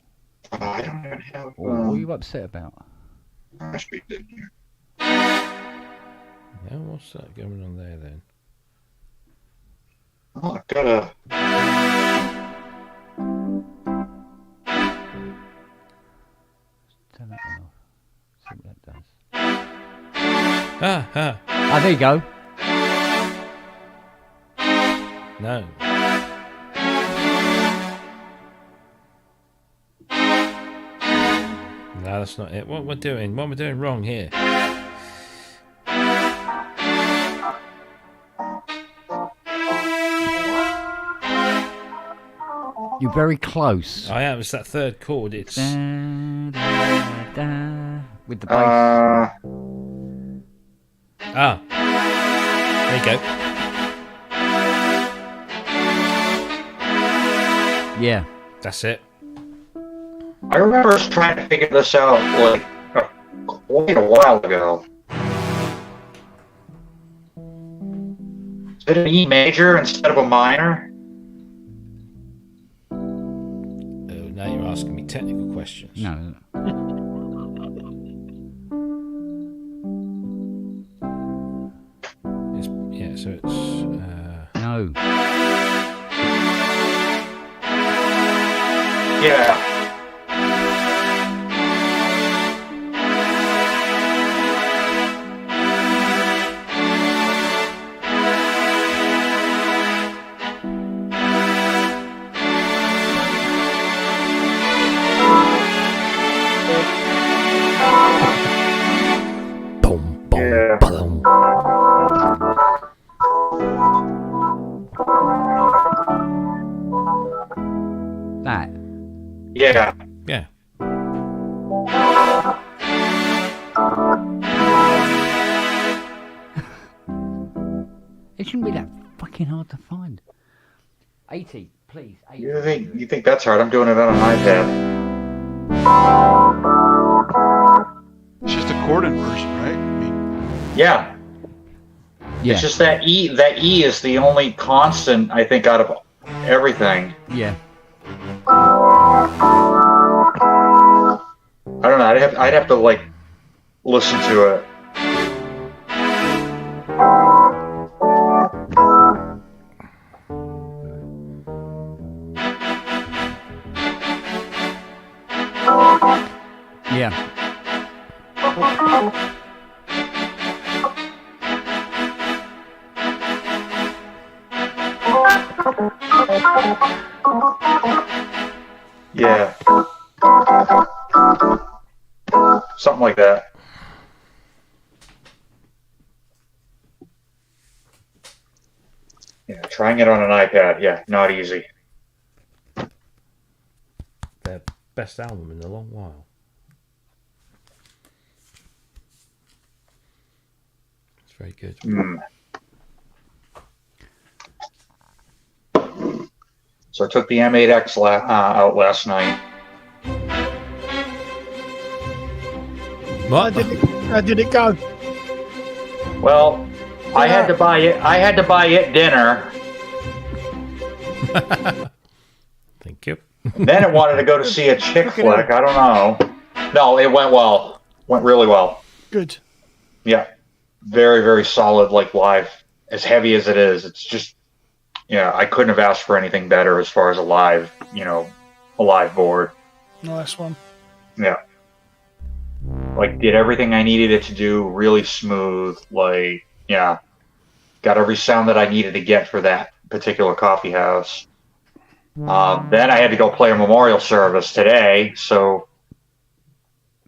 Speaker 10: I don't even have.
Speaker 9: what are you upset about?
Speaker 2: Yeah, what's that going on there then?
Speaker 10: Oh, I've got a.
Speaker 9: Turn that one off. See what that does.
Speaker 2: Ah,
Speaker 9: Ah, there you go.
Speaker 2: no. No, that's not it. What we're doing? What am I doing wrong here?
Speaker 9: You're very close.
Speaker 2: I am. It's that third chord. It's
Speaker 9: Da, da, da, with the bass.
Speaker 2: ah. There you go.
Speaker 9: Yeah.
Speaker 2: That's it.
Speaker 10: I remember us trying to figure this out like quite a while ago. Is it an E major instead of a minor?
Speaker 2: Oh, now you're asking me technical questions.
Speaker 9: No.
Speaker 2: Yeah, so it's.
Speaker 9: No.
Speaker 10: Yeah.
Speaker 2: Boom, boom,
Speaker 10: Yeah.
Speaker 2: boom.
Speaker 9: That.
Speaker 10: Yeah.
Speaker 2: Yeah.
Speaker 9: It shouldn't be that fucking hard to find. 80, please. 80.
Speaker 10: You think that's hard? I'm doing it on an iPad.
Speaker 8: It's just a chord inversion, right? I mean,
Speaker 10: Yeah.
Speaker 9: Yeah.
Speaker 10: It's just that E. That E is the only constant I think out of everything.
Speaker 9: Yeah.
Speaker 10: I don't know. I'd have to like listen to it.
Speaker 9: Yeah.
Speaker 10: Yeah. Something like that. Yeah, trying it on an iPad. Yeah, not easy.
Speaker 2: Their best album in a long while. It's very good.
Speaker 10: Hmm. So I took the M8X out last night.
Speaker 2: What?
Speaker 4: How did it go?
Speaker 10: Well, I had to buy it dinner.
Speaker 2: Thank you.
Speaker 10: Then it wanted to go to see a chick flick. I don't know. No, it went well. Went really well.
Speaker 4: Good.
Speaker 10: Yeah. Very, very solid, like live. As heavy as it is, it's just, yeah, I couldn't have asked for anything better as far as a live board.
Speaker 4: Nice one.
Speaker 10: Yeah. Like, did everything I needed it to do really smooth. Like, yeah. Got every sound that I needed to get for that particular coffee house. Then I had to go play a memorial service today, so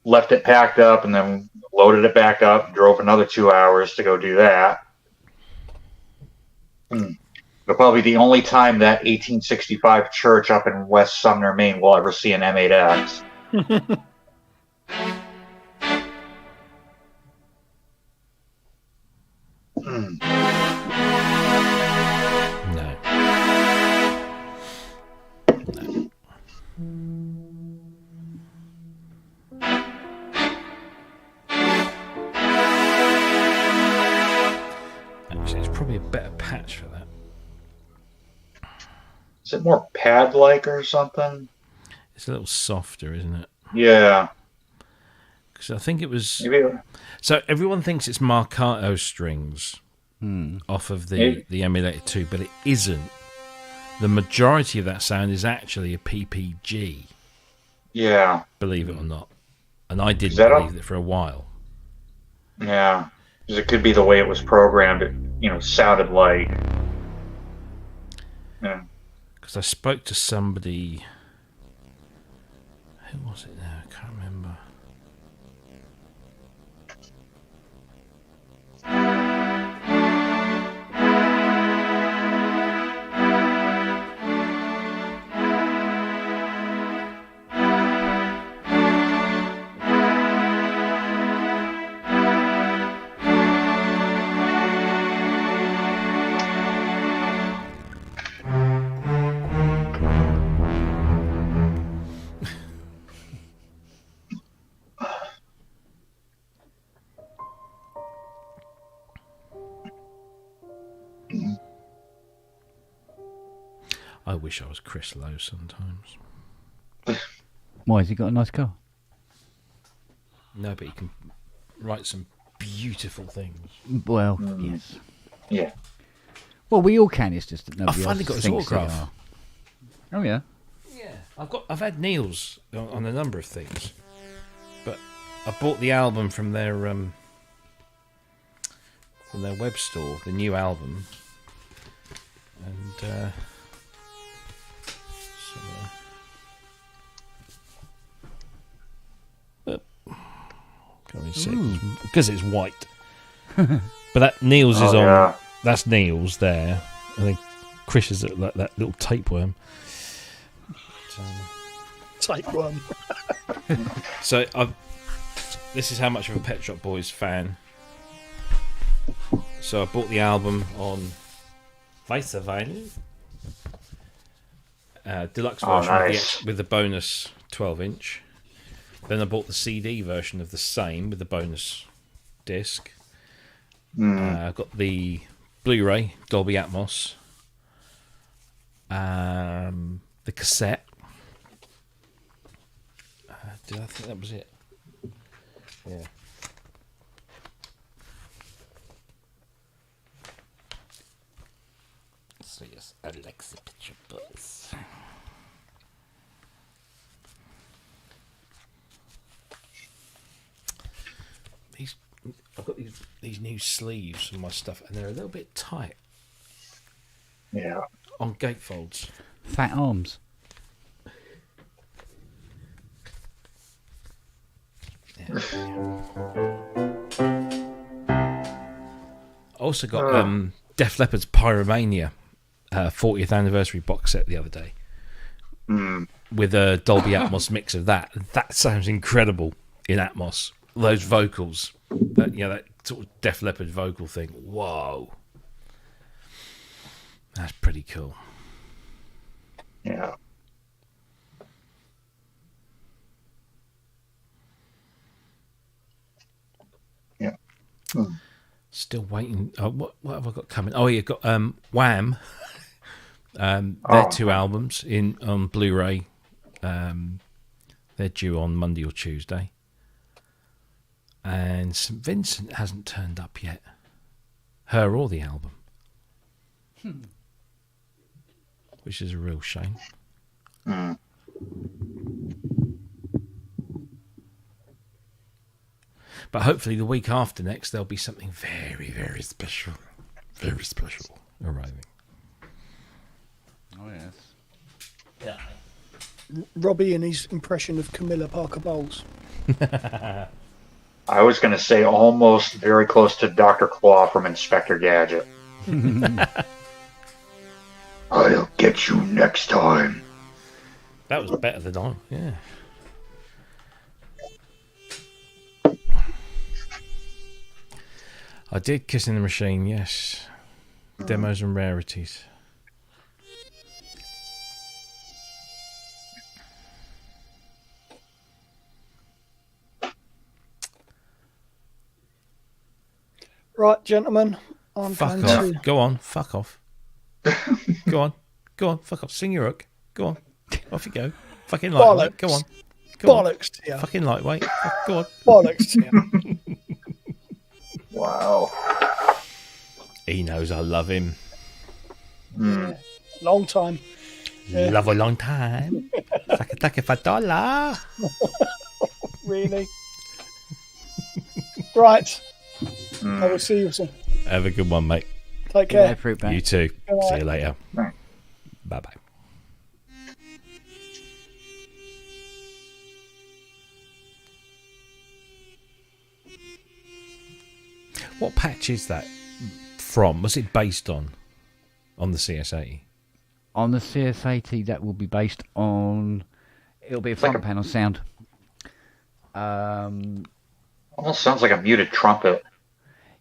Speaker 10: left it packed up and then loaded it back up, drove another 2 hours to go do that. But probably the only time that 1865 church up in West Sumner, Maine will ever see an M8X.
Speaker 2: No. Actually, it's probably a better patch for that.
Speaker 10: Is it more pad-like or something?
Speaker 2: It's a little softer, isn't it?
Speaker 10: Yeah.
Speaker 2: Because I think it was.
Speaker 10: Maybe.
Speaker 2: So everyone thinks it's Marcato strings off of the Emulator 2, but it isn't. The majority of that sound is actually a PPG.
Speaker 10: Yeah.
Speaker 2: Believe it or not. And I didn't
Speaker 10: that
Speaker 2: believe it for a while.
Speaker 10: Yeah. Because it could be the way it was programmed. It, sounded like. Yeah.
Speaker 2: Because I spoke to somebody. Who was it now? I can't remember. I wish I was Chris Lowe sometimes.
Speaker 9: Why, has he got a nice car?
Speaker 2: No, but he can write some beautiful things.
Speaker 9: Well, yes.
Speaker 10: Yeah.
Speaker 9: Well, we all can. It's just that
Speaker 2: I
Speaker 9: nobody
Speaker 2: finally
Speaker 9: else
Speaker 2: got his
Speaker 9: thinks they
Speaker 2: autograph.
Speaker 9: are. Oh yeah.
Speaker 2: Yeah, I've had Neil's on a number of things, but I bought the album from their web store, the new album, and can't really see because it's white. But that Neil's is on.
Speaker 10: Yeah.
Speaker 2: That's Neil's there. I think Chris is like that little tapeworm.
Speaker 4: Tapeworm.
Speaker 2: So this is how much of a Pet Shop Boys fan. So I bought the album on Weißer Vinyl, deluxe version
Speaker 10: nice.
Speaker 2: with the bonus 12-inch. Then I bought the CD version of the same with the bonus disc. I got the Blu-ray Dolby Atmos, the cassette. Did I think that was it? Yeah. So yes, Alexa Picture Boys. I've got these new sleeves for my stuff, and they're a little bit tight.
Speaker 10: Yeah.
Speaker 2: On gatefolds.
Speaker 9: Fat arms.
Speaker 2: Also got Def Leppard's Pyromania 40th anniversary box set the other day with a Dolby Atmos mix of that. That sounds incredible in Atmos. Those vocals, that sort of Def Leppard vocal thing. Whoa, that's pretty cool.
Speaker 10: Yeah. Yeah.
Speaker 2: Still waiting. Oh, what have I got coming? Oh, you've got Wham. Their
Speaker 10: Oh.
Speaker 2: 2 albums on Blu-ray. They're due on Monday or Tuesday. And St. Vincent hasn't turned up yet. Her or the album. Which is a real shame.
Speaker 10: Mm.
Speaker 2: But hopefully the week after next there'll be something very, very special. Very special arriving.
Speaker 9: Oh, yes.
Speaker 2: Yeah.
Speaker 4: Robbie and his impression of Camilla Parker Bowles.
Speaker 10: I was going to say almost very close to Dr. Claw from Inspector Gadget. I'll get you next time.
Speaker 2: That was better than I. Yeah. I did Kiss in the Machine, yes. Demos and rarities.
Speaker 4: Right, gentlemen. I'm
Speaker 2: Fuck
Speaker 4: going
Speaker 2: off.
Speaker 4: to...
Speaker 2: Go on. Fuck off. Go on. Go on. Fuck off. Sing your hook. Go on. Off you go. Fucking lightweight. Go on. Go on.
Speaker 4: Bollocks to you.
Speaker 2: Fucking lightweight. Go on.
Speaker 4: Bollocks to you.
Speaker 10: Wow.
Speaker 2: He knows I love him.
Speaker 4: Long time. Yeah.
Speaker 2: Love a long time. Suck it for $1.
Speaker 4: Really? Right. I will see you soon.
Speaker 2: Have a good one, mate.
Speaker 4: Take care.
Speaker 2: You too.
Speaker 4: Good
Speaker 2: See
Speaker 4: night.
Speaker 2: you later.
Speaker 10: Right.
Speaker 2: Bye-bye. What patch is that from? Was it based on the CS80?
Speaker 9: On the CS80, that will be based on. It'll be a front panel sound.
Speaker 10: Almost sounds like a muted trumpet.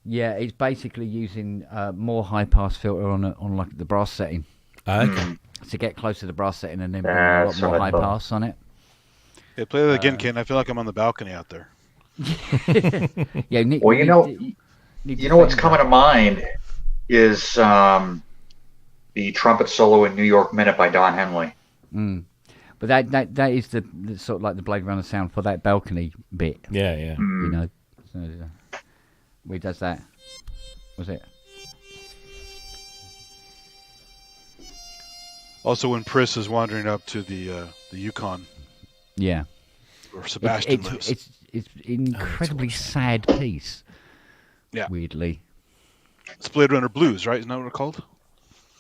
Speaker 9: Yeah, it's basically using more high pass filter on like the brass setting.
Speaker 2: Okay.
Speaker 9: To get close to the brass setting and then bring a lot
Speaker 10: That's
Speaker 9: more
Speaker 10: what I
Speaker 9: high
Speaker 10: thought.
Speaker 9: pass on it.
Speaker 8: Yeah, play that again, Ken. I feel like I'm on the balcony out there.
Speaker 9: Yeah, Nick,
Speaker 10: Well, you know,
Speaker 9: Nick
Speaker 10: you know what's
Speaker 9: Defender.
Speaker 10: coming to mind is the trumpet solo in New York Minute by Don Henley.
Speaker 9: Mm. But that is the sort of like the Blade Runner sound for that balcony bit.
Speaker 2: Yeah, yeah.
Speaker 10: Hmm.
Speaker 9: You know, so, where he does that. Was it?
Speaker 8: Also, when Pris is wandering up to the Yukon,
Speaker 9: Yeah.
Speaker 8: where Sebastian lives.
Speaker 9: It's incredibly sad piece.
Speaker 8: Yeah.
Speaker 9: Weirdly.
Speaker 8: It's Blade Runner Blues, right? Isn't that what it's called?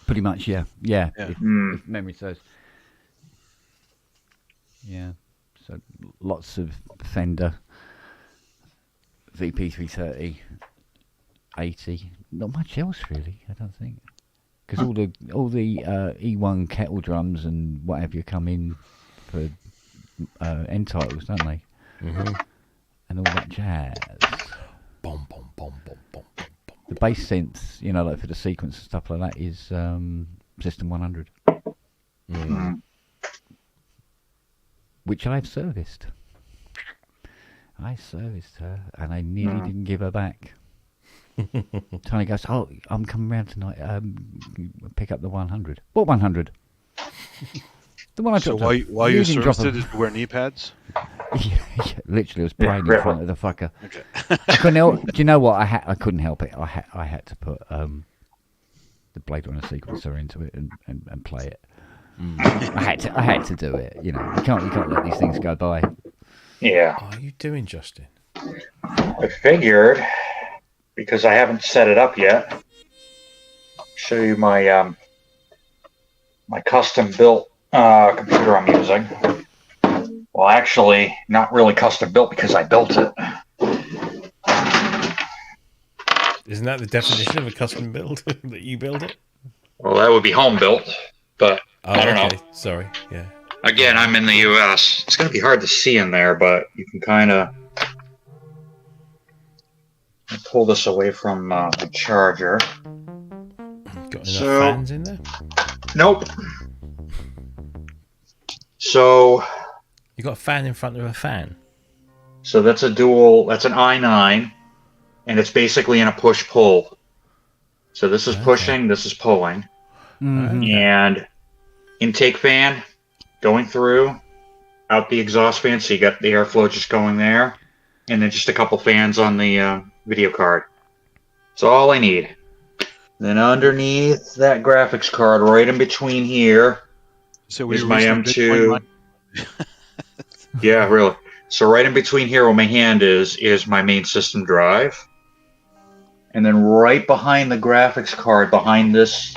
Speaker 9: Pretty much, yeah. Yeah.
Speaker 8: Yeah.
Speaker 9: If memory serves. Yeah. So lots of Fender VP330 80. Not much else really, I don't think. Because all the E1 kettle drums and what have you come in for end titles, don't they?
Speaker 2: Mm-hmm.
Speaker 9: And all that jazz.
Speaker 2: Bom, bom, bom, bom, bom, bom, bom.
Speaker 9: The bass synths, you know, like for the sequence and stuff like that, is System 100, which I've serviced. I serviced her, and I nearly didn't give her back. Tony goes, "Oh, I'm coming round tonight. Pick up the 100. What 100? The one I
Speaker 8: So
Speaker 9: dropped.
Speaker 8: while you
Speaker 9: didn't drop
Speaker 8: serviced it,
Speaker 9: her.
Speaker 8: did you wear knee pads?
Speaker 9: Yeah, literally, I was praying in front of the fucker.
Speaker 8: Okay.
Speaker 9: I couldn't help. Do you know what? I couldn't help it. I had to put the Blade Runner sequencer into it and play it. I had to do it. You know, you can't let these things go by.
Speaker 10: Yeah.
Speaker 2: What are you doing, Justin?
Speaker 10: I figured, because I haven't set it up yet, show you my my custom built computer I'm using. Well, actually, not really custom built because I built it.
Speaker 2: Isn't that the definition of a custom build? That you build it?
Speaker 10: Well, that would be home built, but
Speaker 2: Oh,
Speaker 10: I don't
Speaker 2: okay.
Speaker 10: know.
Speaker 2: Sorry. Yeah.
Speaker 10: Again, I'm in the U.S. It's going to be hard to see in there, but you can kind of pull this away from the charger.
Speaker 2: Got enough
Speaker 10: So-
Speaker 2: fans in there?
Speaker 10: Nope. So
Speaker 2: You got a fan in front of a fan.
Speaker 10: that's a dual. That's an i9, and it's basically in a push-pull. So this is pushing. This is pulling. And intake fan going through, out the exhaust fan, so you got the airflow just going there, and then just a couple fans on the video card. That's all I need. Then underneath that graphics card, right in between here,
Speaker 8: So
Speaker 10: is my M2. Yeah, really. So right in between here where my hand is my main system drive. And then right behind the graphics card, behind this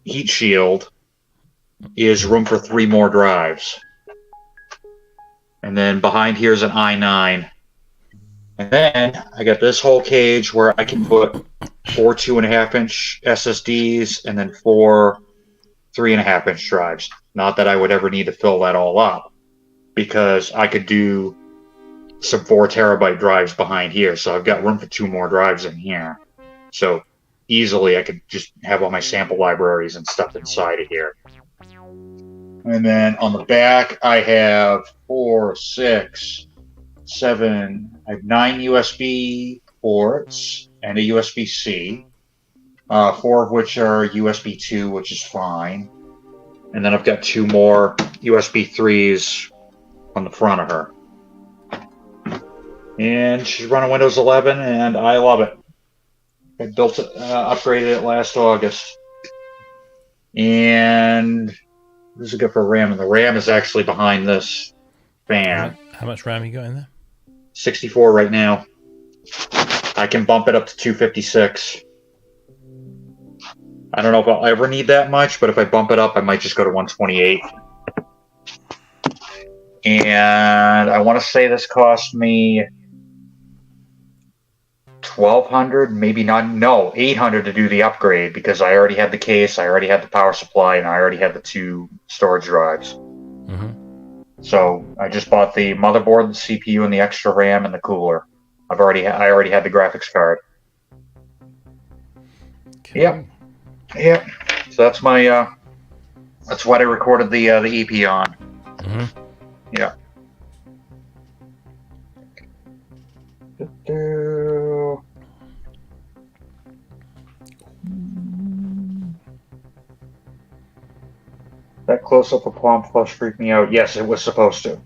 Speaker 10: heat shield, is room for 3 more drives. And then behind here is an i9. And then I got this whole cage where I can put 4 2.5-inch SSDs and then 4 3.5-inch drives. Not that I would ever need to fill that all up, because I could do some 4 terabyte drives behind here. So I've got room for 2 more drives in here. So easily I could just have all my sample libraries and stuff inside of here. And then on the back, I have 4, 6, 7, I have 9 USB ports and a USB-C, 4 of which are USB 2, which is fine. And then I've got 2 more USB 3s on the front of her. And she's running Windows 11, and I love it. I built it, upgraded it last August. And this is good for RAM, and the RAM is actually behind this fan.
Speaker 2: How much RAM you got in there?
Speaker 10: 64 right now. I can bump it up to 256. I don't know if I'll ever need that much, but if I bump it up, I might just go to 128. And I want to say this cost me $1,200, maybe not, no, $800 to do the upgrade, because I already had the case, I already had the power supply, and I already had the 2 storage drives. So I just bought the motherboard, the CPU, and the extra RAM and the cooler. I already had the graphics card. Yep. Yep. So that's my that's what I recorded the EP on. Yeah. That close-up of Palm Flush freaked me out. Yes, it was supposed to.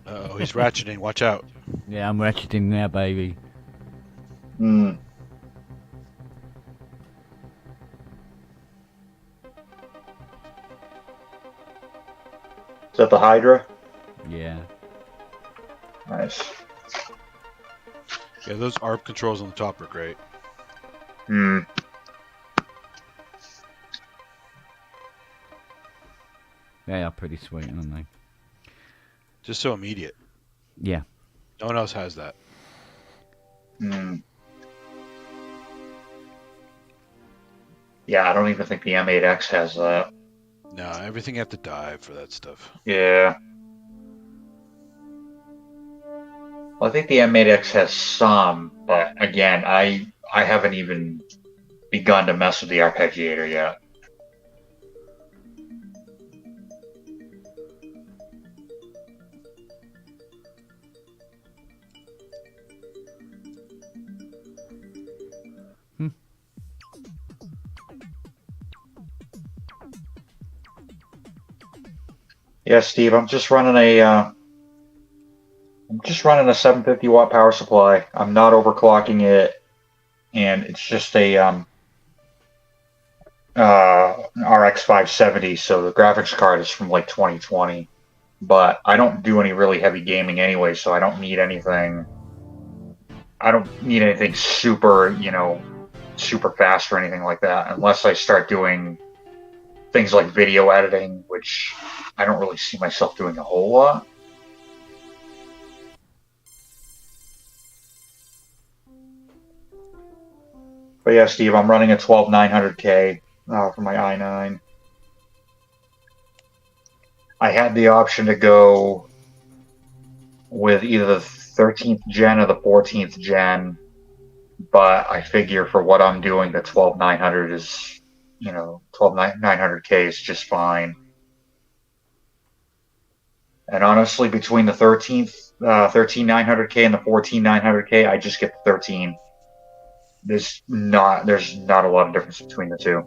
Speaker 8: Oh, he's ratcheting. Watch out.
Speaker 9: Yeah, I'm ratcheting now, baby.
Speaker 10: Hmm. Is that the Hydra?
Speaker 9: Yeah.
Speaker 10: Nice.
Speaker 8: Yeah, those ARP controls on the top are great.
Speaker 10: Hmm.
Speaker 9: They are pretty sweet, aren't they?
Speaker 8: Just so immediate.
Speaker 9: Yeah.
Speaker 8: No one else has that.
Speaker 10: Hmm. Yeah, I don't even think the M8X has that.
Speaker 8: No, everything you have to dive for that stuff.
Speaker 10: Yeah. Well, I think the M8X has some, but again, I haven't even begun to mess with the arpeggiator yet. Yeah, Steve, I'm just running a 750 watt power supply. I'm not overclocking it, and it's just a RX 570. So the graphics card is from like 2020, but I don't do any really heavy gaming anyway, so I don't need anything. I don't need anything super, super fast or anything like that, unless I start doing things like video editing, which I don't really see myself doing a whole lot. But yeah, Steve, I'm running a 12900K for my i9. I had the option to go with either the 13th gen or the 14th gen, but I figure for what I'm doing, the 12900 is, 12900K is just fine. And honestly, between the 13900K and the 14900K, I just get the 13. There's not a lot of difference between the two.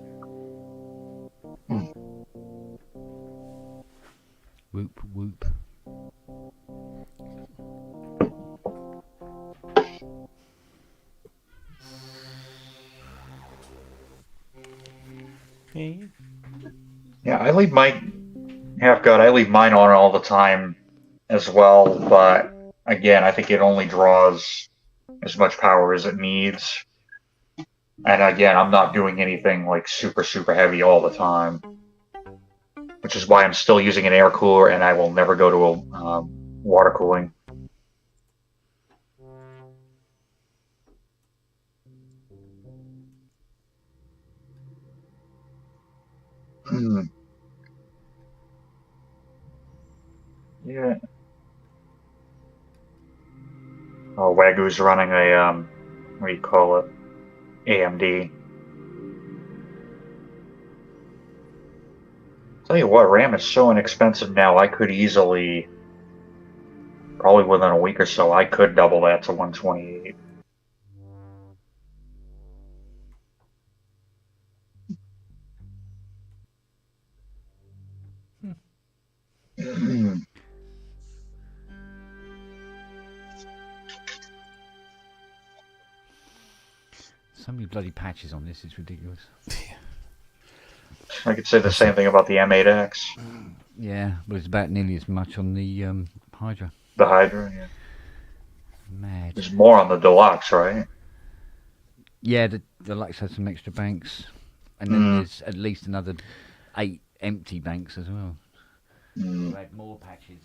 Speaker 9: Whoop whoop.
Speaker 10: Yeah, I leave mine on all the time as well, but again, I think it only draws as much power as it needs. And again, I'm not doing anything like super, super heavy all the time, which is why I'm still using an air cooler, and I will never go to a water cooling. Yeah. Oh, Wagyu's running a what do you call it? AMD. Tell you what, RAM is so inexpensive now. I could easily, probably within a week or so, I could double that to 128.
Speaker 9: So many bloody patches on this, it's ridiculous.
Speaker 10: I could say the same thing about the M8X.
Speaker 9: Yeah, but it's about nearly as much on the Hydra.
Speaker 10: The Hydra, yeah.
Speaker 9: Mad.
Speaker 10: There's more on the Deluxe, right?
Speaker 9: Yeah, the Deluxe has some extra banks. And then there's at least another 8 empty banks as well. We'll add more patches.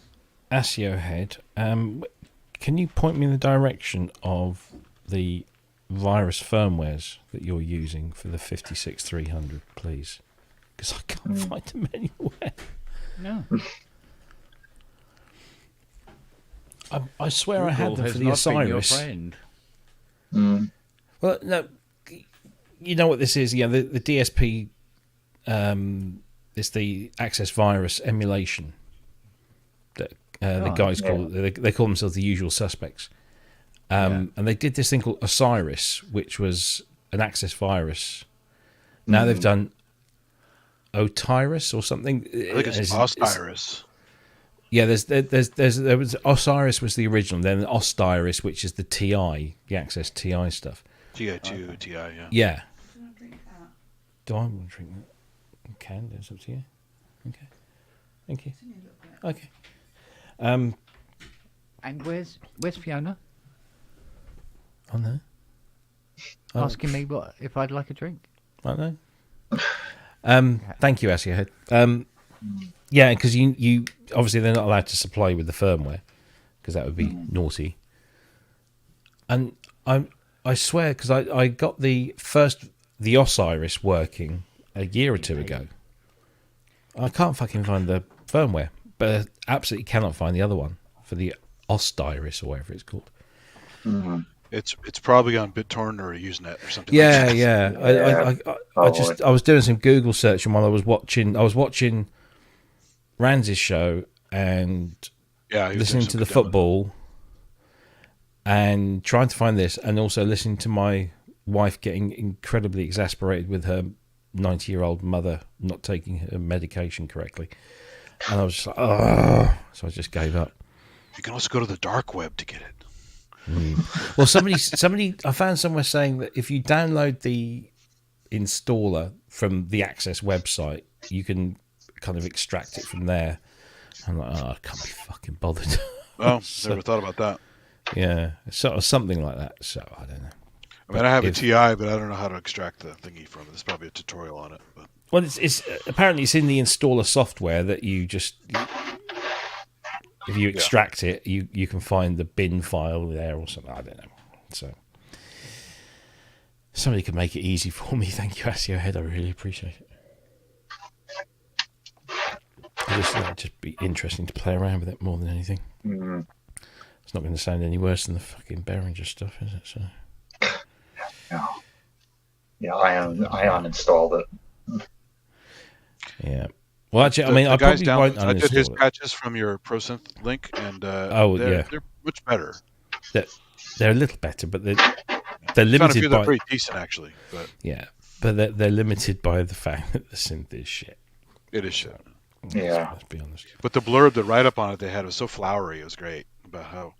Speaker 2: ASIO Head, can you point me in the direction of the virus firmwares that you're using for the 56300, please? Because I can't find them anywhere.
Speaker 9: No.
Speaker 2: I swear I had
Speaker 9: Google
Speaker 2: them for the
Speaker 9: has not been your
Speaker 2: Osiris.
Speaker 9: friend.
Speaker 2: Well, no, you know what this is? Yeah, the DSP is the Access Virus emulation that the guys they call themselves the Usual Suspects. And they did this thing called Osiris, which was an Access Virus. Now they've done Otiris or something.
Speaker 8: I think it's Osiris.
Speaker 2: Yeah, there was Osiris was the original, then Ostiris, which is the TI, the Access TI stuff.
Speaker 8: TI2, TI, yeah.
Speaker 2: Yeah. Do I want to drink that? You can, it's up to you. Okay. Thank you. Okay.
Speaker 9: And where's Fiona?
Speaker 2: I know.
Speaker 9: Asking me what if I'd like a drink.
Speaker 2: I know. Thank you, ASIO Head. Yeah, because you obviously they're not allowed to supply with the firmware because that would be naughty. And I swear, because I got the Osiris working a year or two ago. I can't fucking find the firmware, but I absolutely cannot find the other one for the Ostiris or whatever it's called.
Speaker 8: It's probably on BitTorrent or Usenet or something.
Speaker 2: Yeah,
Speaker 8: like that.
Speaker 2: yeah. I was doing some Google searching while I was watching Ranz's show and listening to the football and trying to find this, and also listening to my wife getting incredibly exasperated with her 90-year-old mother not taking her medication correctly. And I was just like, oh, so I just gave up.
Speaker 8: You can also go to the dark web to get it.
Speaker 2: Well, somebody, I found somewhere saying that if you download the installer from the Access website, you can kind of extract it from there. I'm like, oh, I can't be fucking bothered.
Speaker 8: Oh, never thought about that.
Speaker 2: Yeah, sort of something like that. So I don't know.
Speaker 8: I mean, I have a TI, but I don't know how to extract the thingy from it. There's probably a tutorial on it. But.
Speaker 2: Well, it's apparently it's in the installer software that you just. If you extract it, you can find the bin file there or something. I don't know. So somebody could make it easy for me. Thank you, ASIO Head. I really appreciate it. It'd just be interesting to play around with it more than anything. It's not going to sound any worse than the fucking Behringer stuff, is it? So.
Speaker 10: Yeah, I uninstalled it.
Speaker 2: Yeah. Well, actually, I mean,
Speaker 8: The
Speaker 2: I
Speaker 8: guys
Speaker 2: probably won't
Speaker 8: down. I did his
Speaker 2: uninstall it.
Speaker 8: patches from your ProSynth link, and
Speaker 2: Yeah.
Speaker 8: they're much better.
Speaker 2: They're a little better, but they're
Speaker 8: Found a few
Speaker 2: limited
Speaker 8: that are
Speaker 2: by
Speaker 8: pretty decent actually, but
Speaker 2: yeah, but they're limited by the fact that the synth is shit.
Speaker 8: it is shit.
Speaker 10: Yeah.
Speaker 2: Let's be honest.
Speaker 8: But the blurb, the write up on it they had was so flowery. It was great about how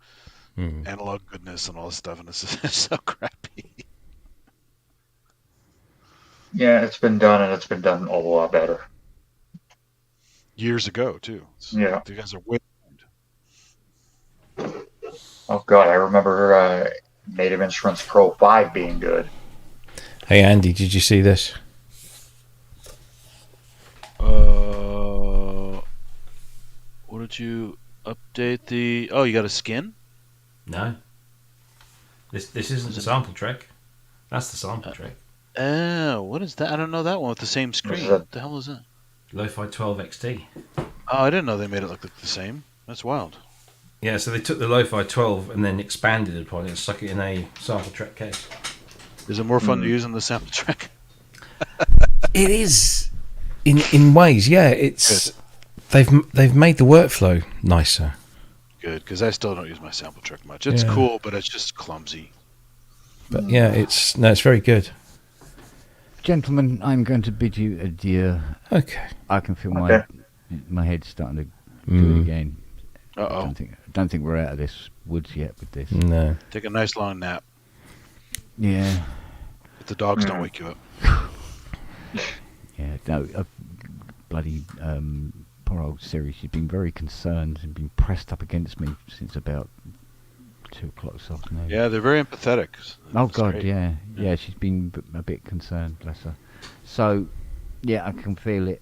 Speaker 2: Mm.
Speaker 8: analog goodness and all this stuff, and it's so crappy.
Speaker 10: Yeah, it's been done, and it's been done a lot better.
Speaker 8: Years ago too.
Speaker 10: Yeah.
Speaker 8: You guys are way.
Speaker 10: Oh god, I remember Native Instruments Pro 5 being good.
Speaker 2: Hey Andy, did you see this?
Speaker 8: What did you update the? Oh, you got a skin?
Speaker 2: No. This isn't the sample track. That's the sample track.
Speaker 8: Oh, what is that? I don't know that one with the same screen.
Speaker 10: that?
Speaker 8: What the hell is that?
Speaker 2: Lo-Fi 12 XT.
Speaker 8: Oh, I didn't know they made it look like the same. That's wild.
Speaker 2: Yeah, so they took the Lo-Fi 12 and then expanded upon it and stuck it in a sample track case.
Speaker 8: Is it more fun to use than the sample track?
Speaker 2: It is, in ways, yeah. It's they've made the workflow nicer.
Speaker 8: Good, because I still don't use my sample track much. It's
Speaker 2: Yeah.
Speaker 8: cool, but it's just clumsy.
Speaker 2: But yeah, it's very good.
Speaker 9: Gentlemen, I'm going to bid you adieu.
Speaker 2: Okay.
Speaker 9: I can feel
Speaker 10: Okay.
Speaker 9: my head starting to do it again.
Speaker 8: Uh
Speaker 9: I
Speaker 8: oh.
Speaker 9: don't think we're out of this woods yet with this.
Speaker 2: No.
Speaker 8: Take a nice long nap.
Speaker 9: Yeah,
Speaker 8: If the dogs don't wake you up.
Speaker 9: yeah. No, bloody poor old Siri. She's been very concerned and been pressed up against me since about 2 o'clock this afternoon.
Speaker 8: Yeah, they're very empathetic.
Speaker 9: Oh
Speaker 8: That's
Speaker 9: God,
Speaker 8: great.
Speaker 9: yeah. She's been a bit concerned, bless her. So, yeah, I can feel it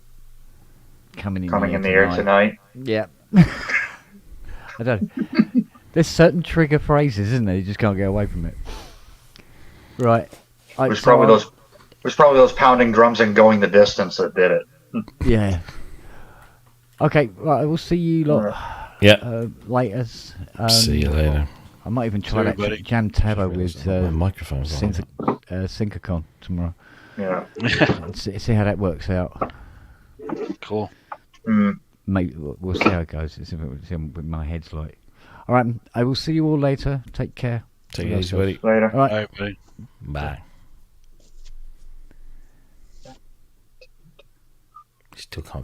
Speaker 9: coming in
Speaker 10: the air tonight.
Speaker 9: Yeah. I don't. There's certain trigger phrases, isn't there? You just can't get away from it. Right.
Speaker 10: It was probably those pounding drums and going the distance that did it.
Speaker 9: Yeah. Okay. Right. I will see you lot.
Speaker 2: Yeah.
Speaker 9: Later.
Speaker 2: See you later.
Speaker 9: I might even try that
Speaker 8: everybody.
Speaker 9: Jam Tabo with
Speaker 2: My microphone's on.
Speaker 9: Syncacon tomorrow.
Speaker 10: Yeah.
Speaker 9: And see how that works out.
Speaker 8: Cool.
Speaker 9: Maybe we'll see how it goes. See what my head's like. All right. I will see you all later. Take care.
Speaker 2: Take it easy, buddy.
Speaker 10: Later.
Speaker 9: All right.
Speaker 8: All right, buddy.
Speaker 2: Bye. Still can't